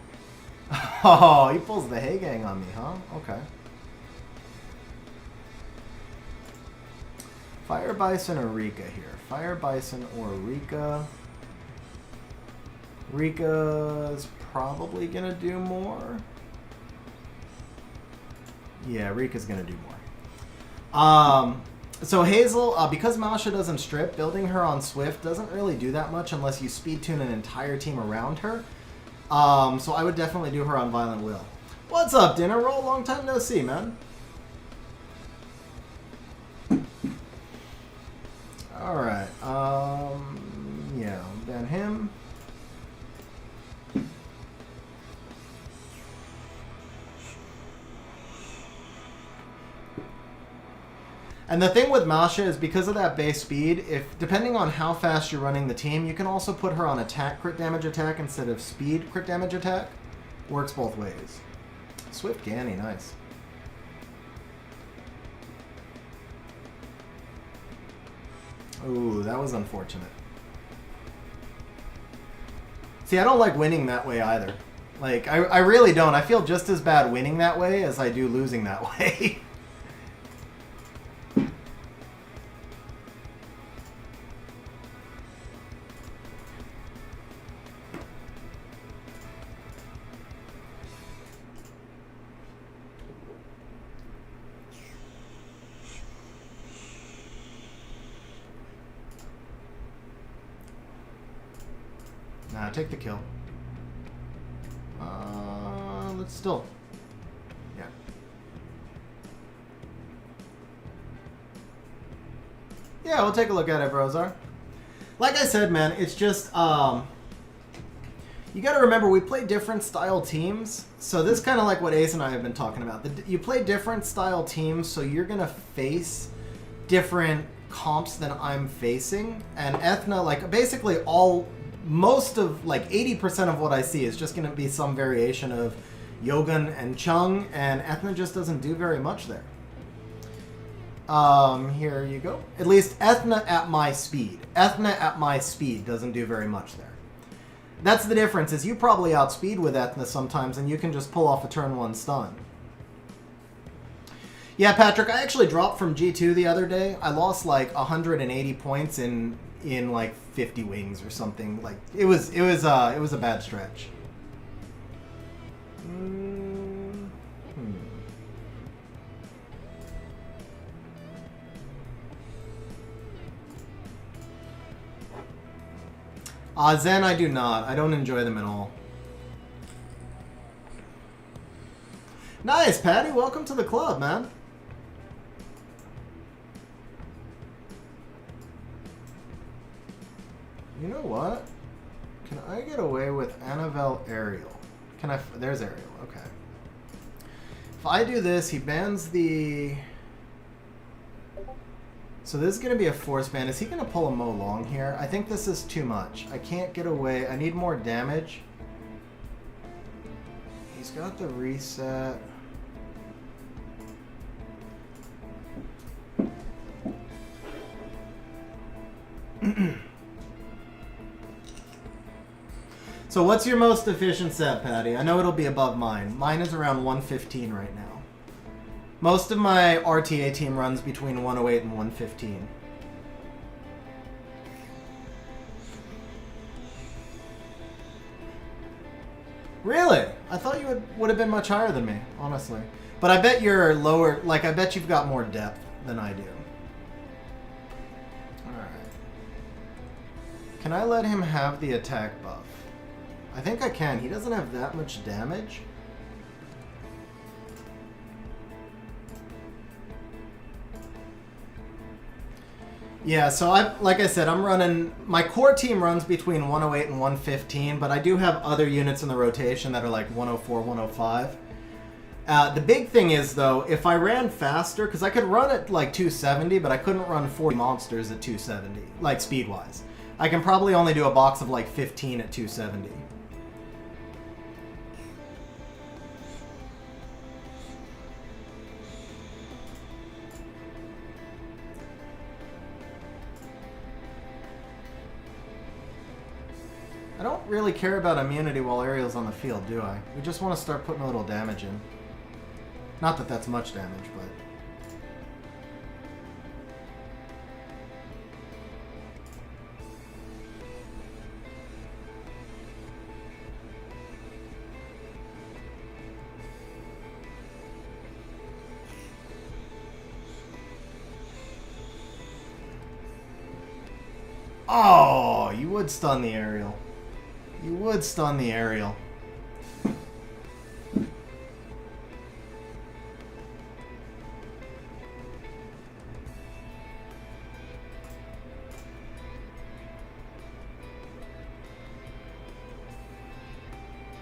Oh, he pulls the Haygang on me, huh? Okay. Fire Bison or Rika here? Fire Bison or Rika? Rika's probably going to do more. Yeah, Rika's gonna do more. So Hazel, because Masha doesn't strip, building her on Swift doesn't really do that much unless you speed tune an entire team around her. So I would definitely do her on Violent Will. What's up, Dinner Roll? Long time no see, man. Alright, yeah, ban him. And the thing with Masha is because of that base speed, if depending on how fast you're running the team, you can also put her on attack crit damage attack instead of speed crit damage attack. Works both ways. Swift Ganny, nice. Ooh, that was unfortunate. See, I don't like winning that way either. Like, I really don't. I feel just as bad winning that way as I do losing that way. Nah, take the kill. Let's still... Yeah. Yeah, we'll take a look at it, Brozar. Like I said, man, it's just... you gotta remember, we play different style teams. So this is kind of like what Ace and I have been talking about. You play different style teams, so you're gonna face different comps than I'm facing. And Ethna, like, basically most of, like, 80% of what I see is just going to be some variation of Yogun and Chung, and Ethna just doesn't do very much there. Here you go. At least Ethna at my speed. Ethna at my speed doesn't do very much there. That's the difference, is you probably outspeed with Ethna sometimes, and you can just pull off a turn 1 stun. Yeah, Patrick, I actually dropped from G2 the other day. I lost, like, 180 points in like 50 wings or something. Like it was a bad stretch. Zen, I do not. I don't enjoy them at all. Nice, Patty. Welcome to the club, man. You know what? Can I get away with Annabelle Ariel? Can I? There's Ariel. Okay. If I do this, he bans the... So this is going to be a force ban. Is he going to pull a Mo Long here? I think this is too much. I can't get away. I need more damage. He's got the reset. So what's your most efficient set, Patty? I know it'll be above mine. Mine is around 115 right now. Most of my RTA team runs between 108 and 115. Really? I thought you would have been much higher than me, honestly. But I bet you're lower, like I bet you've got more depth than I do. Alright. Can I let him have the attack buff? I think I can. He doesn't have that much damage. Yeah, so like I said, I'm running... My core team runs between 108 and 115, but I do have other units in the rotation that are like 104, 105. The big thing is, though, if I ran faster, because I could run at like 270, but I couldn't run 40 monsters at 270, like speed-wise. I can probably only do a box of like 15 at 270. I don't really care about immunity while Ariel's on the field, do I? We just want to start putting a little damage in. Not that that's much damage, but... Oh, you would stun the aerial. You would stun the aerial.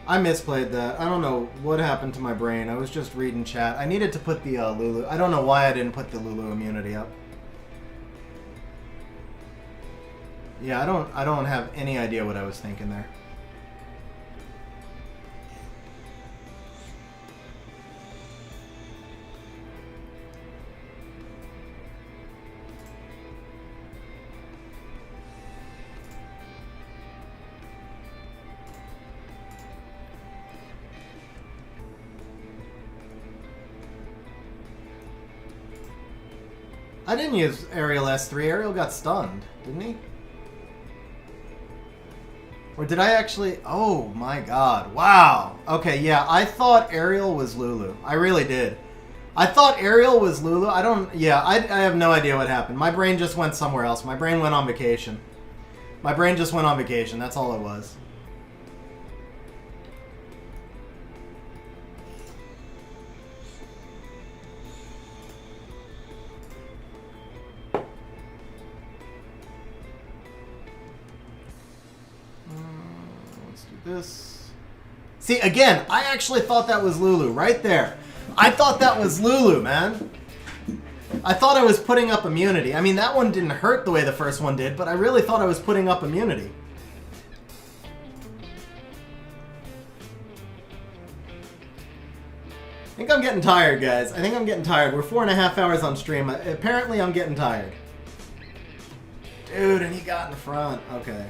I misplayed that. I don't know what happened to my brain. I was just reading chat. I needed to put the Lulu. I don't know why I didn't put the Lulu immunity up. Yeah, I don't have any idea what I was thinking there. I didn't use Aerial S3. Aerial got stunned, didn't he? Or did I actually... Oh my god. Wow. Okay, yeah, I thought Aerial was Lulu. I really did. I thought Aerial was Lulu. I don't... Yeah, I have no idea what happened. My brain just went somewhere else. My brain went on vacation. My brain just went on vacation. That's all it was. This. See, again, I actually thought that was Lulu right there. I thought that was Lulu, man. I thought I was putting up immunity. I mean, that one didn't hurt the way the first one did, but I really thought I was putting up immunity. I think I'm getting tired, guys. I think I'm getting tired. We're 4.5 hours on stream. Apparently, I'm getting tired. Dude, and he got in the front. Okay.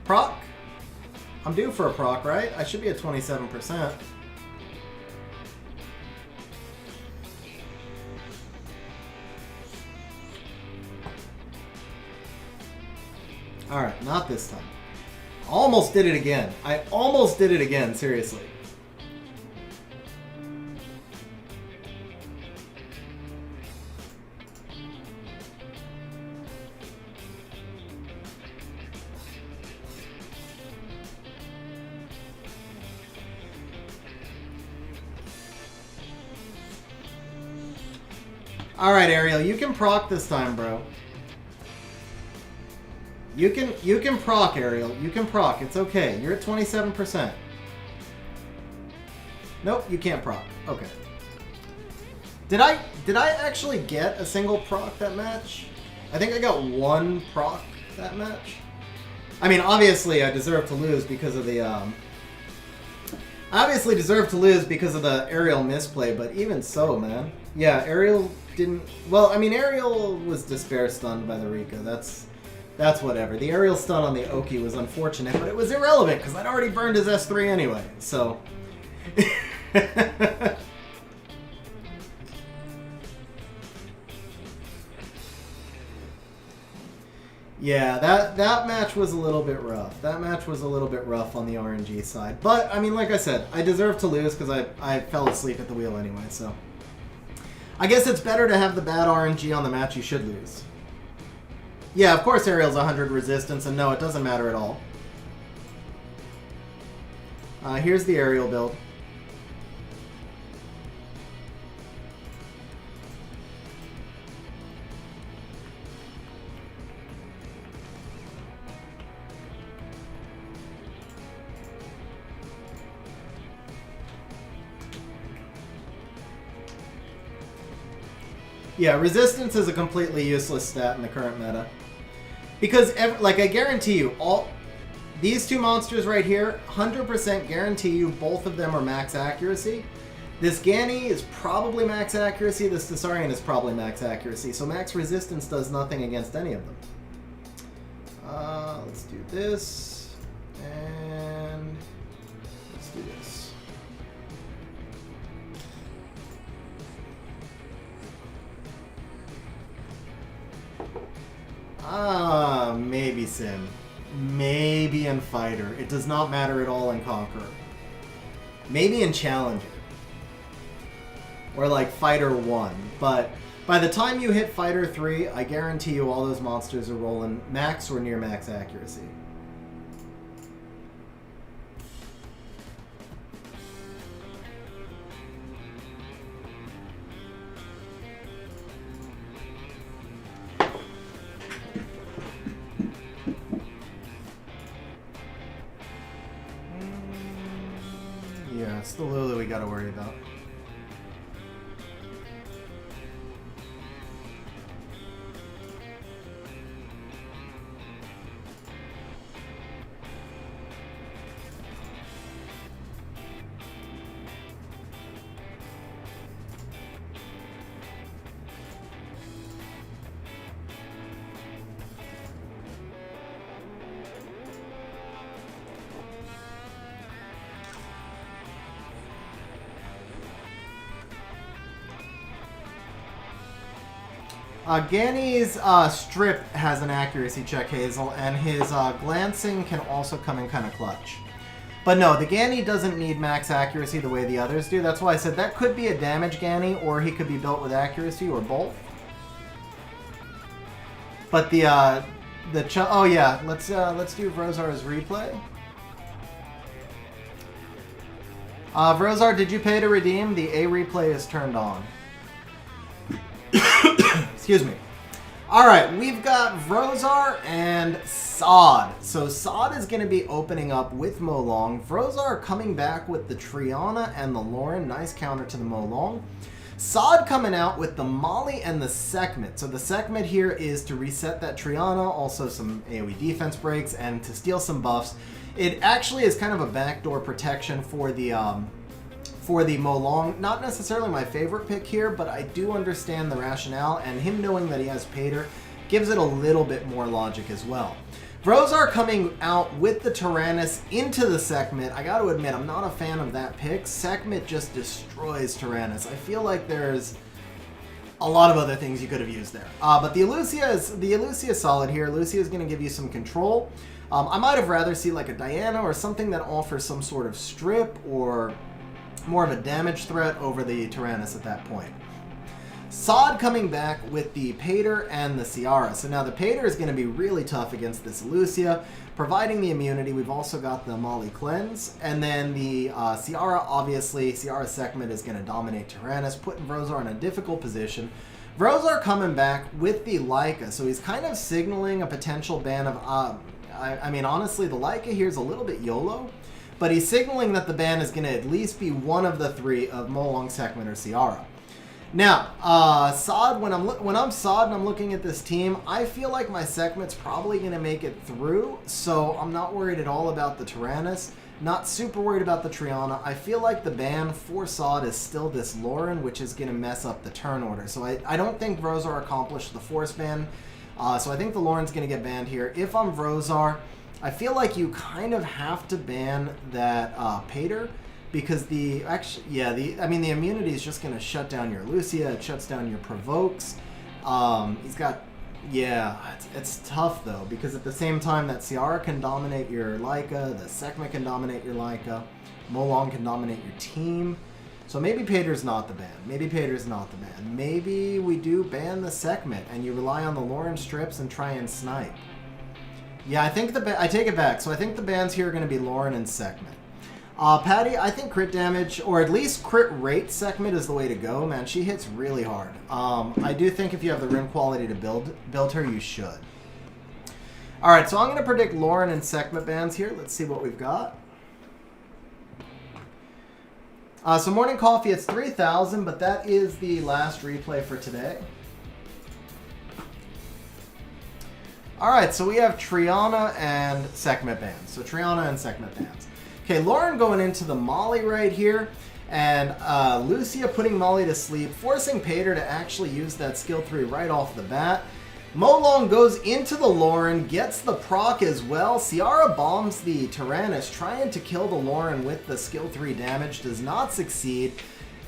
Proc? I'm due for a proc, right? I should be at 27%. Alright, not this time. Almost did it again. I almost did it again, seriously. Alright, Ariel, you can proc this time, bro. You can proc, Ariel. You can proc. It's okay. You're at 27%. Nope, you can't proc. Okay. Did I actually get a single proc that match? I think I got one proc that match. I mean, obviously I deserve to lose because of the I obviously deserve to lose because of the Ariel misplay, but even so, man. Yeah, Ariel didn't... Well, I mean, Ariel was despair stunned by the Rika. That's whatever. The Ariel stun on the Oki was unfortunate, but it was irrelevant because I'd already burned his S3 anyway, so... Yeah, that match was a little bit rough. That match was a little bit rough on the RNG side. But, I mean, like I said, I deserve to lose because I fell asleep at the wheel anyway, so... I guess it's better to have the bad RNG on the match you should lose. Yeah, of course Ariel's 100 resistance, and no, it doesn't matter at all. Here's the Ariel build. Yeah, resistance is a completely useless stat in the current meta. Because, like, I guarantee you, these two monsters right here, 100% guarantee you both of them are max accuracy. This Ganny is probably max accuracy, this Thessarian is probably max accuracy, so max resistance does nothing against any of them. Let's do this, and let's do this. Maybe Sim. Maybe in Fighter. It does not matter at all in Conqueror. Maybe in Challenger. Or like Fighter 1. But By the time you hit Fighter 3, I guarantee you all those monsters are rolling max or near max accuracy. Yeah, it's the Lulu we gotta worry about. Ganny's strip has an accuracy check, Hazel, and his glancing can also come in kind of clutch. But no, the Ganny doesn't need max accuracy the way the others do. That's why I said that could be a damage Ganny, or he could be built with accuracy, or both. But oh yeah, let's do Vrozar's replay. Vrozar, did you pay to redeem? The A replay is turned on. Excuse me. Alright, we've got Vrozar and Sod. So Sod is going to be opening up with Molong. Vrozar coming back with the Triana and the Lauren. Nice counter to the Molong. Sod coming out with the Molly and the Sekhmet. So the Sekhmet here is to reset that Triana, also some AoE defense breaks, and to steal some buffs. It actually is kind of a backdoor protection for the Molong. Not necessarily my favorite pick here, but I do understand the rationale, and him knowing that he has Pater gives it a little bit more logic as well. Vrozar coming out with the Tyrannus into the Sekhmet. I gotta admit, I'm not a fan of that pick. Sekhmet just destroys Tyrannus. I feel like there's a lot of other things you could have used there. But the Elucia is solid here. Elucia is going to give you some control. I might have rather see like a Diana or something that offers some sort of strip or more of a damage threat over the Tyrannus at that point. Sod coming back with the Pater and the Ciara. So now the Pater is going to be really tough against this Elucia, providing the immunity. We've also got the Molly Cleanse. And then the Ciara, obviously, Ciara Sekhmet is going to dominate Tyrannus, putting Vrozar in a difficult position. Vrozar coming back with the Leica. So he's kind of signaling a potential ban of... I mean, honestly, the Leica here is a little bit YOLO. But he's signaling that the ban is going to at least be one of the three of Molong, Sekhmet, or Ciara. Now, Sod, when I'm Sod and I'm looking at this team, I feel like my Sekhmet's probably going to make it through, so I'm not worried at all about the Tyrannus. Not super worried about the Triana. I feel like the ban for Sod is still this Lauren, which is going to mess up the turn order. So I don't think Vrozar accomplished the force ban, so I think the Lauren's going to get banned here. If I'm Vrozar, I feel like you kind of have to ban that Pater, because the immunity is just going to shut down your Lucia. It shuts down your provokes. He's got, it's tough though, because at the same time that Ciara can dominate your Leica, the Sekhmet can dominate your Leica, Molong can dominate your team. So maybe Pater's not the ban. Maybe we do ban the Sekhmet and you rely on the Lauren strips and try and snipe. Yeah, I think I take it back. So I think the bans here are going to be Lauren and Sekhmet. Patty, I think crit damage, or at least crit rate Sekhmet is the way to go, man. She hits really hard. I do think if you have the rune quality to build her, you should. Alright, so I'm going to predict Lauren and Sekhmet bans here. Let's see what we've got. So Morning Coffee, it's 3,000, but that is the last replay for today. Alright, so we have Triana and Sekhmet bans. So Triana and Sekhmet bans. Okay, Lauren going into the Molly right here, and Lucia putting Molly to sleep, forcing Pater to actually use that skill 3 right off the bat. Molong goes into the Lauren, gets the proc as well. Ciara bombs the Tyrannus, trying to kill the Lauren with the skill 3 damage, does not succeed.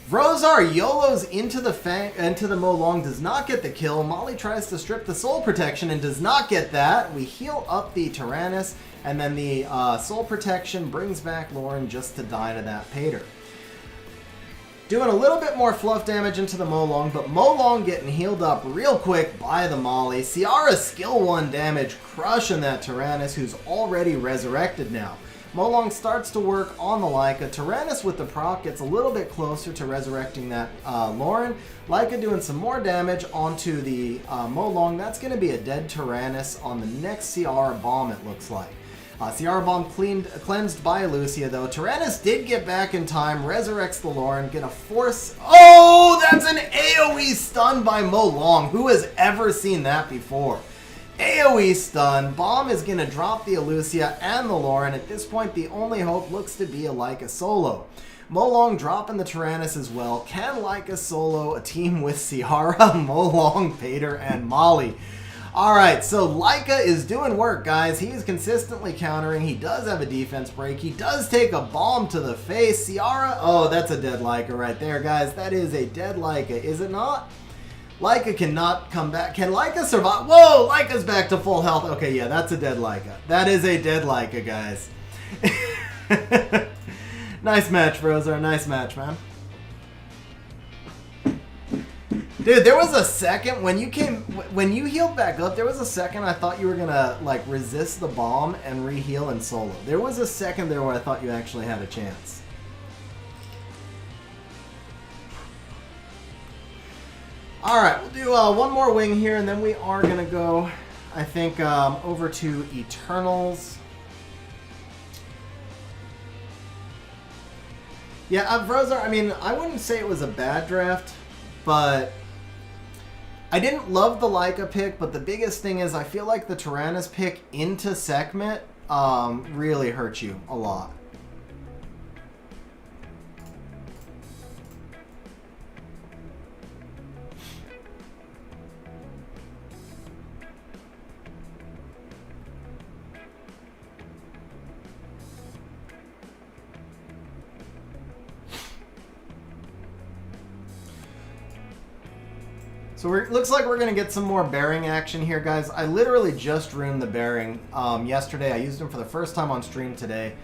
Vrozar YOLOs into the Molong, does not get the kill. Molly tries to strip the soul protection and does not get that. We heal up the Tyrannus, and then the soul protection brings back Lauren just to die to that Pater. Doing a little bit more fluff damage into the Molong, but Molong getting healed up real quick by the Molly. Ciara's skill 1 damage crushing that Tyrannus, who's already resurrected now. Molong starts to work on the Leica. Tyrannus with the proc gets a little bit closer to resurrecting that Lauren. Leica doing some more damage onto the Molong. That's going to be a dead Tyrannus on the next Ciara bomb, it looks like. Ciara bomb cleansed by Lucia, though. Tyrannus did get back in time, resurrects the Lauren, gonna force... Oh, that's an AoE stun by Molong. Who has ever seen that before? AoE stun. Bomb is gonna drop the Lucia and the Lauren. At this point, the only hope looks to be a Leica solo. Molong dropping the Tyrannus as well. Can Leica solo a team with Ciara, Molong, Pater, and Molly? Alright, so Leica is doing work, guys. He is consistently countering. He does have a defense break. He does take a bomb to the face. Ciara, oh, that's a dead Leica right there, guys. That is a dead Leica, is it not? Leica cannot come back. Can Leica survive? Whoa, Leica's back to full health. Okay, yeah, that's a dead Leica. That is a dead Leica, guys. Nice match, Frozar. Nice match, man. Dude, there was a second when you healed back up, there was a second I thought you were gonna like resist the bomb and re-heal and solo. There was a second there where I thought you actually had a chance. Alright, we'll do one more wing here and then we are gonna go, I think, over to Eternals. Yeah, Frozar, I mean, I wouldn't say it was a bad draft, but I didn't love the Leica pick, but the biggest thing is I feel like the Tyrannus pick into Sekhmet really hurt you a lot. So looks like we're going to get some more bearing action here, guys. I literally just ruined the bearing yesterday. I used them for the first time on stream today.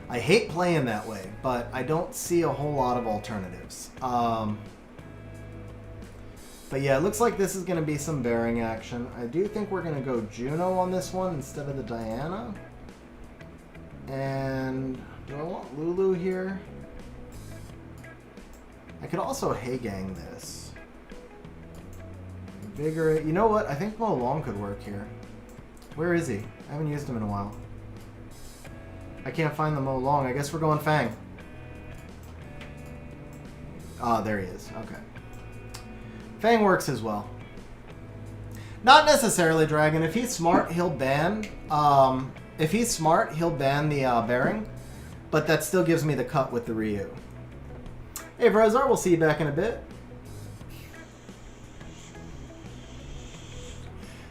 I hate playing that way, but I don't see a whole lot of alternatives. But yeah, it looks like this is going to be some bearing action. I do think we're going to go Juno on this one instead of the Diana. And do I want Lulu here? I could also Hey-Gang this. Vigorate. You know what? I think Molong could work here. Where is he? I haven't used him in a while. I can't find the Molong. I guess we're going Fang. Ah, there he is. Okay. Fang works as well. Not necessarily Dragon. If he's smart, he'll ban. If he's smart, he'll ban the bearing. But that still gives me the cut with the Ryu. Hey, Frozar, we'll see you back in a bit.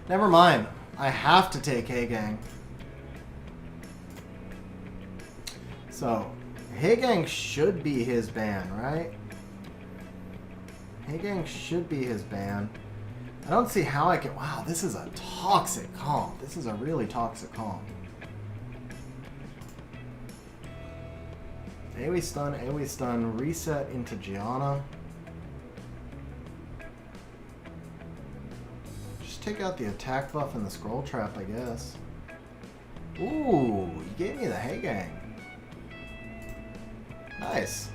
Never mind. I have to take Hey-Gang. So, Hey-Gang should be his ban, right? Hey-Gang should be his ban. I don't see how I can... Wow, this is a toxic comp. This is a really toxic comp. AoE stun, reset into Gianna. Take out the attack buff and the scroll trap, I guess. Ooh, you gave me the Hey-Gang. Nice.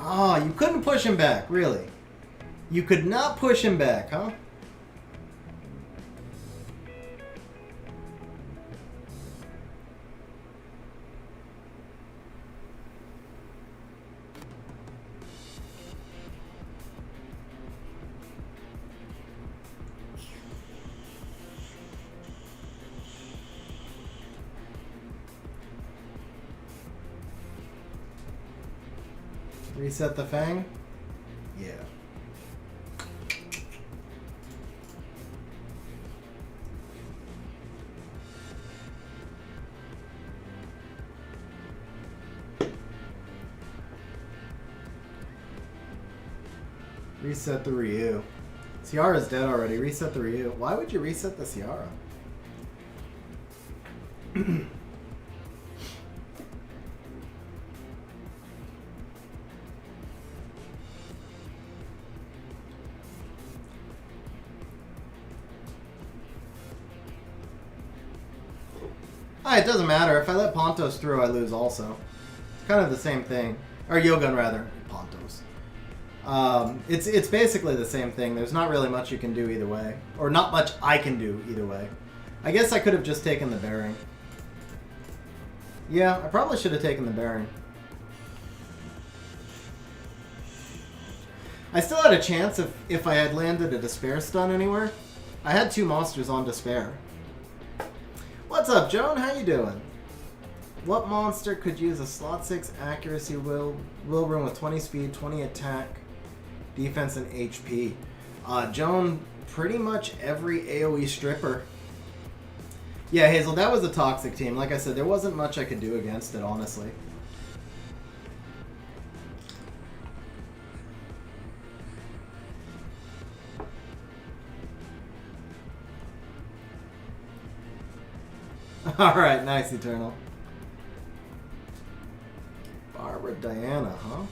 Oh, you couldn't push him back, really? You could not push him back, huh? Reset the Fang? Yeah. Reset the Ryu. Ciara's dead already. Reset the Ryu. Why would you reset the Ciara? It doesn't matter. If I let Pontos through, I lose also. It's kind of the same thing. Or Yogun, rather. Pontos. It's basically the same thing. There's not really much you can do either way. Or not much I can do either way. I guess I could have just taken the bearing. Yeah, I probably should have taken the bearing. I still had a chance if I had landed a Despair stun anywhere. I had 2 monsters on Despair. What's up, Joan? How you doing? What monster could use a slot 6 accuracy will rune with 20 speed, 20 attack, defense, and HP? Joan, pretty much every AoE stripper. Yeah, Hazel, that was a toxic team. Like I said, there wasn't much I could do against it, honestly. Alright, nice, Eternal. Barbara Diana, huh?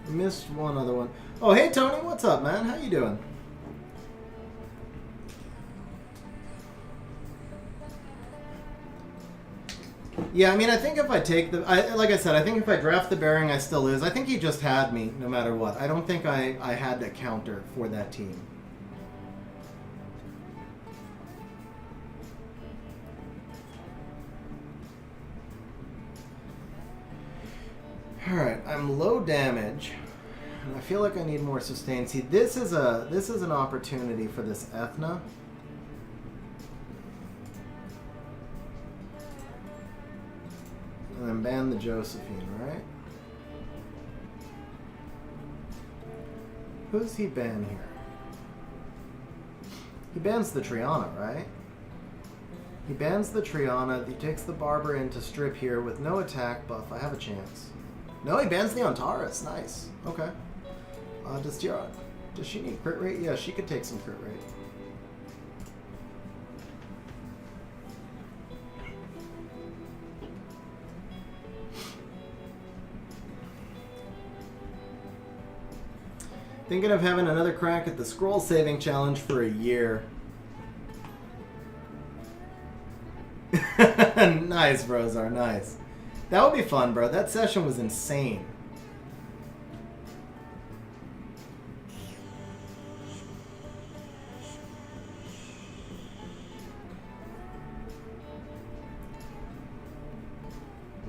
Missed one other one. Oh, hey, Tony, what's up, man? How you doing? Yeah, I mean, I think if I take the... like I said, I think if I draft the bearing, I still lose. I think he just had me, no matter what. I don't think I had a counter for that team. Alright, I'm low damage. And I feel like I need more sustain. See, this is an opportunity for this Ethna. And then ban the Josephine, right? Who's he ban here? He bans the Triana, right? He bans the Triana. He takes the Barber into strip here with no attack buff. I have a chance. No, he bans the Antares. Nice. Okay. Does she need crit rate? Yeah, she could take some crit rate. Thinking of having another crack at the scroll saving challenge for a year. Nice, Brozar, nice. That would be fun, bro. That session was insane.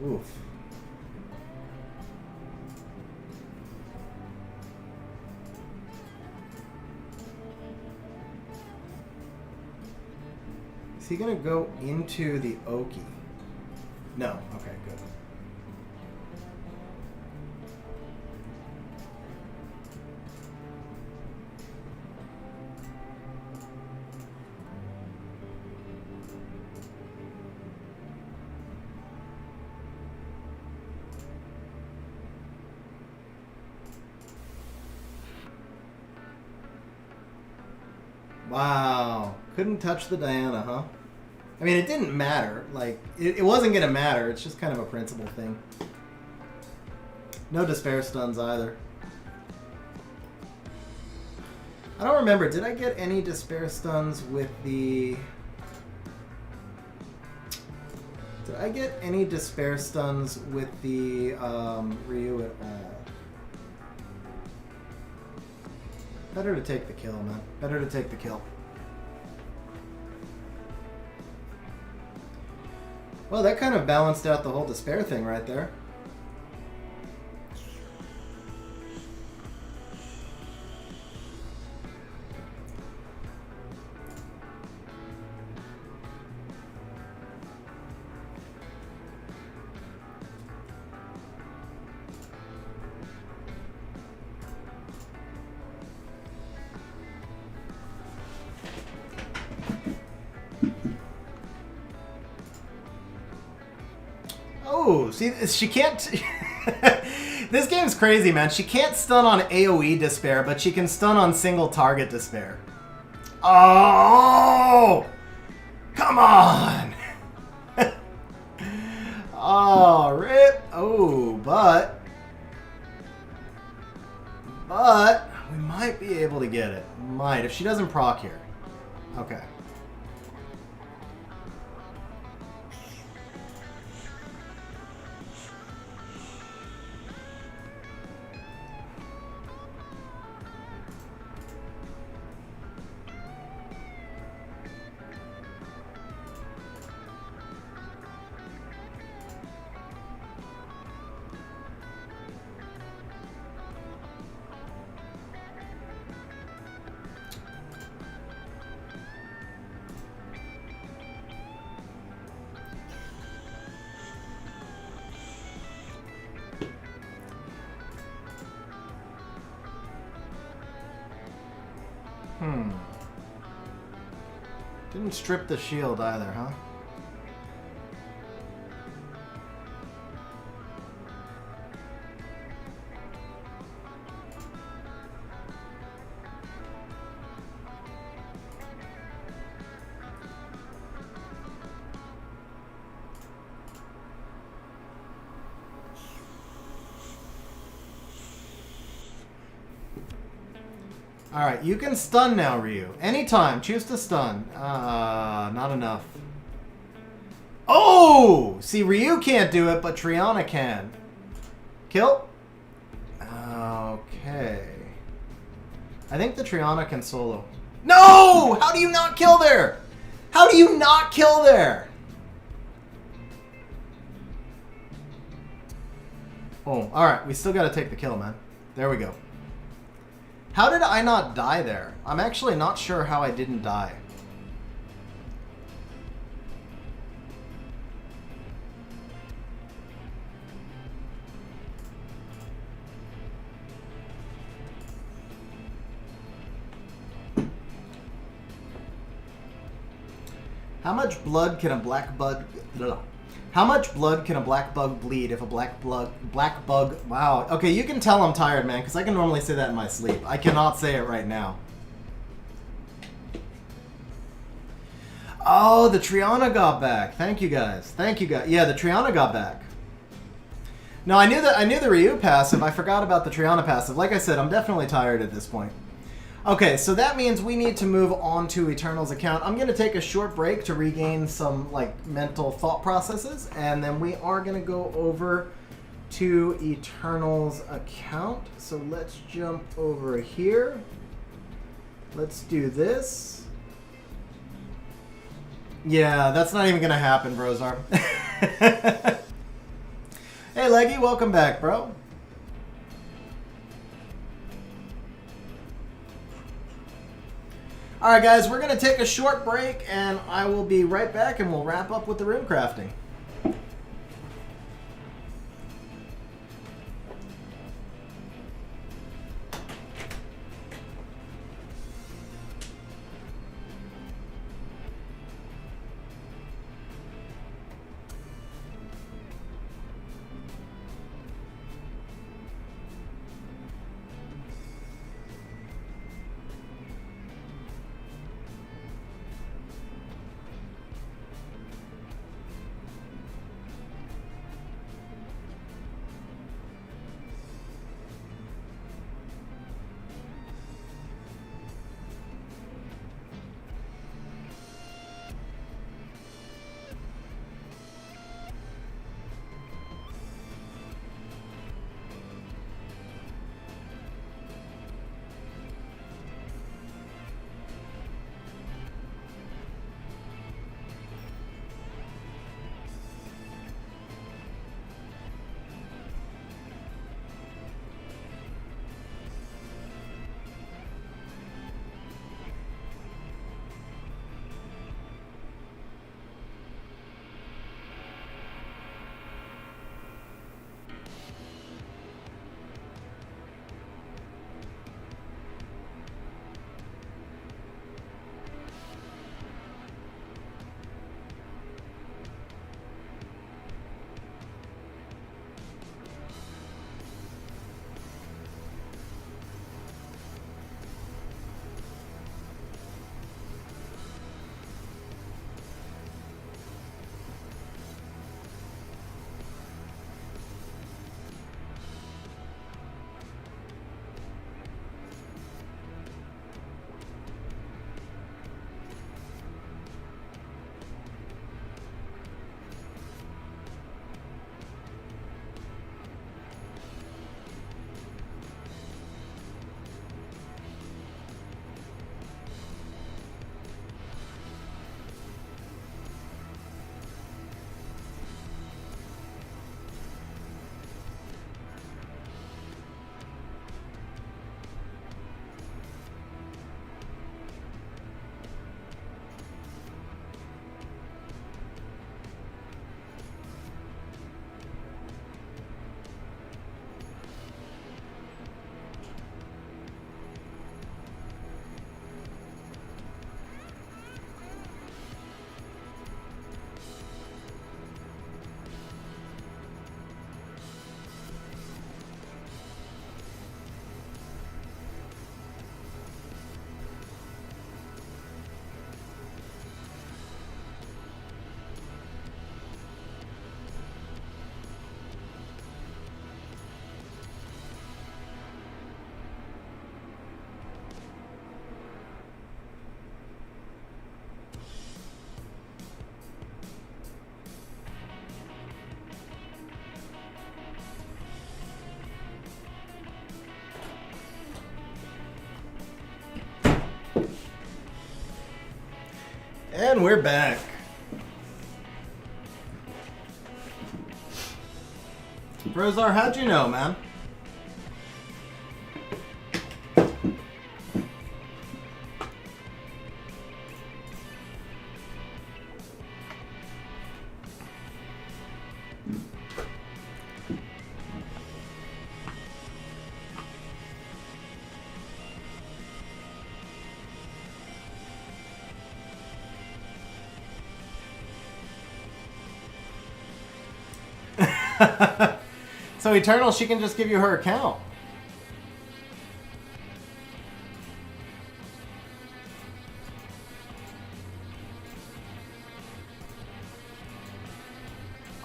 Oof. Is he gonna go into the Oki? No. Okay, good. Wow. Couldn't touch the Diana, huh? I mean, it didn't matter. Like, it wasn't going to matter. It's just kind of a principle thing. No Despair stuns either. I don't remember. Did I get any Despair stuns with the... Did I get any Despair stuns with the Ryu at all? Better to take the kill, man. Better to take the kill. Well, that kind of balanced out the whole Despair thing right there. Oh, see, she can't... This game's crazy, man. She can't stun on AoE despair, but she can stun on single target despair. Oh! Come on! Oh, rip. Oh, but we might be able to get it. Might, if she doesn't proc here. Okay. Didn't strip the shield either, huh? Alright, you can stun now, Ryu. Anytime, choose to stun. Not enough. Oh! See, Ryu can't do it, but Triana can. Kill? Okay. I think the Triana can solo. No! How do you not kill there? How do you not kill there? Oh, alright. We still gotta take the kill, man. There we go. How did I not die there? I'm actually not sure how I didn't die. How much blood can a black bug... How much blood can a black bug bleed if a black bug... Wow. Okay, you can tell I'm tired, man, because I can normally say that in my sleep. I cannot say it right now. Oh, the Triana got back. Thank you, guys. Thank you, guys. Yeah, the Triana got back. No, I knew the Ryu passive. I forgot about the Triana passive. Like I said, I'm definitely tired at this point. Okay, so that means we need to move on to Eternal's account. I'm going to take a short break to regain some mental thought processes, and then we are going to go over to Eternal's account. So let's jump over here. Let's do this. Yeah, that's not even going to happen, Brozar. Hey, Leggy, welcome back, bro. Alright guys, we're going to take a short break and I will be right back and we'll wrap up with the rune crafting. And we're back. Rosar, how'd you know, man? So Eternal, she can just give you her account.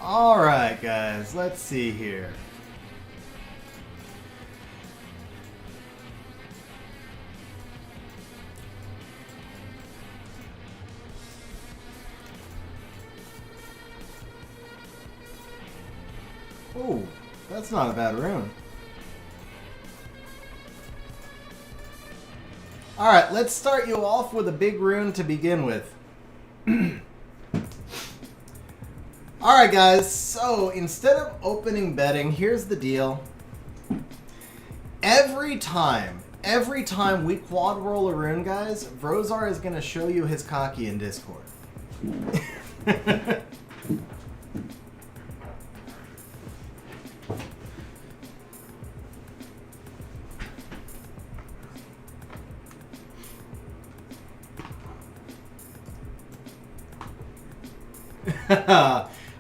Alright guys, let's see here. Ooh, that's not a bad rune. Alright, let's start you off with a big rune to begin with. Alright guys, so instead of opening betting, here's the deal. Every time we quad roll a rune, guys, Vrozar is going to show you his cocky in Discord.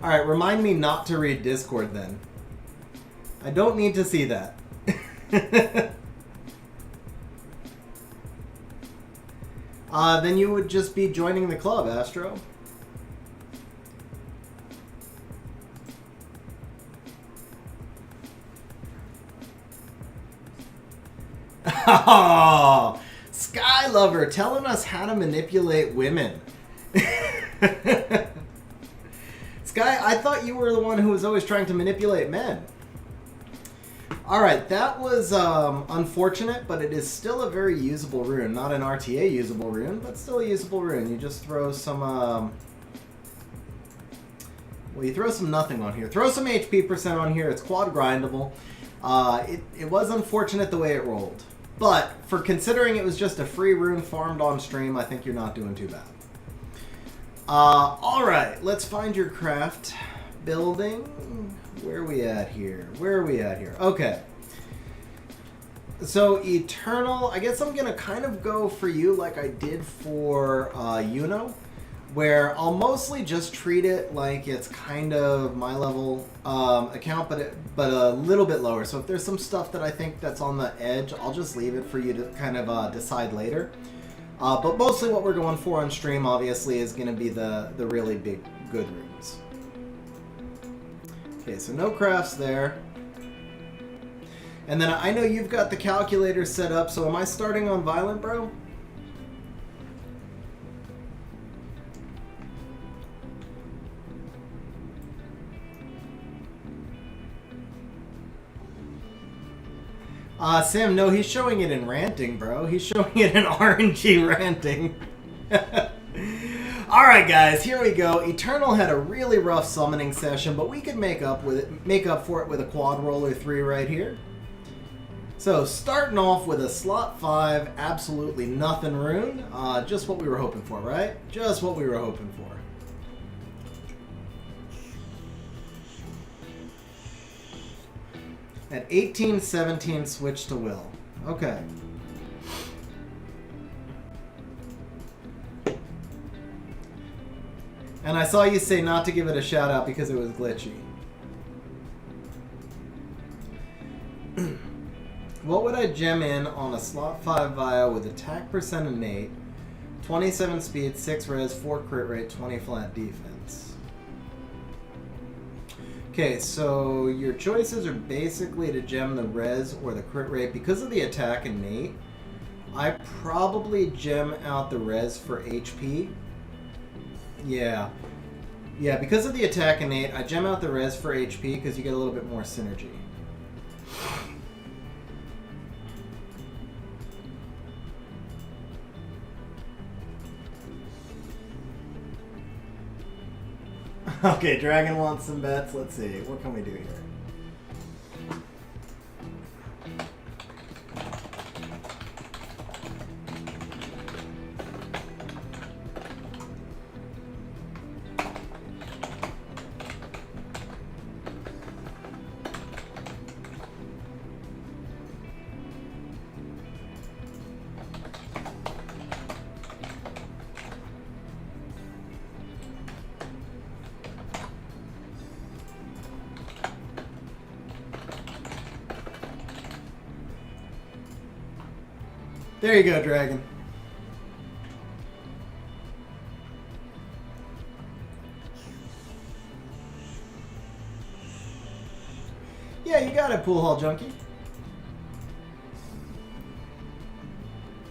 Alright, remind me not to read Discord then. I don't need to see that. Then you would just be joining the club, Astro. Oh, Sky Lover telling us how to manipulate women. Sky, I thought you were the one who was always trying to manipulate men. Alright, that was unfortunate, but it is still a very usable rune. Not an RTA usable rune, but still a usable rune. You just throw some, well, you throw some nothing on here. Throw some HP percent on here. It's quad grindable. It was unfortunate the way it rolled. But for considering it was just a free rune farmed on stream, I think you're not doing too bad. Alright, let's find your craft building. Where are we at here? Where are we at here? Okay. So, Eternal, I guess I'm going to kind of go for you like I did for Yuno, where I'll mostly just treat it like it's kind of my level account, but a little bit lower. So if there's some stuff that I think that's on the edge, I'll just leave it for you to kind of decide later. But mostly what we're going for on stream, obviously, is going to be the really big, good runes. Okay, so no crafts there. And then I know you've got the calculator set up, so am I starting on Violent, bro? Sam, no, he's showing it in ranting, bro. He's showing it in RNG ranting. Alright guys, here we go. Eternal had a really rough summoning session, but we could make up for it with a quad roller 3 right here. So starting off with a slot 5, absolutely nothing rune. Just what we were hoping for, right? Just what we were hoping for. At 18-17, switch to Will. Okay. And I saw you say not to give it a shout out because it was glitchy. What would I gem in on a slot 5 Via with attack percent innate, 27 speed, 6 res, 4 crit rate, 20 flat defense? Okay, so your choices are basically to gem the res or the crit rate. Because of the attack innate, I probably gem out the res for HP. Yeah. Yeah, because of the attack innate, I gem out the res for HP because you get a little bit more synergy. Okay, Dragon wants some bets. Let's see. What can we do here? There you go, Dragon. Yeah, you got it, Pool Hall Junkie.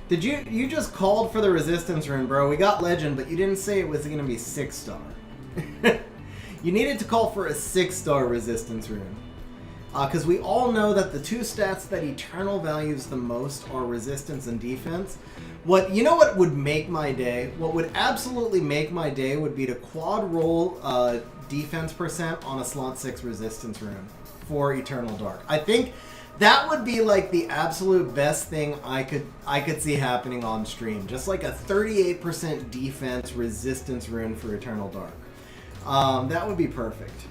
Did you just called for the resistance rune, bro? We got legend, but you didn't say it was gonna be 6-star. You needed to call for a 6-star resistance rune. Because we all know that the two stats that Eternal values the most are resistance and defense. You know what would make my day? What would absolutely make my day would be to quad roll defense percent on a slot 6 resistance rune for Eternal Dark. I think that would be like the absolute best thing I could see happening on stream. Just like a 38% defense resistance rune for Eternal Dark. That would be perfect.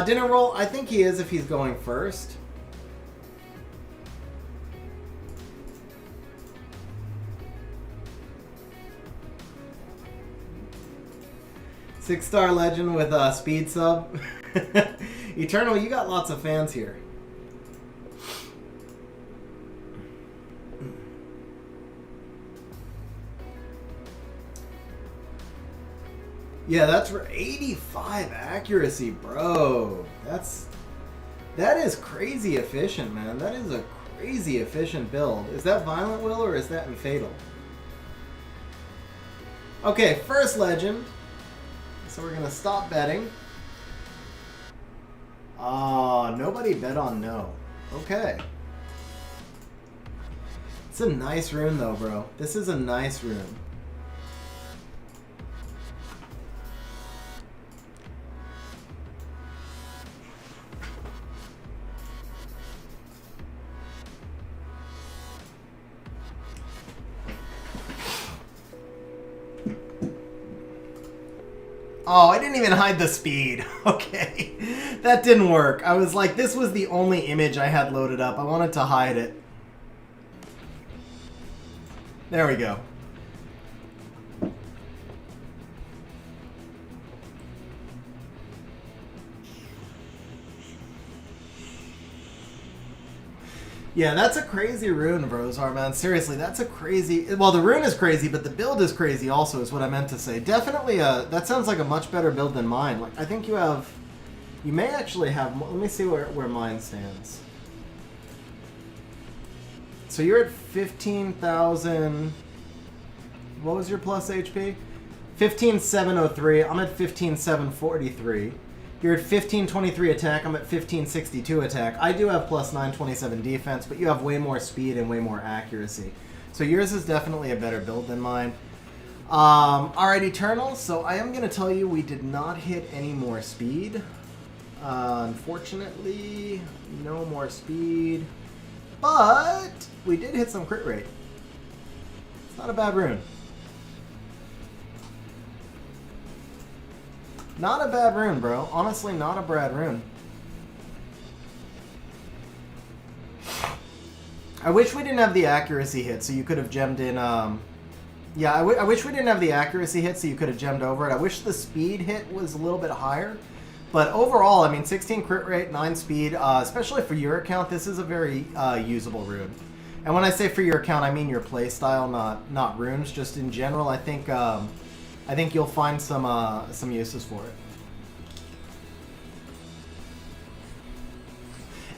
Dinner roll, I think he is if he's going first. Six-star legend with a speed sub. Eternal, you got lots of fans here. Yeah, that's 85 accuracy, bro. That is crazy efficient, man. That is a crazy efficient build. Is that Violent Will or is that in Fatal? Okay, first legend. So we're gonna stop betting. Nobody bet on no. Okay. It's a nice rune though, bro. This is a nice rune. Oh, I didn't even hide the speed. Okay. That didn't work. I was like, this was the only image I had loaded up. I wanted to hide it. There we go. Yeah, that's a crazy rune, Brozar, man. Seriously, that's a crazy... Well, the rune is crazy, but the build is crazy also, is what I meant to say. Definitely, that sounds like a much better build than mine. Like, I think you have... You may actually have... Let me see where mine stands. So you're at 15,000... What was your plus HP? 15,703. I'm at 15,743. You're at 1523 attack, I'm at 1562 attack. I do have plus 927 defense, but you have way more speed and way more accuracy. So yours is definitely a better build than mine. Alright, Eternal, so I am going to tell you we did not hit any more speed. Unfortunately, no more speed. But we did hit some crit rate. It's not a bad rune. Not a bad rune, bro. Honestly, not a bad rune. I wish we didn't have the accuracy hit, so you could have gemmed in... Yeah, I wish we didn't have the accuracy hit, so you could have gemmed over it. I wish the speed hit was a little bit higher. But overall, I mean, 16 crit rate, 9 speed, especially for your account, this is a very usable rune. And when I say for your account, I mean your playstyle, not runes. Just in general, I think you'll find some uses for it.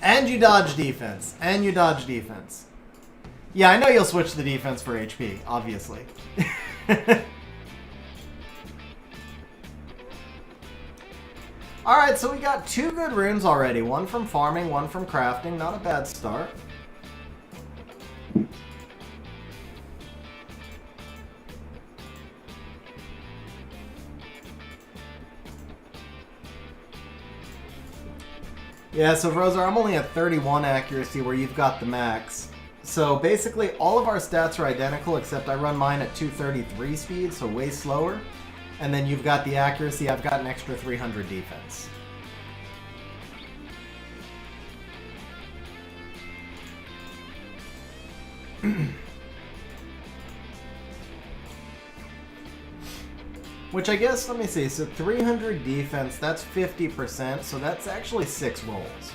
And you dodge defense. And you dodge defense. Yeah, I know you'll switch the defense for HP, obviously. Alright, so we got 2 good runes already. One from farming, one from crafting. Not a bad start. Yeah, so Rosa, I'm only at 31 accuracy where you've got the max. So basically all of our stats are identical except I run mine at 233 speed, so way slower. And then you've got the accuracy, I've got an extra 300 defense. Which I guess, let me see, so 300 defense, that's 50%, so that's actually 6 rolls.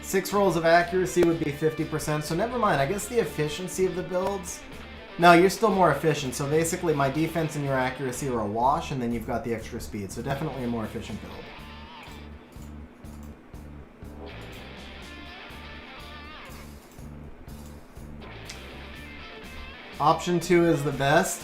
6 rolls of accuracy would be 50%, so never mind, I guess the efficiency of the builds... No, you're still more efficient, so basically my defense and your accuracy are a wash, and then you've got the extra speed, so definitely a more efficient build. Option 2 is the best.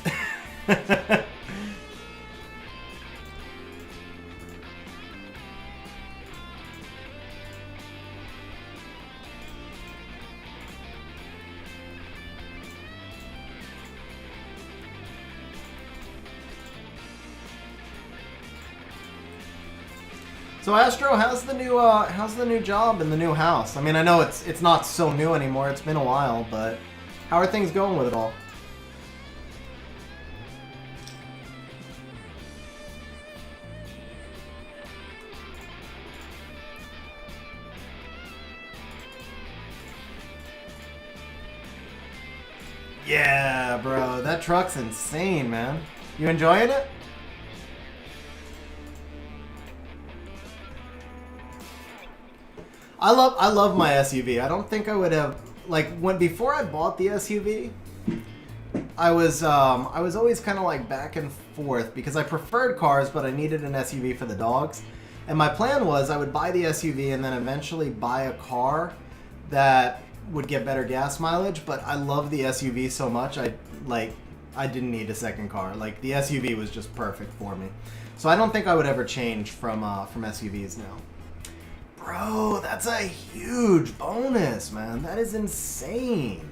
So Astro, how's the new job in the new house? I mean, I know it's not so new anymore. It's been a while, but how are things going with it all? Yeah, bro, that truck's insane, man. You enjoying it? I love my SUV. I don't think I would have, like, before I bought the SUV, I was always kind of like back and forth because I preferred cars, but I needed an SUV for the dogs. And my plan was I would buy the SUV and then eventually buy a car that would get better gas mileage, but I love the SUV so much I didn't need a second car. Like, the SUV was just perfect for me. So I don't think I would ever change from SUVs now. Bro, that's a huge bonus, man. That is insane.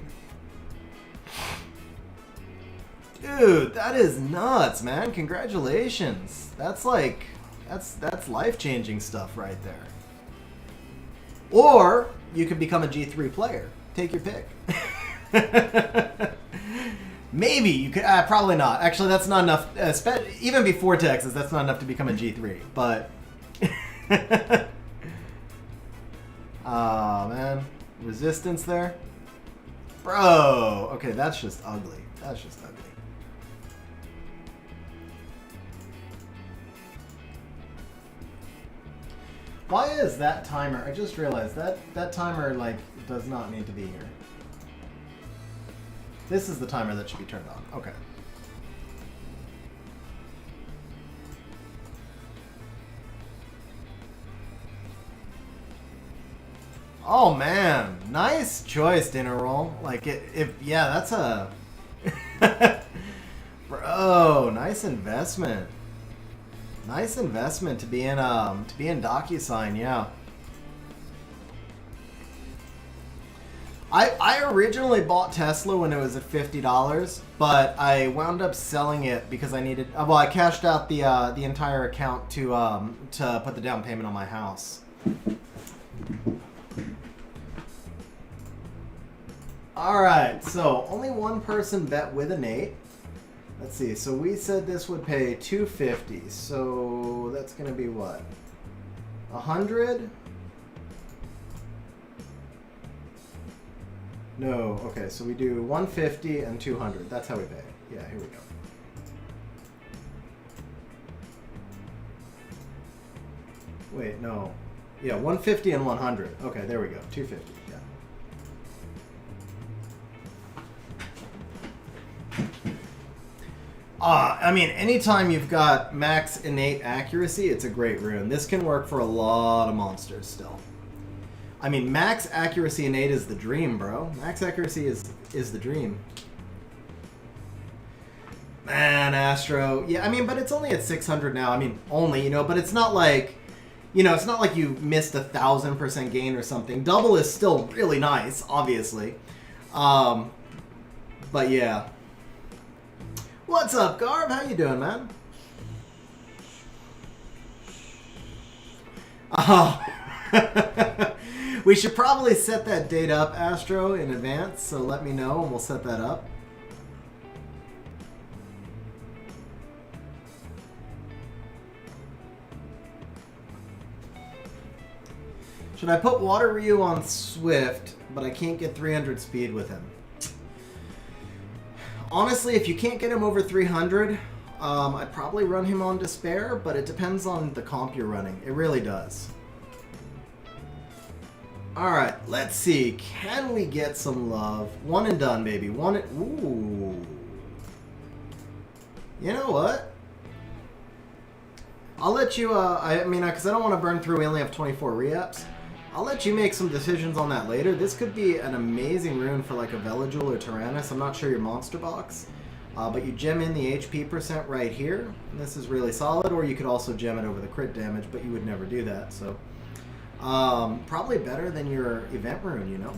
Dude, that is nuts, man. Congratulations. That's like, that's life-changing stuff right there. Or you could become a G3 player. Take your pick. Maybe you could. Probably not. Actually, that's not enough. Even before Texas, that's not enough to become a G3. But, oh man, resistance there, bro. Okay, that's just ugly. That's just ugly. Why is that timer? I just realized that timer, like, does not need to be here. This is the timer that should be turned on. Okay. Oh man, nice choice, dinner roll. Like, yeah, that's a bro. Nice investment. Nice investment to be in DocuSign, yeah. I originally bought Tesla when it was at $50, but I wound up selling it because I needed. Well, I cashed out the entire account to put the down payment on my house. All right, so only one person bet with innate. Let's see. So we said this would pay $250. So that's gonna be what? 100? No. Okay. So we do 150 and 200. That's how we pay. Yeah. Here we go. Wait. No. Yeah. 150 and 100. Okay. There we go. 250. Yeah. I mean, anytime you've got max innate accuracy, it's a great rune. This can work for a lot of monsters still. I mean, max accuracy innate is the dream, bro. Max accuracy is the dream. Man, Astro. Yeah, I mean, but it's only at 600 now. I mean, only, you know, but it's not like, you know, it's not like you missed 1,000% gain or something. Double is still really nice, obviously. But yeah. What's up, Garb? How you doing, man? Oh. We should probably set that date up, Astro, in advance, so let me know and we'll set that up. Should I put Water Ryu on Swift, but I can't get 300 speed with him? Honestly, if you can't get him over 300, I'd probably run him on Despair, but it depends on the comp you're running. It really does. Alright, let's see. Can we get some love? One and done, baby. Ooh. You know what? I'll let you, because I don't want to burn through. We only have 24 re-ups. I'll let you make some decisions on that later. This could be an amazing rune for like a Velajul or Tyrannus. I'm not sure your monster box. But you gem in the HP percent right here. And this is really solid. Or you could also gem it over the crit damage, but you would never do that. So probably better than your event rune, you know.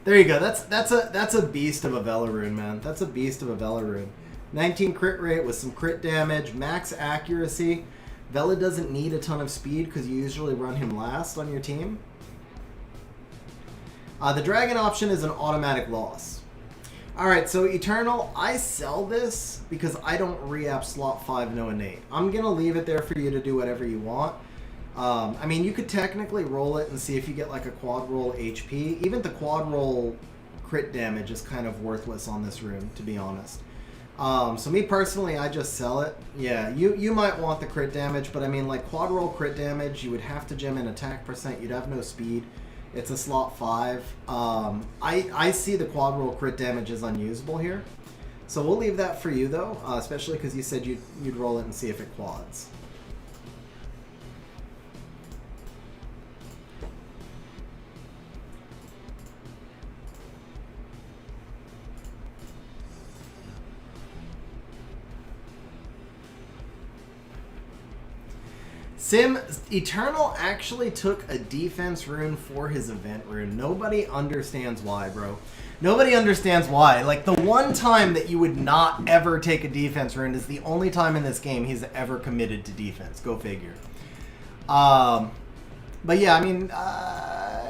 There you go. That's a beast of a Vela rune, man. That's a beast of a Vela rune. 19 crit rate with some crit damage, max accuracy. Vela doesn't need a ton of speed because you usually run him last on your team. The dragon option is an automatic loss. Alright, so Eternal, I sell this because I don't re-app slot 5 no innate. I'm going to leave it there for you to do whatever you want. I mean, you could technically roll it and see if you get like a quad roll HP. Even the quad roll crit damage is kind of worthless on this rune, to be honest. So me personally, I just sell it. Yeah, you might want the crit damage, but I mean, like quad roll crit damage, you would have to gem in attack percent. You'd have no speed. It's a slot 5. I see the quad roll crit damage is unusable here. So we'll leave that for you though, especially because you said you'd roll it and see if it quads. Sim, Eternal actually took a defense rune for his event rune. Nobody understands why, bro. Nobody understands why. Like, the one time that you would not ever take a defense rune is the only time in this game he's ever committed to defense. Go figure. But yeah, I mean,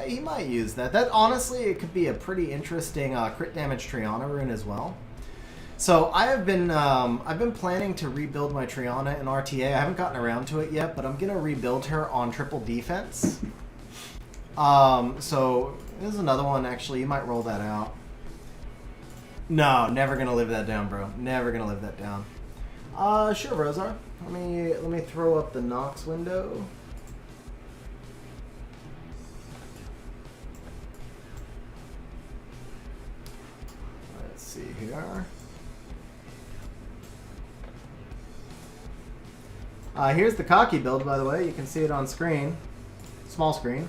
he might use that. That, honestly, it could be a pretty interesting crit damage Triana rune as well. So I've been planning to rebuild my Triana in RTA. I haven't gotten around to it yet, but I'm gonna rebuild her on triple defense. So this is another one. Actually, you might roll that out. No, never gonna live that down, bro. Never gonna live that down. Sure, Rosar. Let me throw up the Nox window. Let's see here. Here's the Cocky build, by the way. You can see it on screen. Small screen.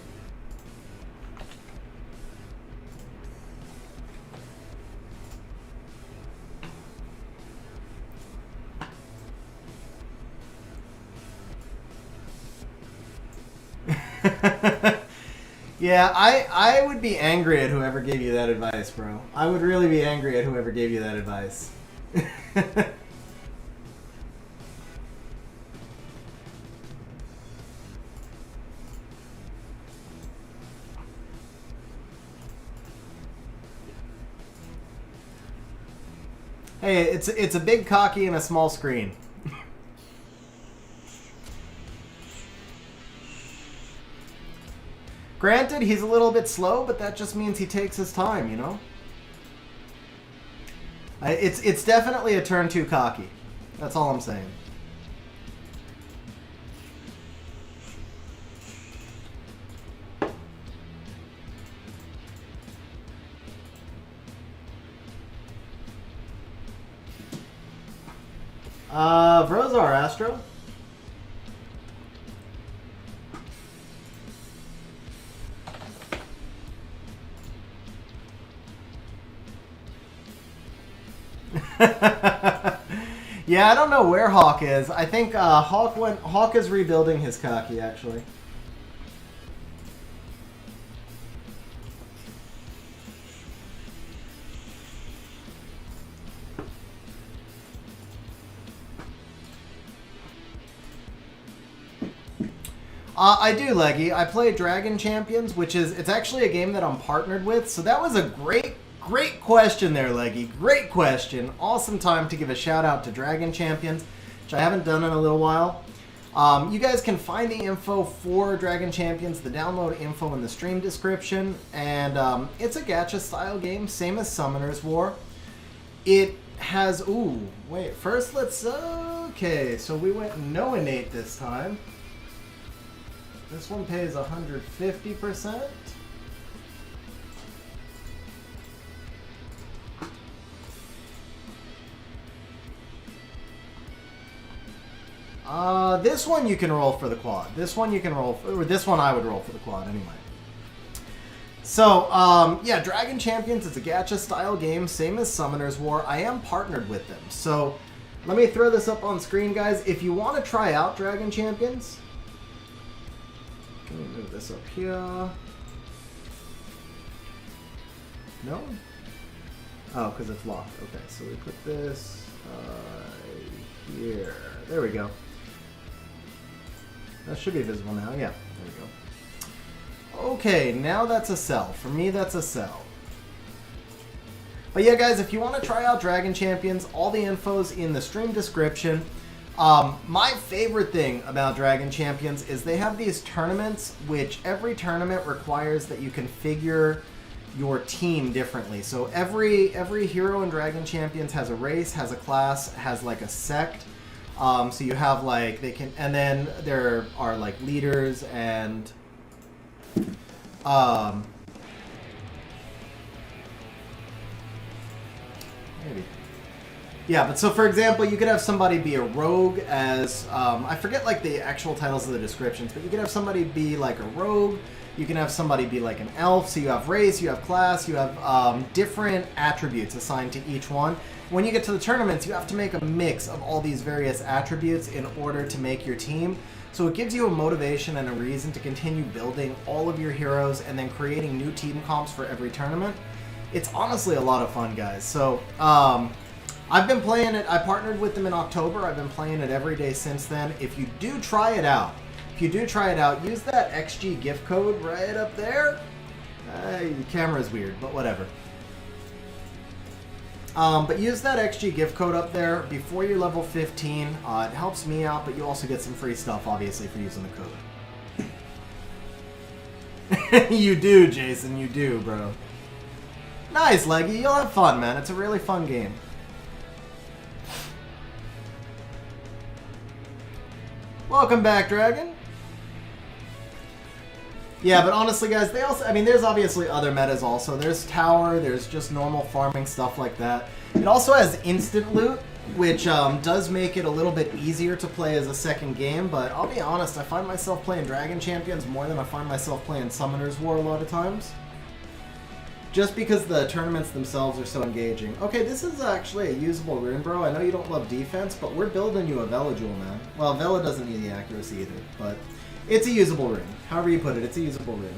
Yeah, I would be angry at whoever gave you that advice, bro. I would really be angry at whoever gave you that advice. Hey, it's a big Cocky and a small screen. Granted, he's a little bit slow, but that just means he takes his time, you know? It's definitely a turn 2 Cocky. That's all I'm saying. Vrozar, Astro. Yeah, I don't know where Hawk is. I think Hawk is rebuilding his Cocky, actually. I do, Leggy. I play Dragon Champions, which is, it's actually a game that I'm partnered with. So that was a great question there, Leggy. Great question. Awesome time to give a shout out to Dragon Champions, which I haven't done in a little while. You guys can find the info for Dragon Champions, the download info in the stream description. And it's a gacha style game, same as Summoner's War. It has, ooh, wait, first let's, okay, so we went no innate this time. This one pays 150%. This one you can roll for the quad. This one you can roll, or this one I would roll for the quad anyway. So, yeah, Dragon Champions is a gacha style game, same as Summoner's War. I am partnered with them. So, let me throw this up on screen, guys. If you want to try out Dragon Champions, let me move this up here. No? Oh, because it's locked. Okay, so we put this here. There we go. That should be visible now. Yeah, there we go. Okay, now that's a sell. For me, that's a sell. But yeah, guys, if you want to try out Dragon Champions, all the info's in the stream description. My favorite thing about Dragon Champions is they have these tournaments, which every tournament requires that you configure your team differently. So every hero in Dragon Champions has a race, has a class, has like a sect. So you have like, they can, and then there are like leaders and maybe. Yeah, but so for example, you could have somebody be a rogue as, I forget like the actual titles of the descriptions, but you could have somebody be like a rogue, you can have somebody be like an elf, so you have race, you have class, you have different attributes assigned to each one. When you get to the tournaments, you have to make a mix of all these various attributes in order to make your team. So it gives you a motivation and a reason to continue building all of your heroes and then creating new team comps for every tournament. It's honestly a lot of fun, guys. So, I've been playing it. I partnered with them in October. I've been playing it every day since then. If you do try it out, use that XG gift code right up there. Your camera's weird, but whatever. But use that XG gift code up there before you're level 15. It helps me out, but you also get some free stuff, obviously, for using the code. You do, Jason. You do, bro. Nice, Leggy. You'll have fun, man. It's a really fun game. Welcome back, Dragon. Yeah, but honestly, guys, they also, I mean, there's obviously other metas also. There's tower, there's just normal farming, stuff like that. It also has instant loot, which does make it a little bit easier to play as a second game, but I'll be honest, I find myself playing Dragon Champions more than I find myself playing Summoner's War a lot of times. Just because the tournaments themselves are so engaging. Okay, this is actually a usable rune, bro. I know you don't love defense, but we're building you a Vela Jewel, man. Well, Vela doesn't need the accuracy either, but it's a usable rune. However you put it, it's a usable rune.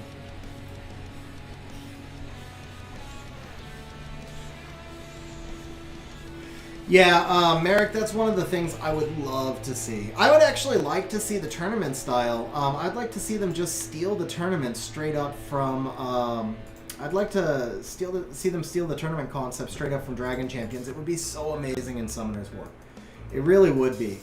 Yeah, Merrick, that's one of the things I would love to see. I would actually like to see the tournament style. I'd like to see them just steal the tournament straight up from... I'd like to see them steal the tournament concept straight up from Dragon Champions. It would be so amazing in Summoner's War. It really would be.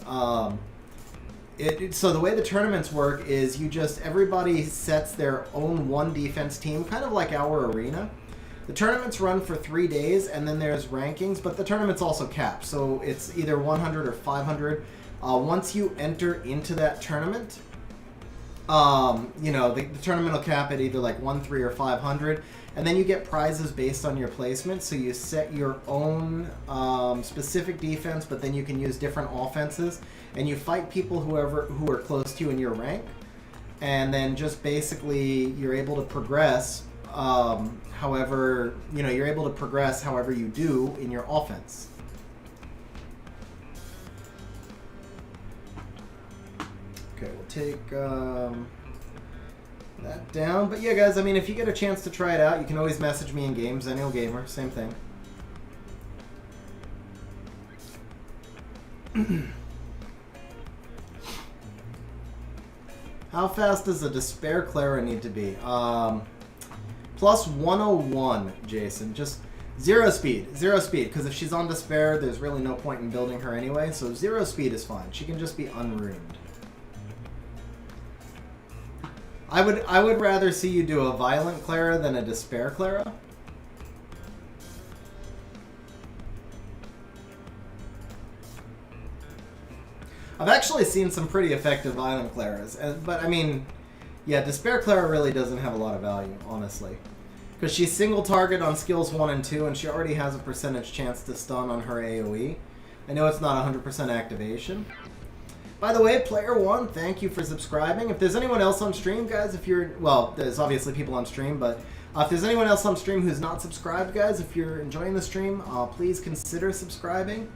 So the way the tournaments work is everybody sets their own one defense team, kind of like our arena. The tournaments run for 3 days, and then there's rankings, but the tournament's also capped. So it's either 100 or 500. Once you enter into that tournament, the tournament will cap at either like 1, 3, or 500, and then you get prizes based on your placement. So you set your own specific defense, but then you can use different offenses, and you fight people who are close to you in your rank, and then just basically you're able to progress. However you do in your offense. Okay, we'll take that down. But yeah, guys, I mean, if you get a chance to try it out, you can always message me in game, Xennial Gamer, same thing. How fast does a Despair Clara need to be? Plus 101, Jason. Just 0 speed. 0 speed, because if she's on Despair, there's really no point in building her anyway, so 0 speed is fine. She can just be unruined. I would rather see you do a Violent Clara than a Despair Clara. I've actually seen some pretty effective Violent Claras, but I mean, yeah, Despair Clara really doesn't have a lot of value, honestly. Because she's single target on skills 1 and 2, and she already has a percentage chance to stun on her AoE. I know it's not 100% activation. By the way, Player 1, thank you for subscribing. If there's anyone else on stream, guys, if you're... Well, there's obviously people on stream, but if there's anyone else on stream who's not subscribed, guys, if you're enjoying the stream, please consider subscribing.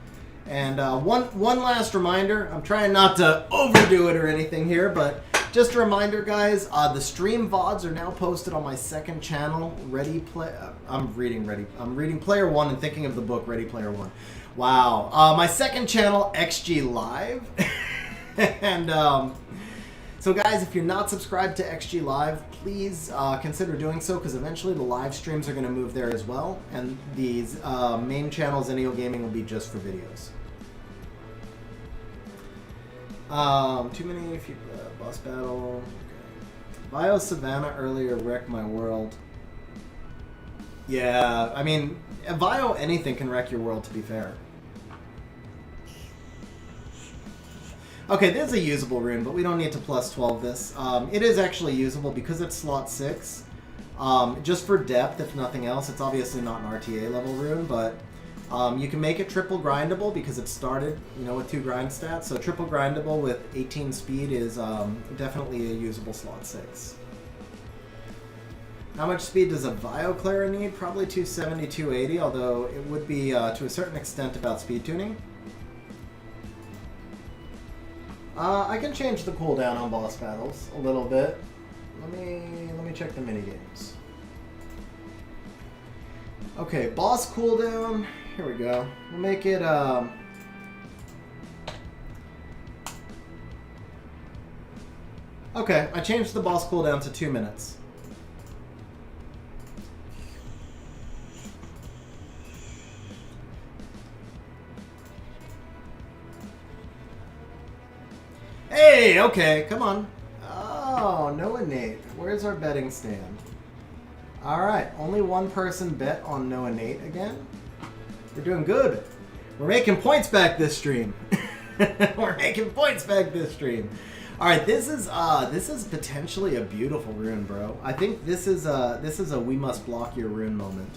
And one last reminder, I'm trying not to overdo it or anything here, but just a reminder, guys, the stream VODs are now posted on my second channel, I'm reading Player 1 and thinking of the book Ready Player 1. Wow. My second channel, XG Live. And so guys, if you're not subscribed to XG Live, please consider doing so, because eventually the live streams are going to move there as well, and these main channel Xennial Gaming will be just for videos. Too many boss battle. Okay. Bio Savannah earlier wrecked my world. Yeah, I mean, Bio anything can wreck your world, to be fair. Okay, this is a usable rune, but we don't need to plus 12 this. It is actually usable because it's slot 6. Just for depth, if nothing else. It's obviously not an RTA level rune, but you can make it triple grindable because it started, with 2 grind stats. So triple grindable with 18 speed is definitely a usable slot 6. How much speed does a Vioclara need? Probably 270, 280, although it would be to a certain extent about speed tuning. I can change the cooldown on boss battles a little bit. Let me check the minigames. Okay, boss cooldown. Here we go. We'll make it Okay, I changed the boss cooldown to 2 minutes. Hey, okay, come on. Oh, no innate. Where's our betting stand? Alright, only one person bet on no innate again. We're doing good. We're making points back this stream. We're making points back this stream. Alright, this is potentially a beautiful rune, bro. I think this is a we must block your rune moment.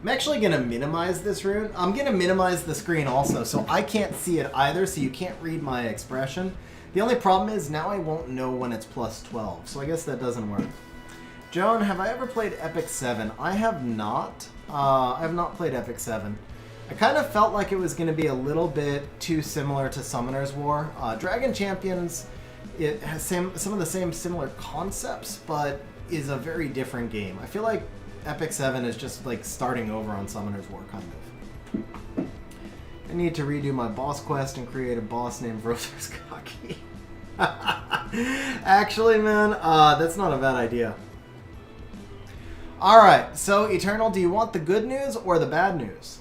I'm actually going to minimize this rune. I'm going to minimize the screen also, so I can't see it either, so you can't read my expression. The only problem is now I won't know when it's plus 12, so I guess that doesn't work. Joan, have I ever played Epic 7? I have not. I have not played Epic 7. I kind of felt like it was going to be a little bit too similar to Summoner's War. Dragon Champions, it has some of the same similar concepts, but is a very different game. I feel like Epic 7 is just like starting over on Summoner's War, kind of. I need to redo my boss quest and create a boss named Roserskaki. Actually, man, that's not a bad idea. Alright, so Eternal, do you want the good news or the bad news?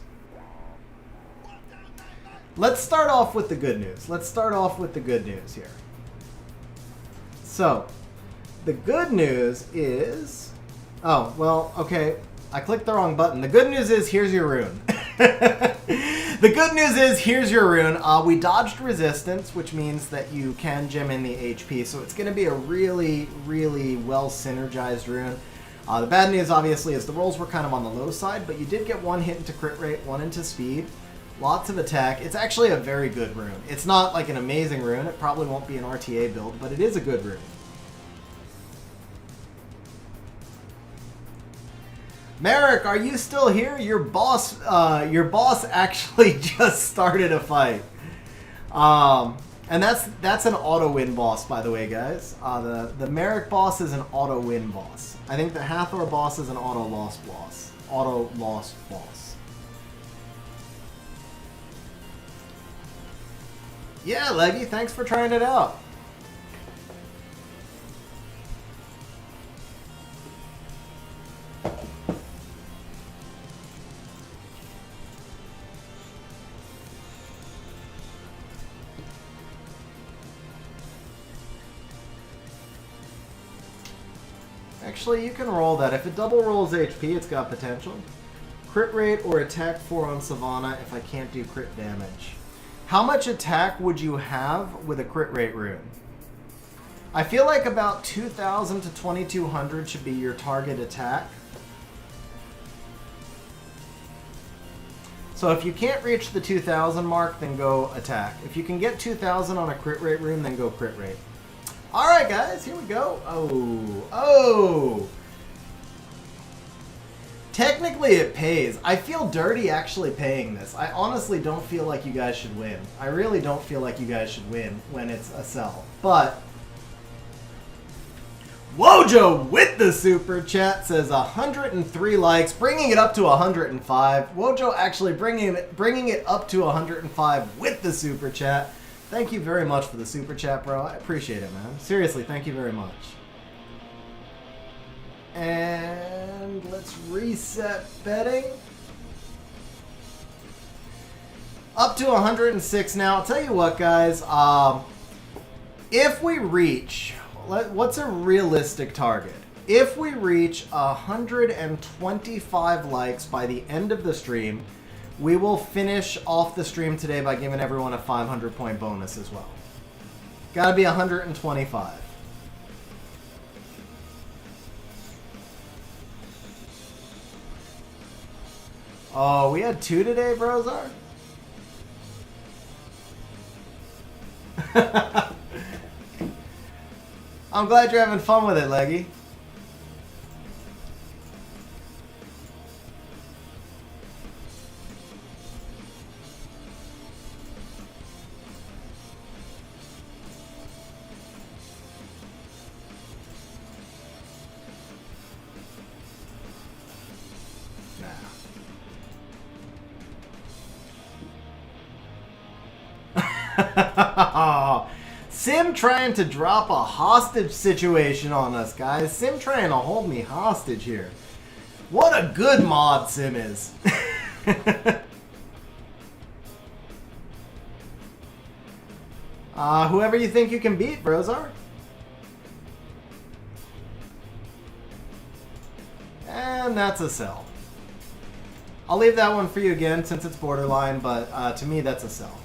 Let's start off with the good news. Let's start off with the good news here. So, the good news is... Oh, well, okay. I clicked the wrong button. The good news is, here's your rune. The good news is, here's your rune. We dodged resistance, which means that you can gem in the HP, so it's going to be a really, really well-synergized rune. The bad news, obviously, is the rolls were kind of on the low side, but you did get 1 hit into crit rate, 1 into speed, lots of attack. It's actually a very good rune. It's not like an amazing rune. It probably won't be an RTA build, but it is a good rune. Merrick, are you still here? Your boss actually just started a fight. And that's an auto-win boss, by the way, guys. The Merrick boss is an auto-win boss. I think the Hathor boss is an auto-loss boss. Auto-loss boss. Yeah, Leggy, thanks for trying it out. Actually, you can roll that. If it double rolls HP, it's got potential. Crit rate or attack 4 on Savannah if I can't do crit damage. How much attack would you have with a crit rate rune? I feel like about 2,000 to 2,200 should be your target attack. So if you can't reach the 2,000 mark, then go attack. If you can get 2,000 on a crit rate rune, then go crit rate. Alright guys, here we go. Oh! Technically it pays. I feel dirty actually paying this. I honestly don't feel like you guys should win. I really don't feel like you guys should win when it's a sell. But Wojo with the super chat says 103 likes, bringing it up to 105. Wojo actually bringing it up to 105 with the super chat. Thank you very much for the super chat, bro. I appreciate it, man. Seriously, thank you very much. And let's reset betting. Up to 106 now. I'll tell you what, guys. If we reach, what's a realistic target? If we reach 125 likes by the end of the stream, we will finish off the stream today by giving everyone a 500-point bonus as well. Gotta be 125. Oh, we had 2 today, Brozar? I'm glad you're having fun with it, Leggy. Sim trying to drop a hostage situation on us, guys. Sim trying to hold me hostage here. What a good mod Sim is. Whoever you think you can beat, Brozar. And that's a sell. I'll leave that one for you again since it's borderline, but to me that's a sell.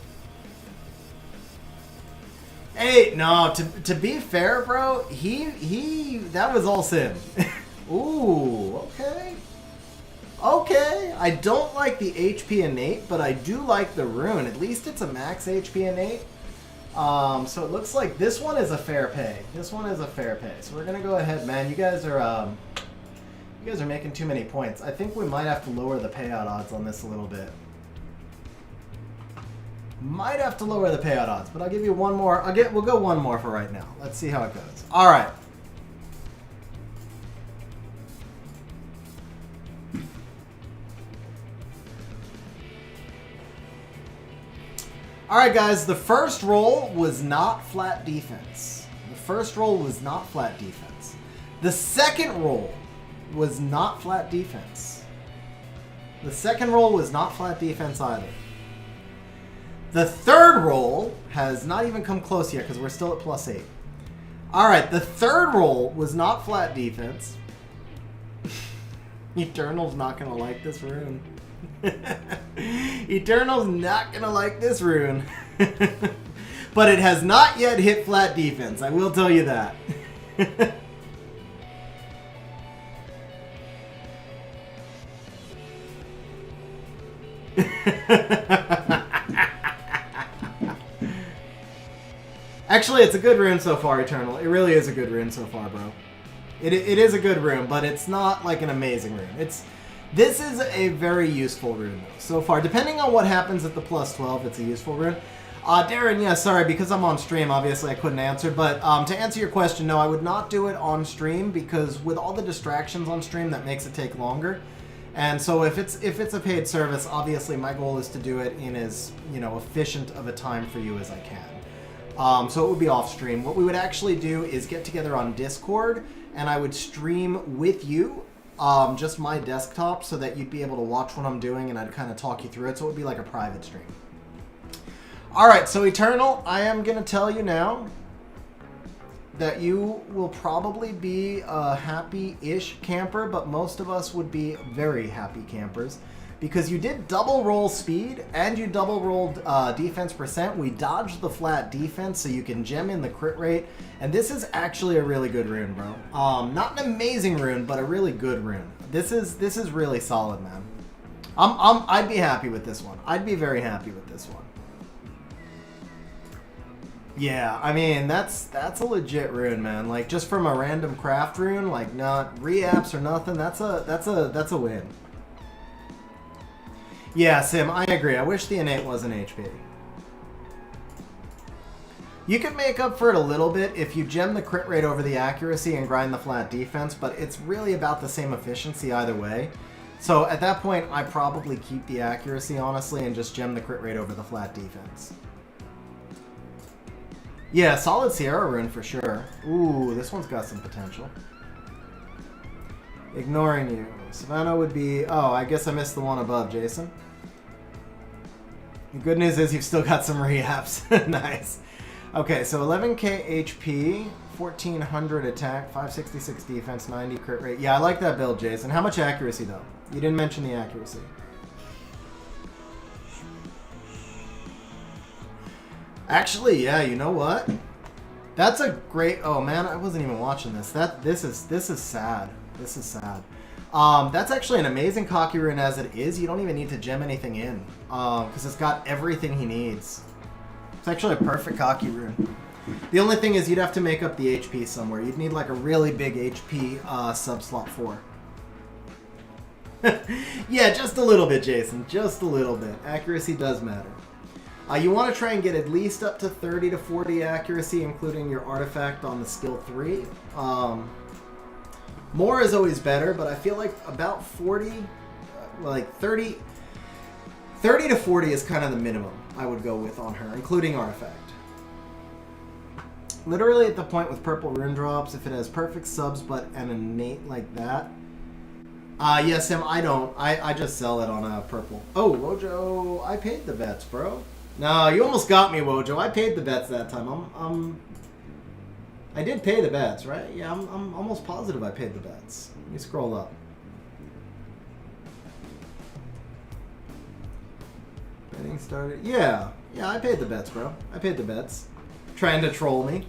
Hey, no, to be fair, bro, that was all Sim. Ooh, okay. Okay, I don't like the HP innate, but I do like the rune. At least it's a max HP innate. So it looks like this one is a fair pay. This one is a fair pay. So we're gonna go ahead, man. You guys are making too many points. I think we might have to lower the payout odds on this a little bit. Might have to lower the payout odds, but I'll give you one more. We'll go one more for right now. Let's see how it goes. All right. All right, guys. The first roll was not flat defense. The first roll was not flat defense. The second roll was not flat defense. The second roll was not flat defense either. The third roll has not even come close yet because we're still at +8. All right, the third roll was not flat defense. Eternal's not going to like this rune. Eternal's not going to like this rune. But it has not yet hit flat defense, I will tell you that. Actually, it's a good rune so far, Eternal. It really is a good rune so far, bro. It is a good rune, but it's not like an amazing rune. This is a very useful rune, though, so far. Depending on what happens at the +12, it's a useful rune. Darren, yeah, sorry, because I'm on stream, obviously I couldn't answer. But to answer your question, no, I would not do it on stream because with all the distractions on stream, that makes it take longer. And so if it's a paid service, obviously my goal is to do it in as efficient of a time for you as I can. So it would be off stream. What we would actually do is get together on Discord, and I would stream with you, just my desktop, so that you'd be able to watch what I'm doing, and I'd kind of talk you through it. So it would be like a private stream. All right, so Eternal, I am going to tell you now that you will probably be a happy-ish camper, but most of us would be very happy campers because you did double roll speed and you double rolled defense percent. We dodged the flat defense so you can gem in the crit rate, and this is actually a really good rune, bro. Not an amazing rune, but a really good rune. This is really solid, man. I'd be happy with this one. I'd be very happy with this one. Yeah, I mean, that's a legit rune, man. Like, just from a random craft rune, like, not re-apps or nothing, that's a win. Yeah, Sim, I agree. I wish the innate wasn't HP. You could make up for it a little bit if you gem the crit rate over the accuracy and grind the flat defense, but it's really about the same efficiency either way. So at that point, I probably keep the accuracy, honestly, and just gem the crit rate over the flat defense. Yeah, solid Sierra rune for sure. Ooh, this one's got some potential. Ignoring you. Savannah would be... Oh, I guess I missed the one above, Jason. The good news is you've still got some re-apps. Nice. Okay, so 11k HP, 1400 attack, 566 defense, 90 crit rate. Yeah, I like that build, Jason. How much accuracy, though? You didn't mention the accuracy. Actually, yeah, you know what? That's a great... Oh, man, I wasn't even watching this. This is sad. This is sad. That's actually an amazing cocky rune as it is. You don't even need to gem anything in. Because it's got everything he needs. It's actually a perfect cocky rune. The only thing is you'd have to make up the HP somewhere. You'd need like a really big HP sub-slot 4. Yeah, just a little bit, Jason. Just a little bit. Accuracy does matter. You want to try and get at least up to 30 to 40 accuracy, including your artifact on the skill 3. More is always better, but I feel like about 40, like 30 to 40 is kind of the minimum I would go with on her, including artifact. Literally at the point with purple rune drops, if it has perfect subs but an innate like that. Yes, Sam, I don't. I just sell it on purple. Oh, Wojo, I paid the bets, bro. No, you almost got me, Wojo. I paid the bets that time. I did pay the bets, right? Yeah, I'm almost positive I paid the bets. Let me scroll up. Betting started. Yeah, I paid the bets, bro. I paid the bets. Trying to troll me.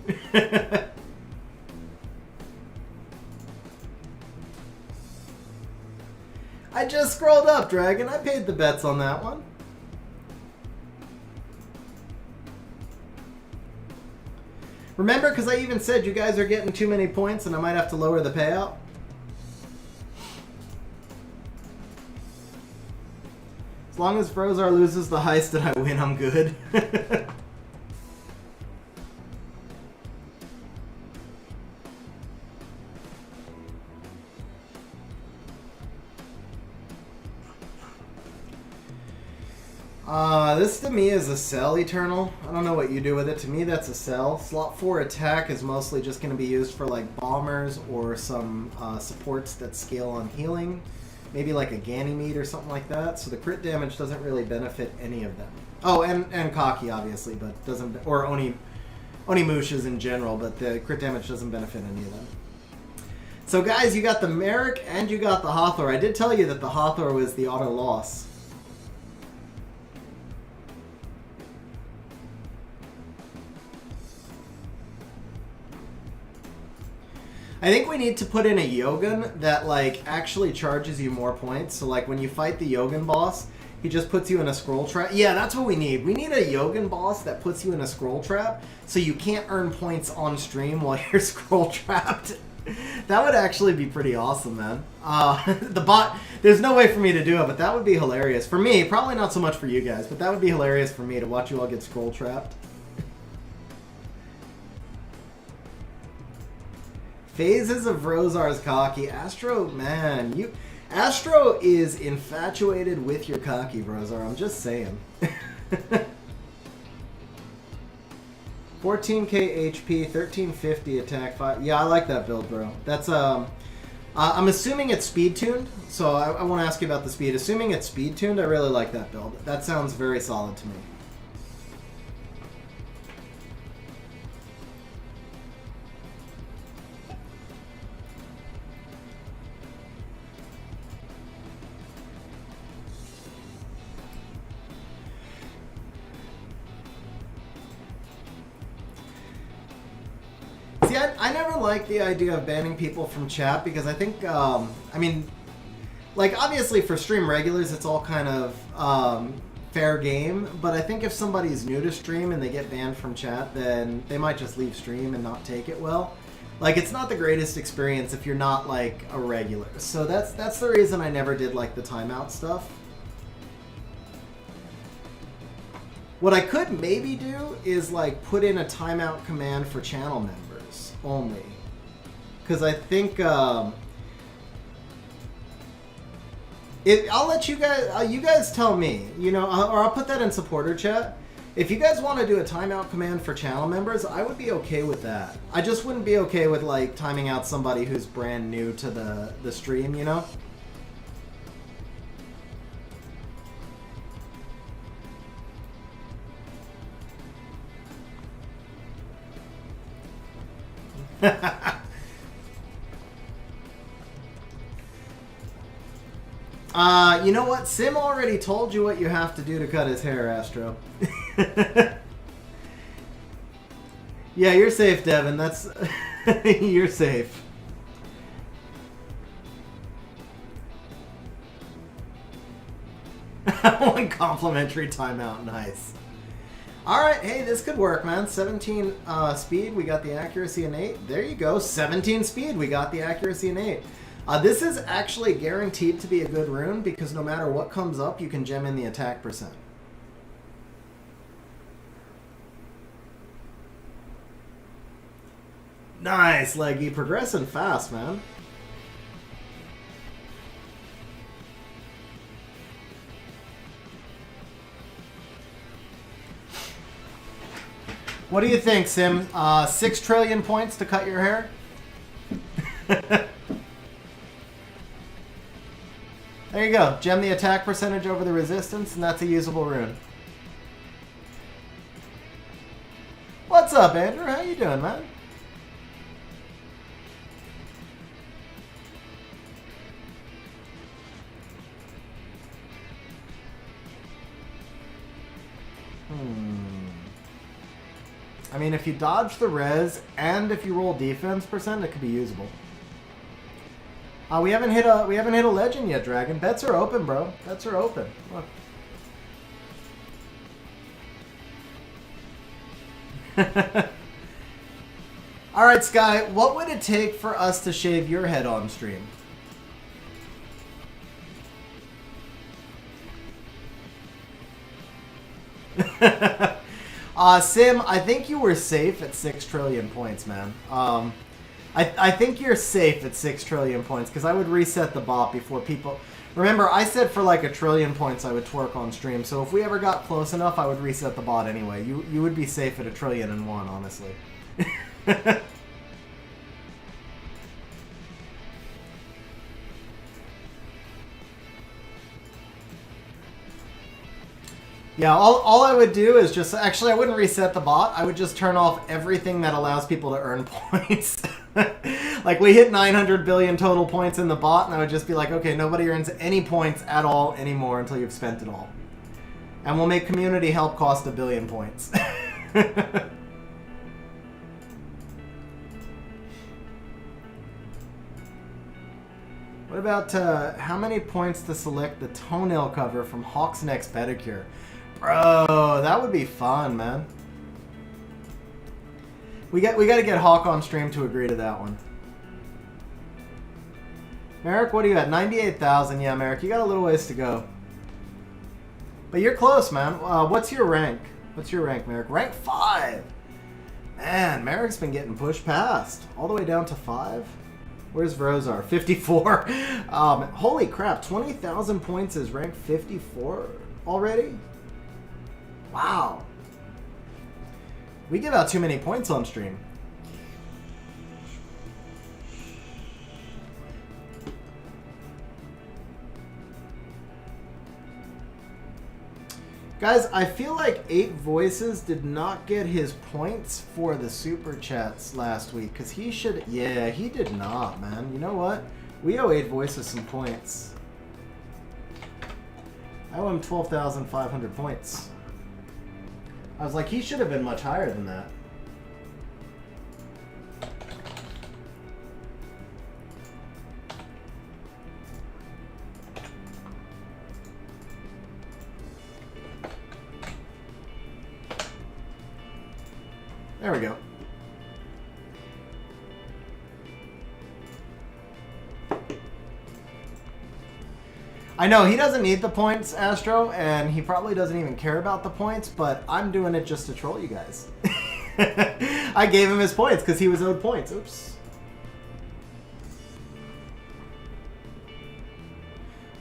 I just scrolled up, Dragon. I paid the bets on that one. Remember, because I even said you guys are getting too many points and I might have to lower the payout? As long as Frozar loses the heist and I win, I'm good. This to me is a sell, Eternal. I don't know what you do with it. To me, that's a sell. Slot 4 attack is mostly just going to be used for like bombers or some supports that scale on healing. Maybe like a Ganymede or something like that. So the crit damage doesn't really benefit any of them. Oh, and Cocky, obviously, but doesn't... Or Onimushas in general, but the crit damage doesn't benefit any of them. So guys, you got the Merrick and you got the Hathor. I did tell you that the Hathor was the auto loss. I think we need to put in a Yogun that like actually charges you more points. So like when you fight the Yogun boss, he just puts you in a scroll trap. Yeah, that's what we need. We need a Yogun boss that puts you in a scroll trap so you can't earn points on stream while you're scroll trapped. That would actually be pretty awesome, man. The bot, there's no way for me to do it, but that would be hilarious. For me, probably not so much for you guys, but that would be hilarious for me to watch you all get scroll trapped. Phases of Rosar's cocky. Astro, man, Astro is infatuated with your cocky, Rosar. I'm just saying. 14k HP, 1350 attack. 5. Yeah, I like that build, bro. That's I'm assuming it's speed tuned, so I want to ask you about the speed. Assuming it's speed tuned, I really like that build. That sounds very solid to me. See, I never liked the idea of banning people from chat because I think, I mean, like, obviously for stream regulars, it's all kind of fair game, but I think if somebody's new to stream and they get banned from chat, then they might just leave stream and not take it well. Like, it's not the greatest experience if you're not, like, a regular. So that's the reason I never did, like, the timeout stuff. What I could maybe do is, like, put in a timeout command for channel members only, because I think I'll let you guys tell me, you know, or I'll put that in supporter chat. If you guys want to do a timeout command for channel members, I would be okay with that. I just wouldn't be okay with, like, timing out somebody who's brand new to the stream, you know. You know what? Sim already told you what you have to do to cut his hair, Astro. Yeah, you're safe, Devin. That's... You're safe. One complimentary timeout. Nice. Alright, hey, this could work, man. 17 speed, we got the accuracy innate. There you go. 17 speed, we got the accuracy innate. This is actually guaranteed to be a good rune because no matter what comes up, you can gem in the attack percent. Nice, Leggy. Progressing fast, man. What do you think, Sim? 6 trillion points to cut your hair? There you go. Gem the attack percentage over the resistance, and that's a usable rune. What's up, Andrew? How you doing, man? I mean, if you dodge the res and if you roll defense percent, it could be usable. We haven't hit a legend yet, Dragon. Bets are open, bro. Bets are open. Look. All right, Sky. What would it take for us to shave your head on stream? Sim, I think you were safe at 6 trillion points, man. I think you're safe at 6 trillion points because I would reset the bot before people... Remember, I said for like 1 trillion points I would twerk on stream, so if we ever got close enough, I would reset the bot anyway. You would be safe at 1,000,000,001, honestly. Yeah, all I would do is just... Actually, I wouldn't reset the bot. I would just turn off everything that allows people to earn points. Like, we hit 900 billion total points in the bot, and I would just be like, okay, nobody earns any points at all anymore until you've spent it all. And we'll make community help cost 1 billion points. What about how many points to select the toenail cover from Hawk's Next Pedicure? Bro, that would be fun, man. We got to get Hawk on stream to agree to that one. Merrick, what are you at? 98,000. Yeah, Merrick, you got a little ways to go. But you're close, man. What's your rank? What's your rank, Merrick? Rank 5. Man, Merrick's been getting pushed past. All the way down to 5. Where's Vrozar? 54. Holy crap, 20,000 points is rank 54 already? Wow. We give out too many points on stream. Guys, I feel like 8 Voices did not get his points for the super chats last week, because he should... Yeah, he did not, man. You know what? We owe 8 Voices some points. I owe him 12,500 points. I was like, he should have been much higher than that. There we go. I know, he doesn't need the points, Astro, and he probably doesn't even care about the points, but I'm doing it just to troll you guys. I gave him his points because he was owed points. Oops.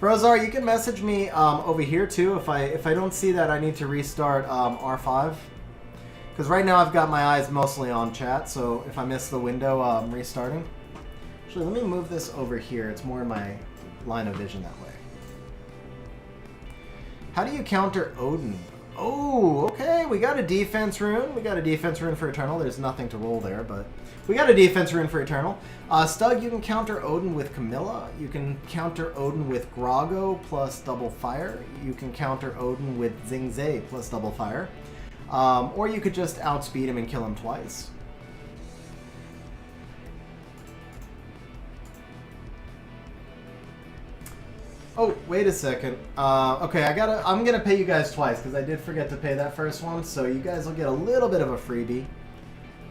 Brozar, you can message me over here too if I don't see that I need to restart R5. Because right now I've got my eyes mostly on chat, so if I miss the window restarting. Actually, let me move this over here. It's more in my line of vision that way. How do you counter Odin? Oh, okay. We got a defense rune. We got a defense rune for Eternal. There's nothing to roll there, but we got a defense rune for Eternal. Stug, you can counter Odin with Camilla. You can counter Odin with Grago plus double fire. You can counter Odin with Xingzhe plus double fire. Or you could just outspeed him and kill him twice. Oh, wait a second. Okay, I'm gonna pay you guys twice because I did forget to pay that first one, so you guys will get a little bit of a freebie.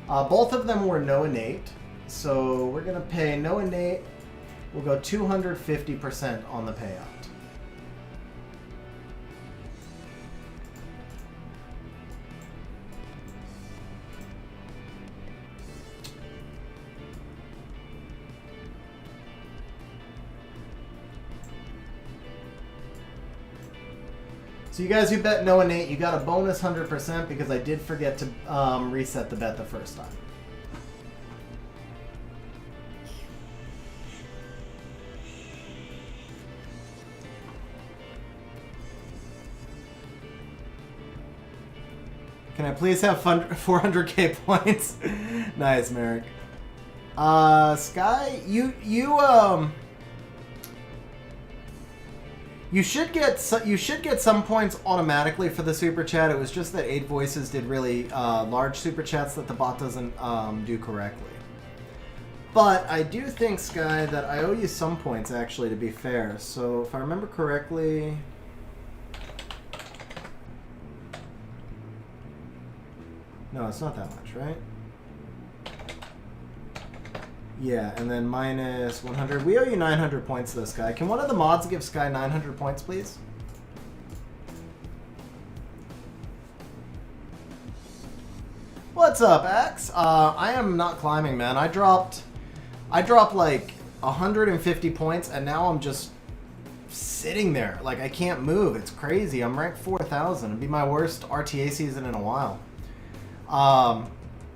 Both of them were no innate, so we're gonna pay no innate. We'll go 250% on the payout. So you guys who bet no innate, you got a bonus 100% because I did forget to reset the bet the first time. Can I please have 400k points? Nice, Merrick. Sky, You should get some points automatically for the super chat. It was just that 8 Voices did really large super chats that the bot doesn't do correctly. But I do think, Sky, that I owe you some points actually, to be fair. So if I remember correctly, no, it's not that much, right? Yeah, and then minus 100. We owe you 900 points though, Sky. Can one of the mods give Sky 900 points, please? What's up, Axe? I am not climbing, man. I dropped like 150 points, and now I'm just sitting there. Like, I can't move. It's crazy. I'm ranked 4,000. It'd be my worst RTA season in a while.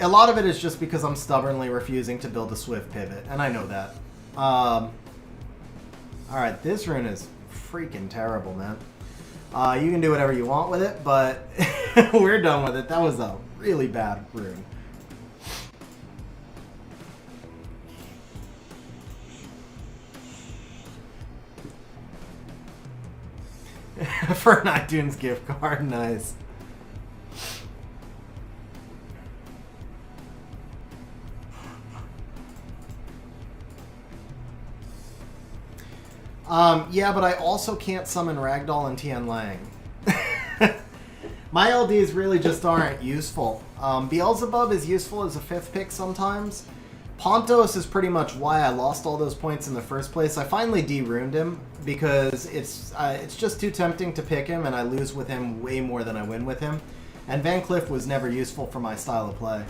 A lot of it is just because I'm stubbornly refusing to build a swift pivot, and I know that. Alright, this rune is freaking terrible, man. You can do whatever you want with it, but we're done with it. That was a really bad rune. For an iTunes gift card, nice. Yeah, but I also can't summon Ragdoll and Tian Lang. My LDs really just aren't useful. Beelzebub is useful as a 5th pick sometimes. Pontos is pretty much why I lost all those points in the first place. I finally de-runed him because it's just too tempting to pick him, and I lose with him way more than I win with him. And Van Cliff was never useful for my style of play.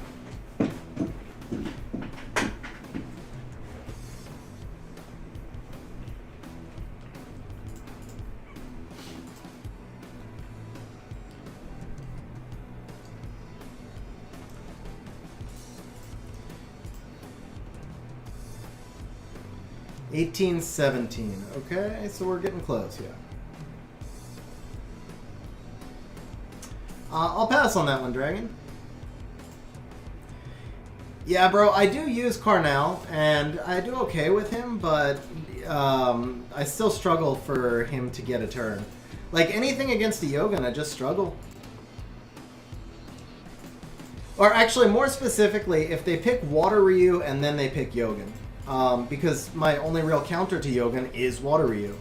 1817. Okay, so we're getting close, yeah. I'll pass on that one, Dragon. Yeah, bro, I do use Carnal, and I do okay with him, but I still struggle for him to get a turn. Like, anything against a Yogan, I just struggle. Or actually, more specifically, if they pick Water Ryu and then they pick Yogan. Because my only real counter to Yogan is Water Ryu.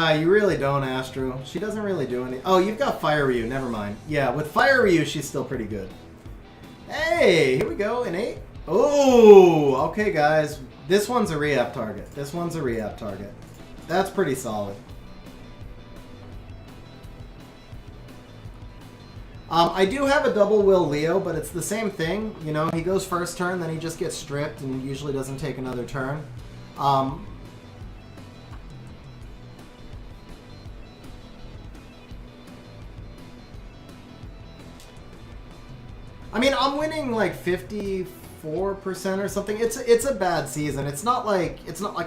You really don't, Astro. She doesn't really do any... Oh, you've got Fire Ryu. Never mind. Yeah, with Fire Ryu, she's still pretty good. Hey, here we go. Innate. Oh, okay, guys. This one's a re-up target. This one's a re-up target. That's pretty solid. I do have a double will Leo, but it's the same thing. You know, he goes first turn, then he just gets stripped and usually doesn't take another turn. I mean, I'm winning like 54% or something. It's a bad season. It's not like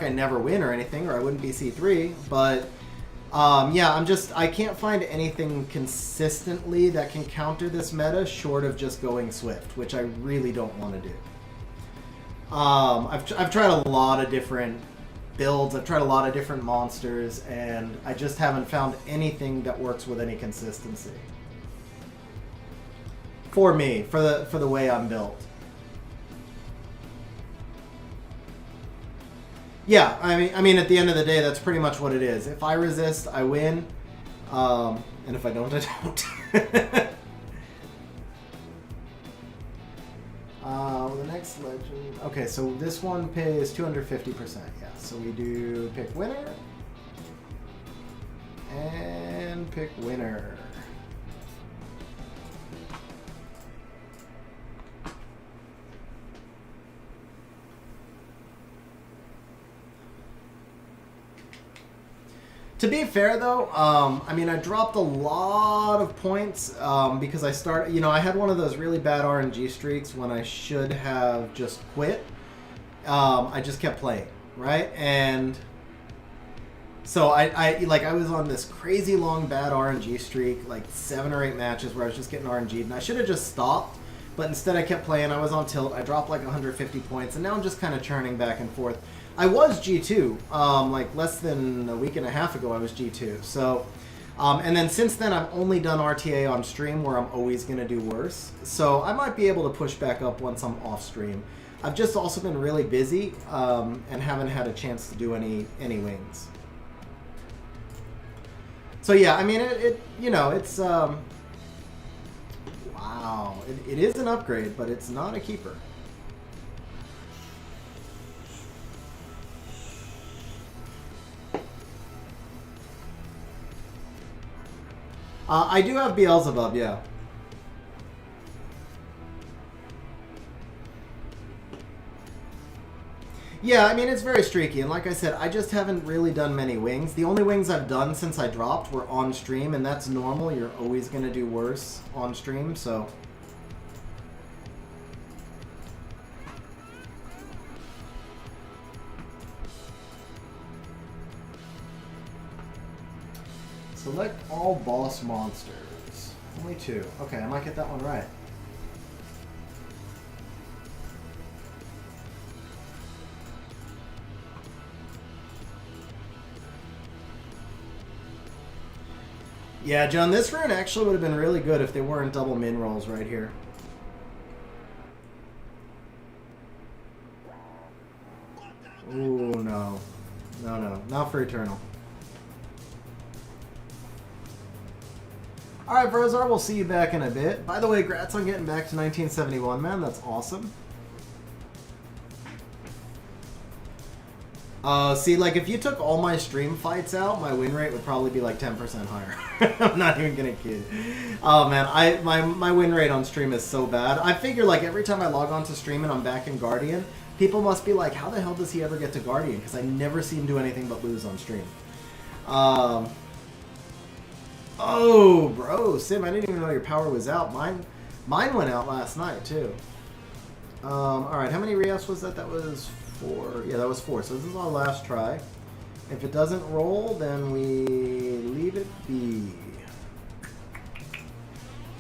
I never win or anything, or I wouldn't be C3. But yeah, I can't find anything consistently that can counter this meta short of just going Swift, which I really don't want to do. I've tried a lot of different builds. I've tried a lot of different monsters, and I just haven't found anything that works with any consistency. For me, for the way I'm built. Yeah, I mean, at the end of the day, that's pretty much what it is. If I resist, I win, and if I don't, I don't. The next legend. Okay, so this one pays 250%. Yeah, so we do pick winner and pick winner. To be fair, though, I mean, I dropped a lot of points because I started, you know, I had one of those really bad RNG streaks when I should have just quit. I just kept playing, right? And so I was on this crazy long bad RNG streak, like 7 or 8 matches where I was just getting RNG'd, and I should have just stopped, but instead I kept playing. I was on tilt. I dropped like 150 points, and now I'm just kind of churning back and forth. I was G2, like less than a week and a half ago I was G2, so, and then since then I've only done RTA on stream where I'm always going to do worse, so I might be able to push back up once I'm off stream. I've just also been really busy, and haven't had a chance to do any wings. So yeah, I mean, you know, it's, wow, it is an upgrade, but it's not a keeper. I do have Beelzebub, yeah. Yeah, I mean, it's very streaky, and like I said, I just haven't really done many wings. The only wings I've done since I dropped were on stream, and that's normal. You're always going to do worse on stream, so... Select all boss monsters. Only 2. Okay, I might get that one right. Yeah, John, this rune actually would have been really good if they weren't double min rolls right here. Ooh, no. No, not for Eternal. Alright, Verzar, we'll see you back in a bit. By the way, congrats on getting back to 1971, man. That's awesome. See, like, if you took all my stream fights out, my win rate would probably be like 10% higher. I'm not even gonna kid. Oh man, my win rate on stream is so bad. I figure like every time I log on to stream and I'm back in Guardian, people must be like, how the hell does he ever get to Guardian? Because I never see him do anything but lose on stream. Oh, bro, Sim, I didn't even know your power was out. Mine went out last night, too. Alright, how many re-ups was that? That was 4. Yeah, that was 4. So this is our last try. If it doesn't roll, then we leave it be.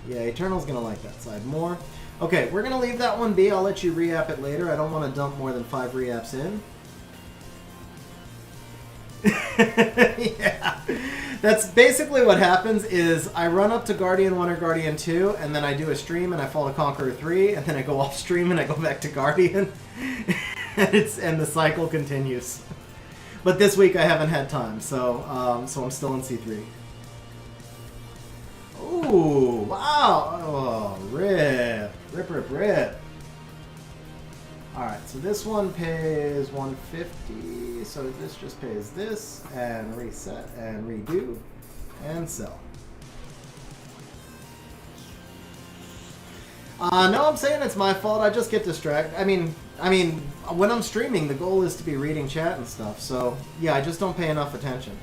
Yeah, Eternal's going to like that side more. Okay, we're going to leave that one be. I'll let you re-up it later. I don't want to dump more than 5 re-ups in. Yeah. That's basically what happens is I run up to Guardian 1 or Guardian 2, and then I do a stream, and I fall to Conqueror 3, and then I go off stream, and I go back to Guardian. and the cycle continues. But this week I haven't had time, so I'm still in C3. Ooh, wow. Oh, rip. Rip. Alright, so this one pays 150, so this just pays this, and reset, and redo, and sell. No, I'm saying it's my fault, I just get distracted. I mean, when I'm streaming, the goal is to be reading chat and stuff, so, yeah, I just don't pay enough attention.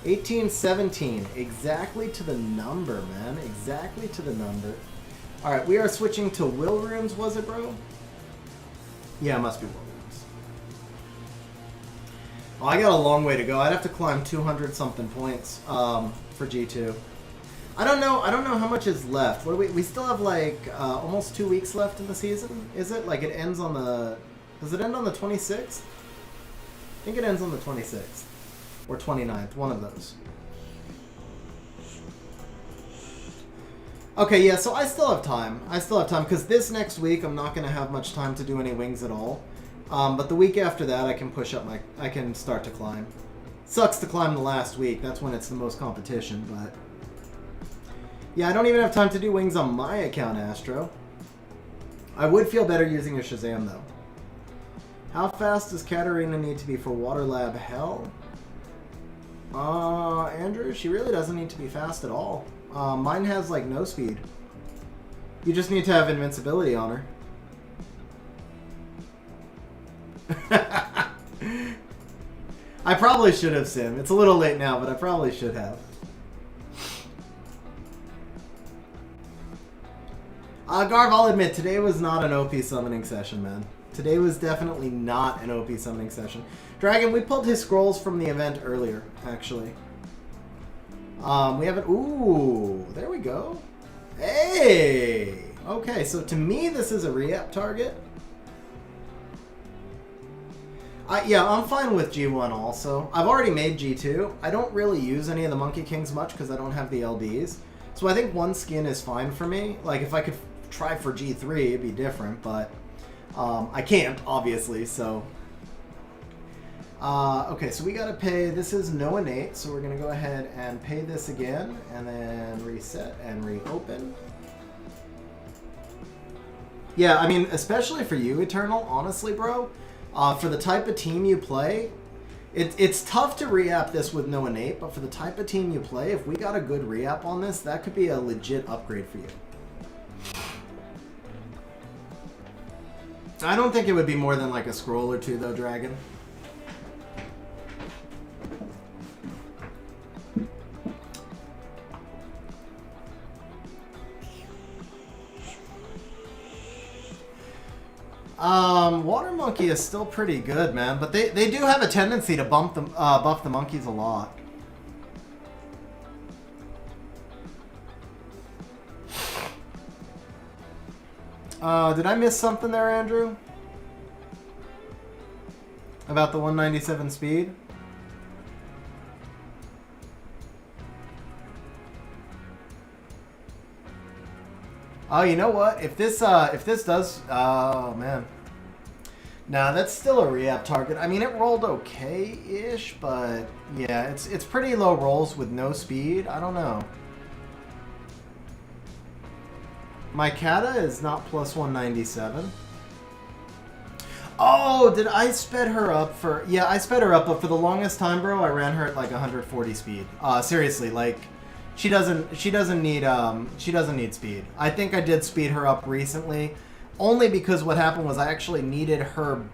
1817, exactly to the number, man, exactly to the number. Alright, we are switching to will runes, was it, bro? Yeah, it must be Williams. Oh, I got a long way to go. I'd have to climb 200 something points for G2. I don't know how much is left. What do we still have like almost 2 weeks left in the season. Is it like it ends on the? Does it end on the 26th? I think it ends on the 26th or 29th. One of those. Okay, yeah, so I still have time. Because this next week I'm not going to have much time to do any wings at all. But the week after that I can start to climb. Sucks to climb the last week. That's when it's the most competition, but... Yeah, I don't even have time to do wings on my account, Astro. I would feel better using a Shazam, though. How fast does Katarina need to be for Water Lab Hell? Andrew, she really doesn't need to be fast at all. Mine has, like, no speed. You just need to have invincibility on her. I probably should have, Sim. It's a little late now, but I probably should have. Garv, I'll admit, today was not an OP summoning session, man. Today was definitely not an OP summoning session. Dragon, we pulled his scrolls from the event earlier, actually. We haven't... Ooh, there we go. Hey! Okay, so to me, this is a re-up target. Yeah, I'm fine with G1 also. I've already made G2. I don't really use any of the Monkey Kings much because I don't have the LBs. So I think one skin is fine for me. Like, if I could try for G3, it'd be different, but I can't, obviously, so... okay, so we gotta pay, this is no innate, so we're gonna go ahead and pay this again, and then reset and reopen. Yeah, I mean, especially for you, Eternal, honestly, bro, for the type of team you play, it's tough to re-app this with no innate, but for the type of team you play, if we got a good re-app on this, that could be a legit upgrade for you. I don't think it would be more than like a scroll or two, though, Dragon. Water Monkey is still pretty good, man, but they do have a tendency to buff the monkeys a lot. Did I miss something there, Andrew? About the 197 speed? Oh, you know what? If this does, oh man, nah, that's still a re-app target. I mean, it rolled okay-ish, but yeah, it's pretty low rolls with no speed. I don't know. My Kata is not plus 197. Oh, did I sped her up for... Yeah, I sped her up, but for the longest time, bro, I ran her at like 140 speed. Seriously, like, she doesn't need speed. I think I did speed her up recently, only because what happened was I actually needed her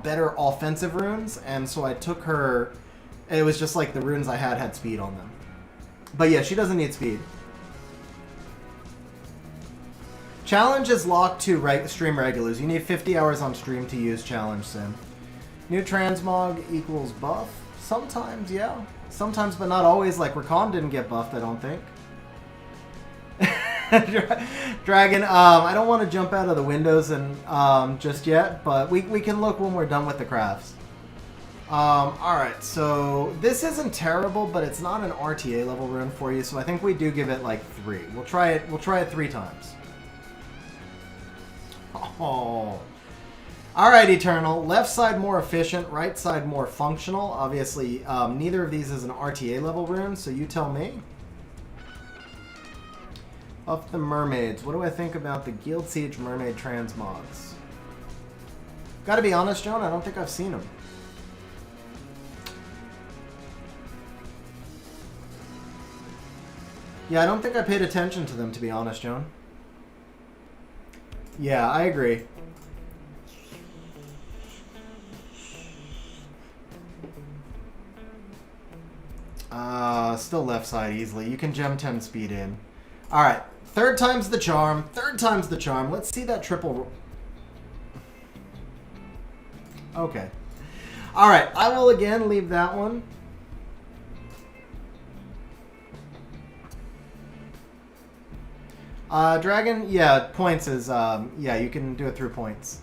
better offensive runes, and so I took her... It was just like the runes I had speed on them. But yeah, she doesn't need speed. Challenge is locked to stream regulars. You need 50 hours on stream to use challenge, Sim. New transmog equals buff? Sometimes, yeah. Sometimes, but not always. Like, Rakan didn't get buffed, I don't think. Dragon, I don't want to jump out of the windows and just yet, but we can look when we're done with the crafts. Alright, so this isn't terrible, but it's not an RTA level rune for you, so I think we do give it like 3. We'll try it 3 times. Oh. Alright, Eternal. Left side more efficient, right side more functional. Obviously, neither of these is an RTA level rune, so you tell me. Up the mermaids. What do I think about the Guild Siege mermaid transmogs? Gotta be honest, Joan, I don't think I've seen them. Yeah, I don't think I paid attention to them, to be honest, Joan. Yeah, I agree. Still left side easily. You can gem 10 speed in. Alright, third time's the charm. Third time's the charm. Let's see that triple... Okay. Alright, I will again leave that one. Dragon, yeah, points is, yeah, you can do it through points.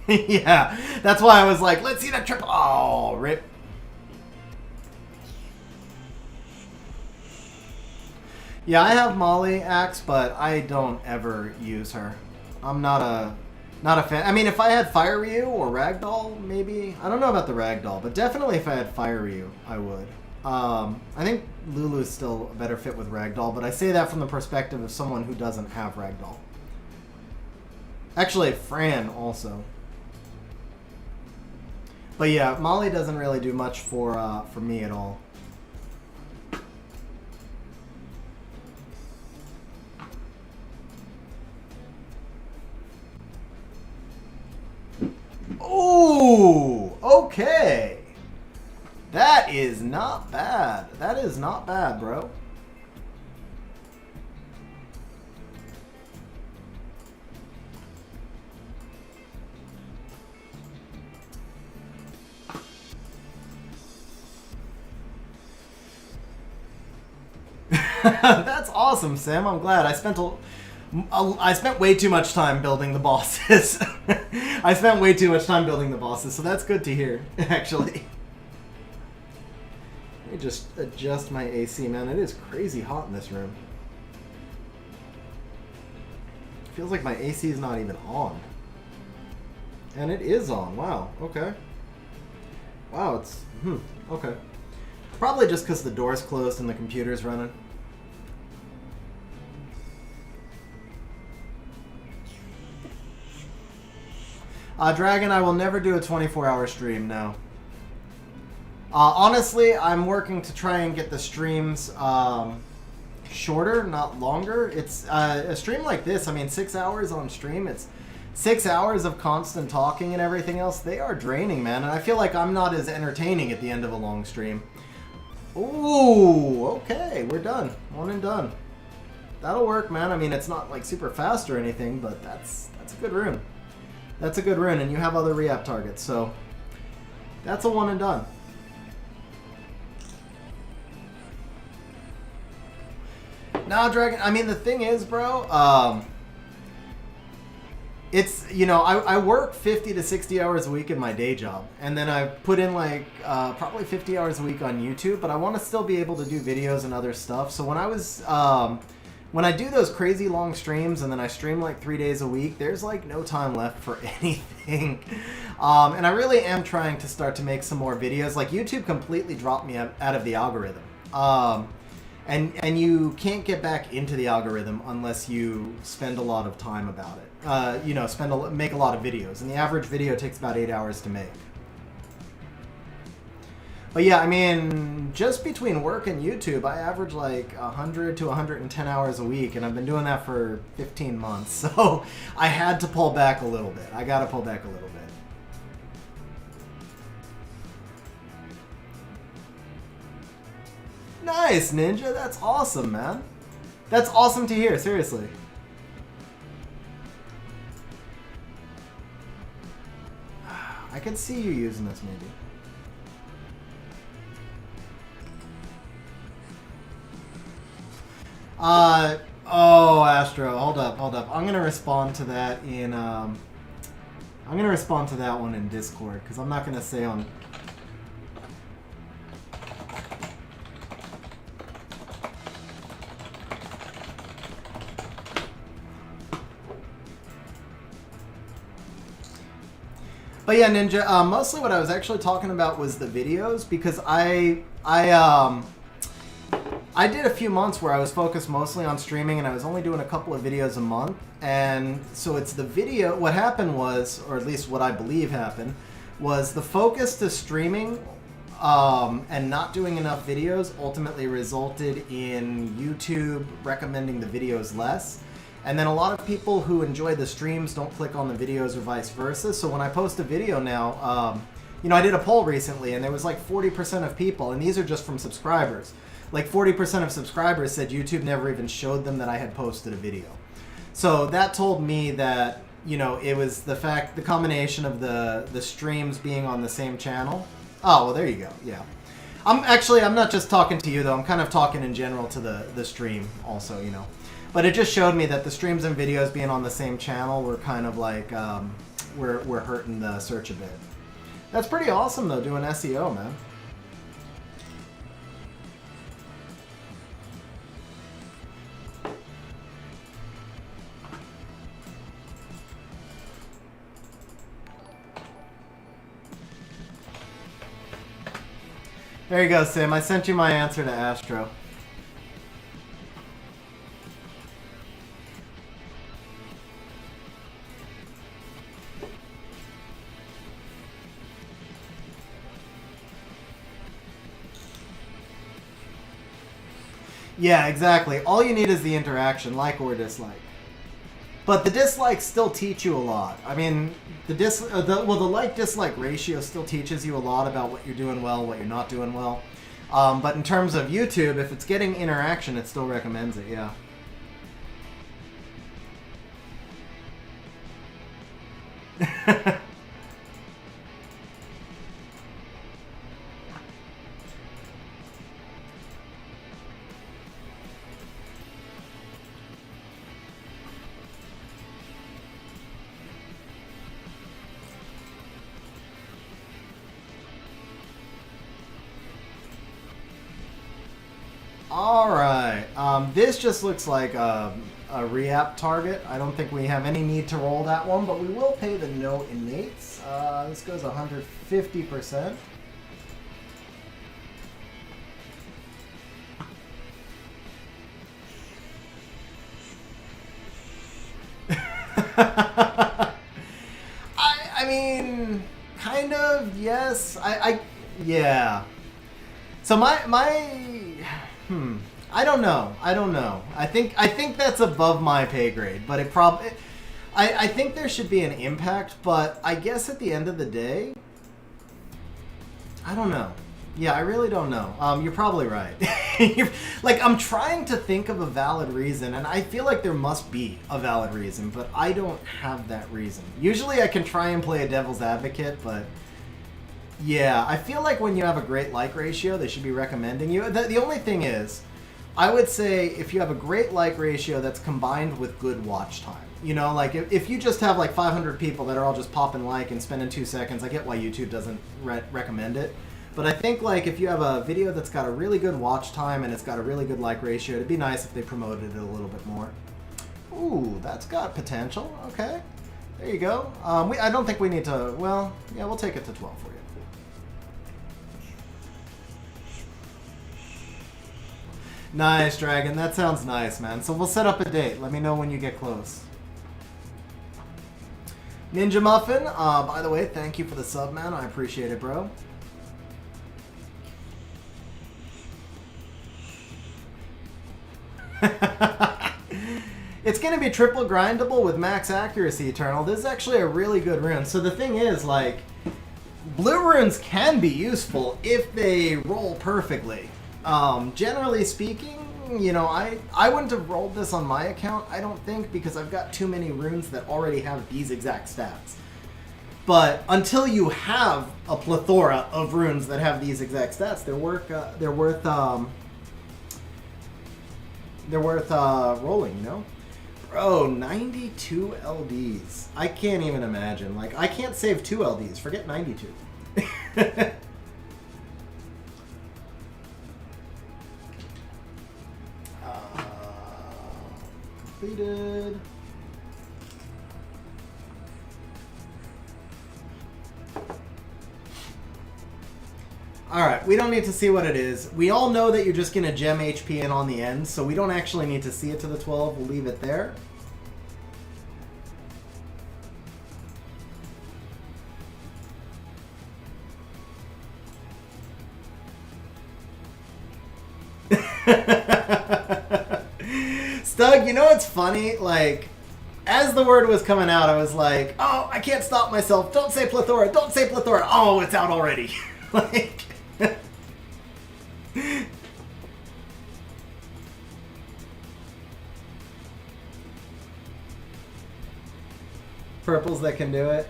Yeah, that's why I was like, let's see that triple. Oh, rip. Yeah, I have Molly Axe, but I don't ever use her. I'm not a fan. I mean, if I had Fire Ryu or Ragdoll, maybe. I don't know about the Ragdoll, but definitely if I had Fire Ryu, I would. I think Lulu is still a better fit with Ragdoll, but I say that from the perspective of someone who doesn't have Ragdoll. Actually, Fran also. But yeah, Molly doesn't really do much for me at all. Ooh, okay. That is not bad. That is not bad, bro. That's awesome, Sam. I'm glad. I spent way too much time building the bosses. I spent way too much time building the bosses, so that's good to hear, actually. Let me just adjust my AC, man. It is crazy hot in this room. Feels like my AC is not even on. And it is on. Wow. Okay. Wow, it's... Okay. Probably just because the door's closed and the computer's running. Dragon, I will never do a 24-hour stream, no. Honestly, I'm working to try and get the streams shorter, not longer. It's a stream like this, I mean, 6 hours on stream, it's 6 hours of constant talking and everything else. They are draining, man, and I feel like I'm not as entertaining at the end of a long stream. Ooh, okay, we're done. One and done. That'll work, man. I mean, it's not like super fast or anything, but that's a good rune. That's a good rune, and you have other re-app targets, so that's a one and done. Nah, Dragon, I mean, the thing is, bro, it's, you know, I work 50 to 60 hours a week in my day job, and then I put in, like, probably 50 hours a week on YouTube, but I want to still be able to do videos and other stuff, so when I was, when I do those crazy long streams and then I stream like 3 days a week, there's like no time left for anything. And I really am trying to start to make some more videos. Like YouTube completely dropped me out of the algorithm. And you can't get back into the algorithm unless you spend a lot of time about it. You know, make a lot of videos, and the average video takes about 8 hours to make. But yeah, I mean, just between work and YouTube, I average like 100 to 110 hours a week, and I've been doing that for 15 months. So I had to pull back a little bit. I got to pull back a little bit. Nice, Ninja. That's awesome, man. That's awesome to hear, seriously. I can see you using this, maybe. Oh, Astro, hold up. I'm gonna respond to that in, I'm gonna respond to that one in Discord, because I'm not gonna say on... But yeah, Ninja, mostly what I was actually talking about was the videos, because I did a few months where I was focused mostly on streaming, and I was only doing a couple of videos a month. And so it's the video. What happened was, or at least what I believe happened, was the focus to streaming and not doing enough videos ultimately resulted in YouTube recommending the videos less. And then a lot of people who enjoy the streams don't click on the videos or vice versa. So when I post a video now, you know, I did a poll recently, and there was like 40% of people, and these are just from subscribers. Like 40% of subscribers said YouTube never even showed them that I had posted a video. So that told me that, you know, it was the combination of the streams being on the same channel. Oh, well, there you go. Yeah. I'm not just talking to you, though. I'm kind of talking in general to the stream also, you know. But it just showed me that the streams and videos being on the same channel were kind of like, we're hurting the search a bit. That's pretty awesome, though, doing SEO, man. There you go, Sim. I sent you my answer to Astro. Yeah, exactly. All you need is the interaction, like or dislike. But the dislikes still teach you a lot. I mean, the like-dislike ratio still teaches you a lot about what you're doing well, what you're not doing well. But in terms of YouTube, if it's getting interaction, it still recommends it, yeah. Alright, this just looks like a re-app target. I don't think we have any need to roll that one, but we will pay the no innates. This goes 150%. I mean, kind of, yes. Yeah. So I don't know. I think that's above my pay grade, but I think there should be an impact, but I guess at the end of the day, I don't know. Yeah, I really don't know. You're probably right. Like, I'm trying to think of a valid reason, and I feel like there must be a valid reason, but I don't have that reason. Usually I can try and play a devil's advocate, but yeah, I feel like when you have a great like ratio, they should be recommending you. The only thing is, I would say if you have a great like ratio that's combined with good watch time. You know, like if you just have like 500 people that are all just popping like and spending 2 seconds, I get why YouTube doesn't recommend it. But I think like if you have a video that's got a really good watch time and it's got a really good like ratio, it'd be nice if they promoted it a little bit more. Ooh, that's got potential. Okay, there you go. I don't think we need to, well, yeah, we'll take it to 12 for you. Nice, Dragon. That sounds nice, man. So we'll set up a date. Let me know when you get close. Ninja Muffin, by the way, thank you for the sub, man. I appreciate it, bro. It's going to be triple grindable with max accuracy, Eternal. This is actually a really good rune. So the thing is, like, blue runes can be useful if they roll perfectly. Generally speaking, you know, I wouldn't have rolled this on my account, I don't think, because I've got too many runes that already have these exact stats. But until you have a plethora of runes that have these exact stats, they're worth rolling, you know? Bro, 92 LDs. I can't even imagine. Like, I can't save 2 LDs. Forget 92. Completed. Alright, we don't need to see what it is. We all know that you're just going to gem HP in on the end, so we don't actually need to see it to the 12. We'll leave it there. Stug, you know what's funny? Like, as the word was coming out, I was like, oh, I can't stop myself. Don't say plethora. Don't say plethora. Oh, it's out already. Like... Purples that can do it.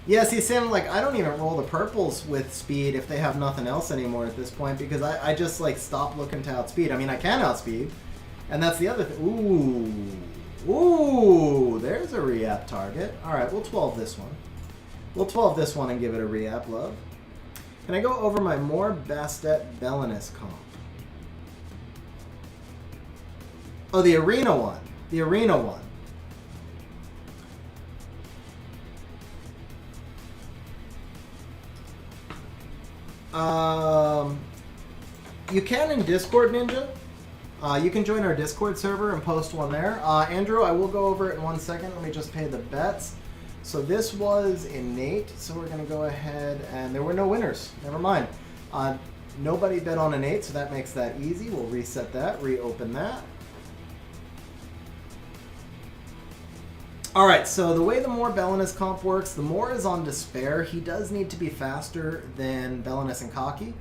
Yeah, see, Sam, like, I don't even roll the purples with speed if they have nothing else anymore at this point, because I just, like, stop looking to outspeed. I mean, I can outspeed, and that's the other thing. Ooh. Ooh, there's a re-app target. Alright, we'll 12 this one. We'll 12 this one and give it a re-app, love. Can I go over my more Bastet Belinus comp? Oh, the arena one. The arena one. You can in Discord, Ninja. You can join our Discord server and post one there. Andrew, I will go over it in 1 second. Let me just pay the bets. So this was innate, so we're going to go ahead, and there were no winners. Never mind. Nobody bet on innate, so that makes that easy. We'll reset that, reopen that. Alright, so the way the more Belinus comp works, the more is on Despair. He does need to be faster than Belinus and Cocky.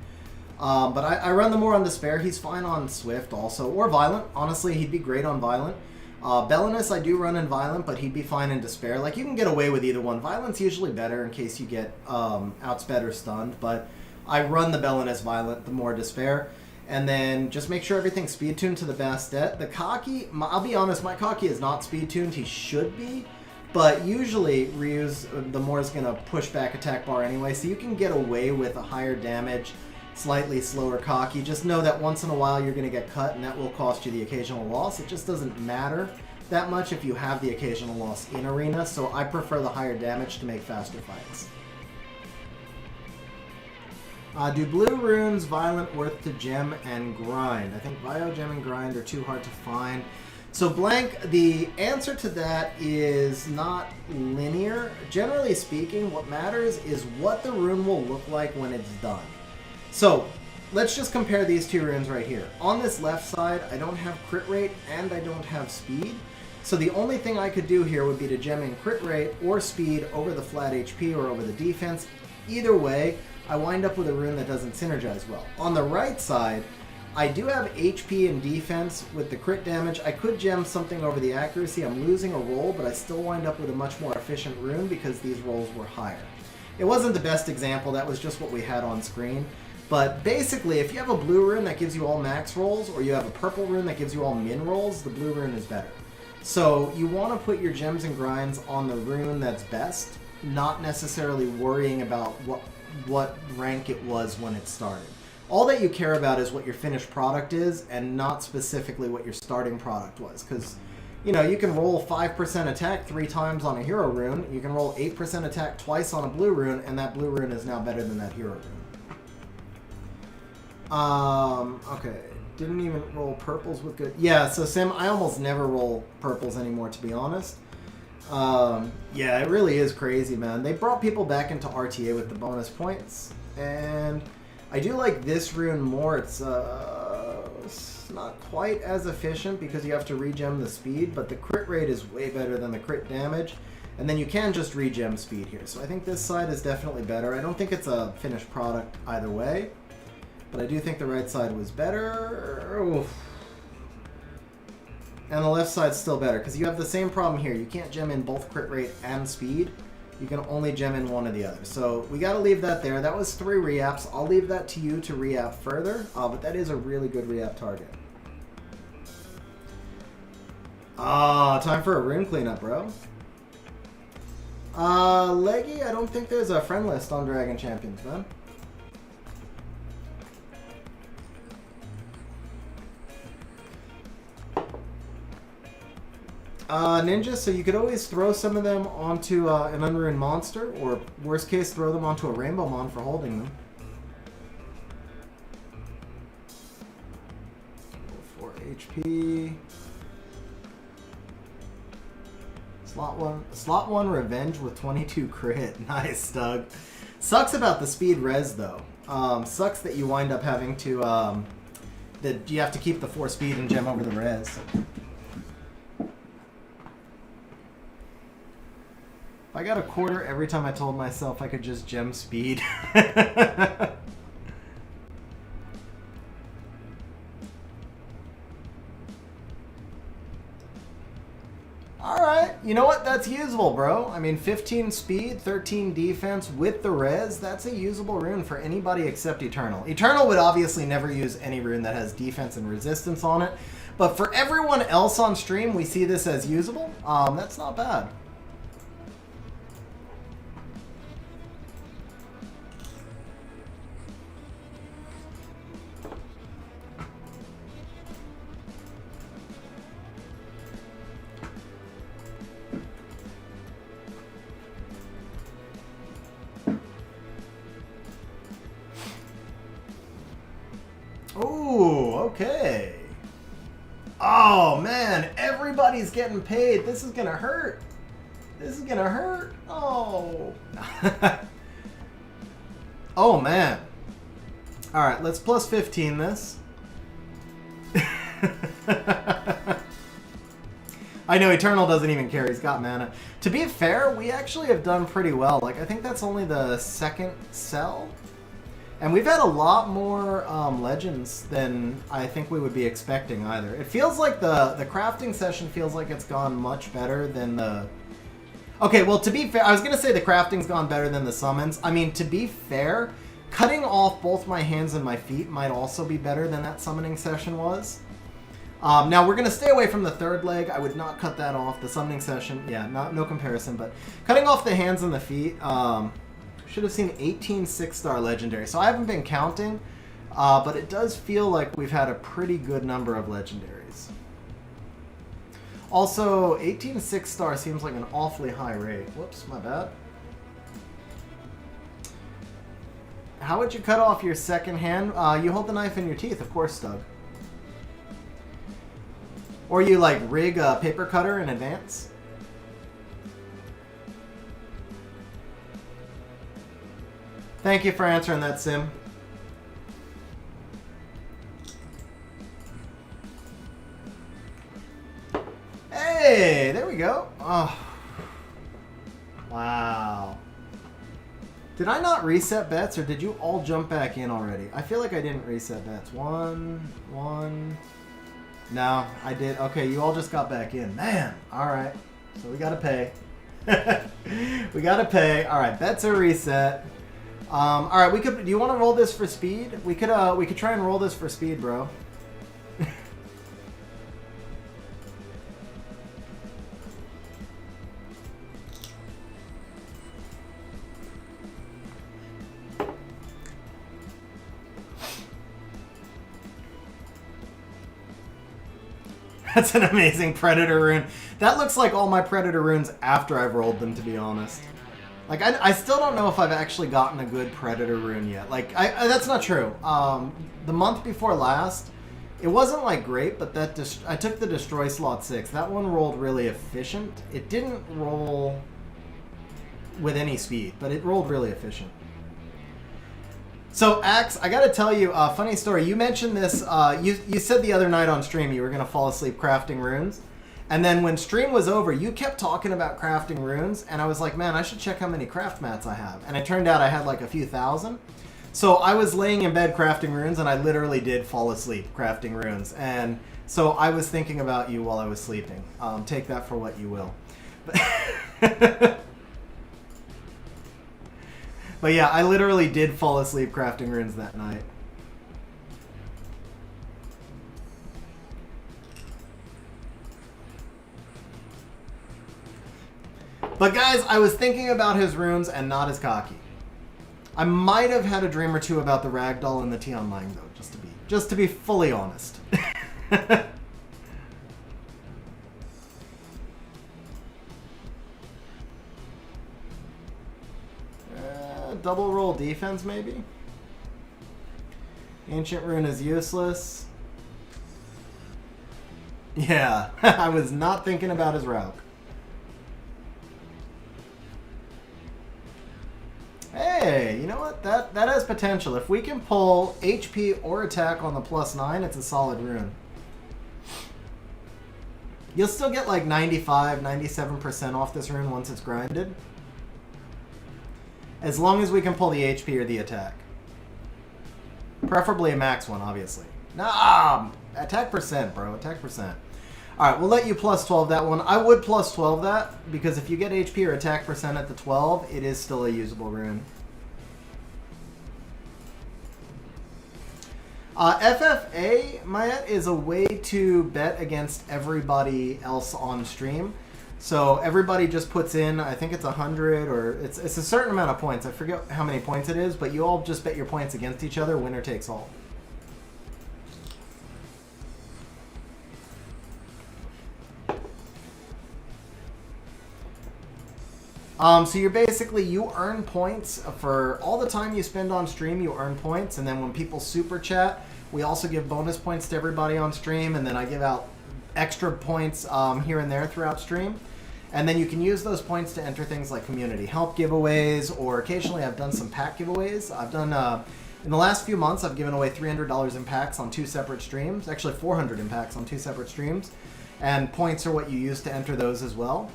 But I run the more on Despair. He's fine on Swift also, or Violent. Honestly, he'd be great on Violent. Belinus I do run in Violent, but he'd be fine in Despair. Like, you can get away with either one. Violent's usually better in case you get outsped or stunned, but I run the Belinus Violent, the more Despair. And then just make sure everything's speed tuned to the Bastet. The Cocky, I'll be honest, my Cocky is not speed tuned. He should be. But usually Ryu's, the more is going to push back attack bar anyway, so you can get away with a higher damage, slightly slower Cocky. Just know that once in a while you're going to get cut, and that will cost you the occasional loss. It just doesn't matter that much if you have the occasional loss in Arena, so I prefer the higher damage to make faster fights. Do blue runes Violent worth to gem and grind? I think Bio, gem, and grind are too hard to find. So Blank, the answer to that is not linear. Generally speaking, what matters is what the rune will look like when it's done. So let's just compare these two runes right here. On this left side, I don't have crit rate and I don't have speed. So the only thing I could do here would be to gem in crit rate or speed over the flat HP or over the defense. Either way, I wind up with a rune that doesn't synergize well. On the right side, I do have HP and defense with the crit damage. I could gem something over the accuracy. I'm losing a roll, but I still wind up with a much more efficient rune because these rolls were higher. It wasn't the best example. That was just what we had on screen. But basically, if you have a blue rune that gives you all max rolls, or you have a purple rune that gives you all min rolls, the blue rune is better. So you want to put your gems and grinds on the rune that's best, not necessarily worrying about what rank it was when it started. All that you care about is what your finished product is, and not specifically what your starting product was. Because, you know, you can roll 5% attack 3 times on a hero rune, you can roll 8% attack twice on a blue rune, and that blue rune is now better than that hero rune. Okay. Didn't even roll purples with good... Yeah, so Sim, I almost never roll purples anymore, to be honest. Yeah, it really is crazy, man. They brought people back into RTA with the bonus points, and I do like this rune more. It's not quite as efficient because you have to regem the speed, but the crit rate is way better than the crit damage, and then you can just regem speed here. So I think this side is definitely better. I don't think it's a finished product either way, but I do think the right side was better. Oof. And the left side's still better, because you have the same problem here. You can't gem in both crit rate and speed. You can only gem in one or the other. So we got to leave that there. That was 3 reaps. I'll leave that to you to reap further, but that is a really good reap target. Time for a rune cleanup, bro. Leggy, I don't think there's a friend list on Dragon Champions, man. Ninja, so you could always throw some of them onto an unruined monster, or worst case, throw them onto a rainbow mon for holding them. 4 HP. Slot 1 revenge with 22 crit. Nice, Doug. Sucks about the speed res, though. Sucks that you wind up having to, that you have to keep the 4 speed and gem over the res. I got a quarter every time I told myself I could just gem speed. Alright, you know what? That's usable, bro. I mean, 15 speed, 13 defense with the res, that's a usable rune for anybody except Eternal. Eternal would obviously never use any rune that has defense and resistance on it, but for everyone else on stream, we see this as usable. That's not bad. Ooh, okay. Oh, man. Everybody's getting paid. This is going to hurt. This is going to hurt. Oh. Oh, man. All right, let's plus 15 this. I know Eternal doesn't even care. He's got mana. To be fair, we actually have done pretty well. Like, I think that's only the second sell. And we've had a lot more legends than I think we would be expecting either. It feels like the crafting session feels like it's gone much better than the... Okay, well, to be fair, I was going to say the crafting's gone better than the summons. I mean, to be fair, cutting off both my hands and my feet might also be better than that summoning session was. Now, we're going to stay away from the third leg. I would not cut that off. The summoning session, yeah, no comparison. But cutting off the hands and the feet... should have seen 18 6-star legendary. So I haven't been counting, but it does feel like we've had a pretty good number of legendaries. Also, 18 6-star seems like an awfully high rate. Whoops, my bad. How would you cut off your second hand? You hold the knife in your teeth, of course, Doug. Or you, like, rig a paper cutter in advance. Thank you for answering that, Sim. Hey, there we go. Oh. Wow. Did I not reset bets, or did you all jump back in already? I feel like I didn't reset bets. One. No, I did. Okay, you all just got back in. Man, all right. So we gotta pay. We gotta pay. All right, bets are reset. All right, we could. Do you want to roll this for speed? We could try and roll this for speed, bro. That's an amazing Predator rune. That looks like all my Predator runes after I've rolled them, to be honest. Like, I still don't know if I've actually gotten a good Predator rune yet. Like, that's not true. The month before last, it wasn't, like, great, but I took the Destroy Slot 6. That one rolled really efficient. It didn't roll with any speed, but it rolled really efficient. So, Axe, I gotta tell you, funny story. You mentioned this, you said the other night on stream you were gonna fall asleep crafting runes. And then when stream was over, you kept talking about crafting runes, and I was like, man, I should check how many craft mats I have. And it turned out I had like a few thousand. So I was laying in bed crafting runes, and I literally did fall asleep crafting runes. And so I was thinking about you while I was sleeping. Take that for what you will. But yeah, I literally did fall asleep crafting runes that night. But guys, I was thinking about his runes and not as cocky. I might have had a dream or two about the ragdoll and the Tion Lang though, just to be fully honest. Double roll defense maybe? Ancient rune is useless. Yeah, I was not thinking about his route. Hey, you know what? That has potential. If we can pull HP or attack on the +9, it's a solid rune. You'll still get like 95, 97% off this rune once it's grinded. As long as we can pull the HP or the attack. Preferably a max one, obviously. Nah, attack percent, bro. Attack percent. Alright, we'll let you +12 that one. I would +12 that, because if you get HP or attack percent at the 12, it is still a usable rune. FFA, Mayet, is a way to bet against everybody else on stream. So everybody just puts in, I think it's 100, or it's a certain amount of points. I forget how many points it is, but you all just bet your points against each other. Winner takes all. So you're basically, you earn points for all the time you spend on stream, you earn points, and then when people super chat, we also give bonus points to everybody on stream, and then I give out extra points here and there throughout stream. And then you can use those points to enter things like community help giveaways, or occasionally I've done some pack giveaways. I've done, in the last few months, I've given away $300 in packs on 2 separate streams, actually 400 in packs on 2 separate streams, and points are what you use to enter those as well.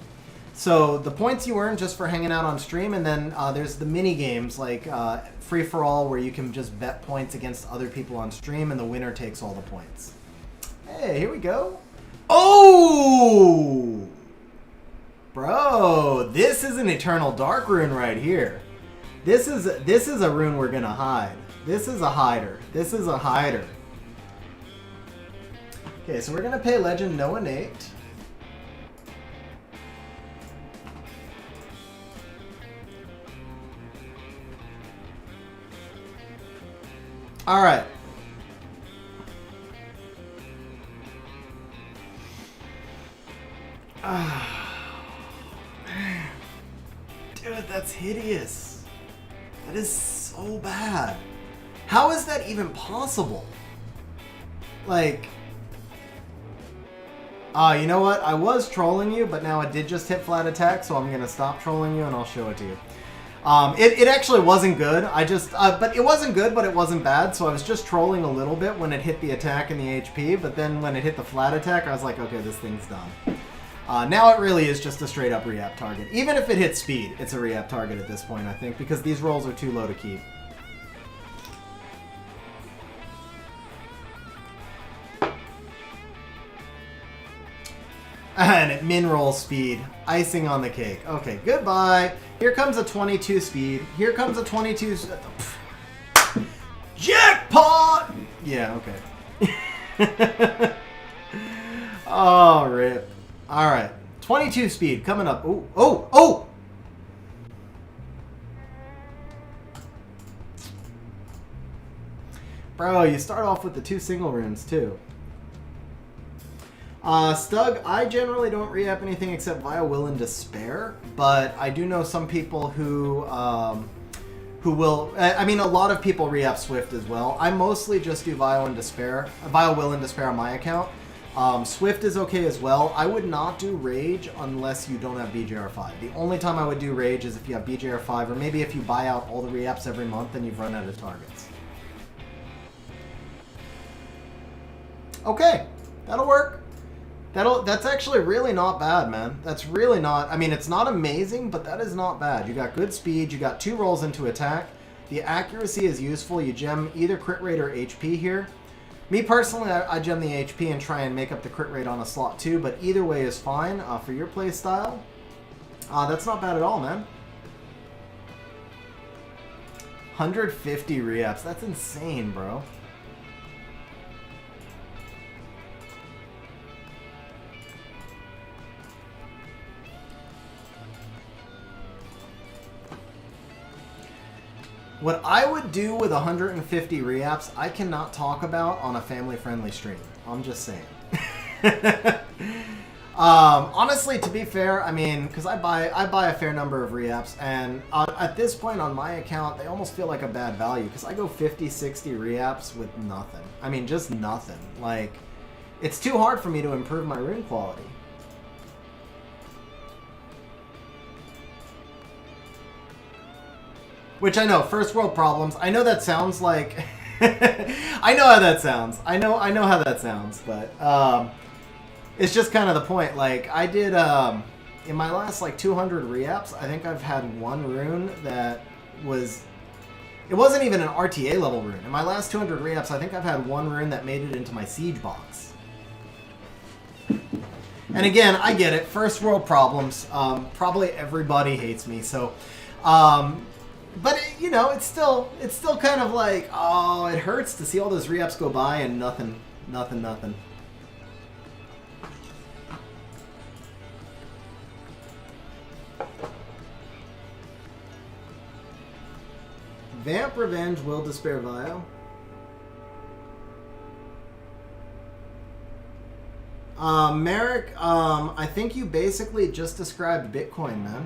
So the points you earn just for hanging out on stream, and then there's the mini games like Free for All, where you can just bet points against other people on stream, and the winner takes all the points. Hey, here we go. Oh, bro, this is an Eternal Dark rune right here. This is a rune we're gonna hide. This is a hider. This is a hider. Okay, so we're gonna pay Legend no innate. All right. Dude, that's hideous. That is so bad. How is that even possible? Like, you know what? I was trolling you, but now I did just hit flat attack, so I'm going to stop trolling you and I'll show it to you. It actually wasn't good. But it wasn't good, but it wasn't bad. So I was just trolling a little bit when it hit the attack and the HP. But then when it hit the flat attack, I was like, okay, this thing's done. Now it really is just a straight up re-app target. Even if it hits speed, it's a re-app target at this point, I think, because these rolls are too low to keep. And it min roll speed. Icing on the cake. Okay, goodbye. Here comes a 22 speed. Here comes a 22... Jackpot! Yeah, okay. Oh, rip. Alright. 22 speed coming up. Oh, oh, oh! Bro, you start off with the 2 single runes, too. Stug, I generally don't re-up anything except via Will and Despair, but I do know some people who will. I mean, a lot of people re-up Swift as well. I mostly just do via Will and Despair on my account. Swift is okay as well. I would not do Rage unless you don't have BJR5. The only time I would do Rage is if you have BJR5, or maybe if you buy out all the re-ups every month and you've run out of targets. Okay, that'll work. That's actually really not bad, man. That's really not... I mean, it's not amazing, but that is not bad. You got good speed. You got 2 rolls into attack. The accuracy is useful. You gem either crit rate or HP here. Me personally, I gem the HP and try and make up the crit rate on a slot too, but either way is fine for your play style. That's not bad at all, man. 150 re-ups. That's insane, bro. What I would do with 150 re-ups, I cannot talk about on a family-friendly stream. I'm just saying. Honestly, to be fair, I mean, because I buy a fair number of re-ups, and at this point on my account, they almost feel like a bad value, because I go 50, 60 re-ups with nothing. I mean, just nothing. Like, it's too hard for me to improve my rune quality. Which I know, first world problems. I know that sounds like... I know how that sounds. I know how that sounds, but it's just kind of the point. Like, I did, in my last, like, 200 re-ups, I think I've had one rune that was... It wasn't even an RTA level rune. In my last 200 re-ups, I think I've had one rune that made it into my siege box. And again, I get it. First world problems. Probably everybody hates me, so... But, you know, it's still kind of like, oh, it hurts to see all those re-ups go by and nothing. Vamp Revenge, Will Despair Vile. Merrick, I think you basically just described Bitcoin, man.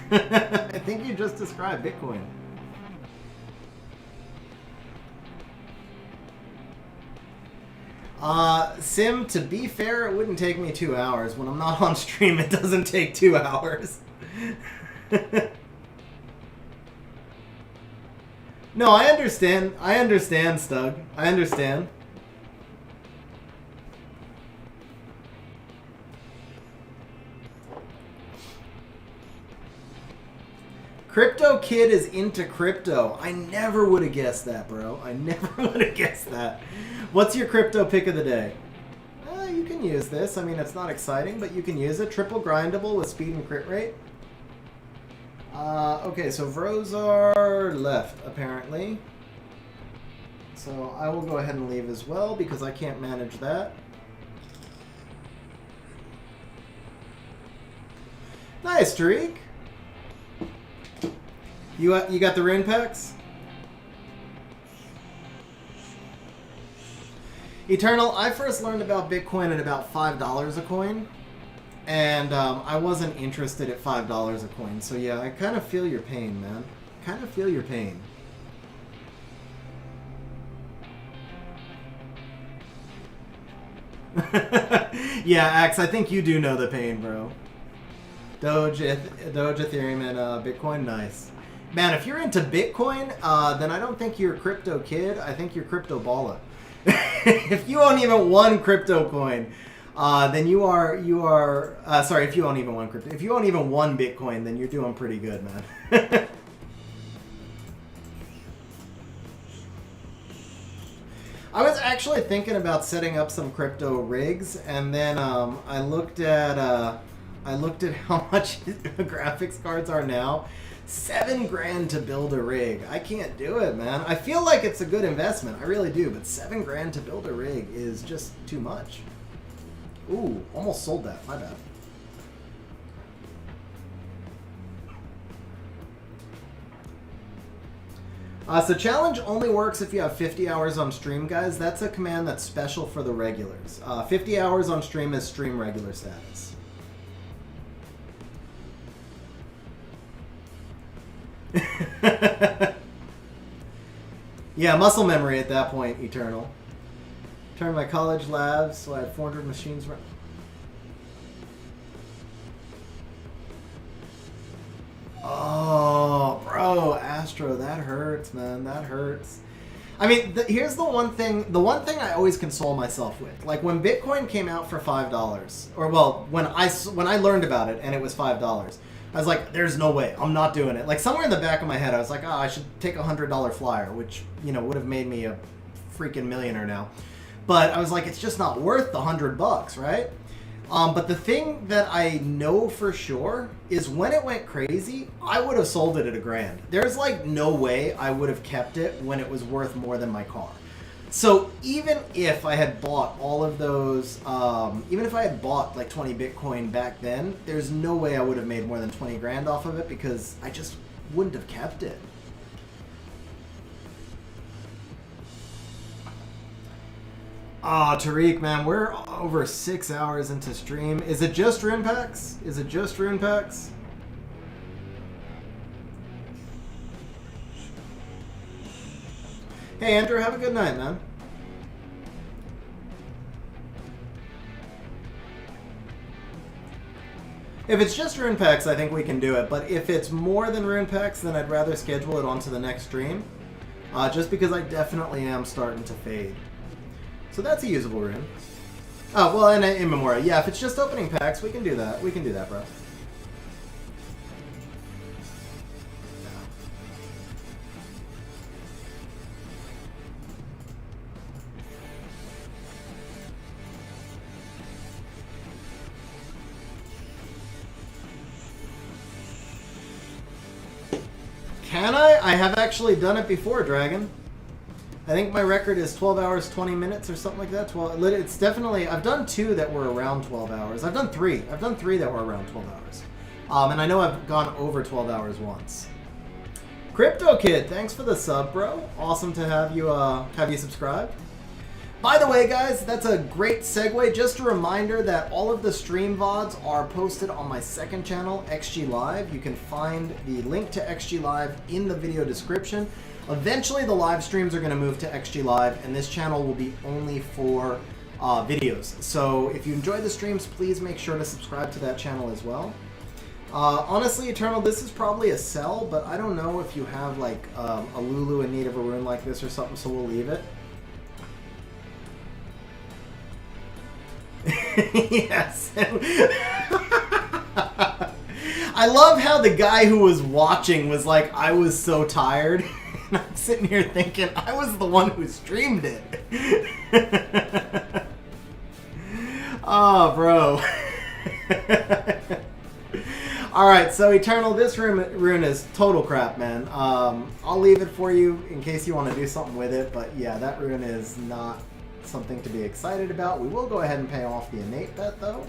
I think you just described Bitcoin. Sim, to be fair, it wouldn't take me 2 hours. When I'm not on stream, it doesn't take 2 hours. No, I understand. I understand, Stug. I understand. Crypto Kid is into crypto. I never would have guessed that, bro. I never would have guessed that. What's your crypto pick of the day? You can use this. I mean, it's not exciting, but you can use it. Triple grindable with speed and crit rate. Okay, so Vrozar left, apparently. So I will go ahead and leave as well, because I can't manage that. Nice, Tariq. You got the rune packs? Eternal, I first learned about Bitcoin at about $5 a coin. And I wasn't interested at $5 a coin. So yeah, I kind of feel your pain, man. Kind of feel your pain. Yeah, Axe, I think you do know the pain, bro. Doge, Ethereum, and Bitcoin, nice. Man, if you're into Bitcoin, then I don't think you're a crypto kid. I think you're crypto baller. If you own even one crypto coin, then you are sorry, if you own even one crypto. If you own even one Bitcoin, then you're doing pretty good, man. I was actually thinking about setting up some crypto rigs, and then I looked at how much graphics cards are now. $7 grand to build a rig. I can't do it, man. I feel like it's a good investment. I really do, but $7 grand to build a rig is just too much. Ooh, almost sold that. My bad. So challenge only works if you have 50 hours on stream, guys. That's a command that's special for the regulars. 50 hours on stream is stream regular status. Yeah, muscle memory at that point, Eternal. Turned my college labs, so I had 400 machines run. Oh, bro, Astro, that hurts, man. That hurts. I mean, here's the one thing I always console myself with. Like, when Bitcoin came out for $5, or, well, when I learned about it and it was $5, I was like, there's no way. I'm not doing it. Like, somewhere in the back of my head, I was like, oh, I should take a $100 flyer, which, you know, would have made me a freaking millionaire now. But I was like, it's just not worth the $100, right? But the thing that I know for sure is when it went crazy, I would have sold it at $1,000. There's like no way I would have kept it when it was worth more than my car. So even if I had bought all of those, even if I had bought like 20 Bitcoin back then, there's no way I would have made more than 20 grand off of it because I just wouldn't have kept it. Ah, Tariq, man, we're over 6 hours into stream. Is it just rune packs? Is it just rune packs? Hey, Andrew, have a good night, man. If it's just rune packs, I think we can do it. But if it's more than rune packs, then I'd rather schedule it onto the next stream. Just because I definitely am starting to fade. So that's a usable rune. Oh, well, and an in memoriam. Yeah, if it's just opening packs, we can do that. We can do that, bro. Can I? I have actually done it before, Dragon. I think my record is 12 hours, 20 minutes or something like that. 12. It's definitely, I've done 2 that were around 12 hours. I've done 3. I've done 3 that were around 12 hours. And I know I've gone over 12 hours once. Crypto Kid, thanks for the sub, bro. Awesome to have you subscribed. By the way, guys, that's a great segue. Just a reminder that all of the stream VODs are posted on my second channel, XG Live. You can find the link to XG Live in the video description. Eventually, the live streams are going to move to XG Live, and this channel will be only for videos. So if you enjoy the streams, please make sure to subscribe to that channel as well. Honestly, Eternal, this is probably a sell, but I don't know if you have like a Lulu in need of a rune like this or something, so we'll leave it. Yes. I love how the guy who was watching was like, I was so tired. And I'm sitting here thinking, I was the one who streamed it. Oh, bro. Alright, so Eternal, this rune is total crap, man. I'll leave it for you in case you want to do something with it. But yeah, that rune is not something to be excited about. We will go ahead and pay off the innate bet, though.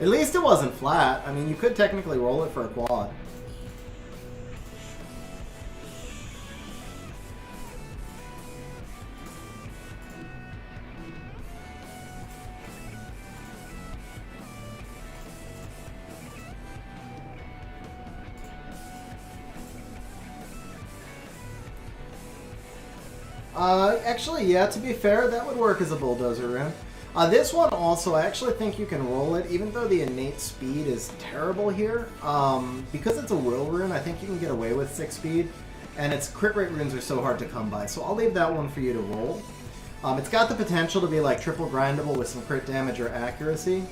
At least it wasn't flat. I mean, you could technically roll it for a quad. Actually, yeah, to be fair, that would work as a bulldozer rune. This one also, I actually think you can roll it, even though the innate speed is terrible here. Because it's a will rune, I think you can get away with 6 speed, and its crit rate runes are so hard to come by, so I'll leave that one for you to roll. It's got the potential to be like triple grindable with some crit damage or accuracy.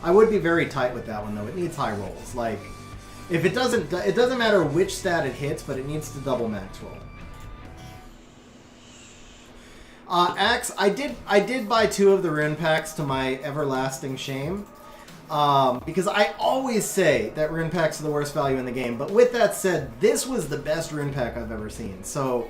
I would be very tight with that one though. It needs high rolls. Like, if it doesn't matter which stat it hits, but it needs to double max roll. Axe, I did buy 2 of the rune packs to my everlasting shame. Because I always say that rune packs are the worst value in the game. But with that said, this was the best rune pack I've ever seen. So,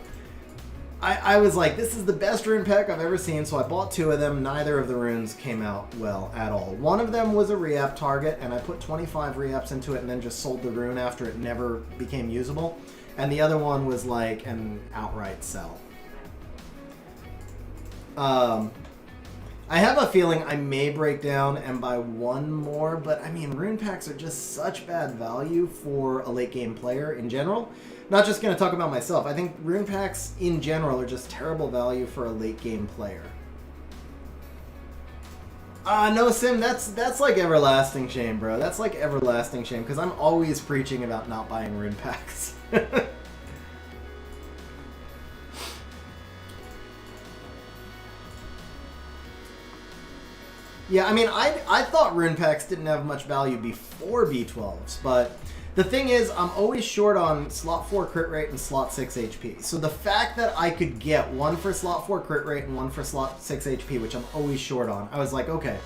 I was like, this is the best rune pack I've ever seen, so I bought 2 of them. Neither of the runes came out well at all. One of them was a re-up target, and I put 25 re-ups into it and then just sold the rune after it never became usable. And the other one was like an outright sell. I have a feeling I may break down and buy 1 more, but I mean, rune packs are just such bad value for a late game player in general. Not just going to talk about myself. I think rune packs in general are just terrible value for a late game player. No, Sim, that's like everlasting shame, bro. That's like everlasting shame, because I'm always preaching about not buying rune packs. Yeah, I mean, I thought rune packs didn't have much value before B12s, but the thing is, I'm always short on slot 4 crit rate and slot 6 HP. So the fact that I could get 1 for slot 4 crit rate and 1 for slot 6 HP, which I'm always short on, I was like, okay,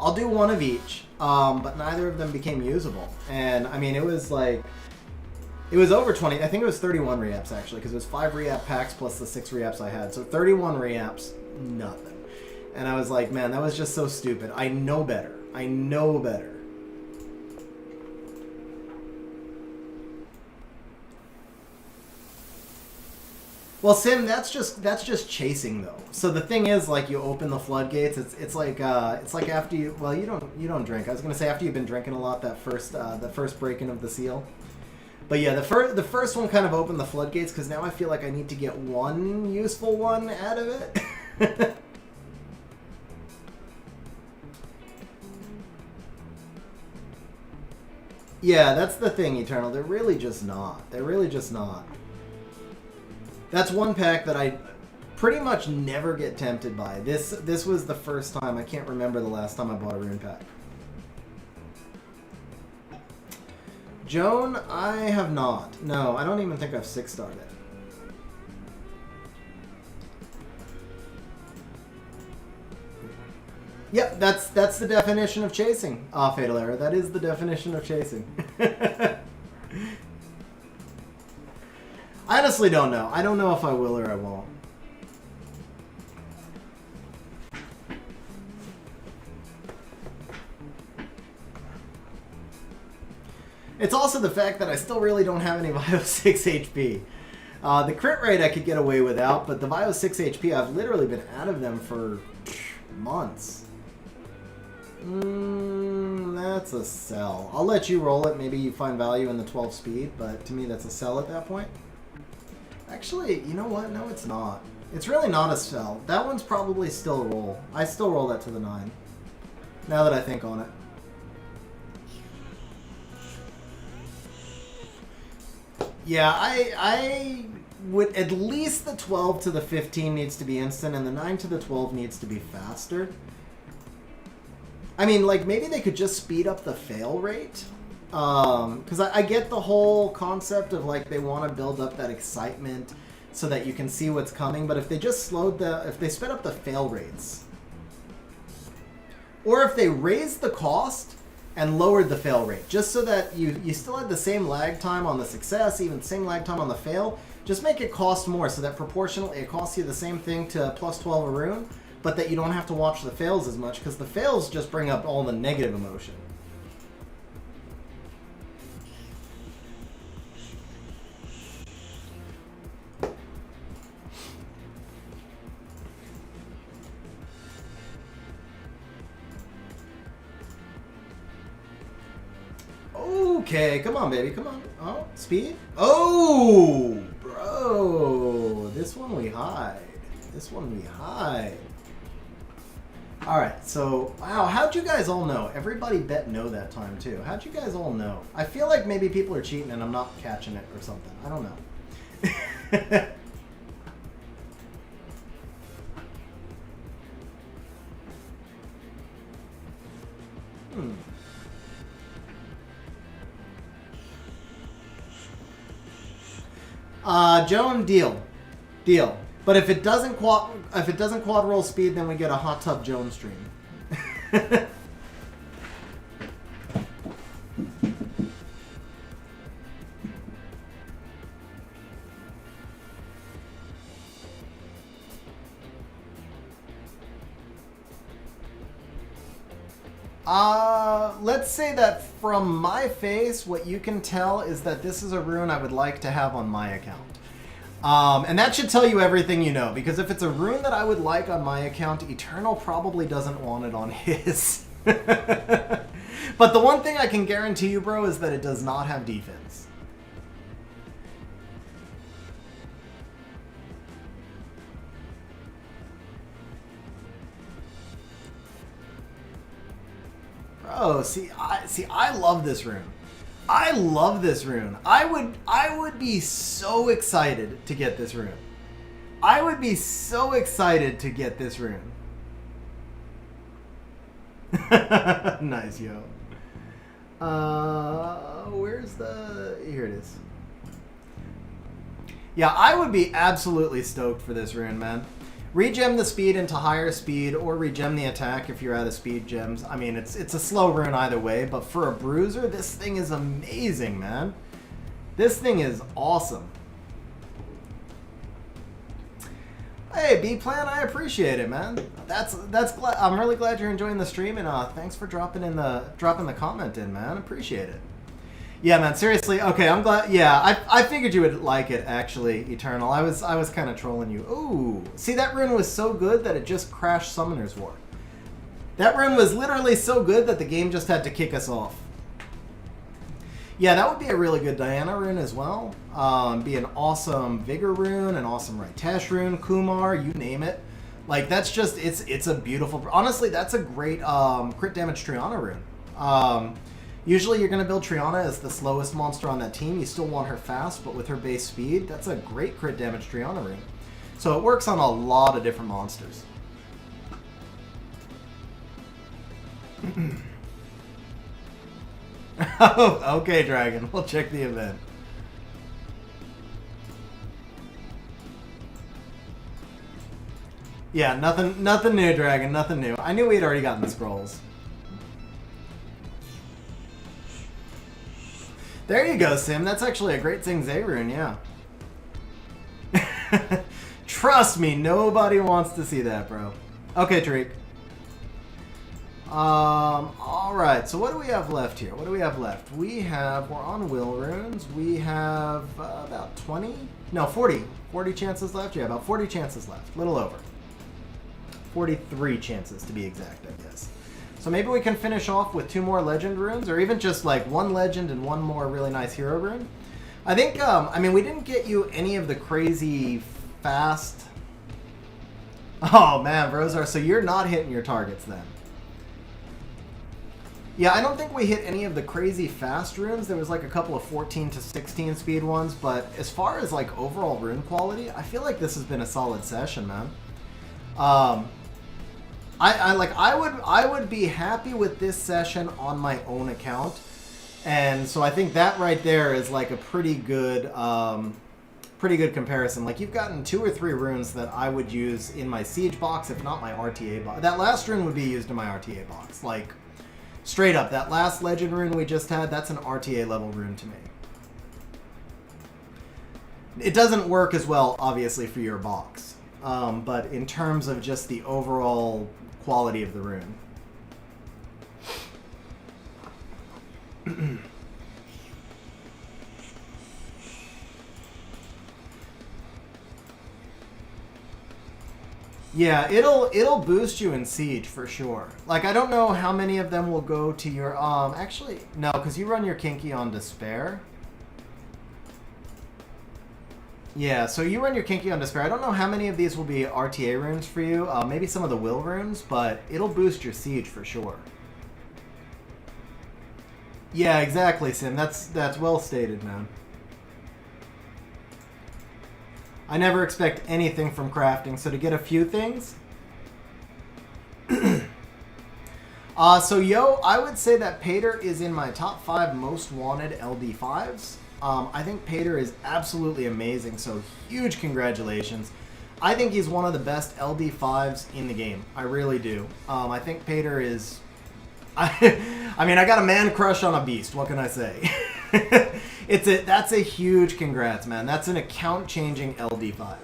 I'll do 1 of each, but neither of them became usable. And, I mean, it was like, it was over 20, I think it was 31 re-ups, actually, because it was 5 re-up packs plus the 6 re-ups I had. So 31 re-ups, nothing. And I was like, man, that was just so stupid. I know better. I know better. Well, Sim, that's just chasing though. So the thing is, like, you open the floodgates. It's like after you, well, you don't drink. I was gonna say after you've been drinking a lot, that first breaking of the seal. But yeah, the first one kind of opened the floodgates, because now I feel like I need to get 1 useful one out of it. Yeah, that's the thing, Eternal. They're really just not. They're really just not. That's one pack that I pretty much never get tempted by. This was the first time. I can't remember the last time I bought a rune pack. Joan, I have not. No, I don't even think I've 6-starred it. Yep, that's the definition of chasing. Fatal Error. That is the definition of chasing. I honestly don't know. I don't know if I will or I won't. It's also the fact that I still really don't have any Vio 6 HP. The crit rate I could get away without, but the Vio 6 HP, I've literally been out of them for months. That's a sell. I'll let you roll it. Maybe you find value in the 12 speed, but to me that's a sell at that point. Actually, you know what? No, it's not. It's really not a sell. That one's probably still a roll. I still roll that to the 9. Now that I think on it. Yeah, I would, at least the 12 to the 15 needs to be instant, and the 9 to the 12 needs to be faster. I mean, like, maybe they could just speed up the fail rate. Because I get the whole concept of, like, they want to build up that excitement so that you can see what's coming. But if they just if they sped up the fail rates, or if they raised the cost and lowered the fail rate, just so that you still had the same lag time on the success, even the same lag time on the fail, just make it cost more so that proportionally it costs you the same thing to plus 12 a rune, but that you don't have to watch the fails as much, because the fails just bring up all the negative emotion. Okay, come on, baby, come on. Oh, speed? Oh, bro. This one we hide. This one we hide. Alright, so, wow, how'd you guys all know? Everybody bet no that time, too. How'd you guys all know? I feel like maybe people are cheating and I'm not catching it or something. I don't know. Joan, deal. Deal. But if it doesn't quad roll speed, then we get a hot tub Joan stream. Let's say that from my face, what you can tell is that this is a rune I would like to have on my account. And that should tell you everything you know, because if it's a rune that I would like on my account, Eternal probably doesn't want it on his. But the one thing I can guarantee you, bro, is that it does not have defense. Bro, see, I love this rune. I love this rune. I would be so excited to get this rune. I would be so excited to get this rune. Nice, yo. Where's the... Here it is. Yeah, I would be absolutely stoked for this rune, man. Regem the speed into higher speed, or regem the attack if you're out of speed gems. I mean, it's a slow rune either way, but for a bruiser, this thing is amazing, man. This thing is awesome. Hey, B-Plan, I appreciate it, man. That's glad. I'm really glad you're enjoying the stream, and thanks for dropping the comment in, man. Appreciate it. Yeah, man. Seriously. Okay, I'm glad. Yeah, I figured you would like it, actually, Eternal. I was kind of trolling you. Ooh, see, that rune was so good that it just crashed Summoner's War. That rune was literally so good that the game just had to kick us off. Yeah, that would be a really good Diana rune as well. Be an awesome Vigor rune, an awesome Ritesh rune, Kumar, you name it. Like, that's just, it's a beautiful... Honestly, that's a great crit damage Triana rune. Usually you're going to build Triana as the slowest monster on that team. You still want her fast, but with her base speed, that's a great crit damage Triana rune. So it works on a lot of different monsters. Oh, okay, Dragon. We'll check the event. Yeah, nothing new, Dragon. Nothing new. I knew we had already gotten the scrolls. There you go, Sim. That's actually a great Xingzei rune, yeah. Trust me, nobody wants to see that, bro. Okay, Tariq. Alright, so what do we have left here? What do we have left? We're on will runes. We have about 20? No, 40. 40 chances left? Yeah, about 40 chances left. A little over. 43 chances to be exact, I guess. So maybe we can finish off with 2 more legend runes, or even just like 1 legend and 1 more really nice hero rune. I think, I mean, we didn't get you any of the crazy fast... Oh man, Rosar, so you're not hitting your targets then. Yeah, I don't think we hit any of the crazy fast runes. There was like a couple of 14 to 16 speed ones, but as far as like overall rune quality, I feel like this has been a solid session, man. I would be happy with this session on my own account, and so I think that right there is like a pretty good comparison. Like, you've gotten 2 or 3 runes that I would use in my siege box, if not my RTA box. That last rune would be used in my RTA box. Like, straight up, that last legend rune we just had, that's an RTA level rune to me. It doesn't work as well, obviously, for your box, but in terms of just the overall quality of the rune. Yeah, it'll boost you in Siege for sure. Like, I don't know how many of them will go to your actually no, because you run your Kinky on Despair. Yeah, so you run your Kinky on Despair. I don't know how many of these will be RTA runes for you. Maybe some of the will runes, but it'll boost your Siege for sure. Yeah, exactly, Sim. That's well stated, man. I never expect anything from crafting, so to get a few things... so, yo, I would say that Pater is in my top 5 most wanted LD5s. I think Pater is absolutely amazing, so huge congratulations. I think he's one of the best LD5s in the game. I really do. I think Pater is... I mean, I got a man crush on a beast. What can I say? That's a huge congrats, man. That's an account-changing LD5.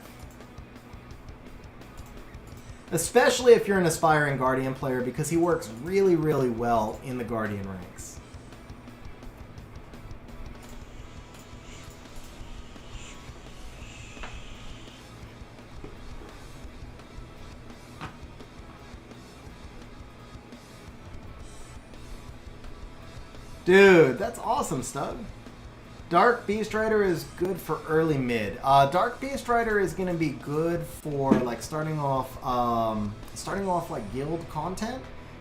Especially if you're an aspiring Guardian player, because he works really, really well in the Guardian ranks. Dude, that's awesome, Stug. Dark Beast Rider is good for early mid. Dark Beast Rider is going to be good for like starting off like guild content,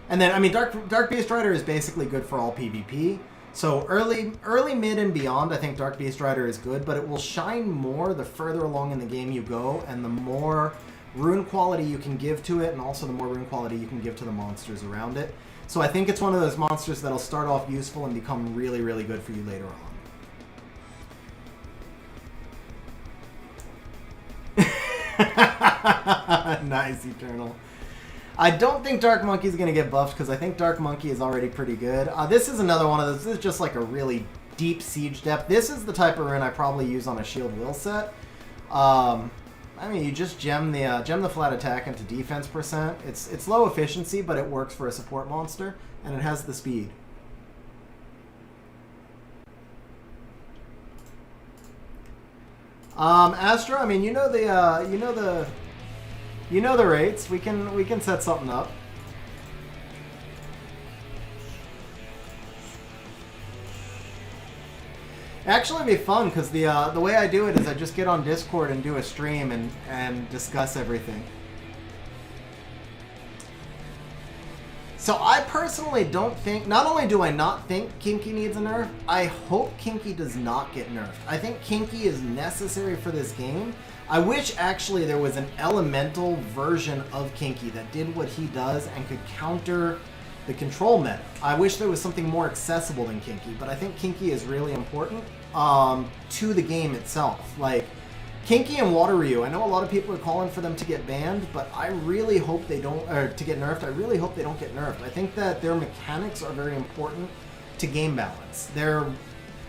and then I mean Dark Beast Rider is basically good for all PvP. So early mid and beyond, I think Dark Beast Rider is good, but it will shine more the further along in the game you go, and the more rune quality you can give to it, and also the more rune quality you can give to the monsters around it. So I think it's one of those monsters that'll start off useful and become really, really good for you later on. Nice, Eternal. I don't think Dark Monkey is going to get buffed because I think Dark Monkey is already pretty good. This is another one of those. This is just like a really deep siege depth. This is the type of rune I probably use on a shield will set. I mean, you just gem the flat attack into defense percent. It's low efficiency, but it works for a support monster, and it has the speed. Astra, I mean, you know the rates. We can set something up. Actually, it'd be fun because the way I do it is I just get on Discord and do a stream and discuss everything. So I personally don't think, not only do I not think Kinky needs a nerf, I hope Kinky does not get nerfed. I think Kinky is necessary for this game. I wish actually there was an elemental version of Kinky that did what he does and could counter the control meta. I wish there was something more accessible than Kinky, but I think Kinky is really important to the game itself. Like, Kinky and Water Ryu, I know a lot of people are calling for them to get banned, but I really hope they don't, or to get nerfed, I really hope they don't get nerfed. I think that their mechanics are very important to game balance. They're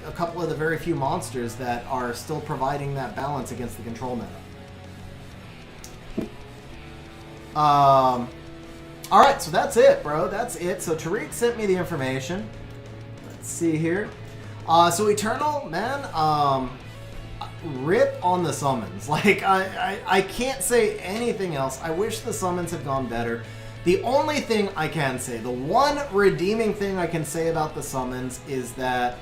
a couple of the very few monsters that are still providing that balance against the control meta. Alright, so that's it, bro. That's it. So Tariq sent me the information. Let's see here. So Eternal, man, rip on the summons. Like, I can't say anything else. I wish the summons had gone better. The only thing I can say, the one redeeming thing I can say about the summons is that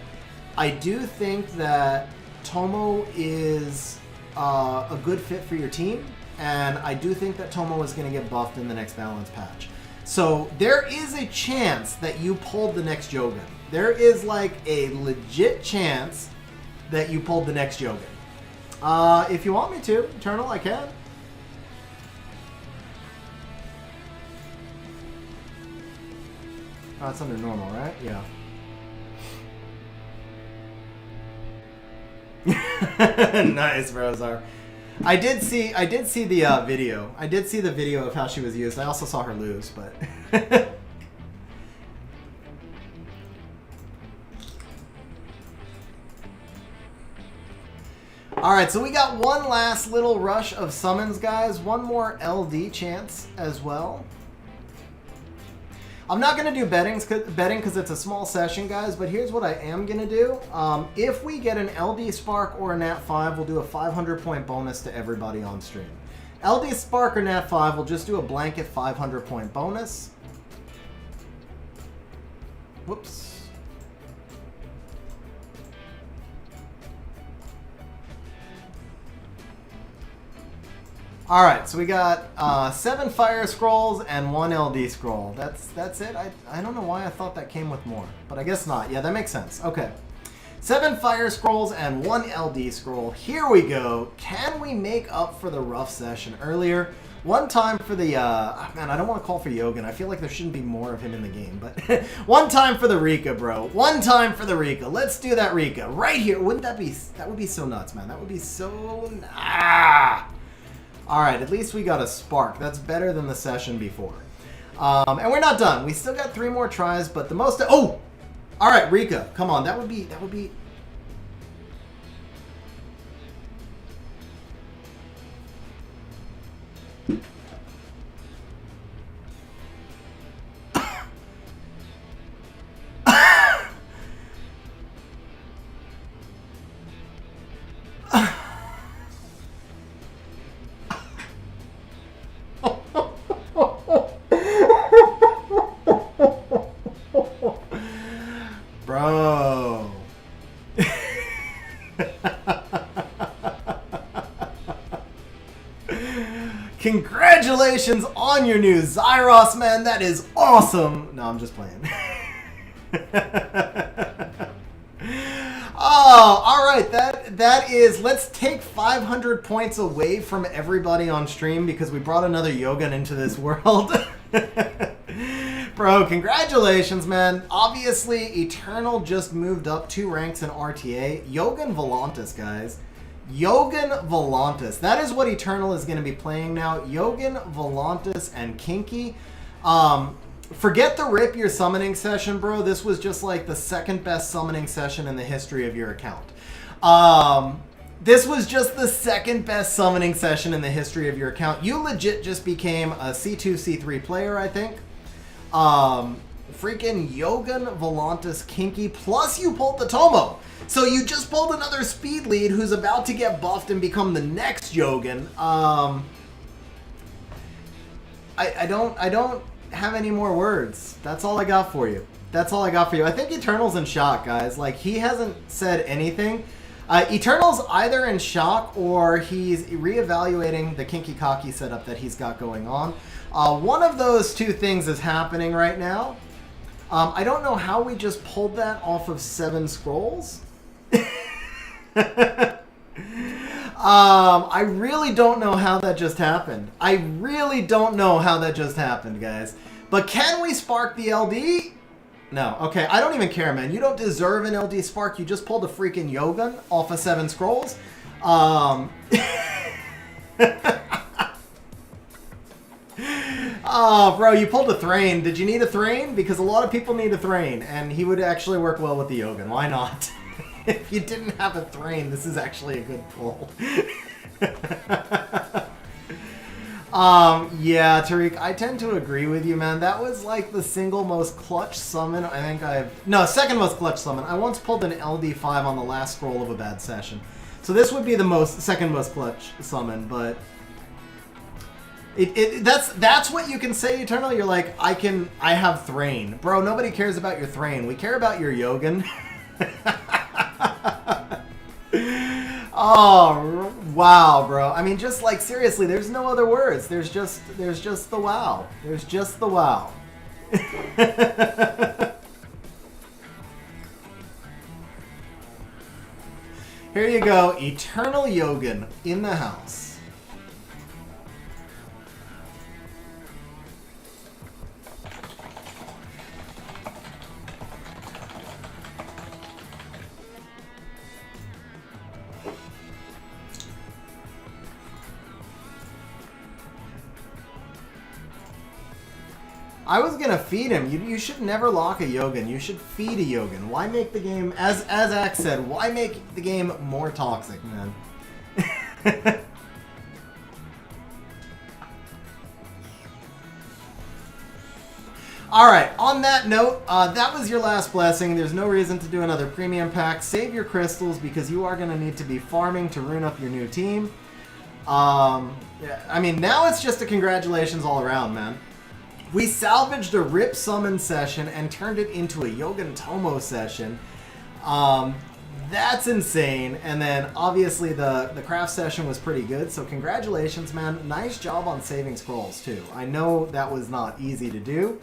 I do think that Tomo is a good fit for your team, and I do think that Tomo is going to get buffed in the next balance patch. So there is a chance that you pulled the next Jogan. There is like a legit chance that you pulled the next Jogan. If you want me to, Eternal, I can. Oh, it's under normal, right? Yeah. Nice, Rosar. I did see the video. I did see the video of how she was used. I also saw her lose, but Alright, so we got one last little rush of summons, guys. One more LD chance as well. I'm not going to do betting because it's a small session, guys, but here's what I am going to do. If we get an LD Spark or a Nat 5, we'll do a 500-point bonus to everybody on stream. LD Spark or Nat 5, we'll just do a blanket 500-point bonus. Whoops. Alright, so we got 7 Fire Scrolls and 1 LD Scroll. That's it? I don't know why I thought that came with more, but I guess not. Yeah, that makes sense. Okay. 7 Fire Scrolls and 1 LD Scroll. Here we go. Can we make up for the rough session earlier? One time for the, man, I don't want to call for Yogan. I feel like there shouldn't be more of him in the game, but one time for the Rika, bro. One time for the Rika. Let's do that Rika right here. Wouldn't that would be so nuts, man. That would be so, Alright, at least we got a Spark. That's better than the session before. And we're not done. We still got 3 more tries, but the most... Oh! Alright, Rika. Come on, that would be... Congratulations on your new Zyros, man. That is awesome. No, I'm just playing. Oh, all right. That is. Let's take 500 points away from everybody on stream because we brought another Yogan into this world. Bro, congratulations, man. Obviously, Eternal just moved up 2 ranks in RTA. Yogan Volantis, guys. Yogan Volantis. That is what Eternal is going to be playing now. Yogan Volantis and Kinky. Forget the rip your summoning session, bro. This was just like the second best summoning session in the history of your account. This was just the second best summoning session in the history of your account. You legit just became a C2, C3 player, I think. Freaking Yogan Volantis Kinky, plus you pulled the Tomo. So you just pulled another speed lead who's about to get buffed and become the next Yogan. I don't have any more words. That's all I got for you. That's all I got for you. I think Eternal's in shock, guys. Like, he hasn't said anything. Eternal's either in shock or he's reevaluating the Kinky Kaki setup that he's got going on. One of those two things is happening right now. I don't know how we just pulled that off of 7 scrolls. I really don't know how that just happened. I really don't know how that just happened, guys. But can we spark the LD? No. Okay, I don't even care, man. You don't deserve an LD spark. You just pulled a freaking Yogan off of 7 scrolls. Oh, bro, you pulled a Thrain. Did you need a Thrain? Because a lot of people need a Thrain, and he would actually work well with the Yogan. Why not? If you didn't have a Thrain, this is actually a good pull. Yeah, Tariq, I tend to agree with you, man. That was like the single most clutch summon I think No, second most clutch summon. I once pulled an LD5 on the last scroll of a bad session. So this would be the second most clutch summon, but... That's what you can say, Eternal. You're like, I have Thrain. Bro, nobody cares about your Thrain. We care about your Yogan. Oh, wow, bro. I mean, just like, seriously, there's no other words. There's just the wow. There's just the wow. Here you go, Eternal Yogan in the house. I was gonna feed him. You should never lock a Yogan. You should feed a Yogan. Why make the game, as Axe said, why make the game more toxic, man? Alright, on that note, that was your last blessing. There's no reason to do another premium pack. Save your crystals because you are going to need to be farming to rune up your new team. Yeah, I mean, now it's just a congratulations all around, man. We salvaged a rip summon session and turned it into a Yogan Tomo session. That's insane. And then obviously the craft session was pretty good. So congratulations, man. Nice job on saving scrolls too. I know that was not easy to do.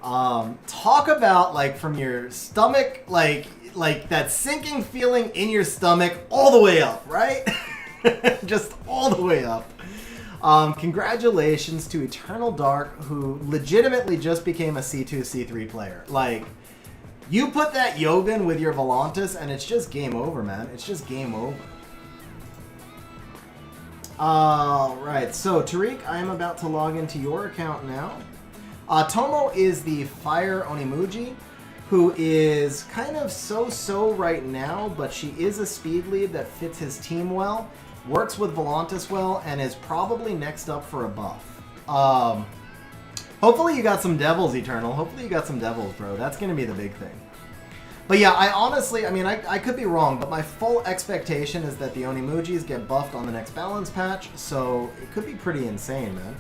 Talk about like from your stomach, like that sinking feeling in your stomach all the way up, right? Just all the way up. Congratulations to Eternal Dark, who legitimately just became a C2, C3 player. Like, you put that Yogan with your Volantis, and it's just game over, man. It's just game over. Alright, so Tariq, I am about to log into your account now. Tomo is the Fire Onimuji, who is kind of so-so right now, but she is a speed lead that fits his team well. Works with Volantis well, and is probably next up for a buff. Hopefully you got some Devils, Eternal. Hopefully you got some Devils, bro. That's going to be the big thing. But yeah, I honestly, I mean, I could be wrong, but my full expectation is that the Onimujis get buffed on the next balance patch, so it could be pretty insane, man.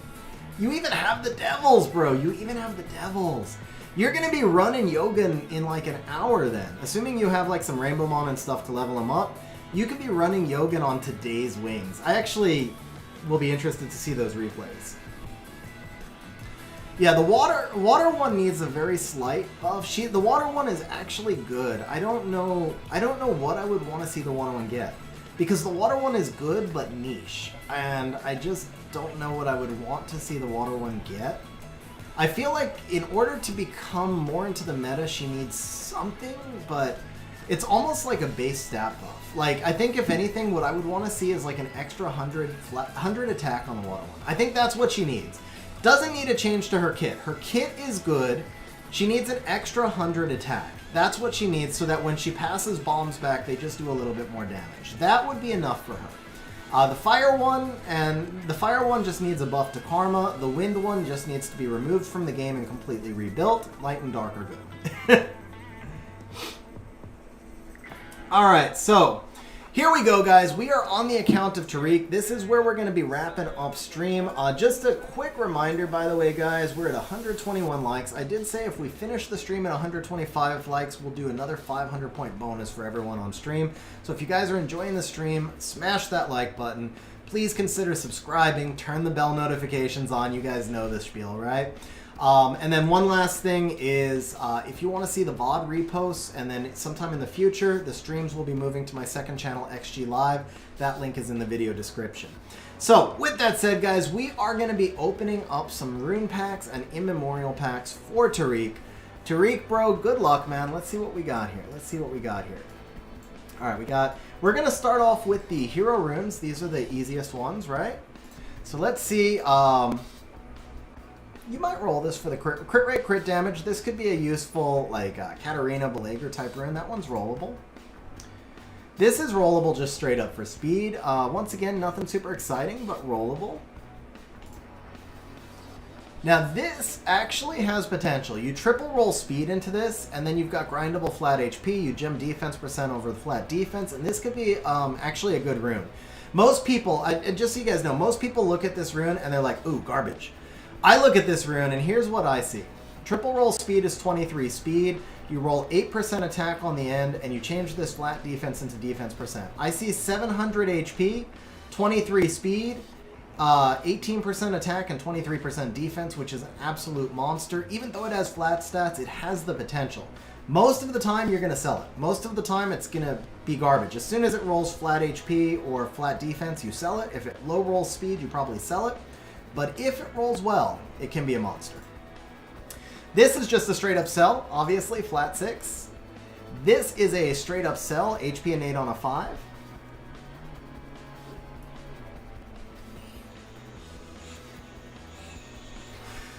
You even have the Devils, bro. You even have the Devils. You're going to be running Yogan in like an hour then. Assuming you have like some Rainbow Mon and stuff to level him up. You could be running Yogan on today's wings. I actually will be interested to see those replays. Yeah, the water one needs a very slight buff. The water one is actually good. I don't know what I would want to see the water one get, because the water one is good but niche, and I just don't know what I would want to see the water one get. I feel like in order to become more into the meta, she needs something, but it's almost like a base stat buff. Like, I think if anything, what I would want to see is like an extra 100 attack on the water one. I think that's what she needs. Doesn't need a change to her kit. Her kit is good. She needs an extra 100 attack. That's what she needs, so that when she passes bombs back, they just do a little bit more damage. That would be enough for her. The fire one just needs a buff to karma. The wind one just needs to be removed from the game and completely rebuilt. Light and dark are good. Alright, so here we go, guys. We are on the account of Tariq. This is where we're going to be wrapping up stream. Just a quick reminder, by the way, guys, we're at 121 likes. I did say if we finish the stream at 125 likes, we'll do another 500-point bonus for everyone on stream. So if you guys are enjoying the stream, smash that like button. Please consider subscribing. Turn the bell notifications on. You guys know this spiel, right? And then one last thing is, if you want to see the VOD reposts, and then sometime in the future, the streams will be moving to my second channel, XG Live. That link is in the video description. So, with that said, guys, we are going to be opening up some rune packs and immemorial packs for Tariq. Tariq, bro, good luck, man. Let's see what we got here. Alright, we're going to start off with the hero runes. These are the easiest ones, right? So let's see, you might roll this for the crit rate, crit damage. This could be a useful, like, Katarina, Belager type rune. That one's rollable. This is rollable just straight up for speed. Once again, nothing super exciting, but rollable. Now, this actually has potential. You triple roll speed into this, and then you've got grindable flat HP. You gem defense % over the flat defense, and this could be actually a good rune. Most people, just so you guys know, most people look at this rune, and they're like, ooh, garbage. I look at this rune, and here's what I see. Triple roll speed is 23 speed. You roll 8% attack on the end, and you change this flat defense into defense %. I see 700 HP, 23 speed, 18% attack, and 23% defense, which is an absolute monster. Even though it has flat stats, it has the potential. Most of the time, you're going to sell it. Most of the time, it's going to be garbage. As soon as it rolls flat HP or flat defense, you sell it. If it low rolls speed, you probably sell it. But if it rolls well, it can be a monster. This is just a straight up sell, obviously, flat 6. This is a straight up sell, HP innate on a 5.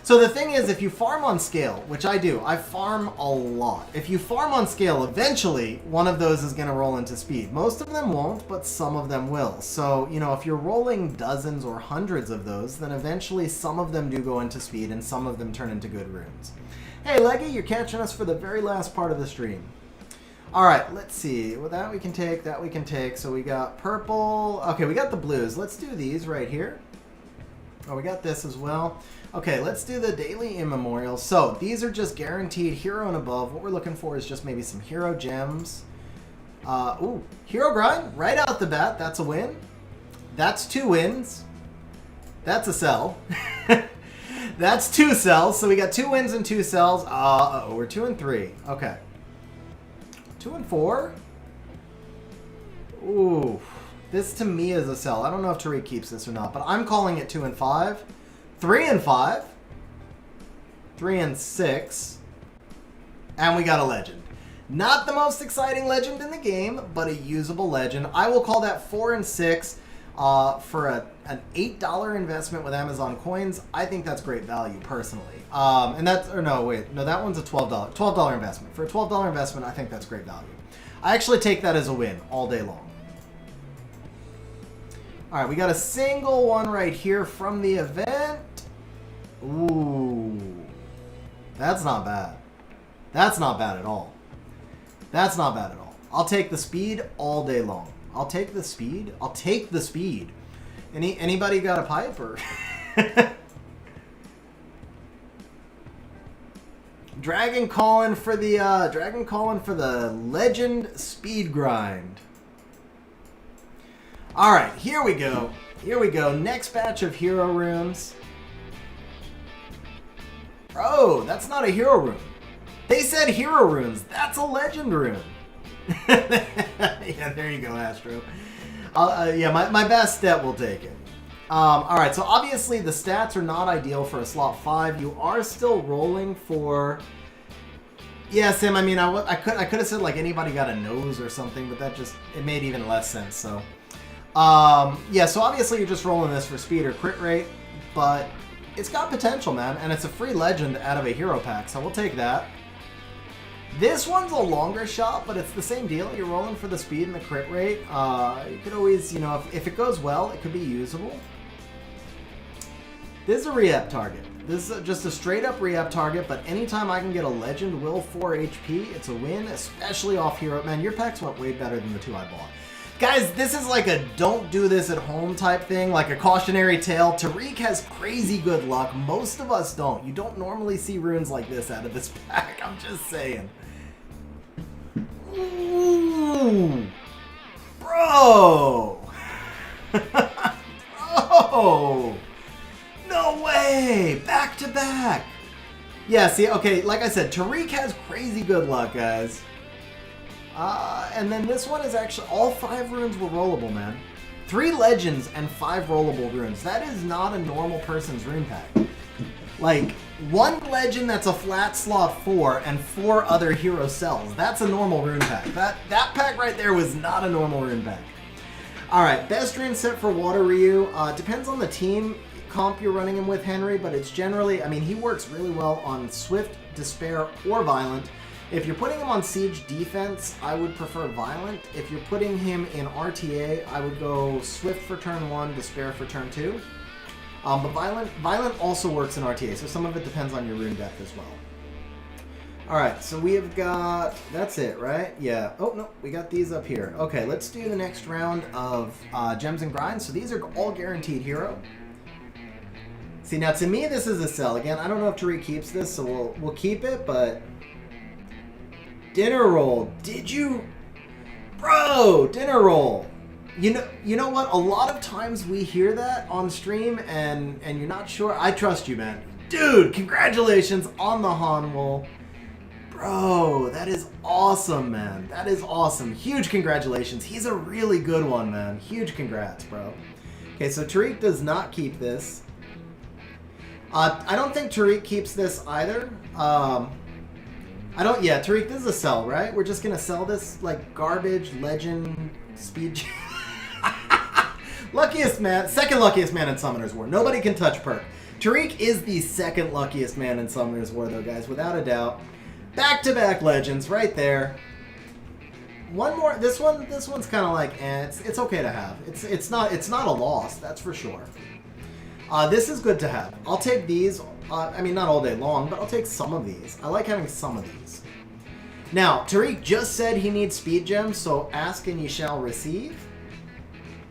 So the thing is, if you farm on scale, which I do, I farm a lot. If you farm on scale, eventually one of those is going to roll into speed. Most of them won't, but some of them will. So, you know, if you're rolling dozens or hundreds of those, then eventually some of them do go into speed and some of them turn into good runes. Hey, Leggy, you're catching us for the very last part of the stream. All right, let's see. Well, that we can take. So we got purple. Okay, we got the blues. Let's do these right here. Oh, we got this as well. Okay, let's do the daily immemorials. So these are just guaranteed hero and above. What we're looking for is just maybe some hero gems. Ooh, hero grind right out the bat. That's a win. That's 2 wins. That's a sell. That's 2 sells. So we got 2 wins and 2 sells. Uh-oh, we're 2 and 3. Okay. 2 and 4. Ooh, this to me is a sell. I don't know if Tariq keeps this or not, but I'm calling it 2 and 5. 3 and 5. 3 and 6. And we got a legend. Not the most exciting legend in the game, but a usable legend. I will call that 4 and 6 for an $8 investment with Amazon coins. I think that's great value, personally. And that's, or no, wait. No, that one's a $12 investment. For a $12 investment, I think that's great value. I actually take that as a win all day long. All right, we got a single one right here from the event. Ooh, that's not bad. That's not bad at all. That's not bad at all. I'll take the speed all day long. I'll take the speed. I'll take the speed. Anybody got a pipe or? Dragon calling for the legend speed grind. Alright, here we go. Here we go. Next batch of hero runes. Bro, that's not a hero rune. They said hero runes. That's a legend rune. Yeah, there you go, Astro. Yeah, my best stat will take it. Alright, so obviously the stats are not ideal for a slot 5. You are still rolling for... Yeah, Sam, I mean, I could have said, like, anybody got a nose or something, but that just... It made even less sense, so... yeah, so obviously you're just rolling this for speed or crit rate, but it's got potential, man, and it's a free legend out of a hero pack, so we'll take that. This one's a longer shot, but it's the same deal. You're rolling for the speed and the crit rate. You could always, you know, if it goes well, it could be usable. This is a re-up target. This is just a straight-up re-up target, but anytime I can get a legend will 4 HP, it's a win, especially off hero. Man, your packs went way better than the 2 I bought. Guys, this is like a don't do this at home type thing, like a cautionary tale. Tariq has crazy good luck. Most of us don't. You don't normally see runes like this out of this pack. I'm just saying. Ooh. Bro! Bro! No way! Back to back! Yeah, see, okay, like I said, Tariq has crazy good luck, guys. And then this one is actually, all 5 runes were rollable, man. 3 legends and 5 rollable runes. That is not a normal person's rune pack. Like, 1 legend that's a flat slot 4 and 4 other hero cells. That's a normal rune pack. That pack right there was not a normal rune pack. Alright, best rune set for Water Ryu. Depends on the team comp you're running him with, Henry, but it's generally, I mean, he works really well on Swift, Despair, or Violent. If you're putting him on Siege Defense, I would prefer Violent. If you're putting him in RTA, I would go Swift for turn 1, Despair for turn 2. But Violent also works in RTA, so some of it depends on your rune depth as well. Alright, so we have got... That's it, right? Yeah. Oh, no, we got these up here. Okay, let's do the next round of Gems and Grinds. So these are all guaranteed hero. See, now to me, this is a sell. Again, I don't know if Tariq keeps this, so we'll keep it, but... Dinner roll. Did you... Bro, dinner roll. You know what? A lot of times we hear that on stream and you're not sure. I trust you, man. Dude, congratulations on the Han roll. Bro, that is awesome, man. That is awesome. Huge congratulations. He's a really good one, man. Huge congrats, bro. Okay, so Tariq does not keep this. I don't think Tariq keeps this either. Yeah, Tariq, this is a sell, right? We're just gonna sell this like garbage legend speed. Luckiest man, second luckiest man in Summoner's War. Nobody can touch perk. Tariq is the second luckiest man in Summoner's War, though, guys, without a doubt. Back-to-back legends, right there. One more. This one's kind of like, it's okay to have. It's not a loss, that's for sure. This is good to have. I'll take these. I mean, not all day long, but I'll take some of these. I like having some of these. Now, Tariq just said he needs speed gems, so ask and ye shall receive.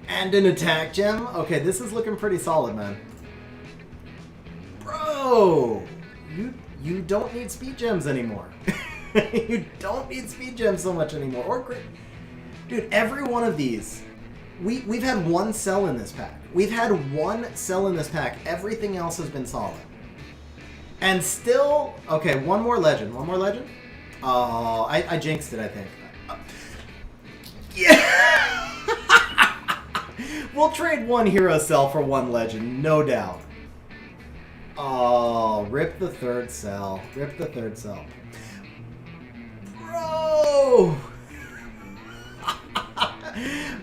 And an attack gem. Okay, this is looking pretty solid, man. Bro, you don't need speed gems anymore. You don't need speed gems so much anymore. Or crit. Dude, every one of these. We've had 1 cell in this pack. We've had 1 cell in this pack. Everything else has been solid. And still, okay, one more legend. One more legend? Oh, I jinxed it, I think. Yeah! We'll trade 1 hero cell for 1 legend, no doubt. Oh, rip the 3rd cell. Rip the 3rd cell. Bro!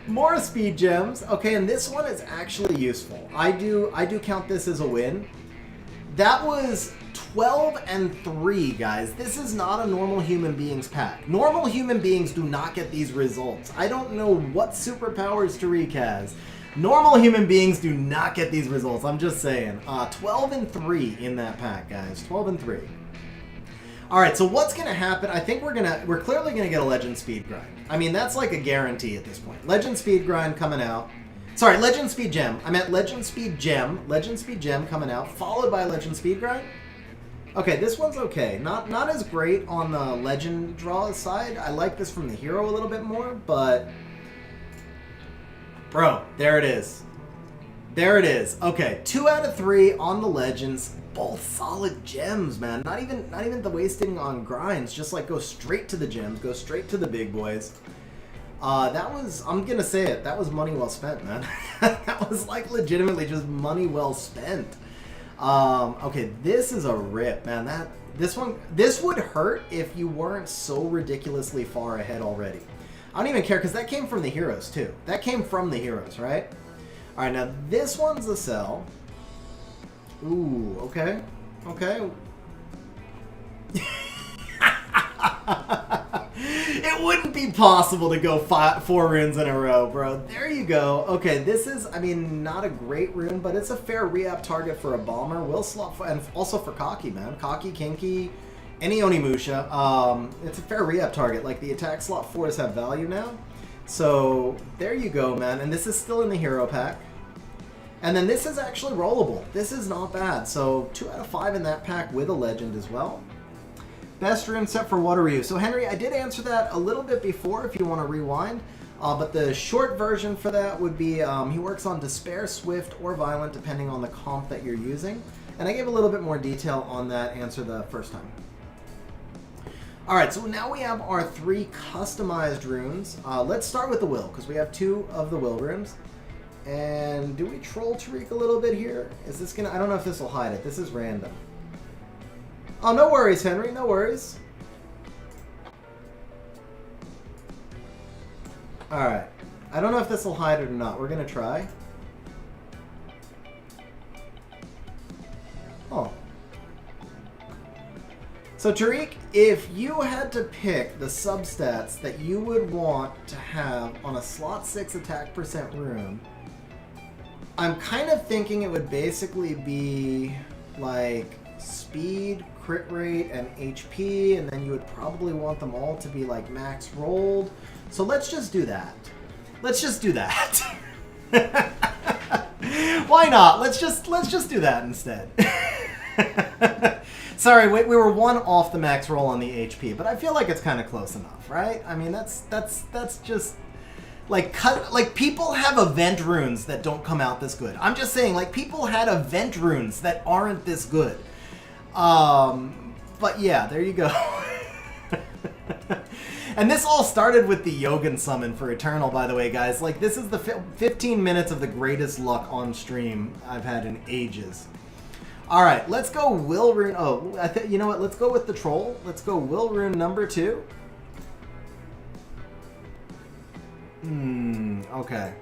More speed gems. Okay, and this one is actually useful. I do count this as a win. That was 12 and 3, guys. This is not a normal human beings pack. Normal human beings do not get these results. I don't know what superpowers Tariq has. Normal human beings do not get these results. I'm just saying. 12 and 3 in that pack, guys. 12 and 3. Alright, so what's going to happen? I think we're clearly going to get a Legend Speed Grind. I mean, that's like a guarantee at this point. Legend Speed Grind coming out. Sorry, Legend Speed Gem. I meant Legend Speed Gem. Legend Speed Gem coming out, followed by Legend Speed Grind. Okay, this one's okay. Not as great on the Legend draw side. I like this from the hero a little bit more, but... Bro, there it is. There it is. Okay, 2 out of 3 on the legends. Both solid gems, man. Not even the wasting on grinds. Just like go straight to the gems. Go straight to the big boys. That was, I'm gonna say it, that was money well spent, man. That was like legitimately just money well spent. Okay, this is a rip, man. This would hurt if you weren't so ridiculously far ahead already. I don't even care, because that came from the heroes, too. That came from the heroes, right? Alright, now this one's a sell. Ooh, okay. Okay. It wouldn't be possible to go 4 runes in a row, bro. There you go. Okay, this is, I mean, not a great rune, but it's a fair re-up target for a bomber. Will slot, and also for Kaki, man. Kaki, Kinky, any Onimusha. It's a fair re-up target. Like, the attack slot 4s have value now. So, there you go, man. And this is still in the hero pack. And then this is actually rollable. This is not bad. So, 2 out of 5 in that pack with a legend as well. Best rune set for Water Ryu. So, Henry, I did answer that a little bit before if you want to rewind. But the short version for that would be he works on Despair, Swift, or Violent, depending on the comp that you're using. And I gave a little bit more detail on that answer the first time. Alright, so now we have our 3 customized runes. Let's start with the Will, because we have 2 of the Will runes. And do we troll Tariq a little bit here? Is this gonna... I don't know if this will hide it. This is random. Oh, no worries, Henry. No worries. Alright. I don't know if this will hide it or not. We're gonna try. Oh. So, Tariq, if you had to pick the substats that you would want to have on a slot 6 attack % rune, I'm kind of thinking it would basically be like speed, crit rate, and HP, and then you would probably want them all to be like max rolled. So let's just do that. Let's just do that. Why not? Let's just do that instead. Sorry, we were 1 off the max roll on the HP, but I feel like it's kind of close enough, right? I mean, that's just like people have event runes that don't come out this good. I'm just saying, like, people had event runes that aren't this good. But yeah, there you go. And this all started with the Yogan summon for Eternal, by the way, guys. Like, this is the 15 minutes of the greatest luck on stream I've had in ages. All right, let's go Will Rune. Oh, you know what? Let's go with the troll. Let's go Will Rune number 2. Okay.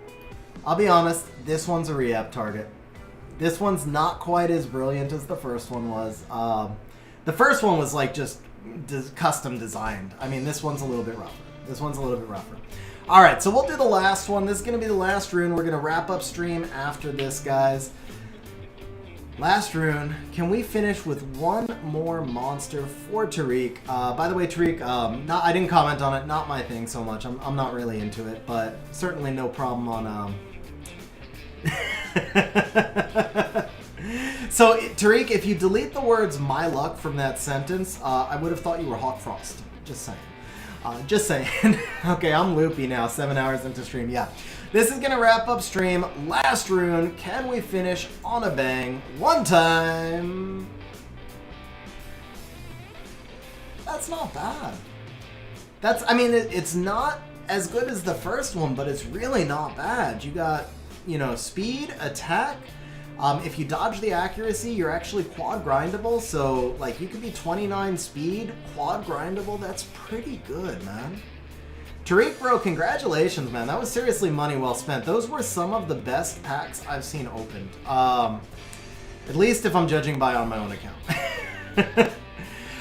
I'll be honest, this one's a re-up target. This one's not quite as brilliant as the first one was. The first one was like just custom designed. I mean, this one's a little bit rougher. This one's a little bit rougher. All right, so we'll do the last one. This is going to be the last rune. We're going to wrap up stream after this, guys. Last rune. Can we finish with 1 more monster for Tariq? By the way, Tariq, I didn't comment on it. Not my thing so much. I'm not really into it, but certainly no problem on... So, Tariq, if you delete the words "my luck" from that sentence, I would have thought you were Hawk Frost. Just saying. Just saying. Okay, I'm loopy now, 7 hours into stream. Yeah. This is going to wrap up stream. Last rune. Can we finish on a bang? 1 time. That's not bad. I mean, it's not as good as the first one, but it's really not bad. You got, you know, speed, attack. If you dodge the accuracy, you're actually quad grindable. So, like, you could be 29 speed, quad grindable. That's pretty good, man. Tariq, bro, congratulations, man. That was seriously money well spent. Those were some of the best packs I've seen opened. At least if I'm judging by on my own account.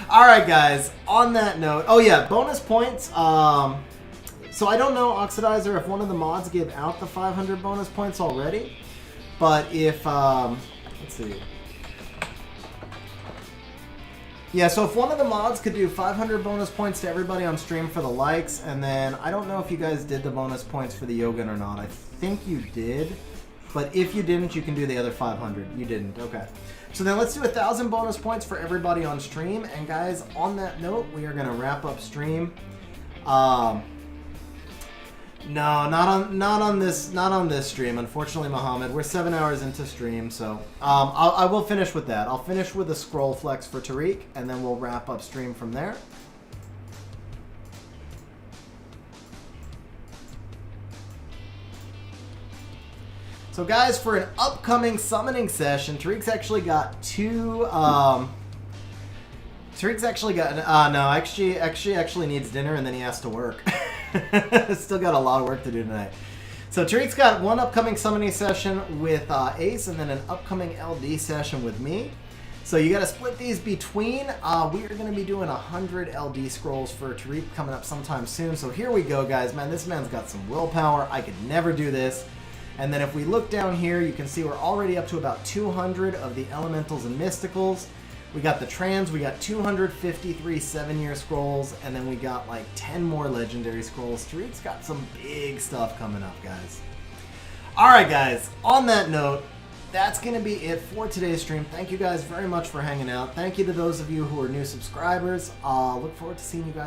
Alright, guys. On that note... Oh, yeah, bonus points. So I don't know, Oxidizer, if one of the mods gave out the 500 bonus points already. But if... let's see. Yeah, so if one of the mods could do 500 bonus points to everybody on stream for the likes, and then I don't know if you guys did the bonus points for the Yogan or not. I think you did, but if you didn't, you can do the other 500. You didn't, okay. So then let's do 1,000 bonus points for everybody on stream, and guys, on that note, we are going to wrap up stream. No, not on this stream. Unfortunately, Mohammed, we're 7 hours into stream, so I will finish with that. I'll finish with a scroll flex for Tariq, and then we'll wrap up stream from there. So, guys, for an upcoming summoning session, Tariq's actually got two. Tariq's actually got no. Actually needs dinner, and then he has to work. Still got a lot of work to do tonight. So Tariq's got one upcoming summoning session with Ace, and then an upcoming LD session with me. So you got to split these between. We are going to be doing 100 LD scrolls for Tariq coming up sometime soon. So here we go, guys. Man, this man's got some willpower. I could never do this. And then if we look down here, you can see we're already up to about 200 of the elementals and mysticals. We got the trans, we got 253 7-year scrolls, and then we got like 10 more legendary scrolls. Tariq's got some big stuff coming up, guys. Alright, guys, on that note, that's going to be it for today's stream. Thank you guys very much for hanging out. Thank you to those of you who are new subscribers. Look forward to seeing you guys